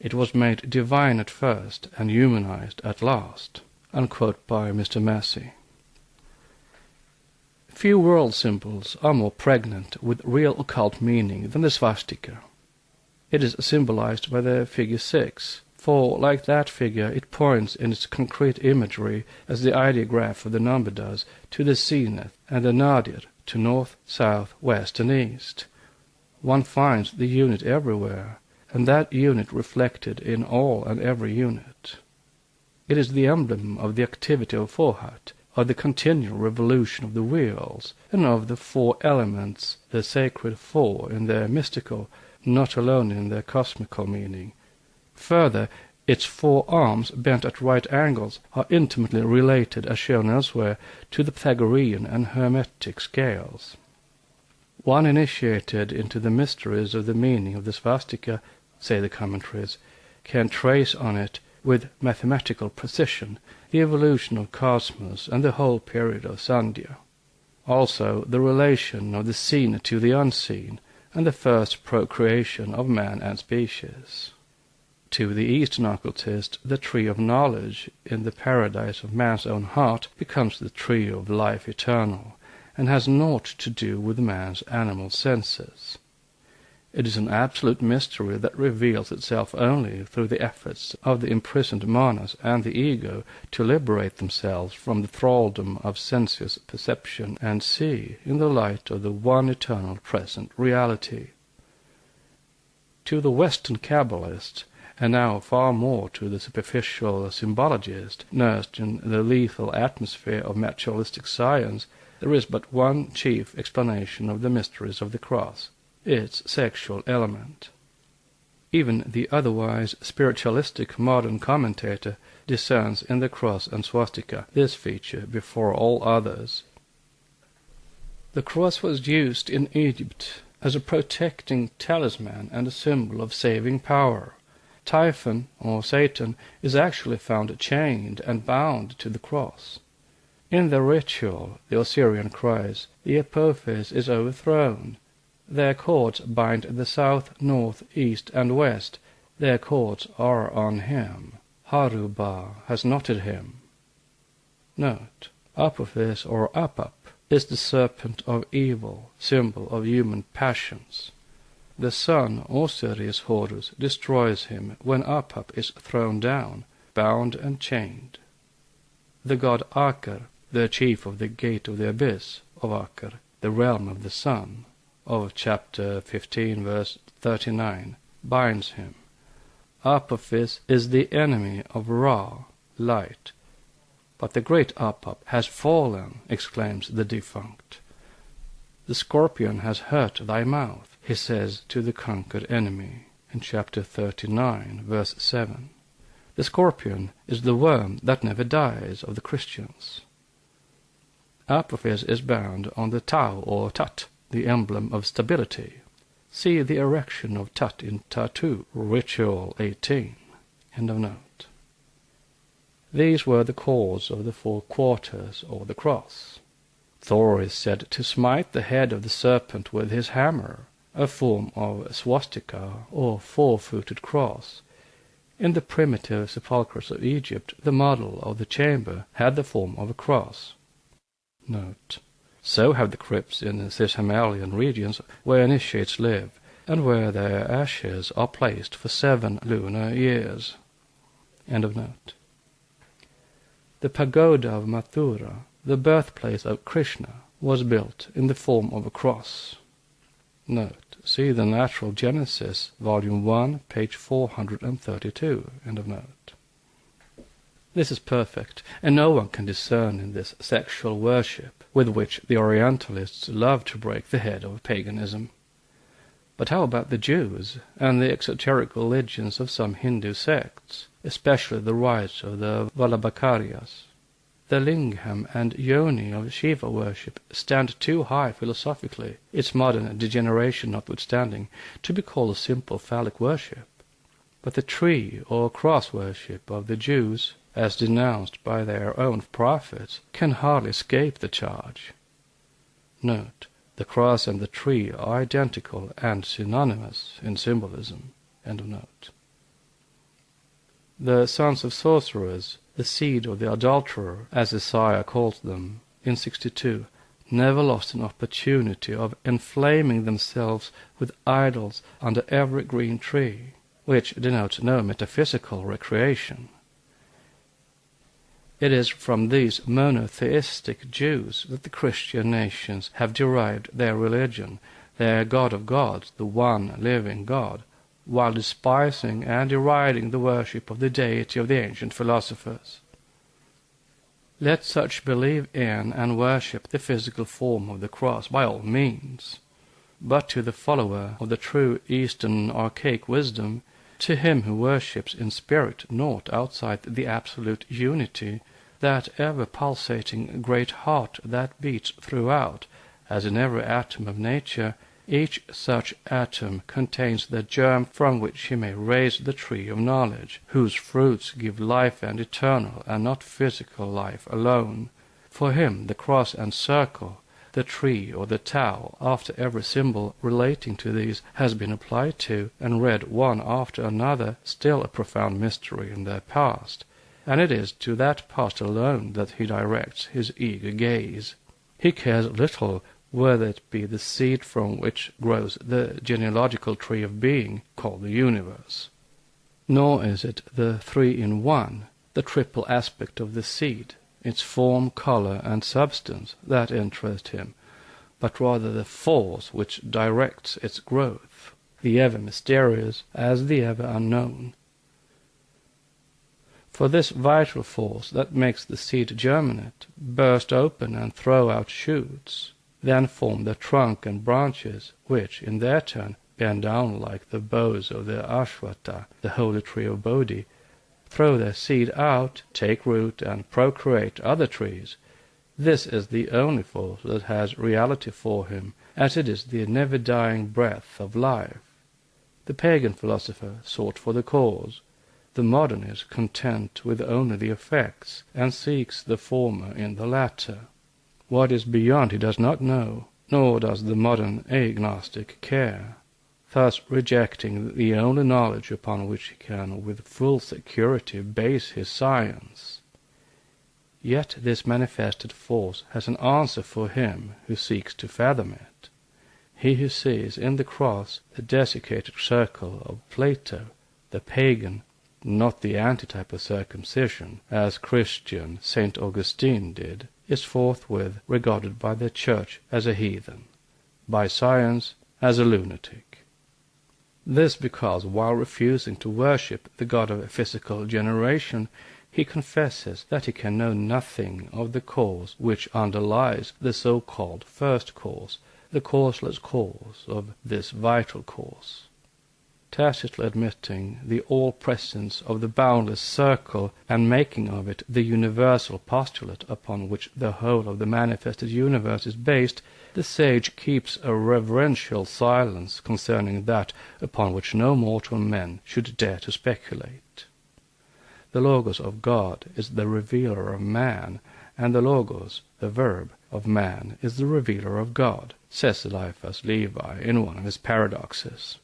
It was made divine at first, and humanized at last. Unquote by Mr. Massey. Few world symbols are more pregnant with real occult meaning than the swastika. It is symbolized by the figure 6, for, like that figure, it points in its concrete imagery, as the ideograph of the number does, to the zenith, and the nadir to north, south, west, and east. One finds the unit everywhere, and that unit reflected in all and every unit. It is the emblem of the activity of Forhat, of the continual revolution of the wheels, and of the 4 elements, the sacred 4 in their mystical, not alone in their cosmical meaning. Further, its 4 arms, bent at right angles, are intimately related, as shown elsewhere, to the Pythagorean and Hermetic scales. One initiated into the mysteries of the meaning of the swastika, say the commentaries, can trace on it, with mathematical precision, the evolution of cosmos and the whole period of Sandhya. Also the relation of the seen to the unseen, and the first procreation of man and species. To the Eastern occultist, the tree of knowledge in the paradise of man's own heart becomes the tree of life eternal, and has naught to do with man's animal senses. It is an absolute mystery that reveals itself only through the efforts of the imprisoned manas and the ego to liberate themselves from the thraldom of sensuous perception and see in the light of the one eternal present reality. To the Western Kabbalist, and now far more to the superficial symbologist, nursed in the lethal atmosphere of materialistic science, there is but one chief explanation of the mysteries of the cross, its sexual element. Even the otherwise spiritualistic modern commentator discerns in the cross and swastika this feature before all others. The cross was used in Egypt as a protecting talisman and a symbol of saving power. Typhon, or Satan, is actually found chained and bound to the cross. In the ritual, the Osirian cries, the Apophis is overthrown. Their cords bind the south, north, east, and west. Their cords are on him. Haruba has knotted him. Note: Apophis or Apap is the serpent of evil, symbol of human passions. The sun, Osiris Horus, destroys him when Apap is thrown down, bound and chained. The god Akar, the chief of the gate of the abyss of Akar, the realm of the sun, of chapter 15 verse 39, binds him. Apophis is the enemy of Ra, light. But the great Apap has fallen, exclaims the defunct. The scorpion has hurt thy mouth, he says to the conquered enemy, in chapter 39, verse 7. The scorpion is the worm that never dies of the Christians. Apophis is bound on the Tau or Tut, the emblem of stability. See the erection of Tut in Tattoo, Ritual 18. End of note. These were the cause of the 4 quarters or the cross. Thor is said to smite the head of the serpent with his hammer, a form of swastika or 4-footed cross. In the primitive sepulchres of Egypt, the model of the chamber had the form of a cross. Note: So have the crypts in the Cis-Himalayan regions where initiates live, and where their ashes are placed for 7 lunar years. End of note. The pagoda of Mathura, the birthplace of Krishna, was built in the form of a cross. Note: See the Natural Genesis, Volume 1, page 432. End of note. This is perfect, and no one can discern in this sexual worship, with which the Orientalists love to break the head of paganism. But how about the Jews, and the exoteric religions of some Hindu sects, especially the rites of the Vallabhacharya's? The Lingam and Yoni of Shiva worship stand too high philosophically, its modern degeneration notwithstanding, to be called a simple phallic worship. But the tree or cross worship of the Jews, as denounced by their own prophets, can hardly escape the charge. Note: The cross and the tree are identical and synonymous in symbolism. End of note. The sons of sorcerers, the seed of the adulterer, as Isaiah calls them, in 62, never lost an opportunity of inflaming themselves with idols under every green tree, which denotes no metaphysical recreation. It is from these monotheistic Jews that the Christian nations have derived their religion, their God of gods, the one living God, while despising and deriding the worship of the deity of the ancient philosophers. Let such believe in and worship the physical form of the cross by all means, but to the follower of the true Eastern archaic wisdom, to him who worships in spirit naught outside the absolute unity, that ever-pulsating great heart that beats throughout, as in every atom of nature, each such atom contains the germ from which he may raise the tree of knowledge, whose fruits give life and eternal and not physical life alone. For him the cross and circle, the tree or the Tao, after every symbol relating to these has been applied to and read one after another, still a profound mystery in their past, and it is to that past alone that he directs his eager gaze. He cares little whether it be the seed from which grows the genealogical tree of being called the universe. Nor is it the 3-in-1, the triple aspect of the seed, its form, color, and substance, that interest him, but rather the force which directs its growth, the ever mysterious as the ever unknown. For this vital force that makes the seed germinate, burst open and throw out shoots, then form the trunk and branches, which, in their turn, bend down like the boughs of the Ashwata, the holy tree of Bodhi, throw their seed out, take root, and procreate other trees. This is the only force that has reality for him, as it is the never-dying breath of life. The pagan philosopher sought for the cause. The modern is content with only the effects, and seeks the former in the latter. What is beyond he does not know, nor does the modern agnostic care, thus rejecting the only knowledge upon which he can with full security base his science. Yet this manifested force has an answer for him who seeks to fathom it. He who sees in the cross the desiccated circle of Plato, the pagan, not the antitype of circumcision, as Christian St. Augustine did, is forthwith regarded by the Church as a heathen, by science as a lunatic. This because, while refusing to worship the god of physical generation, he confesses that he can know nothing of the cause which underlies the so-called first cause, the causeless cause of this vital cause. Tacitly admitting the all-presence of the boundless circle and making of it the universal postulate upon which the whole of the manifested universe is based, the sage keeps a reverential silence concerning that upon which no mortal men should dare to speculate. The Logos of God is the revealer of man, and the Logos, the verb, of man is the revealer of God, says Eliphas Levi in one of his paradoxes.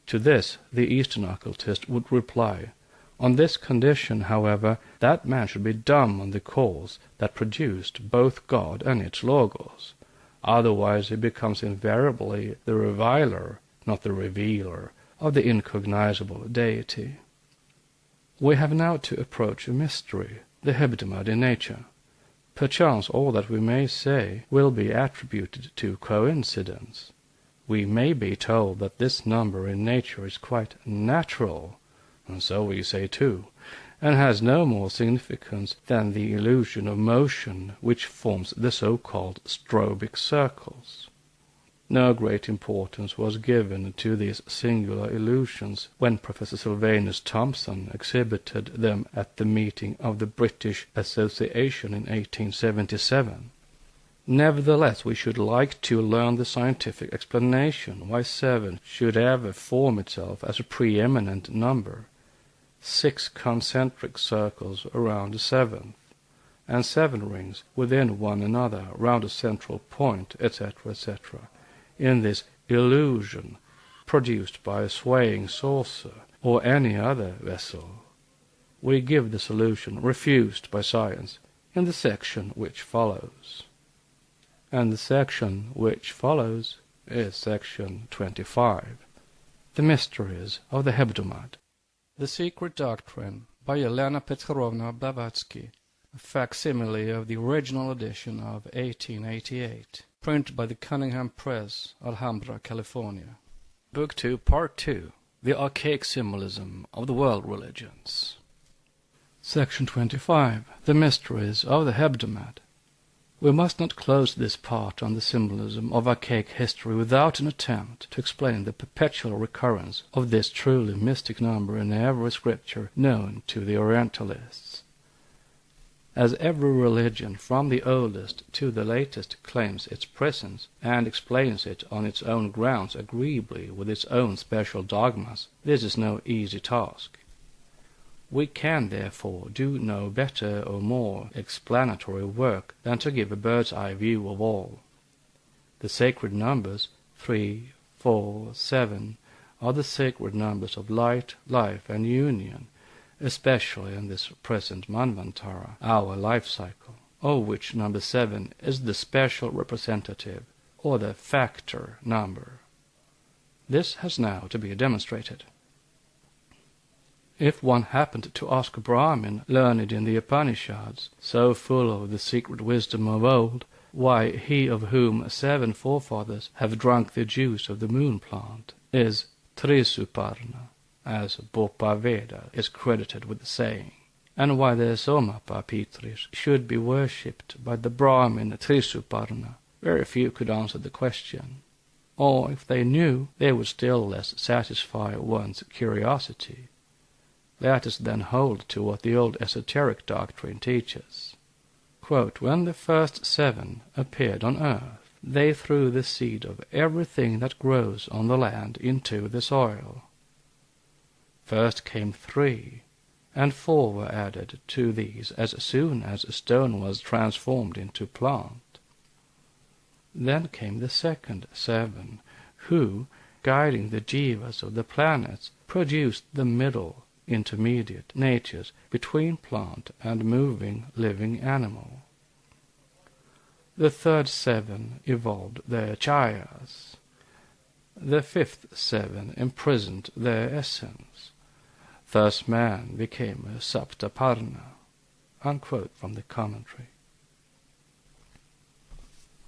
To this the Eastern occultist would reply, on this condition, however, that man should be dumb on the cause that produced both God and its Logos. Otherwise he becomes invariably the reviler, not the revealer, of the incognizable deity. We have now to approach a mystery, the hebdomad in nature. Perchance all that we may say will be attributed to coincidence. We may be told that this number in nature is quite natural, and so we say too, and has no more significance than the illusion of motion which forms the so-called strobic circles. No great importance was given to these singular illusions when Professor Sylvanus Thompson exhibited them at the meeting of the British Association in 1877. Nevertheless, we should like to learn the scientific explanation why 7 should ever form itself as a preeminent number, 6 concentric circles around a 7th, and 7 rings within one another round a central point, etc., etc., in this illusion produced by a swaying saucer or any other vessel. We give the solution refused by science in the section which follows. And the section which follows is section 25, The Mysteries of the Hebdomad. The Secret Doctrine by Helena Petrovna Blavatsky, a facsimile of the original edition of 1888, printed by the Cunningham Press, Alhambra, California. Book 2, Part 2, The Archaic Symbolism of the World Religions. Section 25, The Mysteries of the Hebdomad. We must not close this part on the symbolism of archaic history without an attempt to explain the perpetual recurrence of this truly mystic number in every scripture known to the Orientalists. As every religion, from the oldest to the latest, claims its presence and explains it on its own grounds agreeably with its own special dogmas, this is no easy task. We can, therefore, do no better or more explanatory work than to give a bird's-eye view of all. The sacred numbers, 3, 4, 7, are the sacred numbers of light, life, and union, especially in this present Manvantara, our life cycle, of which number 7 is the special representative, or the factor number. This has now to be demonstrated. If one happened to ask a Brahmin learned in the Upanishads, so full of the secret wisdom of old, why he of whom 7 forefathers have drunk the juice of the moon plant is Trisuparna, as Bopaveda is credited with saying, and why the Somapa Pitris should be worshipped by the Brahmin Trisuparna, very few could answer the question. Or if they knew, they would still less satisfy one's curiosity. Let us then hold to what the old esoteric doctrine teaches. Quote, when the first 7 appeared on earth, they threw the seed of everything that grows on the land into the soil. First came 3, and 4 were added to these as soon as a stone was transformed into plant. Then came the second 7, who, guiding the jivas of the planets, produced the middle, intermediate natures between plant and moving living animal. The third seven evolved their chayas. The fifth seven imprisoned their essence. Thus man became a saptaparna. Unquote from the commentary.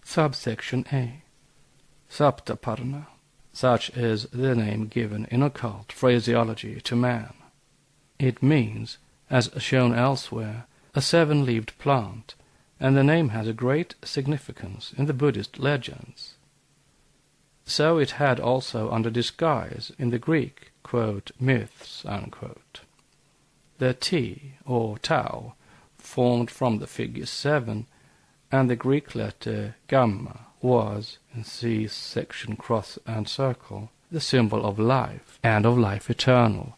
Subsection A. Saptaparna. Such is the name given in occult phraseology to man. It means, as shown elsewhere, a seven-leaved plant, and the name has a great significance in the Buddhist legends. So it had also under disguise in the Greek, quote, myths, unquote. The T, or Tau, formed from the figure 7, and the Greek letter gamma was, in C section cross and circle, the symbol of life, and of life eternal,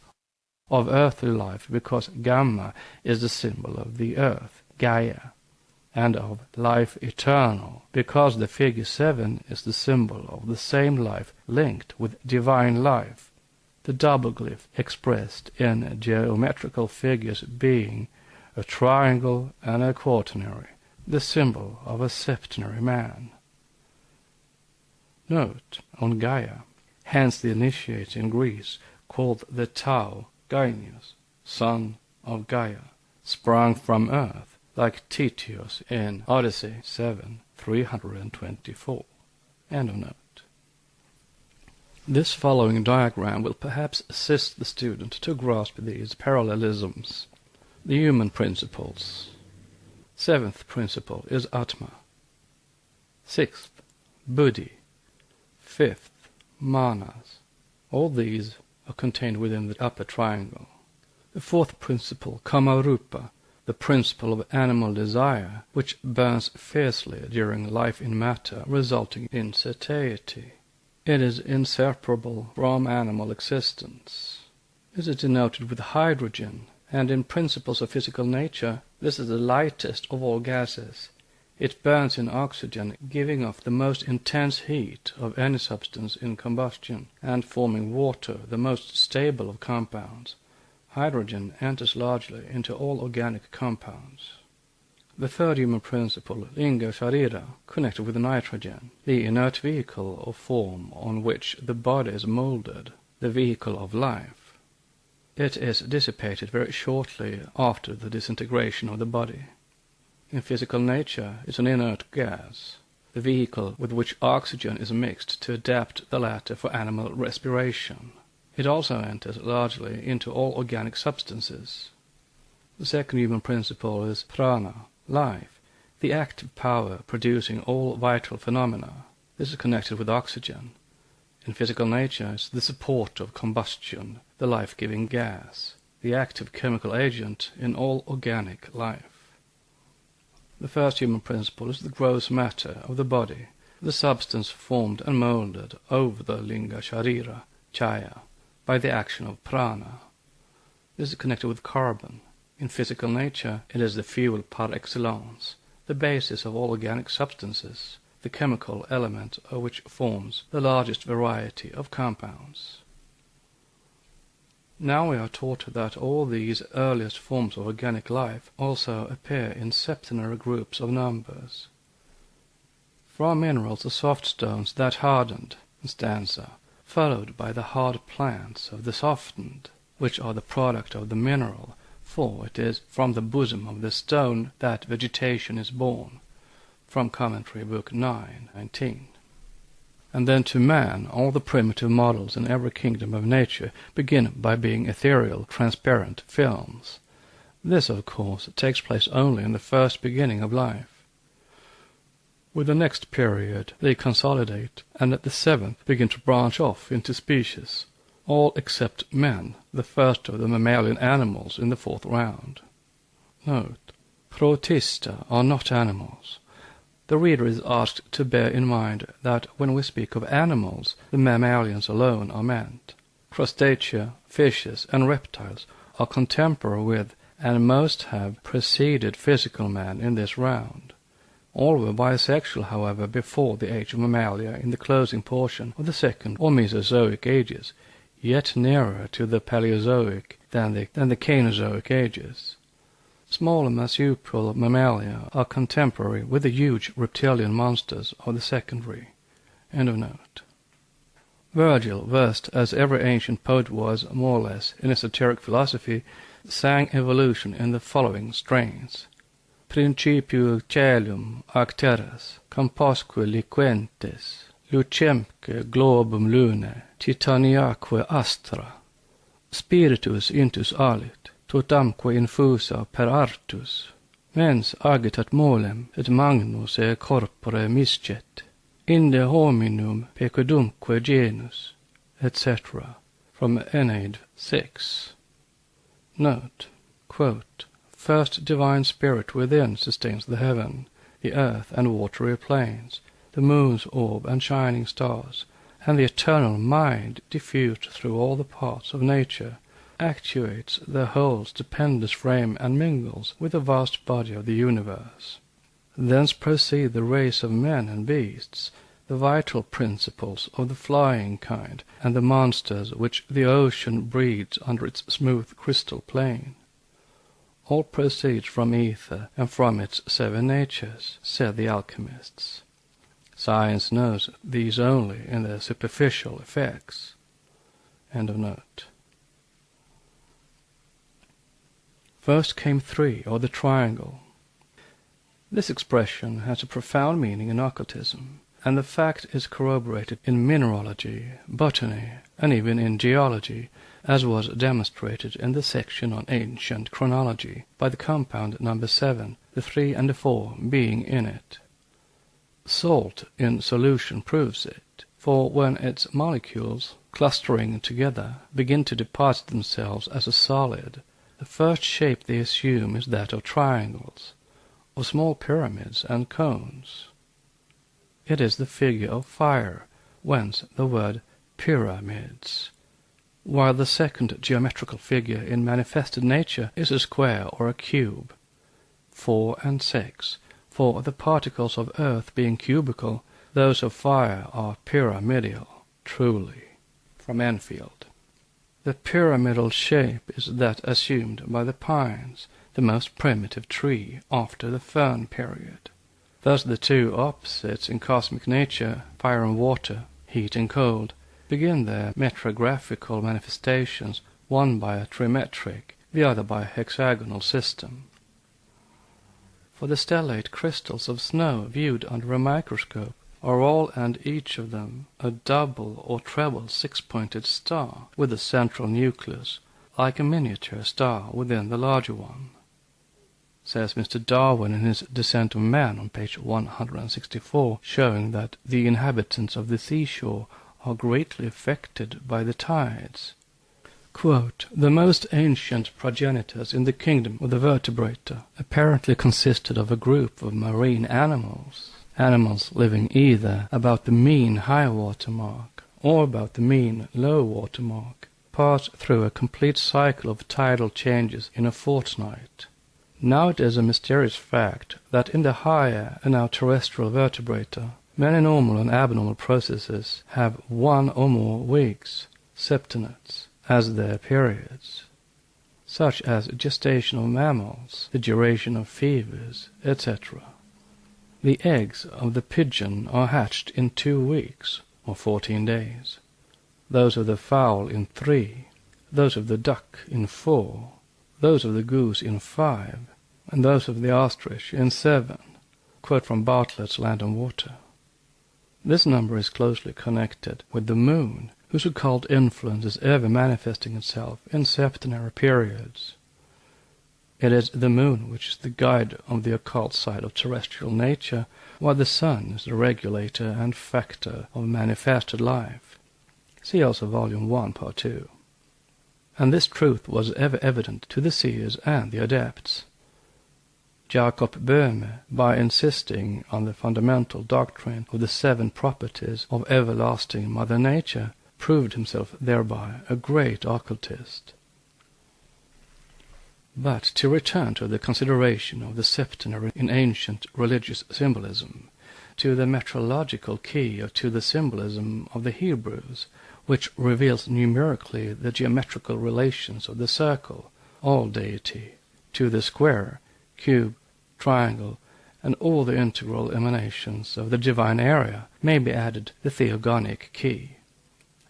of earthly life, because gamma is the symbol of the earth, Gaia, and of life eternal, because the figure 7 is the symbol of the same life linked with divine life, the double glyph expressed in geometrical figures being a triangle and a quaternary, the symbol of a septenary man. Note on Gaia, hence the initiate in Greece called the Tau Gainius, son of Gaia, sprung from earth, like Titius in Odyssey 7:324. End of note. This following diagram will perhaps assist the student to grasp these parallelisms. The human principles. Seventh principle is Atma. Sixth, Buddhi. Fifth, Manas. All these are contained within the upper triangle. The fourth principle, Kamarupa, the principle of animal desire, which burns fiercely during life in matter, resulting in satiety. It is inseparable from animal existence. This is denoted with hydrogen, and in principles of physical nature, this is the lightest of all gases. It burns in oxygen, giving off the most intense heat of any substance in combustion, and forming water, the most stable of compounds. Hydrogen enters largely into all organic compounds. The third human principle, Linga Sharira, connected with nitrogen, the inert vehicle or form on which the body is molded, the vehicle of life. It is dissipated very shortly after the disintegration of the body. In physical nature, it is an inert gas, the vehicle with which oxygen is mixed to adapt the latter for animal respiration. It also enters largely into all organic substances. The second human principle is prana, life, the active power producing all vital phenomena. This is connected with oxygen. In physical nature, it is the support of combustion, the life-giving gas, the active chemical agent in all organic life. The first human principle is the gross matter of the body, the substance formed and molded over the linga sharira, chaya, by the action of prana. This is connected with carbon. In physical nature, it is the fuel par excellence, the basis of all organic substances, the chemical element of which forms the largest variety of compounds. Now we are taught that all these earliest forms of organic life also appear in septenary groups of numbers. From minerals the soft stones that hardened, stanza, followed by the hard plants of the softened, which are the product of the mineral, for it is from the bosom of the stone that vegetation is born. From Commentary, Book 9:19. And then to man, all the primitive models in every kingdom of nature begin by being ethereal, transparent films. This, of course, takes place only in the first beginning of life. With the next period they consolidate, and at the seventh begin to branch off into species, all except men, the first of the mammalian animals in the fourth round. Note: Protista are not animals. The reader is asked to bear in mind that when we speak of animals, the mammalians alone are meant. Crustacea, fishes, and reptiles are contemporary with, and most have preceded physical man in this round. All were bisexual, however, before the age of mammalia in the closing portion of the second or Mesozoic ages, yet nearer to the Paleozoic than the Cainozoic ages. Smaller marsupial mammalia are contemporary with the huge reptilian monsters of the secondary. End of note. Virgil, versed as every ancient poet was, more or less, in esoteric philosophy, sang evolution in the following strains. Principiu caelum ac terras, composque liquentes, lucemque globum lunae, titaniaque astra. Spiritus intus alit, totamque infusa per artus, mens agitat molem, et magnus e corpore miscet, inde hominum pecudumque genus, etc. From Aeneid 6. Note, quote, First divine spirit within sustains the heaven, the earth and watery plains, the moon's orb and shining stars, and the eternal mind diffused through all the parts of nature, actuates the whole stupendous frame and mingles with the vast body of the universe. Thence proceed the race of men and beasts, the vital principles of the flying kind, and the monsters which the ocean breeds under its smooth crystal plain. All proceeds from ether and from its 7 natures, said the alchemists. Science knows these only in their superficial effects. End of note. First came 3, or the triangle. This expression has a profound meaning in occultism, and the fact is corroborated in mineralogy, botany, and even in geology, as was demonstrated in the section on ancient chronology by the compound number 7, the 3 and the 4 being in it. Salt in solution proves it, for when its molecules, clustering together, begin to deposit themselves as a solid, the first shape they assume is that of triangles, of small pyramids and cones. It is the figure of fire, whence the word pyramids, while the second geometrical figure in manifested nature is a square or a cube. 4 and 6, for the particles of earth being cubical, those of fire are pyramidal, truly. From Enfield. The pyramidal shape is that assumed by the pines, the most primitive tree after the fern period. Thus the 2 opposites in cosmic nature, fire and water, heat and cold, begin their metrographical manifestations, one by a trimetric, the other by a hexagonal system. For the stellate crystals of snow viewed under a microscope are all and each of them a double or treble 6-pointed star with a central nucleus, like a miniature star within the larger one. Says Mr. Darwin in his Descent of Man on page 164, showing that the inhabitants of the seashore are greatly affected by the tides. Quote, the most ancient progenitors in the kingdom of the vertebrata apparently consisted of a group of marine animals, living either about the mean high water mark or about the mean low water mark, pass through a complete cycle of tidal changes in a fortnight. Now it is a mysterious fact that in the higher and now terrestrial vertebrata, many normal and abnormal processes have 1 or more weeks, septenates, as their periods, such as gestation of mammals, the duration of fevers, etc. The eggs of the pigeon are hatched in 2 weeks, or 14 days, those of the fowl in 3, those of the duck in 4, those of the goose in 5, and those of the ostrich in 7. Quote from Bartlett's Land and Water. This number is closely connected with the moon, whose occult influence is ever manifesting itself in septenary periods. It is the moon which is the guide of the occult side of terrestrial nature, while the sun is the regulator and factor of manifested life. See also Volume 1, Part 2. And this truth was ever evident to the seers and the adepts. Jacob Boehme, by insisting on the fundamental doctrine of the 7 properties of everlasting Mother Nature, proved himself thereby a great occultist. But to return to the consideration of the septenary in ancient religious symbolism, to the metrological key to the symbolism of the Hebrews, which reveals numerically the geometrical relations of the circle, all deity, to the square, cube, triangle, and all the integral emanations of the divine area, may be added the theogonic key.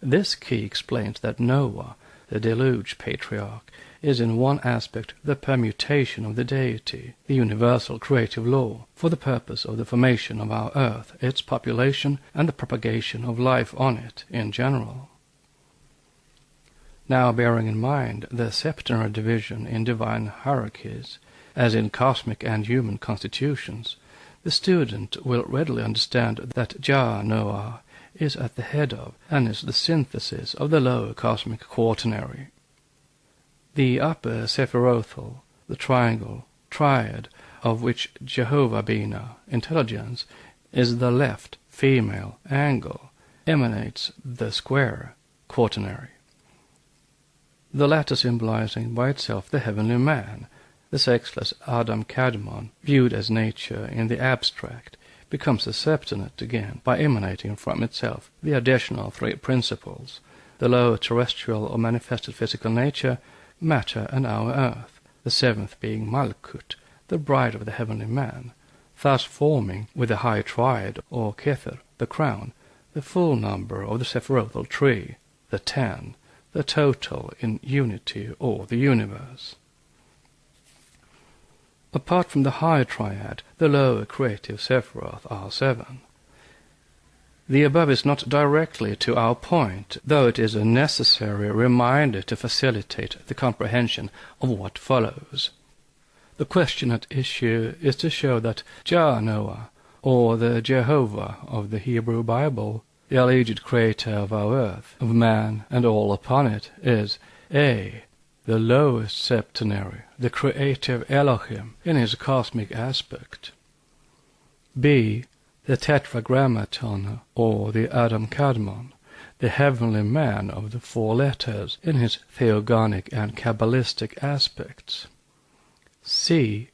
This key explains that Noah, the deluge patriarch, is in one aspect the permutation of the deity, the universal creative law, for the purpose of the formation of our earth, its population, and the propagation of life on it in general. Now, bearing in mind the septenary division in divine hierarchies, as in cosmic and human constitutions, the student will readily understand that Jah Noah is at the head of and is the synthesis of the lower cosmic quaternary. The upper sephirothal, the triangle, triad, of which Jehovah Bina, intelligence, is the left, female, angle, emanates the square, quaternary. The latter symbolizing by itself the heavenly man, the sexless Adam Kadmon, viewed as nature in the abstract, becomes a septenate again by emanating from itself the additional three principles, the lower terrestrial or manifested physical nature, matter, and our earth, the seventh being Malkut, the bride of the heavenly man, thus forming, with the high triad or Kether, the crown, the full number of the sephirothal tree, the 10, the total in unity or the universe. Apart from the high triad, the lower creative sephiroth are 7. The above is not directly to our point, though it is a necessary reminder to facilitate the comprehension of what follows. The question at issue is to show that Jah Noah, or the Jehovah of the Hebrew Bible, the alleged creator of our earth, of man and all upon it, is A, the lowest septenary, the creative Elohim in his cosmic aspect, B, the tetragrammaton, or the Adam Kadmon, the heavenly man of the 4 letters in his theogonic and Kabbalistic aspects, C,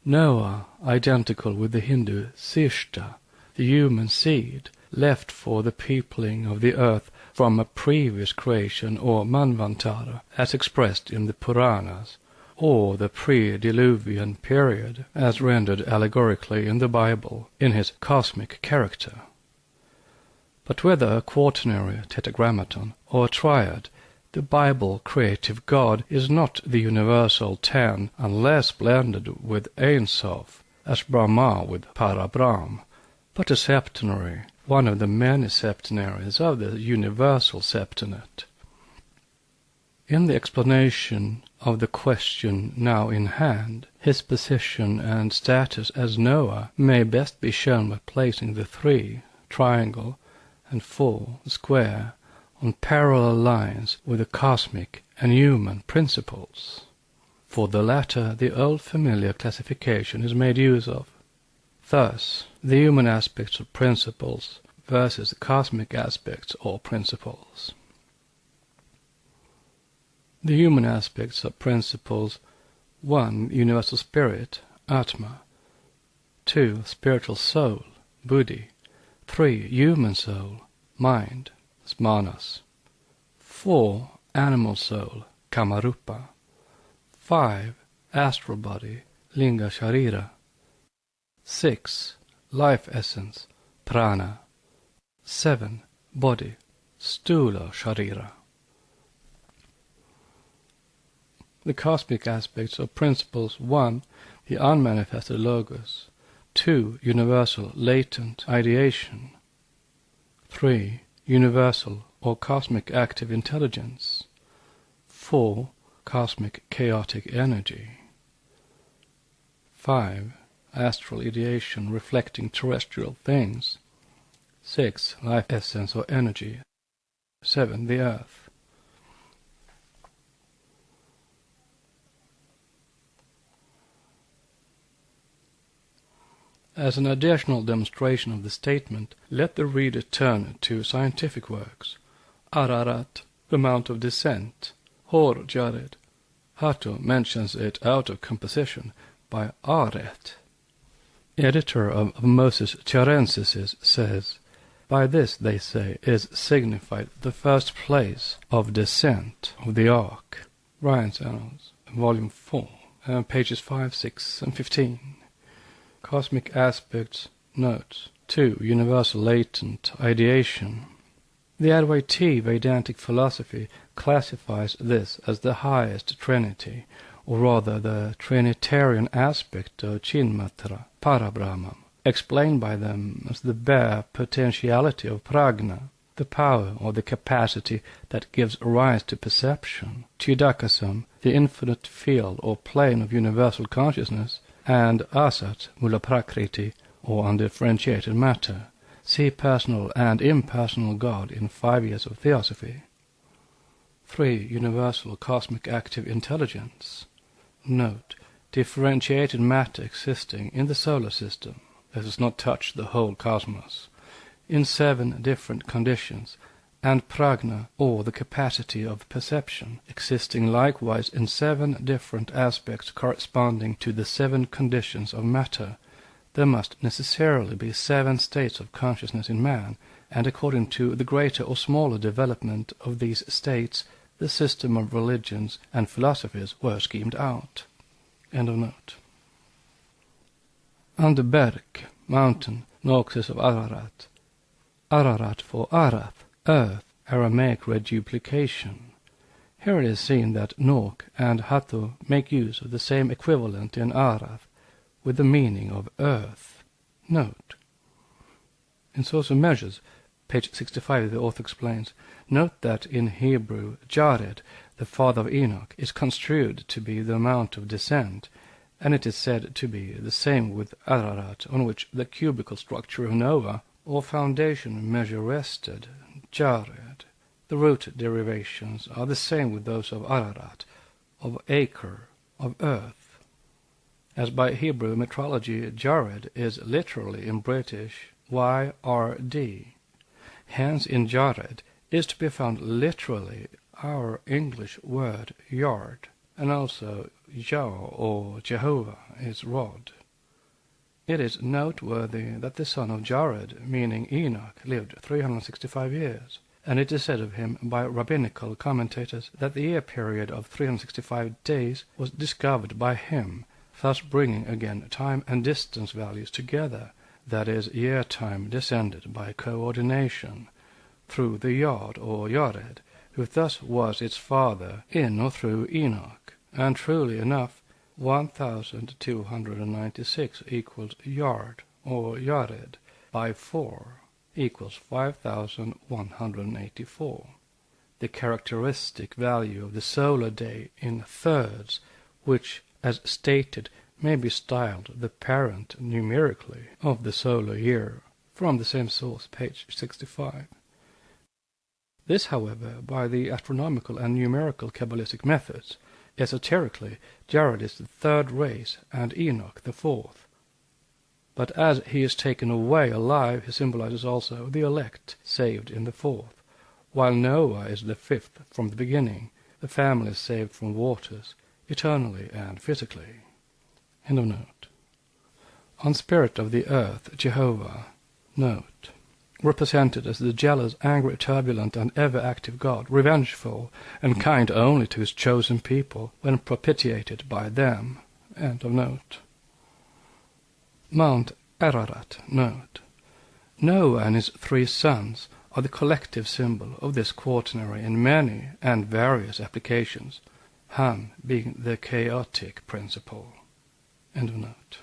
Noah, identical with the Hindu Sishta, the human seed, left for the peopling of the earth from a previous creation or Manvantara, as expressed in the Puranas, or the pre-diluvian period, as rendered allegorically in the Bible, in his cosmic character. But whether a quaternary tetragrammaton or a triad, the Bible creative God is not the universal 10 unless blended with Ein Sof, as Brahma with Parabrahm, but a septenary, one of the many septenaries of the universal septenate. In the explanation of the question now in hand, his position and status as Noah may best be shown by placing the 3, triangle, and 4, square, on parallel lines with the cosmic and human principles. For the latter, the old familiar classification is made use of. Thus, the human aspects of principles versus the cosmic aspects or principles. The human aspects of principles: 1. Universal spirit, Atma. 2. Spiritual soul, Buddhi. 3. Human soul, mind, Manas. 4. Animal soul, Kamarupa. 5. Astral body, Linga Sharira. 6. Life essence, Prana. 7. Body, Stula Sharira. The cosmic aspects of principles: 1. The unmanifested logos. 2. Universal latent ideation. 3. Universal or cosmic active intelligence. 4. Cosmic chaotic energy. 5. Astral ideation reflecting terrestrial things. 6. Life essence or energy. 7. The earth. As an additional demonstration of the statement, let the reader turn to scientific works: Ararat, the Mount of Descent, Hor Jared. Hatto mentions it out of composition by Aret. Editor of Moses Chiarensis says, By this, they say, is signified the first place of descent of the ark. Ryan's Annals, Volume 4, pages 5, 6, and 15. Cosmic Aspects, Notes. 2. Universal Latent Ideation. The Advaita Vedantic philosophy classifies this as the highest trinity, or rather the trinitarian aspect of Chinmatra, Parabrahman, explained by them as the bare potentiality of prajna, the power or the capacity that gives rise to perception, Chidakasam, the infinite field or plane of universal consciousness, and Asat, Mula Prakriti, or undifferentiated matter. See Personal and Impersonal God in 5 Years of Theosophy. 3. Universal Cosmic Active Intelligence. Note: differentiated matter existing in the solar system, that does not touch the whole cosmos, in 7 different conditions, and prajna, or the capacity of perception, existing likewise in 7 different aspects corresponding to the 7 conditions of matter. There must necessarily be 7 states of consciousness in man, and according to the greater or smaller development of these states, the system of religions and philosophies were schemed out. End of note. Under Berg, mountain, Noxus of Ararat. Ararat for Arath, earth, Aramaic reduplication. Here it is seen that Nok and Hatu make use of the same equivalent in Arath, with the meaning of earth. Note: in Source of Measures, page 65, the author explains, note that in Hebrew, Jared, the father of Enoch, is construed to be the mount of descent, and it is said to be the same with Ararat, on which the cubical structure of Noah, or foundation measure, rested, Jared. The root derivations are the same with those of Ararat, of acre, of earth. As by Hebrew metrology, Jared is literally in British YRD. Hence in Jared is to be found literally our English word yard, and also Yah or Jehovah is rod. It is noteworthy that the son of Jared, meaning Enoch, lived 365 years, and it is said of him by rabbinical commentators that the year period of 365 days was discovered by him, thus bringing again time and distance values together, that is, year time descended by coordination, through the Yod or Yared, who thus was its father in or through Enoch, and truly enough, 1296 equals yard or yared by 4 equals 5184. The characteristic value of the solar day in thirds, which, as stated, may be styled the parent numerically of the solar year, from the same source, page 65. This, however, by the astronomical and numerical Kabbalistic methods. Esoterically, Jared is the 3rd race, and Enoch the 4th. But as he is taken away alive, he symbolizes also the elect, saved in the 4th, while Noah is the 5th from the beginning, the family saved from waters, eternally and physically. End of note. On Spirit of the Earth, Jehovah. Note: represented as the jealous, angry, turbulent, and ever-active God, revengeful, and kind only to his chosen people when propitiated by them. End of note. Mount Ararat. Note: Noah and his 3 sons are the collective symbol of this quaternary in many and various applications, Ham being the chaotic principle. End of note.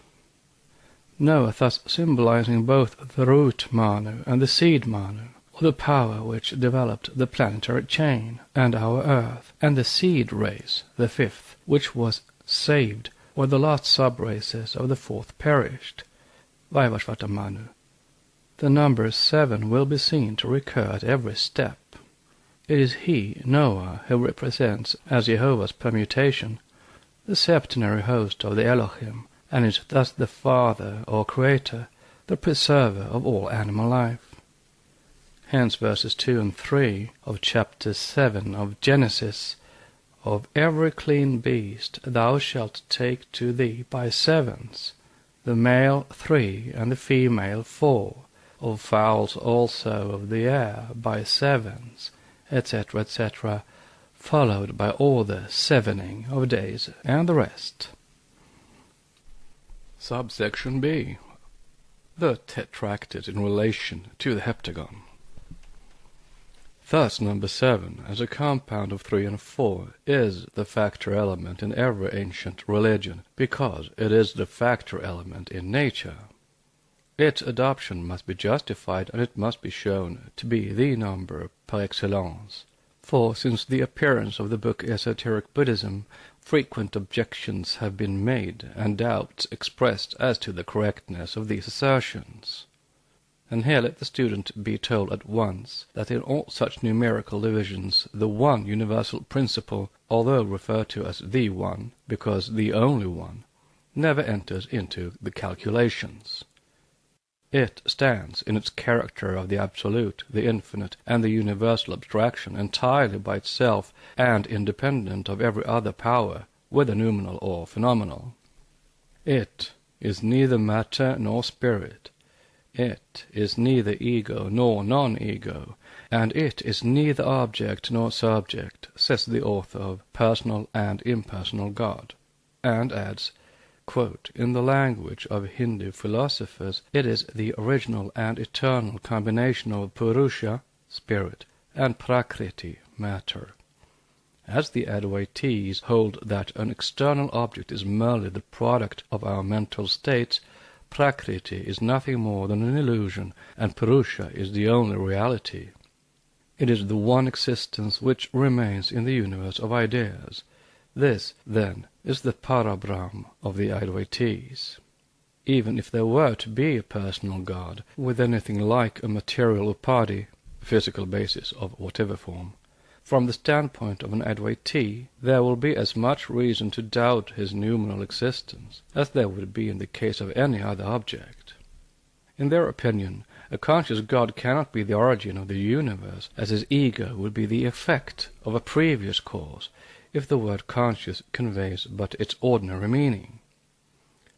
Noah thus symbolizing both the root Manu and the seed Manu, or the power which developed the planetary chain and our Earth, and the seed race, the 5th, which was saved, where the last sub-races of the 4th perished, Vaivashvata Manu. The number 7 will be seen to recur at every step. It is he, Noah, who represents, as Jehovah's permutation, the septenary host of the Elohim, and is thus the father or creator, the preserver of all animal life. Hence verses 2 and 3 of chapter 7 of Genesis, of every clean beast thou shalt take to thee by 7s, the male 3 and the female 4, of fowls also of the air by sevens, etc., etc., followed by all the sevening of days and the rest. Subsection B. The tetractys in relation to the heptagon. Thus number 7, as a compound of 3 and 4, is the factor element in every ancient religion, because it is the factor element in nature. Its adoption must be justified, and it must be shown to be the number par excellence. For since the appearance of the book Esoteric Buddhism, frequent objections have been made, and doubts expressed as to the correctness of these assertions. And here let the student be told at once that in all such numerical divisions the one universal principle, although referred to as the one, because the only one, never enters into the calculations. It stands in its character of the absolute, the infinite, and the universal abstraction entirely by itself and independent of every other power, whether noumenal or phenomenal. It is neither matter nor spirit. It is neither ego nor non-ego, and it is neither object nor subject, says the author of Personal and Impersonal God, and adds, quote, in the language of Hindu philosophers, it is the original and eternal combination of Purusha, spirit, and Prakriti, matter. As the Advaitis hold that an external object is merely the product of our mental states, Prakriti is nothing more than an illusion, and Purusha is the only reality. It is the one existence which remains in the universe of ideas. This, then, is the Parabrahm of the Advaitis. Even if there were to be a personal God, with anything like a material upadhi, physical basis of whatever form, from the standpoint of an Advaiti, there will be as much reason to doubt his noumenal existence as there would be in the case of any other object. In their opinion, a conscious God cannot be the origin of the universe, as his ego would be the effect of a previous cause, if the word conscious conveys but its ordinary meaning.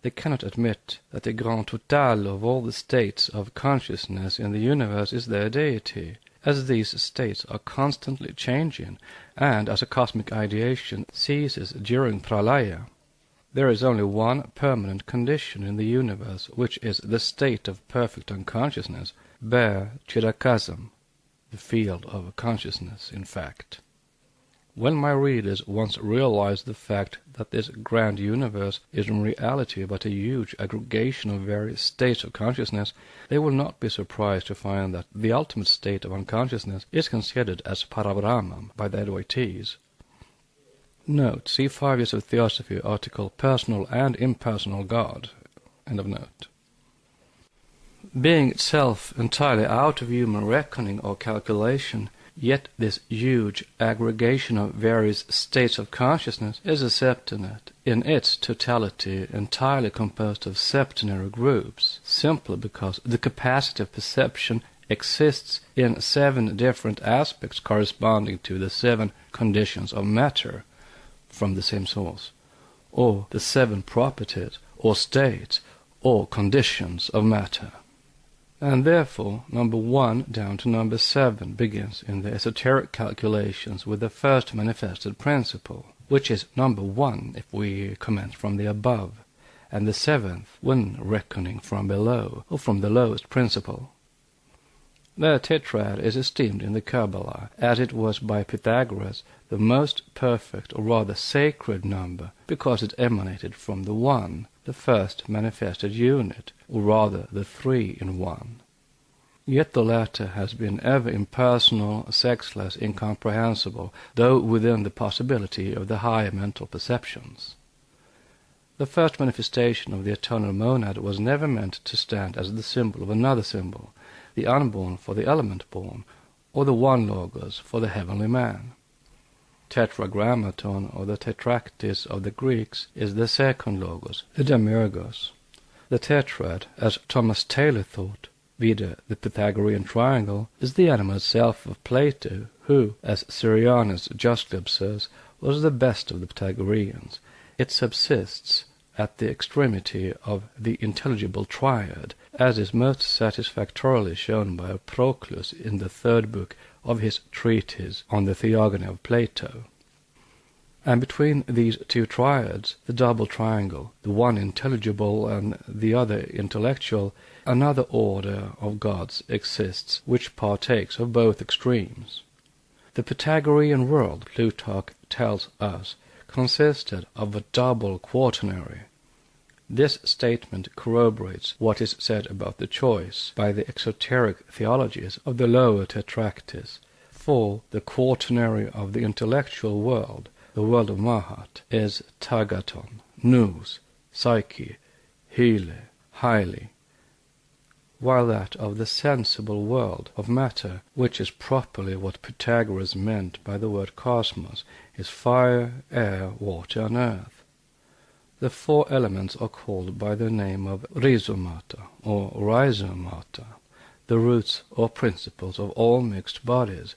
They cannot admit that the grand total of all the states of consciousness in the universe is their deity, as these states are constantly changing, and as a cosmic ideation ceases during pralaya. There is only one permanent condition in the universe, which is the state of perfect unconsciousness, bare chirakasam, the field of consciousness, in fact. When my readers once realize the fact that this grand universe is in reality but a huge aggregation of various states of consciousness, they will not be surprised to find that the ultimate state of unconsciousness is considered as Parabrahman by the Advaitis. Note, see 5 Years of Theosophy, article Personal and Impersonal God. End of note. Being itself entirely out of human reckoning or calculation, yet this huge aggregation of various states of consciousness is a septenate, in its totality entirely composed of septenary groups, simply because the capacity of perception exists in 7 different aspects corresponding to the 7 conditions of matter from the same source, or the 7 properties, or states, or conditions of matter. And therefore, number 1 down to number 7 begins in the esoteric calculations with the first manifested principle, which is number 1 if we commence from the above, and the 7th when reckoning from below, or from the lowest principle. The tetrad is esteemed in the Kabbalah, as it was by Pythagoras, the most perfect, or rather sacred number, because it emanated from the One, the first manifested unit, or rather the 3 in 1. Yet the latter has been ever impersonal, sexless, incomprehensible, though within the possibility of the higher mental perceptions. The first manifestation of the eternal monad was never meant to stand as the symbol of another symbol, the unborn for the element-born, or the one logos for the heavenly man. Tetragrammaton, or the tetractys of the Greeks, is the second logos, the demiurgos. The tetrad, as Thomas Taylor thought, vide the Pythagorean triangle, is the animal self of Plato, who, as Syrianus justly observes, was the best of the Pythagoreans. It subsists at the extremity of the intelligible triad, as is most satisfactorily shown by Proclus in the third book of his treatise on the Theogony of Plato. And between these two triads, the double triangle, the one intelligible and the other intellectual, another order of gods exists which partakes of both extremes. The Pythagorean world, Plutarch tells us, consisted of a double quaternary. This statement corroborates what is said about the choice by the exoteric theologies of the lower tetractys, for the quaternary of the intellectual world, the world of Mahat, is Tagaton, Nous, Psyche, Hele, Hyli, while that of the sensible world of matter, which is properly what Pythagoras meant by the word cosmos, is fire, air, water, and earth. The four elements are called by the name of rhizomata or rhizomata, the roots or principles of all mixed bodies.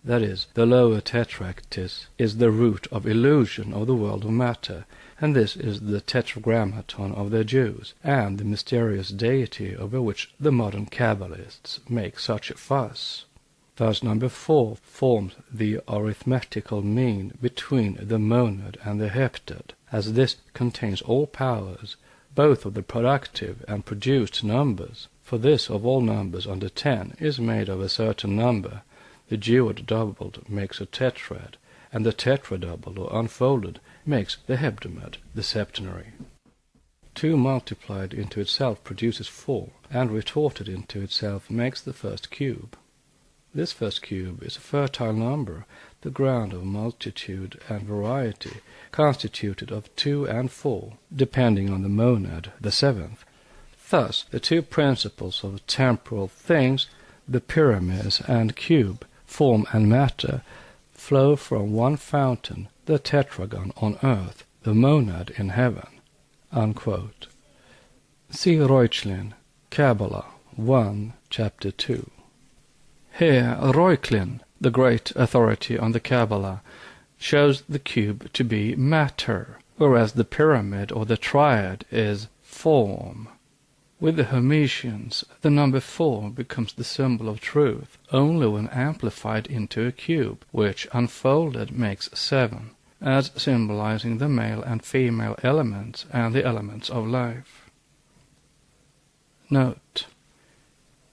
That is, the lower tetractys is the root of illusion of the world of matter, and this is the tetragrammaton of the Jews, and the mysterious deity over which the modern Kabbalists make such a fuss. Verse number 4 forms the arithmetical mean between the monad and the heptad, as this contains all powers, both of the productive and produced numbers, for this of all numbers under 10 is made of a certain number. The duad doubled makes a tetrad, and the tetradoubled or unfolded makes the hebdomad, the septenary. 2 multiplied into itself produces 4, and retorted into itself makes the first cube. This first cube is a fertile number, the ground of multitude and variety, constituted of 2 and 4, depending on the monad, the seventh. Thus, the two principles of temporal things, the pyramis and cube, form and matter, flow from one fountain, the tetragon on earth, the monad in heaven." Unquote. See Reuchlin, Kabbalah 1, Chapter 2. Here Reuchlin, the great authority on the Kabbalah, shows the cube to be matter, whereas the pyramid or the triad is form. With the Hermetians, the number 4 becomes the symbol of truth only when amplified into a cube, which unfolded makes 7, as symbolizing the male and female elements and the elements of life. Note: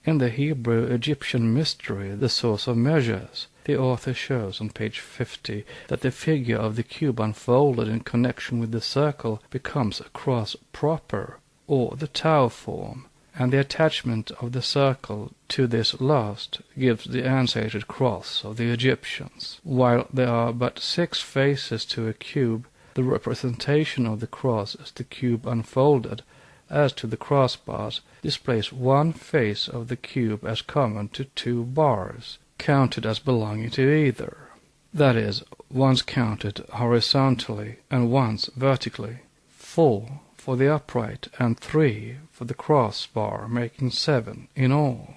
in the Hebrew-Egyptian mystery, The Source of Measures, the author shows on page 50 that the figure of the cube unfolded in connection with the circle becomes a cross proper, or the Tau form, and the attachment of the circle to this last gives the ansated cross of the Egyptians. While there are but 6 faces to a cube, the representation of the cross as the cube unfolded, as to the crossbars, displays one face of the cube as common to 2 bars, counted as belonging to either. That is, once counted horizontally and once vertically. 4 for the upright and 3 for the crossbar, making 7 in all.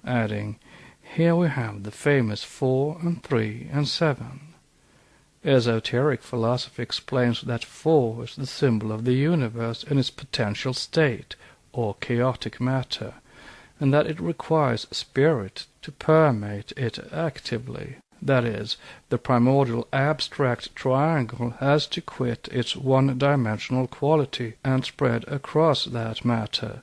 Adding, here we have the famous 4 and 3 and 7. Esoteric philosophy explains that 4 is the symbol of the universe in its potential state, or chaotic matter, and that it requires spirit to permeate it actively. That is, the primordial abstract triangle has to quit its one-dimensional quality and spread across that matter,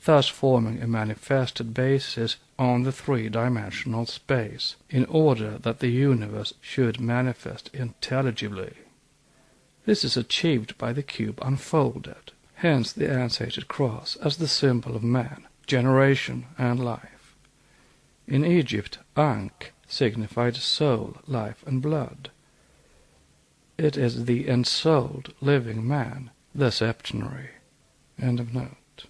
thus forming a manifested basis on the 3-dimensional space, in order that the universe should manifest intelligibly. This is achieved by the cube unfolded, hence the ansated cross as the symbol of man, generation, and life. In Egypt, Ankh signified soul, life, and blood. It is the ensouled living man, the septenary. End of note.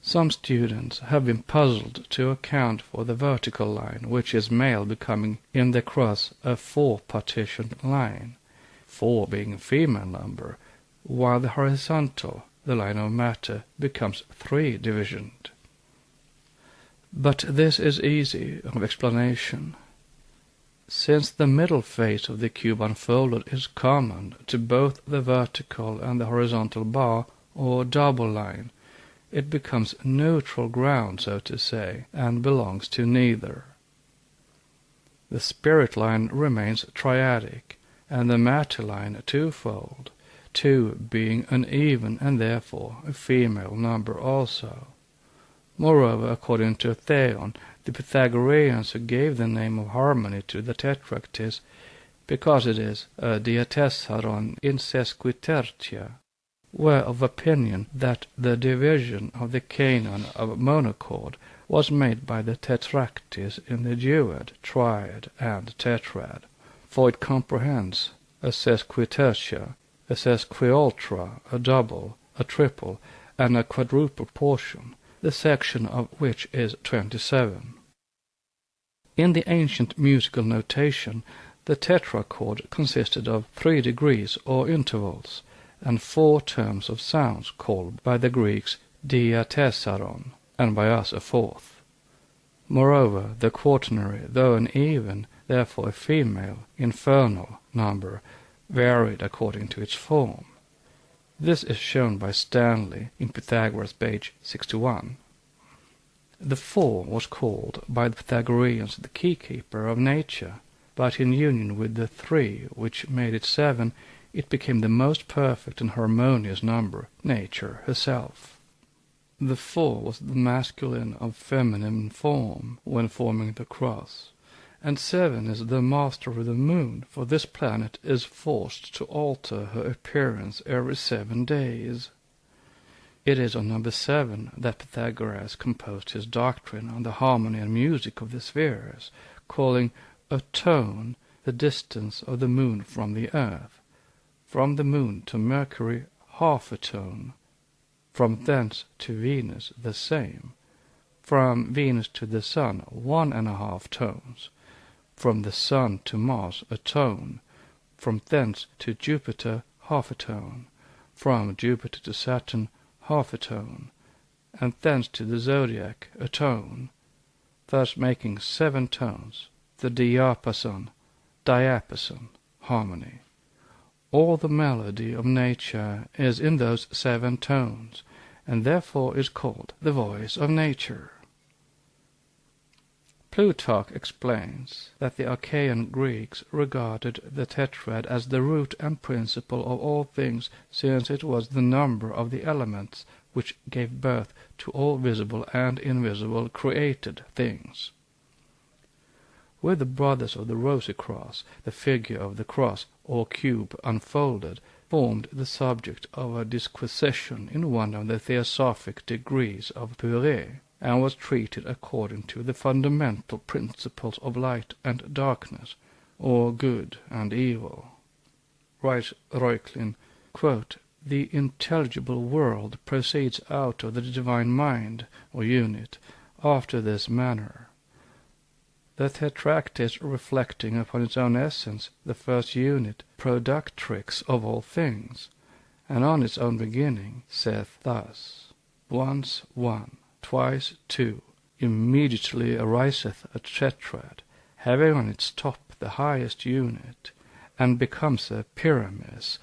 Some students have been puzzled to account for the vertical line, which is male, becoming in the cross a 4-partitioned line, 4 being a female number, while the horizontal, the line of matter, becomes 3-divisioned. But this is easy of explanation. Since the middle face of the cube unfolded is common to both the vertical and the horizontal bar or double line, it becomes neutral ground, so to say, and belongs to neither. The spirit line remains triadic, and the matter line twofold, 2 being an even and therefore a female number also. Moreover, according to Theon, the Pythagoreans who gave the name of harmony to the tetractys, because it is a diatessaron in sesquitertia, were of opinion that the division of the canon of monochord was made by the tetractys in the duad, triad, and tetrad, for it comprehends a sesquitertia, a sesquialtra, a double, a triple, and a quadruple portion, the section of which is 27. In the ancient musical notation, the tetrachord consisted of 3 degrees or intervals, and 4 terms of sounds called by the Greeks diatessaron, and by us a 4th. Moreover, the quaternary, though an even, therefore a female, infernal number, varied according to its form. This is shown by Stanley in Pythagoras, page 61. The 4 was called by the Pythagoreans the key-keeper of nature, but in union with the 3, which made it 7, it became the most perfect and harmonious number, nature herself. The 4 was the masculine of feminine form when forming the cross, and 7 is the master of the moon, for this planet is forced to alter her appearance every 7 days. It is on number 7 that Pythagoras composed his doctrine on the harmony and music of the spheres, calling a tone the distance of the moon from the earth, from the moon to Mercury half a tone, from thence to Venus the same, from Venus to the Sun 1½ tones, from the Sun to Mars a tone, from thence to Jupiter half a tone, from Jupiter to Saturn half a tone, and thence to the zodiac a tone, thus making 7 tones, the diapason harmony. All the melody of nature is in those 7 tones, and therefore is called the voice of nature. Plutarch explains that the Achaean Greeks regarded the tetrad as the root and principle of all things, since it was the number of the elements which gave birth to all visible and invisible created things. With the brothers of the Rosy Cross, the figure of the cross or cube unfolded formed the subject of a disquisition in one of the Theosophic degrees of Purée, and was treated according to the fundamental principles of light and darkness, or good and evil. Writes Reuchlin, quote, "The intelligible world proceeds out of the divine mind, or unit, after this manner. The tetractys reflecting upon its own essence, the first unit, productrix of all things, and on its own beginning, saith thus, once one, twice 2, immediately ariseth a tetrad, having on its top the highest unit, and becomes a pyramis,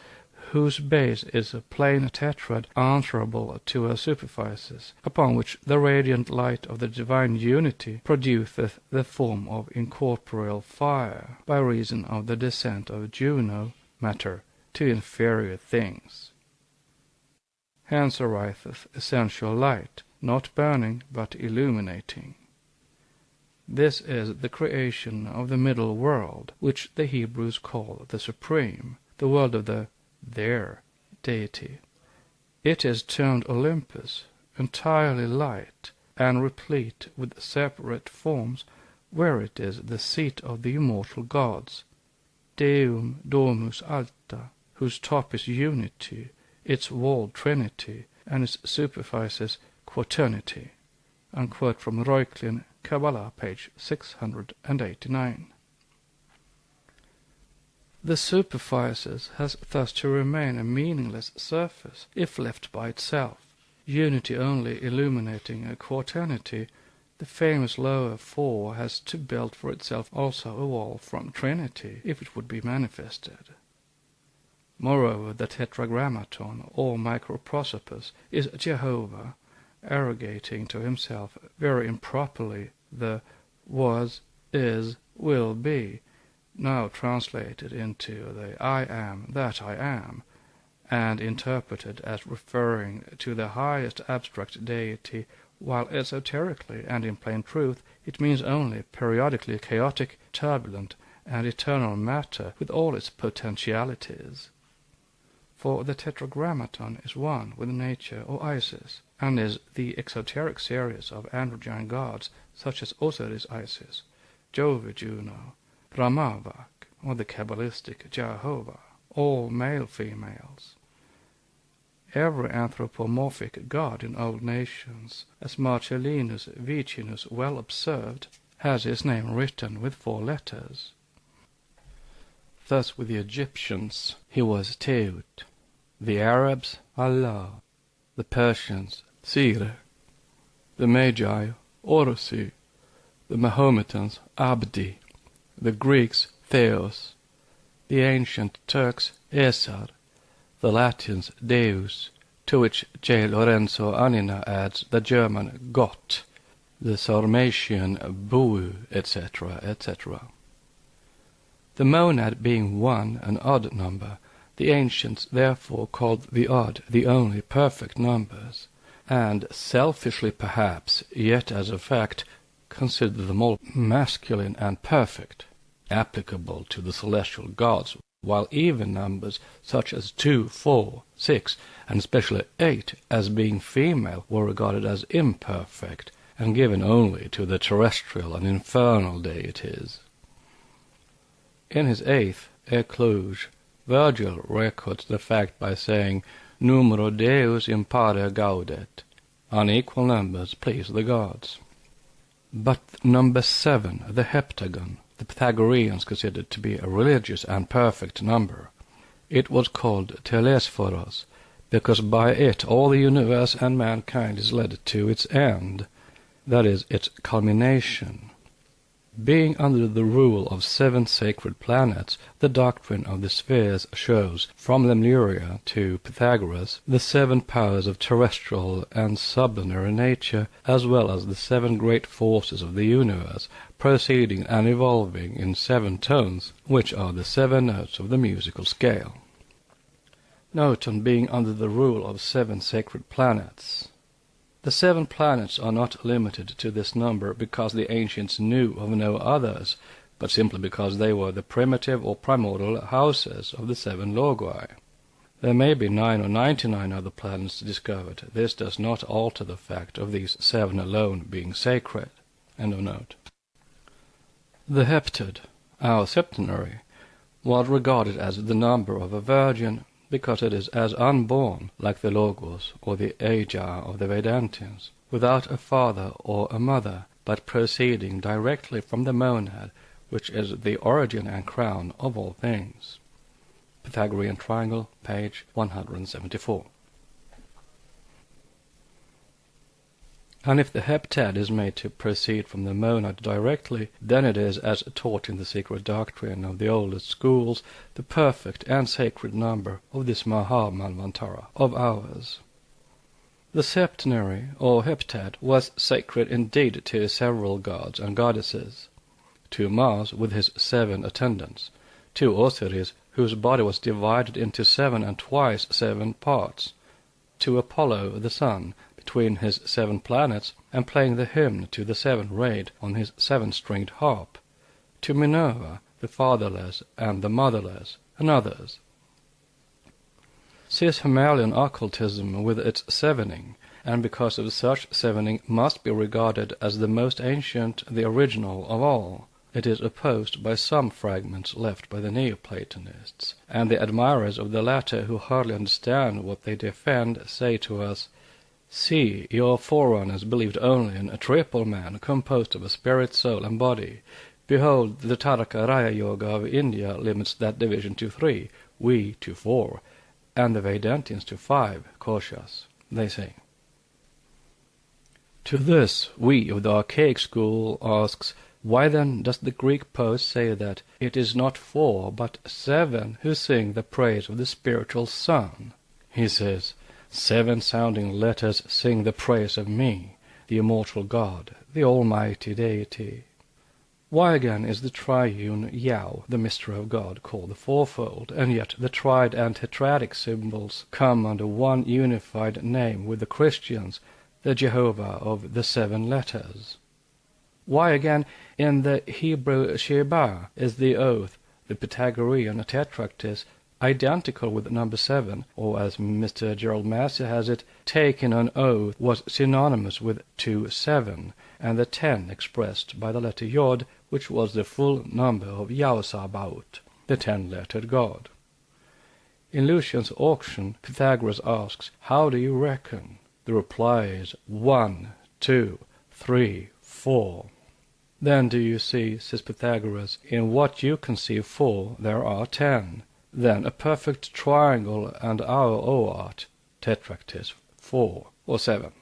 whose base is a plain tetrad answerable to a superficies, upon which the radiant light of the divine unity produceth the form of incorporeal fire, by reason of the descent of Juno, matter, to inferior things. Hence ariseth essential light, not burning, but illuminating. This is the creation of the middle world, which the Hebrews call the supreme, the world of their deity. It is termed Olympus, entirely light, and replete with separate forms, where it is the seat of the immortal gods, Deum domus alta, whose top is unity, its wall trinity, and its superficies quaternity." Unquote from Reuchlin, Kabbalah, page 689. The superficies has thus to remain a meaningless surface, if left by itself, unity only illuminating a quaternity, The famous lower four has to build for itself also evolved from Trinity, if it would be manifested. Moreover, the Tetragrammaton, or microprosopus, is Jehovah, arrogating to himself very improperly the was, is, will be, now translated into the I am that I am, and interpreted as referring to the highest abstract deity, while esoterically and in plain truth it means only periodically chaotic, turbulent, and eternal matter with all its potentialities. For the Tetragrammaton is one with nature or Isis, and is the exoteric series of androgyne gods such as Osiris Isis, Jove Juno, Ramavak, or the Kabbalistic Jehovah, all male-females. Every anthropomorphic god in old nations, as Marcellinus Vicinus well observed, has his name written with 4 letters. Thus with the Egyptians he was Teut, the Arabs Allah, the Persians Sire, the Magi Orosi, the Mahometans Abdi, the Greeks Theos, the ancient Turks Esar, the Latins Deus, to which J. Lorenzo Anina adds the German Gott, the Sarmatian Buu, etc., etc. The monad being 1, an odd number, the ancients therefore called the odd the only perfect numbers, and selfishly perhaps, yet as a fact, considered them all masculine and perfect, applicable to the celestial gods, while even numbers such as 2, 4, 6, and especially 8 as being female were regarded as imperfect, and given only to the terrestrial and infernal deities. In his 8th Ecloge, Virgil records the fact by saying, Numero Deus impare gaudet, unequal numbers please the gods. But number 7, the heptagon, the Pythagoreans considered to be a religious and perfect number. It was called telesphoros, because by it all the universe and mankind is led to its end, that is, its culmination. Being under the rule of 7 sacred planets, the doctrine of the spheres shows, from Lemuria to Pythagoras, the 7 powers of terrestrial and sublunary nature, as well as the 7 great forces of the universe, proceeding and evolving in 7 tones, which are the 7 notes of the musical scale. Note on being under the rule of 7 sacred planets. The 7 planets are not limited to this number because the ancients knew of no others, but simply because they were the primitive or primordial houses of the 7 logoi. There may be 9 or 99 other planets discovered. This does not alter the fact of these 7 alone being sacred. End of note. The heptad, our septenary, was regarded as the number of a virgin, because it is as unborn, like the Logos or the Aja of the Vedantians, without a father or a mother, but proceeding directly from the monad, which is the origin and crown of all things. Pythagorean Triangle, page 174. And if the heptad is made to proceed from the monad directly, then it is, as taught in the secret doctrine of the oldest schools, the perfect and sacred number of this Mahamanvantara of ours. The septenary, or heptad, was sacred indeed to several gods and goddesses, to Mars with his 7 attendants, to Osiris, whose body was divided into 7 and twice 7 parts, to Apollo the sun, between his 7 planets, and playing the hymn to the 7-rayed on his 7-stringed harp, to Minerva, the fatherless and the motherless, and others. Cis-Himalayan occultism with its 7ing, and because of such 7ing must be regarded as the most ancient, the original of all. It is opposed by some fragments left by the Neoplatonists, and the admirers of the latter, who hardly understand what they defend, say to us, See, your forerunners believed only in a triple man composed of a spirit, soul, and body. Behold, the Taraka Raya Yoga of India limits that division to 3, we to 4, and the Vedantians to 5 koshas, they say. To this, we of the archaic school asks, why then does the Greek poet say that it is not 4 but 7 who sing the praise of the spiritual sun? He says, 7 sounding letters sing the praise of me, the immortal God, the almighty deity. Why again is the triune Yao, the mystery of God, called the fourfold, and yet the triad and tetradic symbols come under one unified name with the Christians, the Jehovah of the 7 letters? Why again in the Hebrew Sheba is the oath, the Pythagorean tetractys, identical with number 7, or as Mr. Gerald Massey has it, taking an oath was synonymous with 2-7, and the 10 expressed by the letter Yod, which was the full number of Yahweh-Sabaoth, the 10-lettered God. In Lucian's auction, Pythagoras asks, how do you reckon? The reply is 1, 2, 3, 4. Then do you see, says Pythagoras, in what you conceive 4 there are 10. Then a perfect triangle and our art, tetractys, 4 or 7.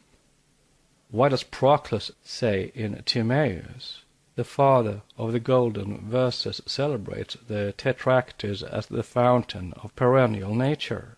Why does Proclus say in Timaeus, the father of the golden verses celebrates the tetractys as the fountain of perennial nature?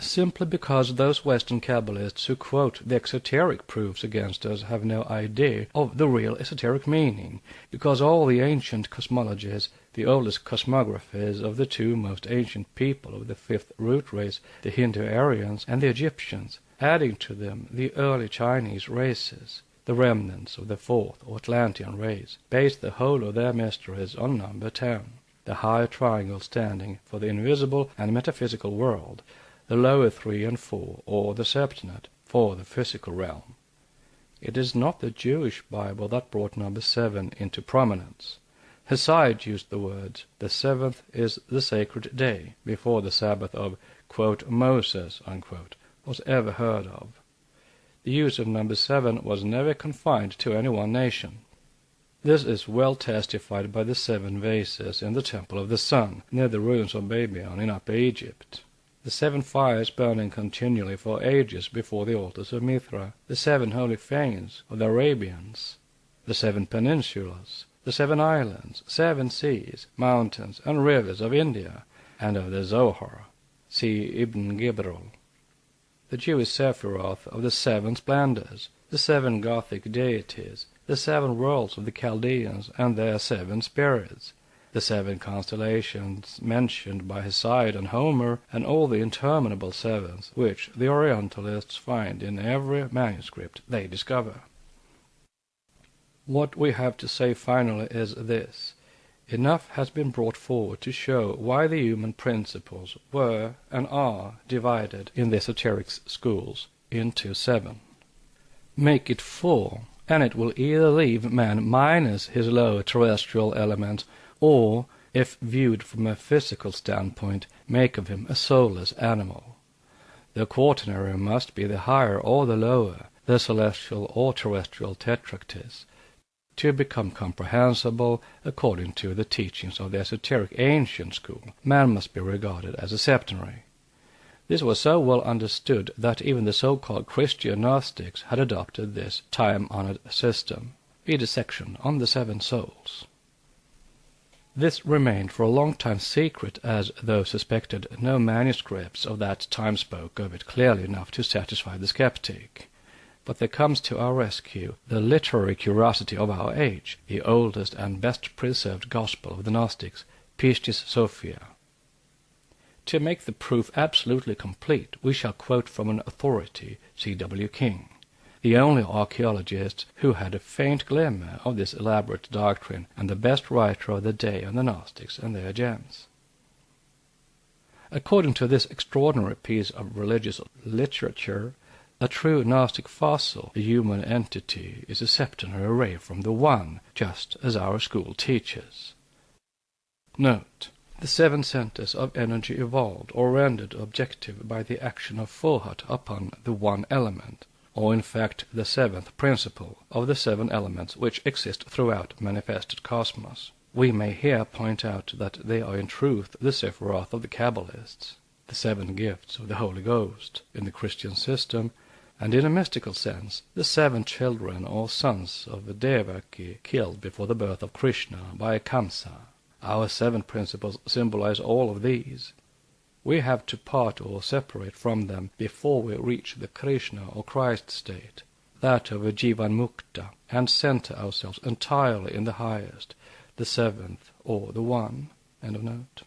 Simply because those Western Kabbalists who quote the exoteric proofs against us have no idea of the real esoteric meaning, because all the ancient cosmologies, the oldest cosmographies of the 2 most ancient people of the 5th root race, the Hindu-Aryans and the Egyptians, adding to them the early Chinese races, the remnants of the 4th or Atlantean race, base the whole of their mysteries on number 10, the higher triangle standing for the invisible and metaphysical world, the lower 3 and 4, or the septennate, for the physical realm. It is not the Jewish Bible that brought number 7 into prominence. Hesiod used the words, the 7th is the sacred day, before the Sabbath of, quote, Moses, unquote, was ever heard of. The use of number 7 was never confined to any one nation. This is well testified by the 7 vases in the Temple of the Sun, near the ruins of Babylon in Upper Egypt. The 7 fires burning continually for ages before the altars of Mithra, the 7 holy fanes of the Arabians, the 7 peninsulas, the 7 islands, 7 seas, mountains, and rivers of India, and of the Zohar, see Ibn Gibril. The Jewish Sephiroth of the 7 splendors, the 7 Gothic deities, the 7 worlds of the Chaldeans and their 7 spirits, the 7 constellations mentioned by Hesiod and Homer, and all the interminable 7s which the Orientalists find in every manuscript they discover. What we have to say finally is this. Enough has been brought forward to show why the human principles were and are divided in the esoteric schools into 7. Make it 4, and it will either leave man minus his lower terrestrial elements, or, if viewed from a physical standpoint, make of him a soulless animal. The quaternary must be the higher or the lower, the celestial or terrestrial tetractys, to become comprehensible according to the teachings of the esoteric ancient school. Man must be regarded as a septenary. This was so well understood that even the so-called Christian Gnostics had adopted this time-honored system. Read a section on the 7 souls. This remained for a long time secret, as though suspected no manuscripts of that time spoke of it clearly enough to satisfy the skeptic. But there comes to our rescue the literary curiosity of our age, the oldest and best preserved gospel of the Gnostics, Pistis Sophia. To make the proof absolutely complete, we shall quote from an authority, C.W. King, the only archaeologist who had a faint glimmer of this elaborate doctrine, and the best writer of the day on the Gnostics and their gems. According to this extraordinary piece of religious literature, a true Gnostic fossil, a human entity, is a septenary ray from the One, just as our school teaches. Note: the 7 centers of energy evolved or rendered objective by the action of thought upon the one element, or in fact the 7th principle of the 7 elements which exist throughout manifested cosmos. We may here point out that they are in truth the Sephiroth of the Kabbalists, the 7 gifts of the Holy Ghost in the Christian system, and in a mystical sense, the 7 children or sons of Devaki killed before the birth of Krishna by Kamsa. Our 7 principles symbolize all of these. We have to part or separate from them before we reach the Krishna or Christ state, that of a Jivan Mukta, and center ourselves entirely in the highest, the 7th or the One. End of note.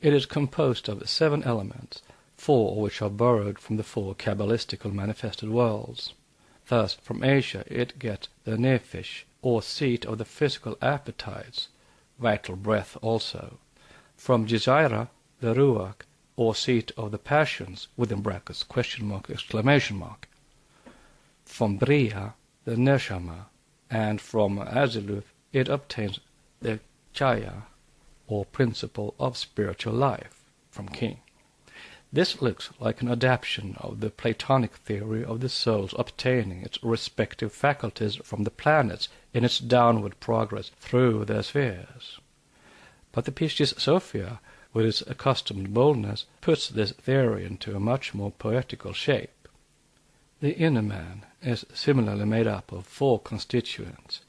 It is composed of 7 elements, 4 of which are borrowed from the 4 Kabbalistical manifested worlds. Thus, from Asia it gets the nephesh, or seat of the physical appetites, vital breath also. From Jizayra, the ruach, or seat of the passions, within brackets, question mark, exclamation mark. From Briya, the neshama, and from Aziluth it obtains the chaya, or principle of spiritual life, from King. This looks like an adaptation of the Platonic theory of the soul's obtaining its respective faculties from the planets in its downward progress through their spheres. But the Pistis Sophia, with its accustomed boldness, puts this theory into a much more poetical shape. The inner man is similarly made up of 4 constituents,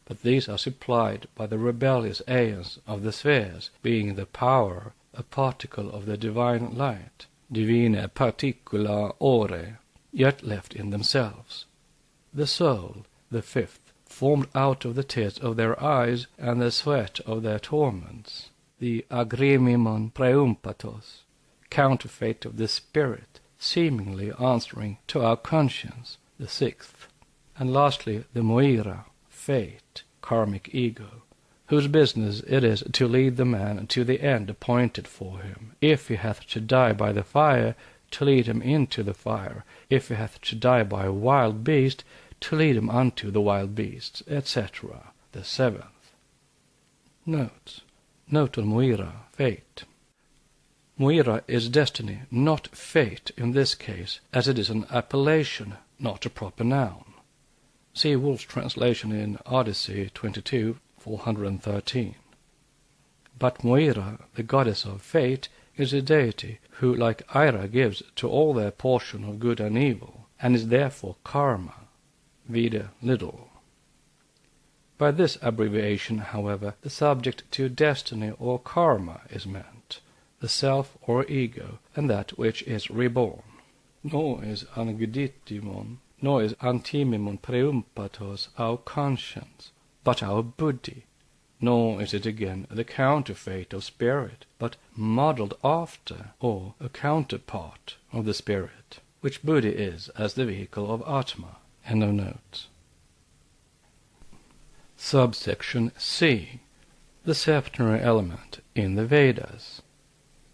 but these are supplied by the rebellious aeons of the spheres, being the power, a particle of the divine light, divine particula ore, yet left in themselves. The soul, the 5th, formed out of the tears of their eyes and the sweat of their torments, the agrimimon preumpatos, counterfeit of the spirit, seemingly answering to our conscience, the 6th, and lastly the moira, fate, karmic ego, whose business it is to lead the man to the end appointed for him. If he hath to die by the fire, to lead him into the fire. If he hath to die by a wild beast, to lead him unto the wild beasts, etc. The 7th. Notes. Note on moira, fate. Moira is destiny, not fate in this case, as it is an appellation, not a proper noun. See Wolf's translation in Odyssey 22, 413. But Moira, the goddess of fate, is a deity who, like Ira, gives to all their portion of good and evil, and is therefore karma, vide little. By this abbreviation, however, the subject to destiny or karma is meant, the self or ego, and that which is reborn. Nor is anguditimon, nor is antimimon preumpatos our conscience, but our buddhi, nor is it again the counterfeit of spirit, but modelled after, or a counterpart of the spirit, which buddhi is as the vehicle of Atma. End of notes. Subsection C. The septenary element in the Vedas.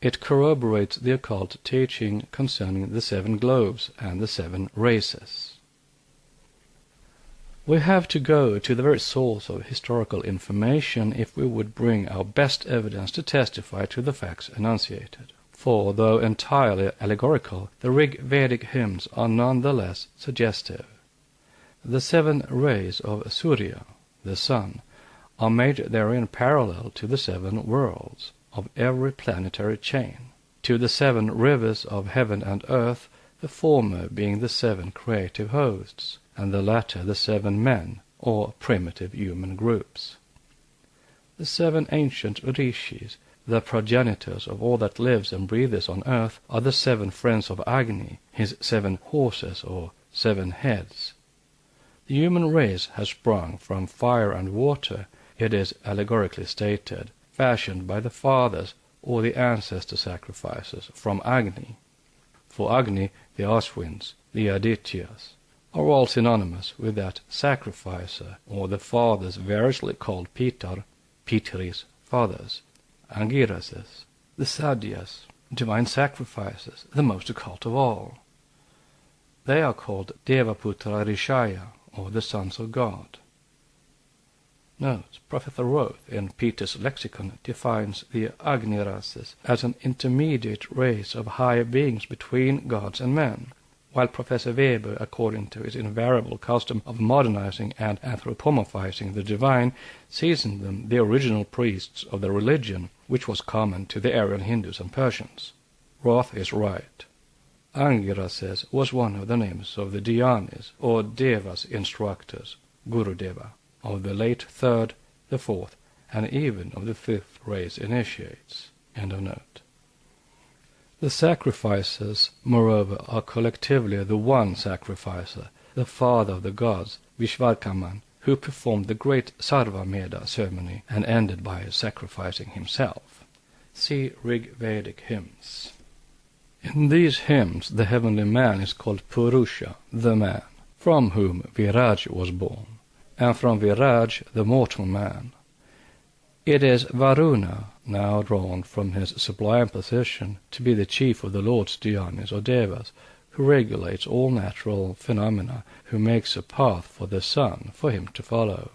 It corroborates the occult teaching concerning the 7 globes and the 7 races. We have to go to the very source of historical information if we would bring our best evidence to testify to the facts enunciated. For, though entirely allegorical, the Rig Vedic hymns are none the less suggestive. The 7 rays of Surya, the sun, are made therein parallel to the 7 worlds of every planetary chain, to the 7 rivers of heaven and earth, the former being the 7 creative hosts, and the latter the 7 men, or primitive human groups. The 7 ancient rishis, the progenitors of all that lives and breathes on earth, are the 7 friends of Agni, his 7 horses or 7 heads. The human race has sprung from fire and water, it is allegorically stated, fashioned by the fathers or the ancestor sacrifices from Agni. For Agni, the Ashwins, the Adityas, are all synonymous with that sacrificer, or the fathers variously called Pitar, Pitris, fathers, Angirases, the Sadyas, divine sacrifices, the most occult of all. They are called Devaputra Rishaya, or the sons of God. Note, Professor Roth in Peter's lexicon defines the Agnirases as an intermediate race of higher beings between gods and men, while Professor Weber, according to his invariable custom of modernizing and anthropomorphizing the divine, sees in them the original priests of the religion which was common to the Aryan Hindus and Persians. Roth is right. Angirases was one of the names of the Dhyanis, or Devas instructors, Gurudeva, of the late third, the fourth, and even of the fifth race initiates. End of note. The sacrifices, moreover, are collectively the one sacrificer, the father of the gods, Vishvakarman, who performed the great Sarvameda ceremony and ended by sacrificing himself. See Rig Vedic hymns. In these hymns the heavenly man is called Purusha, the man, from whom Viraj was born, and from Viraj the mortal man. It is Varuna, now drawn from his sublime position to be the chief of the Lord's Dhyanis or Devas, who regulates all natural phenomena, who makes a path for the sun for him to follow.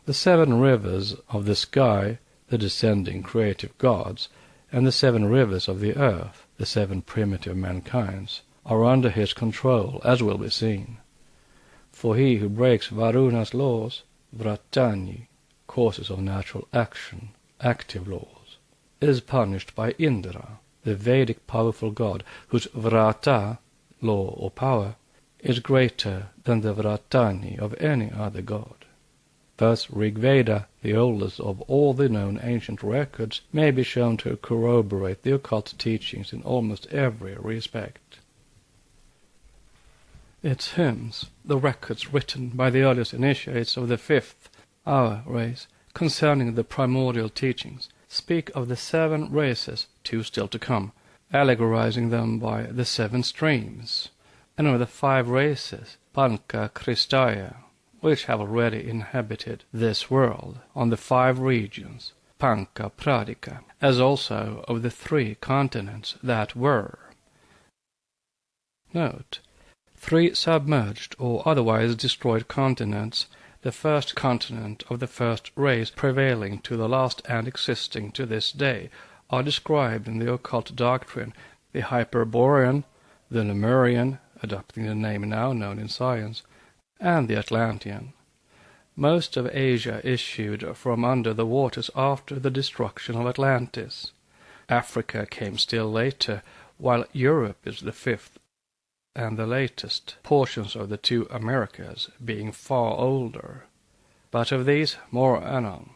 The 7 rivers of the sky, the descending creative gods, and the 7 rivers of the earth, the 7 primitive mankinds, are under his control, as will be seen. For he who breaks Varuna's laws, Vratani, causes of natural action, active laws, is punished by Indra, the Vedic powerful god, whose Vrata, law or power, is greater than the Vratani of any other god. Thus Rig Veda, the oldest of all the known ancient records, may be shown to corroborate the occult teachings in almost every respect. Its hymns, the records written by the earliest initiates of the fifth, our race, concerning the primordial teachings, speak of the 7 races, 2 still to come, allegorizing them by the 7 streams, and of the 5 races, Panka Kristaya, which have already inhabited this world, on the 5 regions, Panka Pradika, as also of the 3 continents that were. Note: 3 submerged or otherwise destroyed continents, the first continent of the first race prevailing to the last and existing to this day, are described in the occult doctrine: the Hyperborean, the Lemurian, adopting the name now known in science, and the Atlantean. Most of Asia issued from under the waters after the destruction of Atlantis. Africa came still later, while Europe is the 5th and the latest, portions of the 2 Americas being far older. But of these more anon.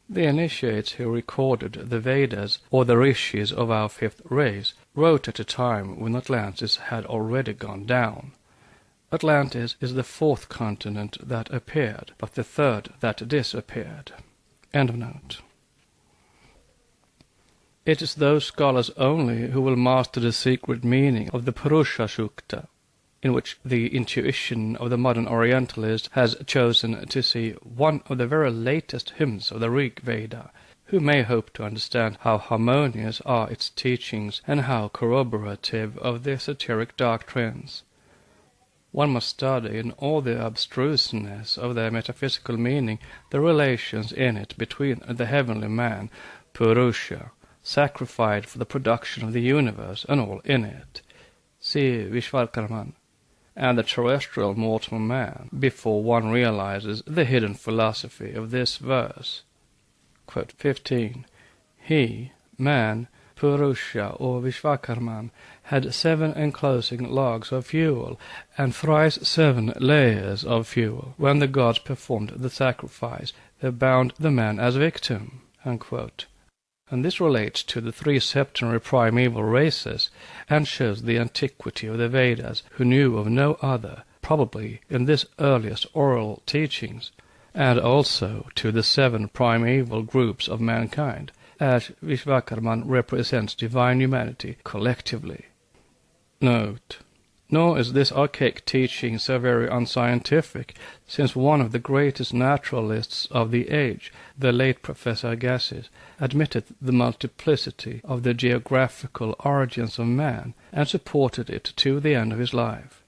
The initiates who recorded the Vedas, or the rishis of our 5th race, wrote at a time when Atlantis had already gone down. Atlantis is the 4th continent that appeared, but the 3rd that disappeared. End of note. It is those scholars only who will master the secret meaning of the Purusha Sukta, in which the intuition of the modern Orientalist has chosen to see one of the very latest hymns of the Rig Veda, who may hope to understand how harmonious are its teachings and how corroborative of the esoteric doctrines. One must study in all the abstruseness of their metaphysical meaning the relations in it between the heavenly man, Purusha, sacrificed for the production of the universe and all in it, see Vishvakarman, and the terrestrial mortal man, before one realizes the hidden philosophy of this verse. Quote 15. He, man, Purusha or Vishvakarman, had 7 enclosing logs of fuel, and thrice 7 layers of fuel. When the gods performed the sacrifice, they bound the man as victim. Unquote. And this relates to the 3 septenary primeval races, and shows the antiquity of the Vedas, who knew of no other, probably in this earliest oral teachings, and also to the 7 primeval groups of mankind, as Vishvakarman represents divine humanity collectively. Note: nor is this archaic teaching so very unscientific, since one of the greatest naturalists of the age, the late Professor Agassiz, admitted the multiplicity of the geographical origins of man, and supported it to the end of his life.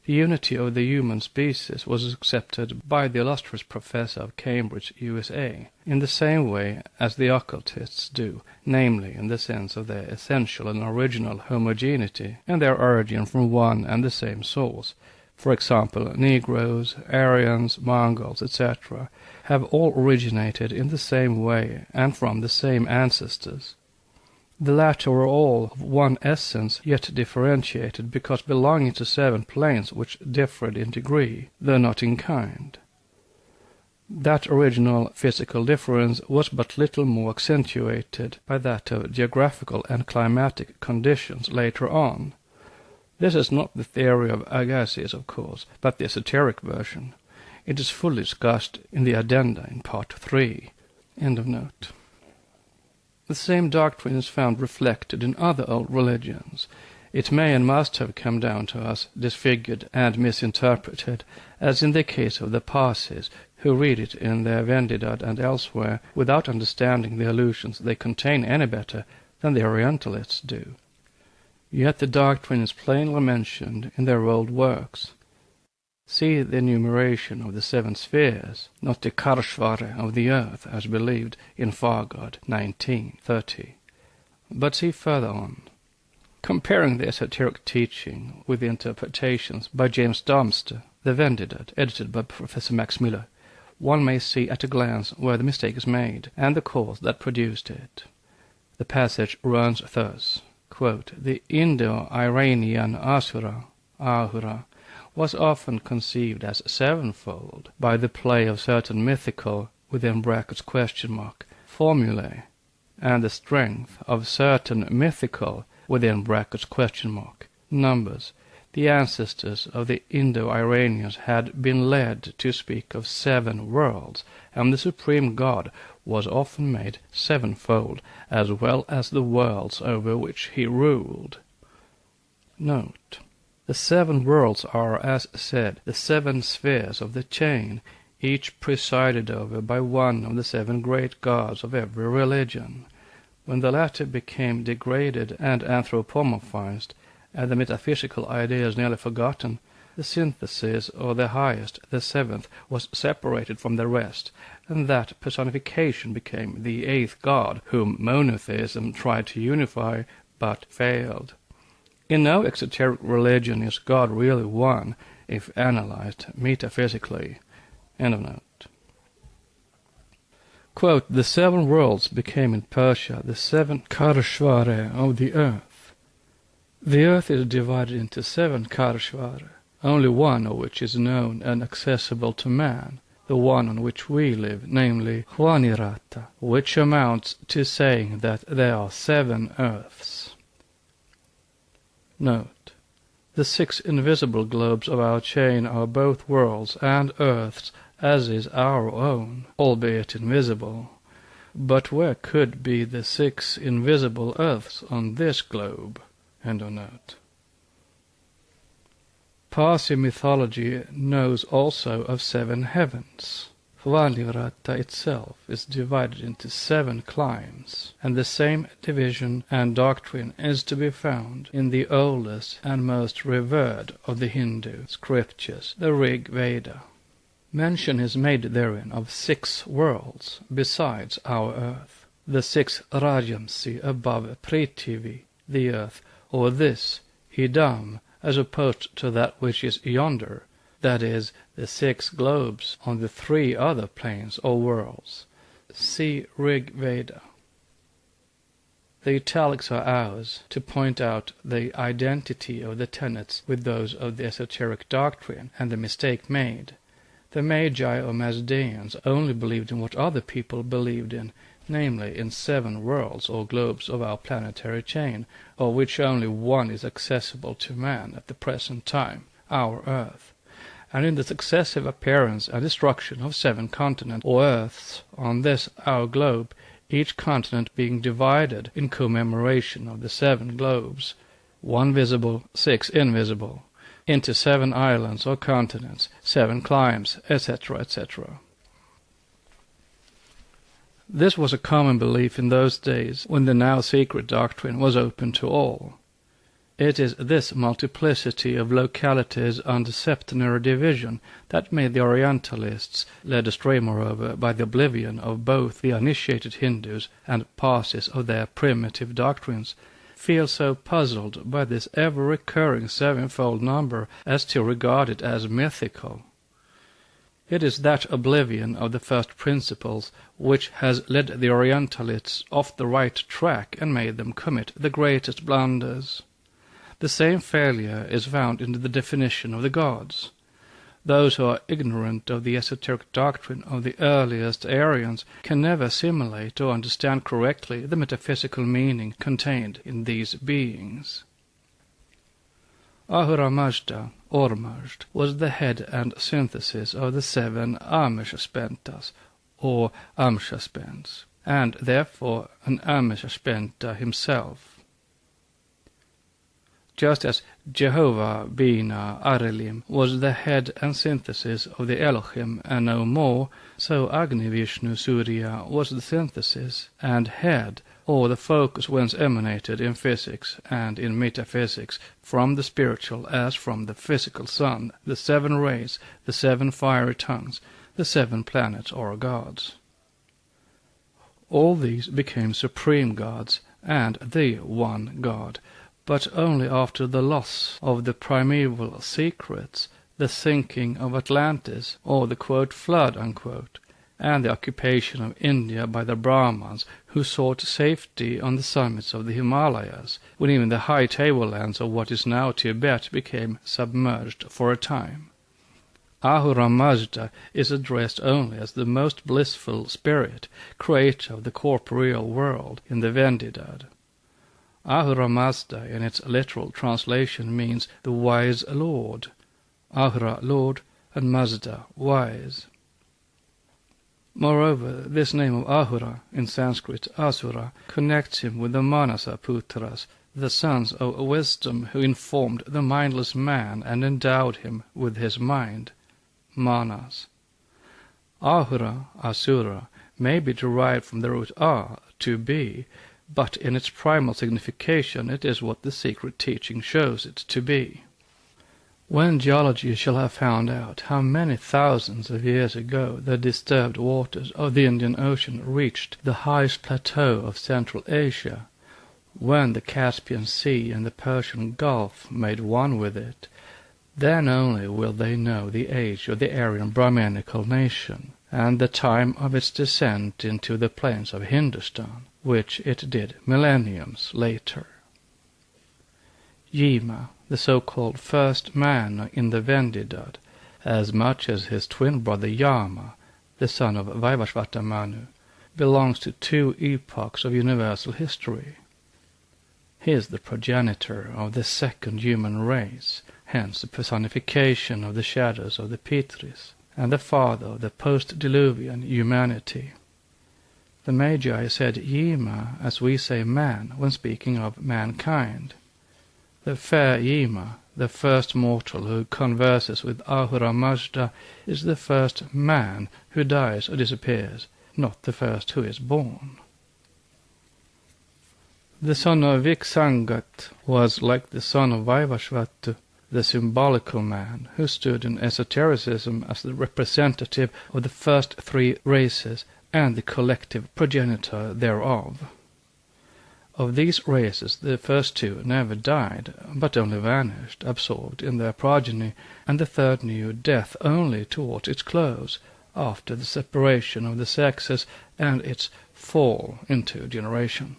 The unity of the human species was accepted by the illustrious professor of Cambridge, USA, in the same way as the occultists do, namely in the sense of their essential and original homogeneity, and their origin from one and the same source. For example, Negroes, Aryans, Mongols, etc., have all originated in the same way and from the same ancestors. The latter were all of one essence, yet differentiated because belonging to 7 planes which differed in degree, though not in kind. That original physical difference was but little more accentuated by that of geographical and climatic conditions later on. This is not the theory of Agassiz, of course, but the esoteric version. It is fully discussed in the addenda in part 3. End of note. The same doctrine is found reflected in other old religions. It may and must have come down to us disfigured and misinterpreted, as in the case of the Parsis, who read it in their Vendidad and elsewhere without understanding the allusions they contain any better than the Orientalists do. Yet the doctrine is plainly mentioned in their old works. See the enumeration of the 7 spheres, not the Karshvara of the earth, as believed in Fargod 19:30. But see further on. Comparing the esoteric teaching with the interpretations by James Darmster, the Vendidad, edited by Professor Max Miller, one may see at a glance where the mistake is made, and the cause that produced it. The passage runs thus, quote, "The Indo-Iranian Asura, Ahura, was often conceived as 7-fold by the play of certain mythical, (formulae, and the strength of certain mythical, numbers. The ancestors of the Indo-Iranians had been led to speak of 7 worlds, and the supreme god was often made 7-fold, as well as the worlds over which he ruled." Note. The 7 worlds are, as said, the 7 spheres of the chain, each presided over by one of the 7 great gods of every religion. When the latter became degraded and anthropomorphized, and the metaphysical ideas nearly forgotten, the synthesis, or the highest, the 7th, was separated from the rest, and that personification became the 8th god, whom monotheism tried to unify, but failed. In no exoteric religion is God really one, if analyzed metaphysically. End of note. Quote, "The 7 worlds became in Persia the 7 Karshvara of the earth. The earth is divided into 7 Karshvara, only one of which is known and accessible to man, the one on which we live, namely Hwanirata, which amounts to saying that there are 7 earths." Note. The 6 invisible globes of our chain are both worlds and earths, as is our own, albeit invisible. But where could be the 6 invisible earths on this globe? End of note. Parsi mythology knows also of 7 heavens. Hwanirata itself is divided into 7 climes, and the same division and doctrine is to be found in the oldest and most revered of the Hindu scriptures, the Rig Veda. Mention is made therein of 6 worlds besides our earth, the 6 Rajamsi above Prithivi, the earth, or this Hidam, as opposed to that which is yonder, that is, the 6 globes on the 3 other planes or worlds. See Rig Veda. The italics are ours to point out the identity of the tenets with those of the esoteric doctrine and the mistake made. The Magi or Mazdaeans only believed in what other people believed in, namely in 7 worlds or globes of our planetary chain, of which only one is accessible to man at the present time, our Earth, and in the successive appearance and destruction of 7 continents or earths on this our globe, each continent being divided in commemoration of the 7 globes, 1 visible, 6 invisible, into 7 islands or continents, 7 climes, etc., etc. This was a common belief in those days when the now secret doctrine was open to all. It is this multiplicity of localities under septenary division that made the Orientalists, led astray moreover by the oblivion of both the uninitiated Hindus and Parsis of their primitive doctrines, feel so puzzled by this ever-recurring 7-fold number as to regard it as mythical. It is that oblivion of the first principles which has led the Orientalists off the right track and made them commit the greatest blunders. The same failure is found in the definition of the gods. Those who are ignorant of the esoteric doctrine of the earliest Aryans can never assimilate or understand correctly the metaphysical meaning contained in these beings. Ahura Mazda, or Mazd, was the head and synthesis of the 7 Ameshaspentas, or Amshaspens, and therefore an Ameshaspenta himself. Just as Jehovah Bina Arelim was the head and synthesis of the Elohim and no more, so Agni Vishnu Surya was the synthesis and head, or the focus whence emanated in physics and in metaphysics from the spiritual as from the physical sun, the 7 rays, the 7 fiery tongues, the 7 planets or gods. All these became supreme gods and the one God, but only after the loss of the primeval secrets, the sinking of Atlantis, or the quote, flood, unquote, and the occupation of India by the Brahmans, who sought safety on the summits of the Himalayas, when even the high tablelands of what is now Tibet became submerged for a time. Ahura Mazda is addressed only as the most blissful spirit, creator of the corporeal world in the Vendidad. Ahura Mazda in its literal translation means the wise lord, Ahura lord and Mazda wise. Moreover, this name of Ahura, in Sanskrit Asura, connects him with the Manasa Putras, the sons of wisdom who informed the mindless man and endowed him with his mind, Manas. Ahura, Asura, may be derived from the root A, to be, but in its primal signification it is what the secret teaching shows it to be. When geology shall have found out how many thousands of years ago the disturbed waters of the Indian Ocean reached the highest plateau of Central Asia, when the Caspian Sea and the Persian Gulf made one with it, then only will they know the age of the Aryan Brahmanical nation, and the time of its descent into the plains of Hindustan, which it did millenniums later. Yima, the so-called first man in the Vendidad, as much as his twin brother Yama, the son of Vaivashvata Manu, belongs to 2 epochs of universal history. He is the progenitor of the second human race, hence the personification of the shadows of the Pitris, and the father of the post-diluvian humanity. The Magi said Yima as we say man when speaking of mankind. The fair Yima, the first mortal who converses with Ahura Mazda, is the first man who dies or disappears, not the first who is born. The son of Viksangat was like the son of Vaivashvata, the symbolical man who stood in esotericism as the representative of the first 3 races and the collective progenitor thereof. Of these races the first 2 never died, but only vanished, absorbed in their progeny, and the third knew death only towards its close, after the separation of the sexes and its fall into generation.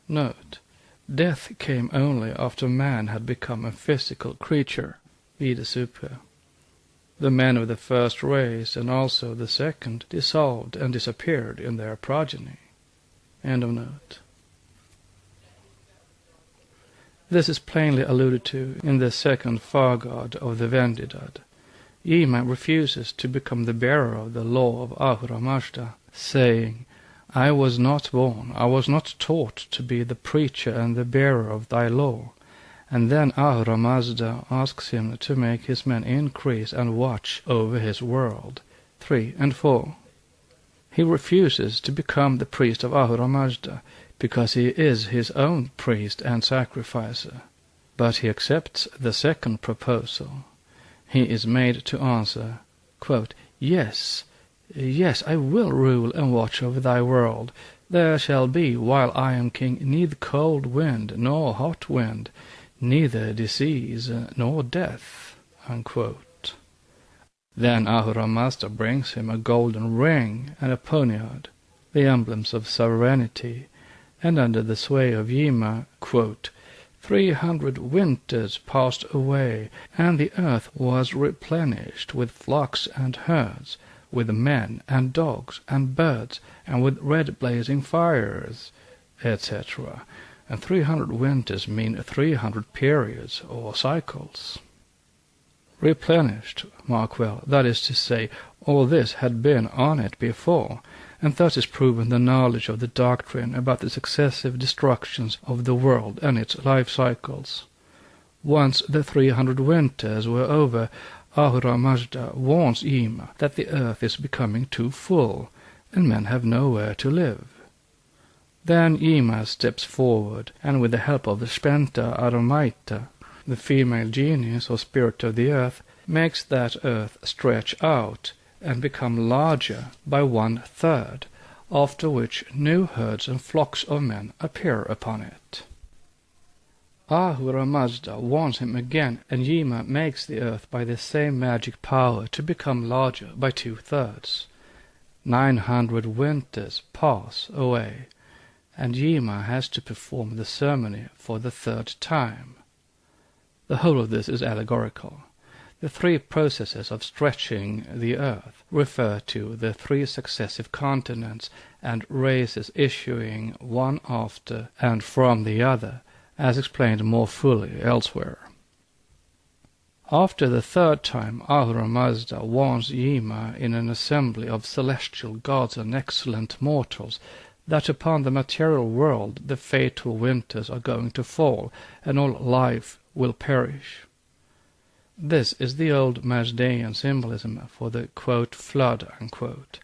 Note: death came only after man had become a physical creature, vide super. The men of the first race and also the second dissolved and disappeared in their progeny. End of note. This is plainly alluded to in the second far-god of the Vendidad. Yima refuses to become the bearer of the law of Ahura Mazda, saying, I was not born, I was not taught to be the preacher and the bearer of thy law. And then Ahura Mazda asks him to make his men increase and watch over his world. 3 and 4. He refuses to become the priest of Ahura Mazda, because he is his own priest and sacrificer. But he accepts the second proposal. He is made to answer, quote, Yes, I will rule and watch over thy world. There shall be, while I am king, neither cold wind nor hot wind, neither disease nor death. Unquote. Then Ahura Mazda brings him a golden ring and a poniard, the emblems of sovereignty, and under the sway of Yima, quote, 300 winters passed away, and the earth was replenished with flocks and herds, with men and dogs and birds, and with red blazing fires, etc. And 300 winters mean 300 periods or cycles. Replenished, mark well, that is to say, all this had been on it before, and thus is proven the knowledge of the doctrine about the successive destructions of the world and its life cycles. Once the 300 winters were over, Ahura Mazda warns Yima that the earth is becoming too full, and men have nowhere to live. Then Yima steps forward, and with the help of the Spenta Aromaita, the female genius or spirit of the earth, makes that earth stretch out and become larger by 1/3, after which new herds and flocks of men appear upon it. Ahura Mazda warns him again, and Yima makes the earth by the same magic power to become larger by 2/3. 900 winters pass away, and Yima has to perform the ceremony for the 3rd time. The whole of this is allegorical. The 3 processes of stretching the earth refer to the 3 successive continents and races issuing one after and from the other, as explained more fully elsewhere. After the 3rd time, Ahura Mazda warns Yima in an assembly of celestial gods and excellent mortals that upon the material world the fatal winters are going to fall, and all life will perish. This is the old Mazdaean symbolism for the, quote, flood, unquote,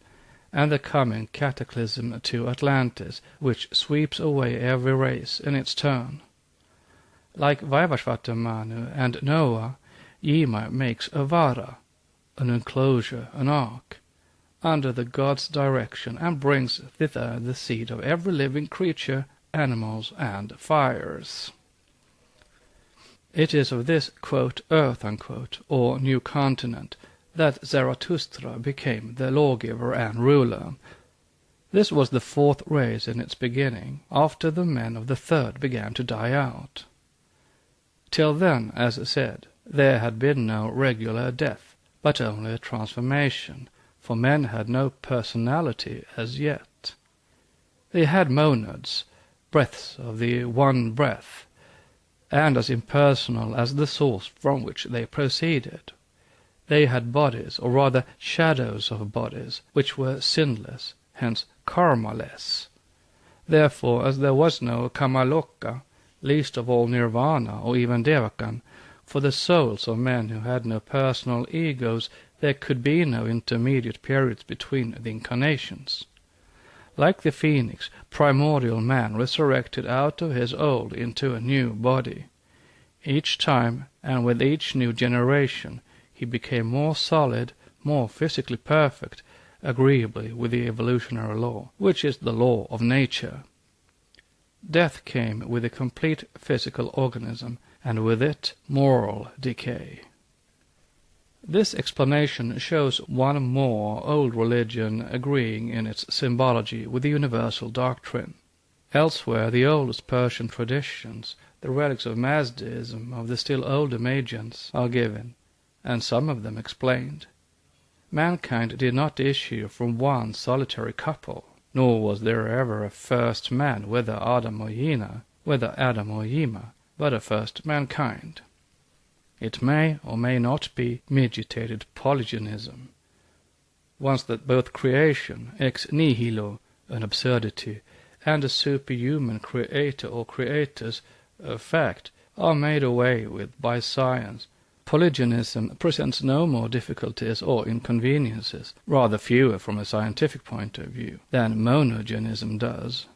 and the coming cataclysm to Atlantis, which sweeps away every race in its turn. Like Vaivashvata Manu and Noah, Yima makes a vara, an enclosure, an ark, under the god's direction, and brings thither the seed of every living creature, animals, and fires. It is of this, quote, earth, unquote, or new continent, that Zarathustra became the lawgiver and ruler. This was the 4th race in its beginning, after the men of the 3rd began to die out. Till then, as said, there had been no regular death, but only a transformation, for men had no personality as yet. They had monads, breaths of the one breath, and as impersonal as the source from which they proceeded. They had bodies, or rather shadows of bodies, which were sinless, hence karmaless. Therefore, as there was no kamaloka, least of all nirvana or even devakan, for the souls of men who had no personal egos, there could be no intermediate periods between the incarnations. Like the phoenix, primordial man resurrected out of his old into a new body. Each time, and with each new generation, he became more solid, more physically perfect, agreeably with the evolutionary law, which is the law of nature. Death came with a complete physical organism, and with it moral decay. This explanation shows one more old religion agreeing in its symbology with the universal doctrine. Elsewhere, the oldest Persian traditions, the relics of Mazdaism of the still older Magians, are given, and some of them explained. Mankind did not issue from one solitary couple, nor was there ever a first man, whether Adam or Yima, but a first mankind. It may or may not be meditated polygenism. Once that both creation, ex nihilo, an absurdity, and a superhuman creator or creators, a fact, are made away with by science, polygenism presents no more difficulties or inconveniences, rather fewer from a scientific point of view, than monogenism does.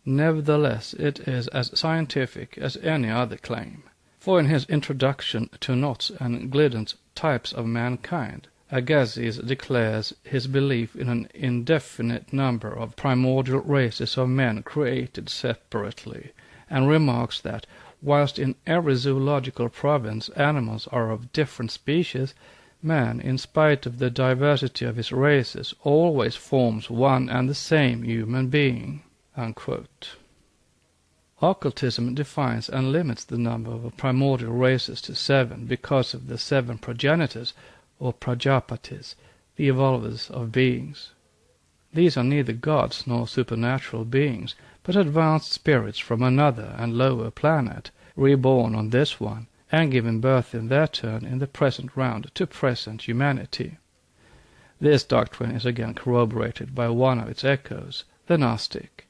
Nevertheless, it is as scientific as any other claim. For in his introduction to Knots and Gliddon's Types of Mankind, Agassiz declares his belief in an indefinite number of primordial races of men created separately, and remarks that, whilst in every zoological province animals are of different species, Man, in spite of the diversity of his races, always forms one and the same human being." Unquote. Occultism defines and limits the number of primordial races to 7 because of the 7 progenitors, or Prajapatis, the evolvers of beings. These are neither gods nor supernatural beings, but advanced spirits from another and lower planet, reborn on this one, and giving birth in their turn in the present round to present humanity. This doctrine is again corroborated by one of its echoes, the Gnostic.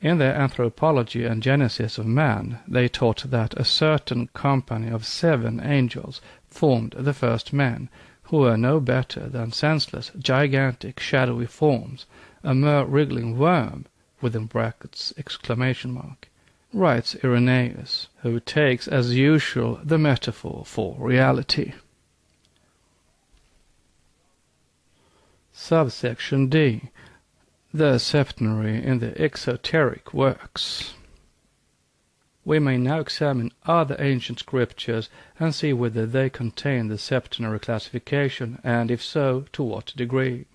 In their Anthropology and Genesis of Man, they taught that a certain company of 7 angels formed the first men, who were no better than senseless, gigantic, shadowy forms, a mere wriggling worm, within brackets, ! Writes Irenaeus, who takes as usual the metaphor for reality. Subsection D. The septenary in the exoteric works. We may now examine other ancient scriptures and see whether they contain the septenary classification, and if so, to what degree.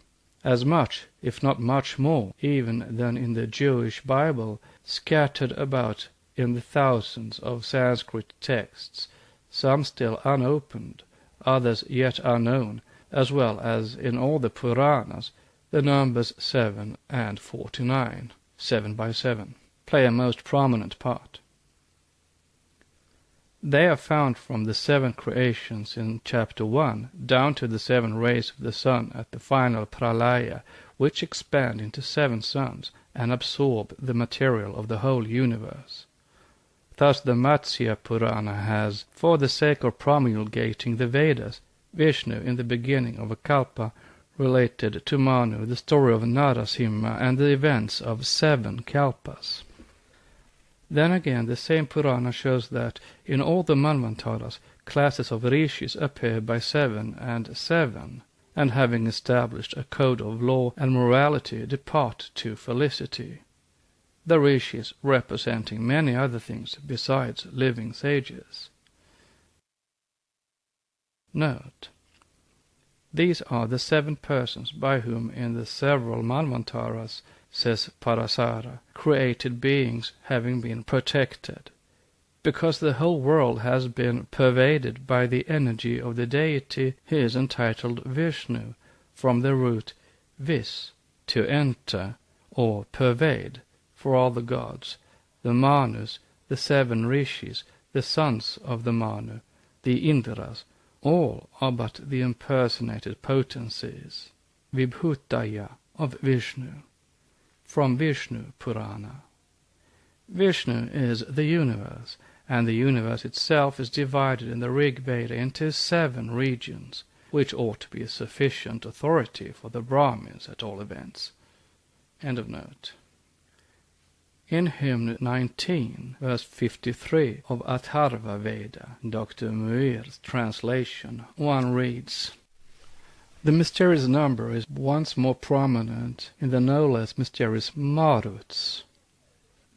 As much, if not much more, even than in the Jewish Bible, scattered about in the thousands of Sanskrit texts, some still unopened, others yet unknown, as well as in all the Puranas, the numbers 7 and 49, 7 by 7, play a most prominent part. They are found from the 7 creations in chapter 1 down to the 7 rays of the sun at the final pralaya, which expand into 7 suns and absorb the material of the whole universe. Thus the Matsya Purana has, for the sake of promulgating the Vedas, Vishnu in the beginning of a kalpa related to Manu the story of Narasimha and the events of 7 kalpas. Then again the same Purana shows that in all the Manvantaras classes of rishis appear by 7 and 7, and having established a code of law and morality depart to felicity. The rishis representing many other things besides living sages. Note: these are the 7 persons by whom in the several Manvantaras, says Parasara, created beings having been protected. Because the whole world has been pervaded by the energy of the deity, he is entitled Vishnu, from the root vis, to enter, or pervade, for all the gods, the Manus, the 7 rishis, the sons of the Manu, the Indras, all are but the impersonated potencies, Vibhutaya, of Vishnu. From Vishnu Purana. Vishnu is the universe, and the universe itself is divided in the Rig Veda into 7 regions, which ought to be a sufficient authority for the Brahmins at all events. End of note. In hymn 19, verse 53 of Atharva Veda, Dr. Muir's translation, one reads, "The mysterious number is once more prominent in the no less mysterious Maruts."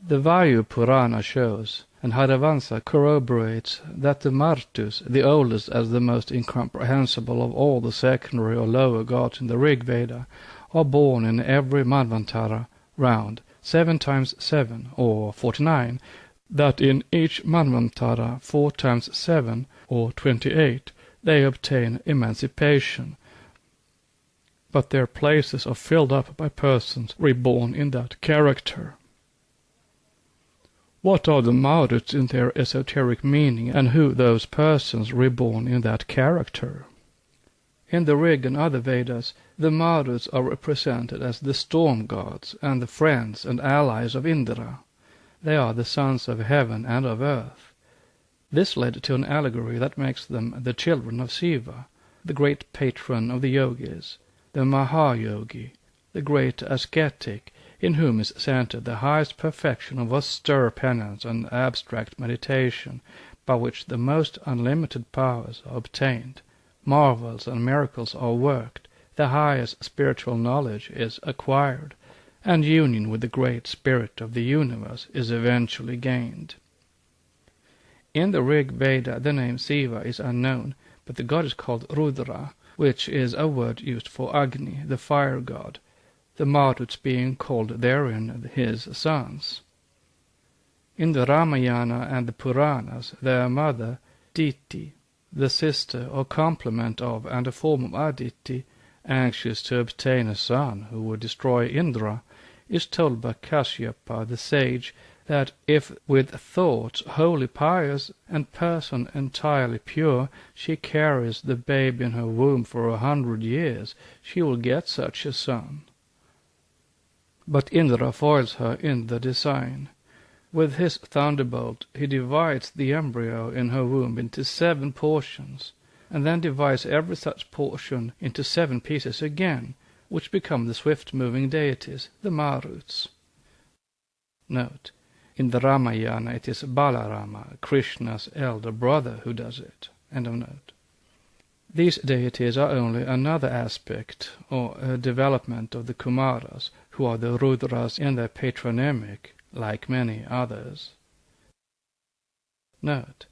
The Vayu Purana shows, and Harivansa corroborates, that the Martus, the oldest as the most incomprehensible of all the secondary or lower gods in the Rig Veda, are born in every Manvantara round 7 times 7, or 49, that in each Manvantara 4 times 7, or 28, they obtain emancipation, but their places are filled up by persons reborn in that character. What are the Maruts in their esoteric meaning, and who those persons reborn in that character? In the Rig and other Vedas, the Maruts are represented as the storm gods and the friends and allies of Indra. They are the sons of heaven and of earth. This led to an allegory that makes them the children of Shiva, the great patron of the yogis, the Mahayogi, the great ascetic, in whom is centered the highest perfection of austere penance and abstract meditation, by which the most unlimited powers are obtained, marvels and miracles are worked, the highest spiritual knowledge is acquired, and union with the great spirit of the universe is eventually gained. In the Rig Veda the name Shiva is unknown, but the god is called Rudra, which is a word used for Agni, the fire god, the Maruts being called therein his sons. In the Ramayana and the Puranas, their mother, Diti, the sister or complement of and a form of Aditi, anxious to obtain a son who would destroy Indra, is told by Kashyapa the sage that if with thoughts wholly pious and person entirely pure she carries the babe in her womb for 100 years, she will get such a son. But Indra foils her in the design. With his thunderbolt he divides the embryo in her womb into 7 portions, and then divides every such portion into 7 pieces again, which become the swift-moving deities, the Maruts. Note: in the Ramayana it is Balarama, Krishna's elder brother, who does it. End of note. These deities are only another aspect, or a development of the Kumaras, who are the Rudras in their patronymic, like many others. Note: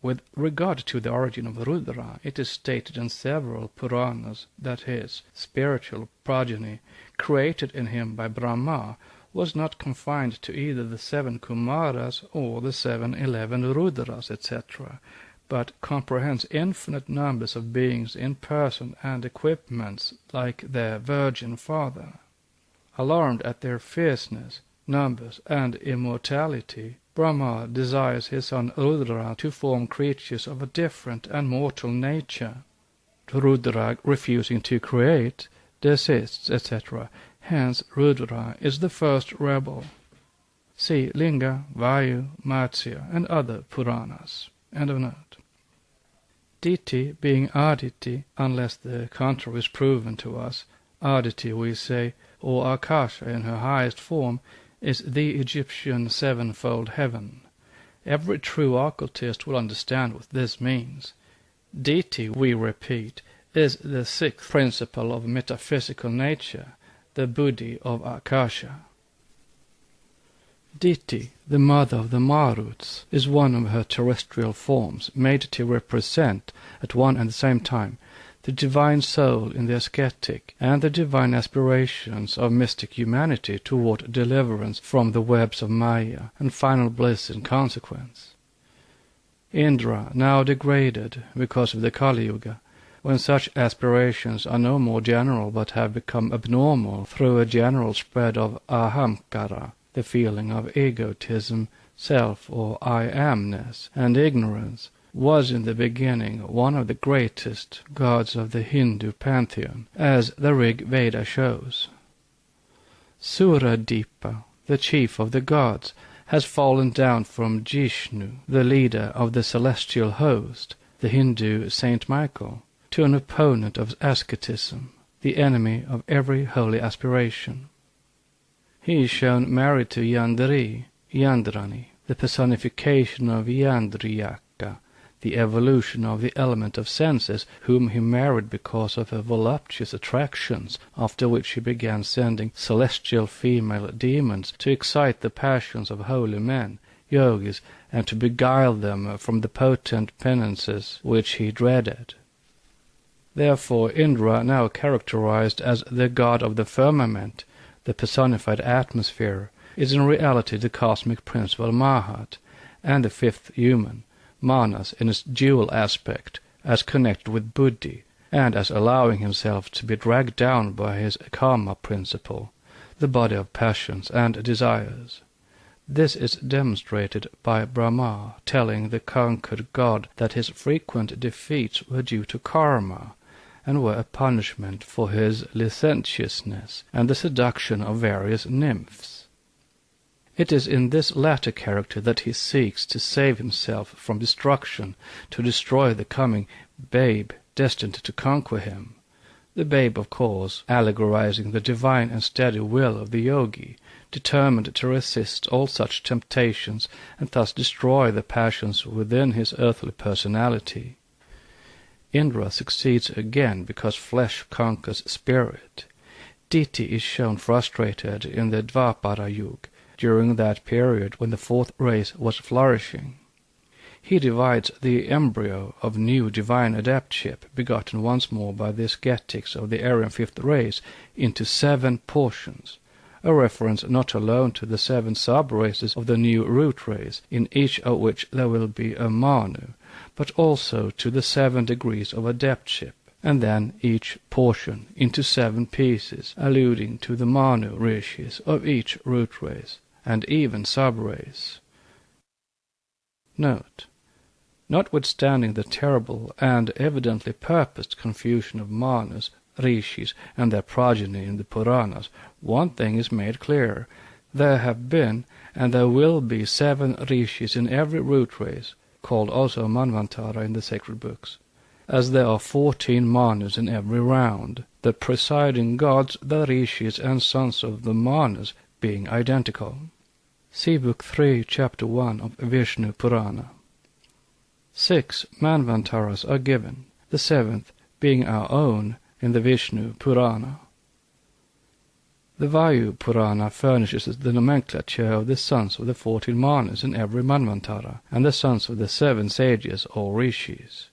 with regard to the origin of Rudra, it is stated in several Puranas that his spiritual progeny, created in him by Brahma, was not confined to either the 7 Kumaras or the 711 Rudras, etc., but comprehends infinite numbers of beings in person and equipments like their virgin father. Alarmed at their fierceness, numbers, and immortality, Brahma desires his son Rudra to form creatures of a different and mortal nature. Rudra, refusing to create, desists, etc. Hence Rudra is the first rebel. See Linga, Vayu, Matsya, and other Puranas. End of note. Diti being Aditi, unless the contrary is proven to us, Aditi we say, or Akasha in her highest form, is the Egyptian 7-fold heaven. Every true occultist will understand what this means. Diti, we repeat, is the 6th principle of metaphysical nature, the Buddhi of Akasha. Diti, the mother of the Maruts, is one of her terrestrial forms, made to represent, at one and the same time, the divine soul in the ascetic and the divine aspirations of mystic humanity toward deliverance from the webs of Maya and final bliss in consequence. Indra, now degraded because of the Kali Yuga, when such aspirations are no more general but have become abnormal through a general spread of ahamkara, the feeling of egotism, self or I-amness, and ignorance, was in the beginning one of the greatest gods of the Hindu pantheon, as the Rig Veda shows. Suradipa, the chief of the gods, has fallen down from Jishnu, the leader of the celestial host, the Hindu Saint Michael, to an opponent of asceticism, the enemy of every holy aspiration. He is shown married to Yandri, Yandrani, the personification of Yandriyaka, the evolution of the element of senses, whom he married because of her voluptuous attractions, after which he began sending celestial female demons to excite the passions of holy men, yogis, and to beguile them from the potent penances which he dreaded. Therefore Indra, now characterized as the god of the firmament, the personified atmosphere, is in reality the cosmic principle Mahat, and the 5th human, Manas, in its dual aspect, as connected with Buddhi, and as allowing himself to be dragged down by his karma principle, the body of passions and desires. This is demonstrated by Brahma telling the conquered god that his frequent defeats were due to karma, and were a punishment for his licentiousness and the seduction of various nymphs. It is in this latter character that he seeks to save himself from destruction, to destroy the coming babe destined to conquer him. The babe, of course, allegorizing the divine and steady will of the yogi, determined to resist all such temptations and thus destroy the passions within his earthly personality. Indra succeeds again because flesh conquers spirit. Diti is shown frustrated in the Dvapara Yuga, during that period when the 4th race was flourishing. he divides the embryo of new divine adeptship, begotten once more by the ascetics of the Aryan fifth race, into 7 portions, a reference not alone to the 7 sub-races of the new root race, in each of which there will be a Manu, but also to the 7 degrees of adeptship, and then each portion into 7 pieces, alluding to the Manu rishis of each root race, and even sub-race. Note: notwithstanding the terrible and evidently purposed confusion of Manus, Rishis, and their progeny in the Puranas, one thing is made clear: there have been, and there will be 7 Rishis in every root race, called also Manvantara in the sacred books, as there are 14 Manus in every round, the presiding gods, the Rishis, and sons of the Manus being identical. See Book 3, Chapter 1 of Vishnu Purana. 6 Manvantaras are given, the 7th being our own in the Vishnu Purana. The Vayu Purana furnishes the nomenclature of the sons of the 14 Manus in every Manvantara, and the sons of the 7 sages or rishis.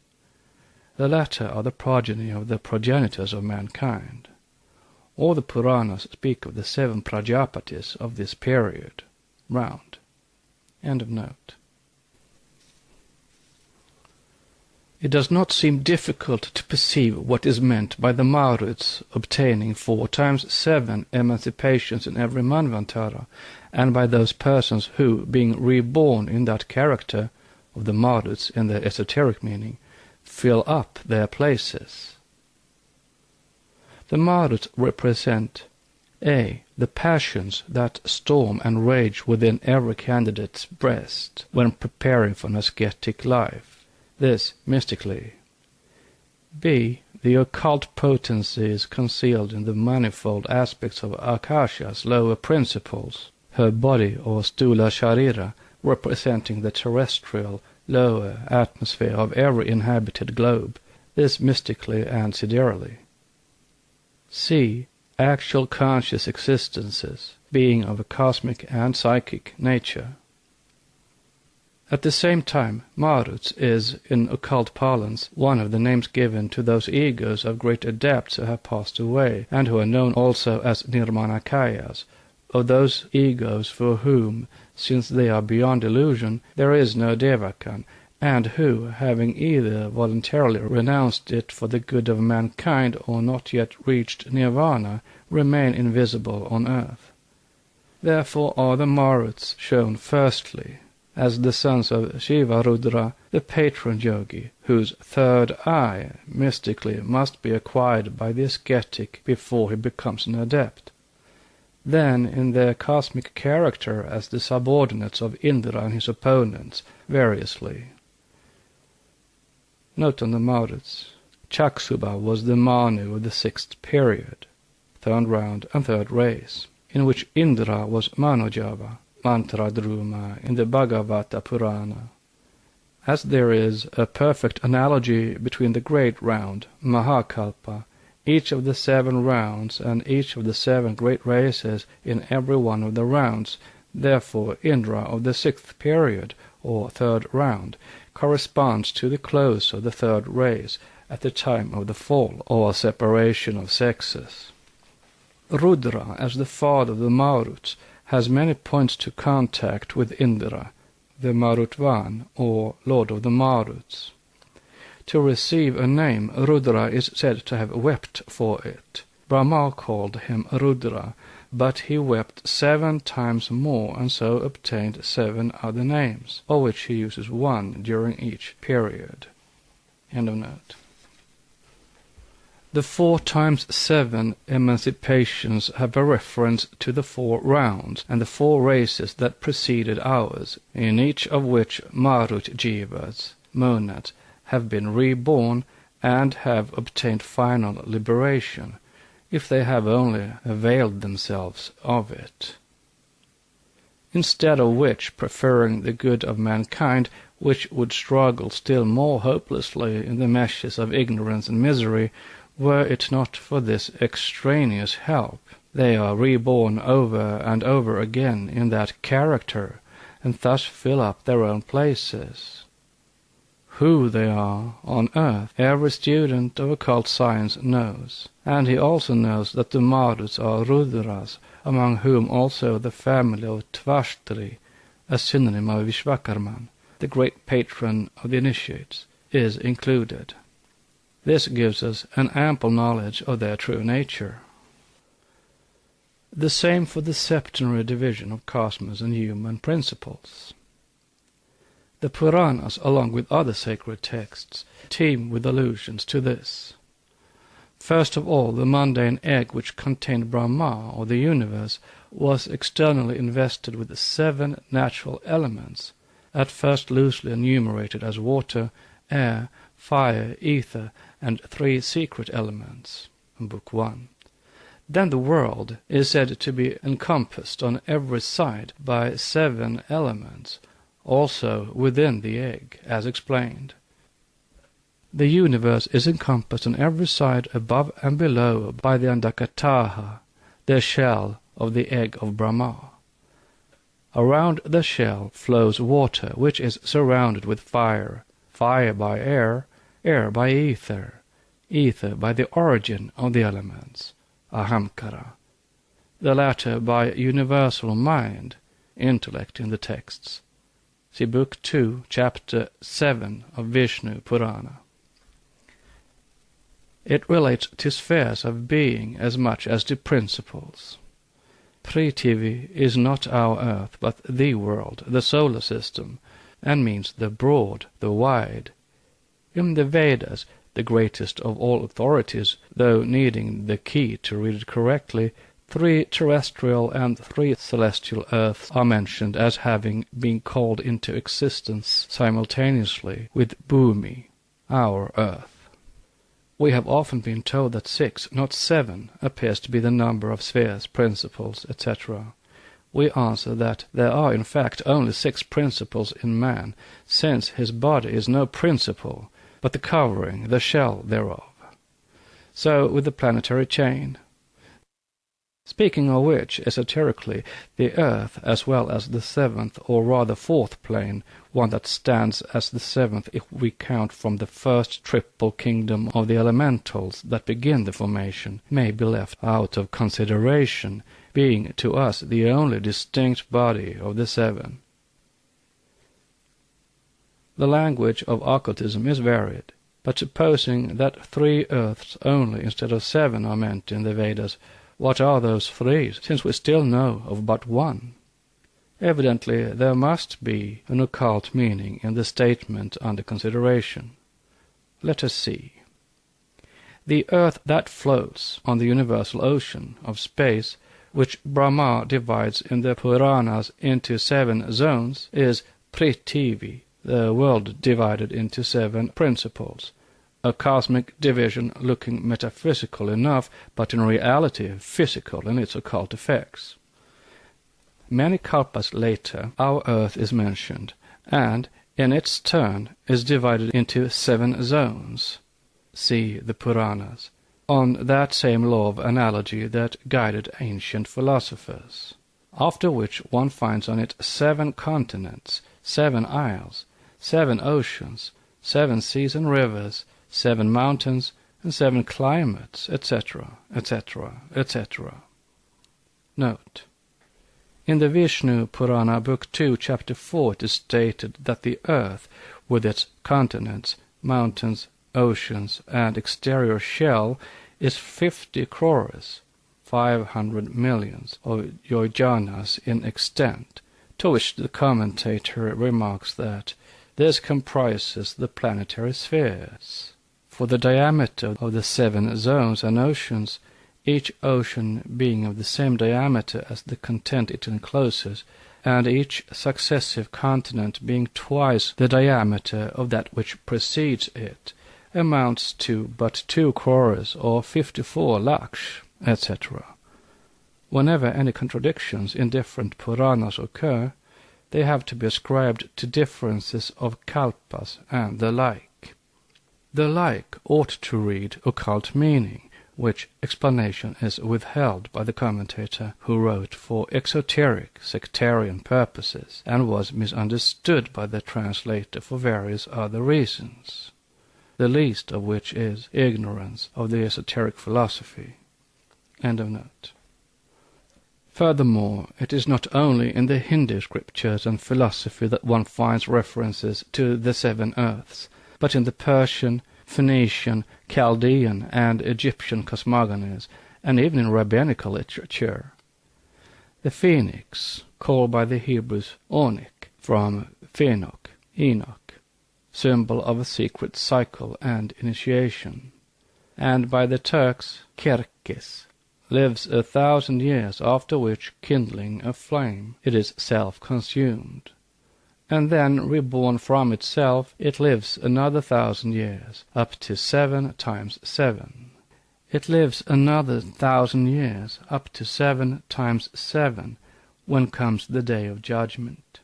The latter are the progeny of the progenitors of mankind. All the Puranas speak of the 7 Prajapatis of this period. Round. End of note. It does not seem difficult to perceive what is meant by the Maruts obtaining 4 times 7 emancipations in every Manvantara, and by those persons who, being reborn in that character of the Maruts in their esoteric meaning, fill up their places. The Maruts represent a. the passions that storm and rage within every candidate's breast when preparing for an ascetic life, this mystically. B. the occult potencies concealed in the manifold aspects of Akasha's lower principles, her body or Stula Sharira representing the terrestrial lower atmosphere of every inhabited globe, this mystically and siderally. C. actual conscious existences, being of a cosmic and psychic nature. At the same time, Maruts is, in occult parlance, one of the names given to those egos of great adepts who have passed away, and who are known also as Nirmanakayas, of those egos for whom, since they are beyond illusion, there is no Devakan, and who, having either voluntarily renounced it for the good of mankind or not yet reached nirvana, remain invisible on earth. Therefore are the Maruts shown firstly as the sons of Shiva Rudra, the patron yogi, whose 3rd eye mystically must be acquired by the ascetic before he becomes an adept. Then in their cosmic character as the subordinates of Indra and his opponents, variously. Note on the Maruts. Chaksuba was the Manu of the 6th period, 3rd round and 3rd race, in which Indra was Manojava, Mantradruma in the Bhagavata Purana. As there is a perfect analogy between the great round, Mahakalpa, each of the 7 rounds, and each of the 7 great races in every one of the rounds, therefore Indra of the 6th period, or 3rd round, corresponds to the close of the 3rd race at the time of the fall, or separation of sexes. Rudra, as the father of the Maruts, has many points to contact with Indra, the Marutvan, or Lord of the Maruts. To receive a name, Rudra is said to have wept for it. Brahma called him Rudra, but he wept 7 times more, and so obtained 7 other names, of which he uses 1 during each period. End of note. The 4 times 7 emancipations have a reference to the 4 rounds and the 4 races that preceded ours, in each of which Marut Jivas, monads, have been reborn and have obtained final liberation, if they have only availed themselves of it. Instead of which, preferring the good of mankind, which would struggle still more hopelessly in the meshes of ignorance and misery, were it not for this extraneous help, they are reborn over and over again in that character, and thus fill up their own places. who they are on earth, every student of occult science knows, and he also knows that the Marus are Rudras, among whom also the family of Tvashtri, a synonym of Vishvakarman, the great patron of the initiates, is included. This gives us an ample knowledge of their true nature. The same for the septenary division of cosmos and human principles. The Puranas, along with other sacred texts, teem with allusions to this. First of all, the mundane egg which contained Brahma, or the universe, was externally invested with 7 natural elements, at first loosely enumerated as water, air, fire, ether, and 3 secret elements, Book 1. Then the world is said to be encompassed on every side by 7 elements, also within the egg, as explained. The universe is encompassed on every side above and below by the Andakataha, the shell of the egg of Brahma. Around the shell flows water, which is surrounded with fire, fire by air, air by ether, ether by the origin of the elements, ahamkara, the latter by universal mind, intellect in the texts. See Book 2, Chapter 7 of Vishnu Purana. It relates to spheres of being as much as to principles. Prithivi is not our earth, but the world, the solar system, and means the broad, the wide. In the Vedas, the greatest of all authorities, though needing the key to read it correctly, 3 terrestrial and 3 celestial earths are mentioned as having been called into existence simultaneously with Bhumi, our earth. We have often been told that 6, not 7, appears to be the number of spheres, principles, etc. We answer that there are in fact only 6 principles in man, since his body is no principle, but the covering, the shell thereof. So with the planetary chain. Speaking of which, esoterically, the earth, as well as the 7th, or rather 4th plane, one that stands as the 7th if we count from the first triple kingdom of the elementals that begin the formation, may be left out of consideration, being to us the only distinct body of the 7. The language of occultism is varied, but supposing that 3 earths only instead of 7 are meant in the Vedas, what are those 3, since we still know of but 1? Evidently there must be an occult meaning in the statement under consideration. Let us see. The earth that floats on the universal ocean of space, which Brahma divides in the Puranas into 7 zones, is Prithivi, the world divided into 7 principles, a cosmic division looking metaphysical enough, but in reality physical in its occult effects. Many kalpas later, our earth is mentioned, and, in its turn, is divided into 7 zones. See the Puranas, on that same law of analogy that guided ancient philosophers, after which one finds on it 7 continents, 7 isles, 7 oceans, 7 seas and rivers, 7 mountains, and 7 climates, etc., etc., etc. Note: in the Vishnu Purana, Book 2, Chapter 4, it is stated that the earth, with its continents, mountains, oceans, and exterior shell, is 50 crores, 500 millions, of yojanas in extent, to which the commentator remarks that this comprises the planetary spheres. For the diameter of the 7 zones and oceans, each ocean being of the same diameter as the content it encloses, and each successive continent being twice the diameter of that which precedes it, amounts to but 2 crores or 54 lakhs, etc. Whenever any contradictions in different Puranas occur, they have to be ascribed to differences of kalpas and the like. The like ought to read occult meaning, which explanation is withheld by the commentator who wrote for exoteric sectarian purposes and was misunderstood by the translator for various other reasons, the least of which is ignorance of the esoteric philosophy. End of note. Furthermore, it is not only in the Hindu scriptures and philosophy that one finds references to the seven earths, but in the Persian, Phoenician, Chaldean, and Egyptian cosmogonies, and even in rabbinical literature. The phoenix, called by the Hebrews Onik, from Phenok, Enoch, symbol of a secret cycle and initiation, and by the Turks Kerkis, lives 1,000 years, after which, kindling a flame, it is self-consumed, and then, reborn from itself, it lives another 1,000 years, up to 7 times 7. It lives another 1,000 years, up to 7 times 7, when comes the day of judgment.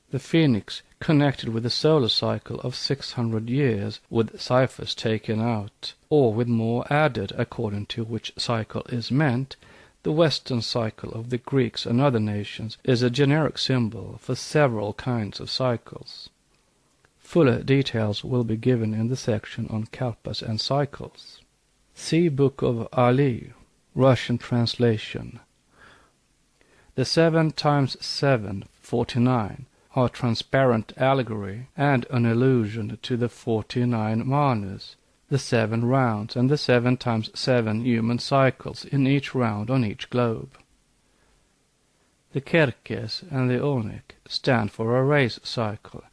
The phoenix, connected with the solar cycle of 600 years, with ciphers taken out, or with more added according to which cycle is meant, the Western cycle of the Greeks and other nations, is a generic symbol for several kinds of cycles. Fuller details will be given in the section on kalpas and cycles. See Book of Ali, Russian translation. The 7 times 7, 49, are transparent allegory and an allusion to the 49 manas, the 7 rounds, and the 7 times 7 human cycles in each round on each globe. The Kerkes and the Onik stand for a race cycle,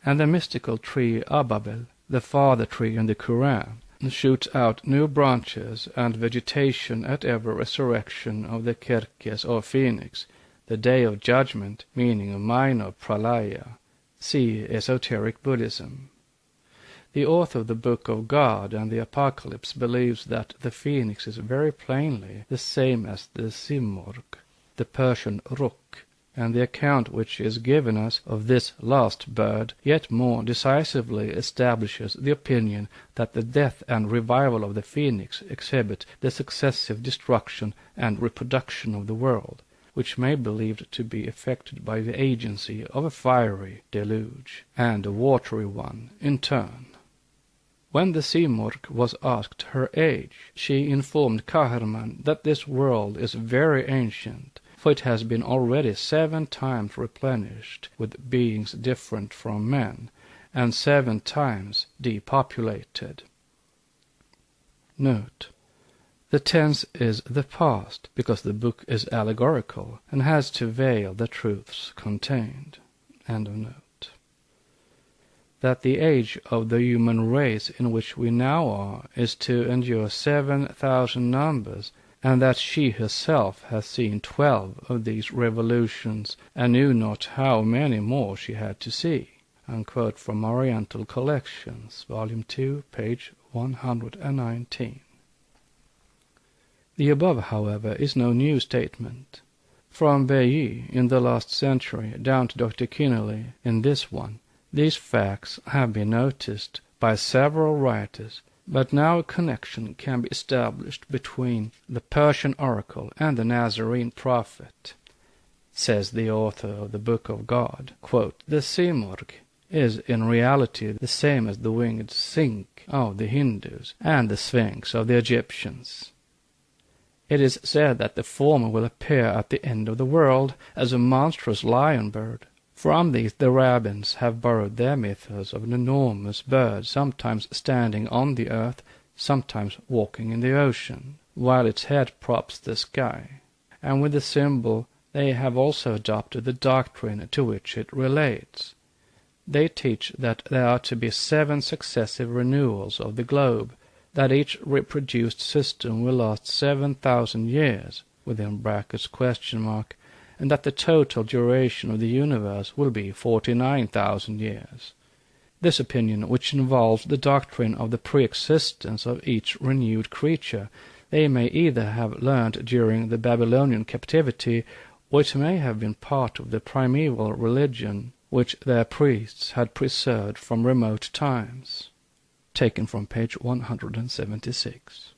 and the mystical tree Ababel, the father tree in the Quran, shoots out new branches and vegetation at every resurrection of the Kerkes or phoenix, the day of judgment, meaning a minor pralaya. See Esoteric Buddhism. The author of the Book of God and the Apocalypse believes that the phoenix is very plainly the same as the simurg, the Persian ruk, and the account which is given us of this last bird yet more decisively establishes the opinion that the death and revival of the phoenix exhibit the successive destruction and reproduction of the world, which may be believed to be effected by the agency of a fiery deluge, and a watery one in turn. When the Simurg was asked her age, she informed Kaherman that this world is very ancient, for it has been already 7 times replenished with beings different from men, and 7 times depopulated. Note: the tense is the past, because the book is allegorical, and has to veil the truths contained. End of note. That the age of the human race in which we now are is to endure 7,000 numbers, and that she herself has seen 12 of these revolutions, and knew not how many more she had to see. Unquote from Oriental Collections, Volume 2, page 119. The above, however, is no new statement. From Bailly in the last century down to Dr. Kinnelly in this one, these facts have been noticed by several writers, but now a connection can be established between the Persian oracle and the Nazarene prophet. Says the author of the Book of God, quote, "The Simurg is in reality the same as the winged sink of the Hindus and the Sphinx of the Egyptians. It is said that the former will appear at the end of the world as a monstrous lion bird. From these the rabbins have borrowed their mythos of an enormous bird, sometimes standing on the earth, sometimes walking in the ocean, while its head props the sky. And with the symbol they have also adopted the doctrine to which it relates. They teach that there are to be 7 successive renewals of the globe, that each reproduced system will last 7,000 years, within brackets question mark, and that the total duration of the universe will be 49,000 years. This opinion, which involves the doctrine of the pre-existence of each renewed creature, they may either have learned during the Babylonian captivity, or it may have been part of the primeval religion which their priests had preserved from remote times." Taken from page 176.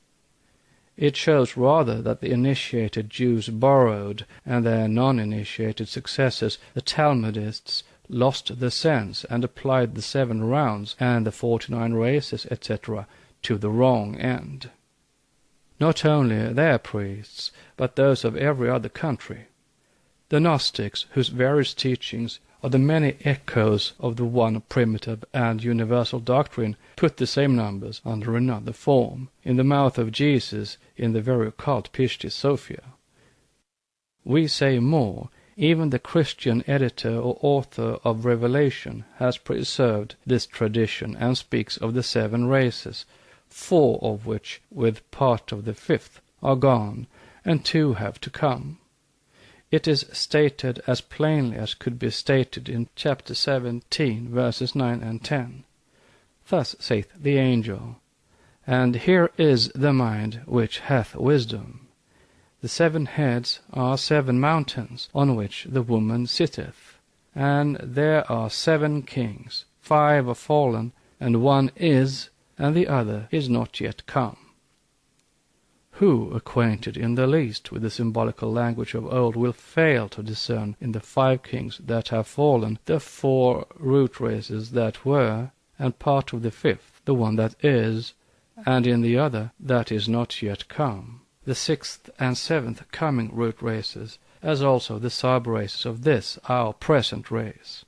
It shows rather that the initiated Jews borrowed, and their non-initiated successors, the Talmudists, lost the sense and applied the 7 rounds and the 49 races, etc., to the wrong end. Not only their priests, but those of every other country. The Gnostics, whose various teachings are the many echoes of the one primitive and universal doctrine, put the same numbers under another form, in the mouth of Jesus, in the very occult Pistis Sophia. We say more, even the Christian editor or author of Revelation has preserved this tradition and speaks of the 7 races, 4 of which, with part of the 5th, are gone, and 2 have to come. It is stated as plainly as could be stated in chapter 17, verses 9 and 10. Thus saith the angel, And here is the mind which hath wisdom. The 7 heads are 7 mountains, on which the woman sitteth. And there are 7 kings, 5 are fallen, and 1 is, and the other is not yet come. Who, acquainted in the least with the symbolical language of old, will fail to discern in the 5 kings that have fallen the 4 root races that were, and part of the 5th, the one that is, and in the other that is not yet come, the 6th and 7th coming root races, as also the sub-races of this our present race.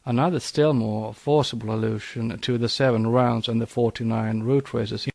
Another still more forcible allusion to the 7 rounds and the 49 root races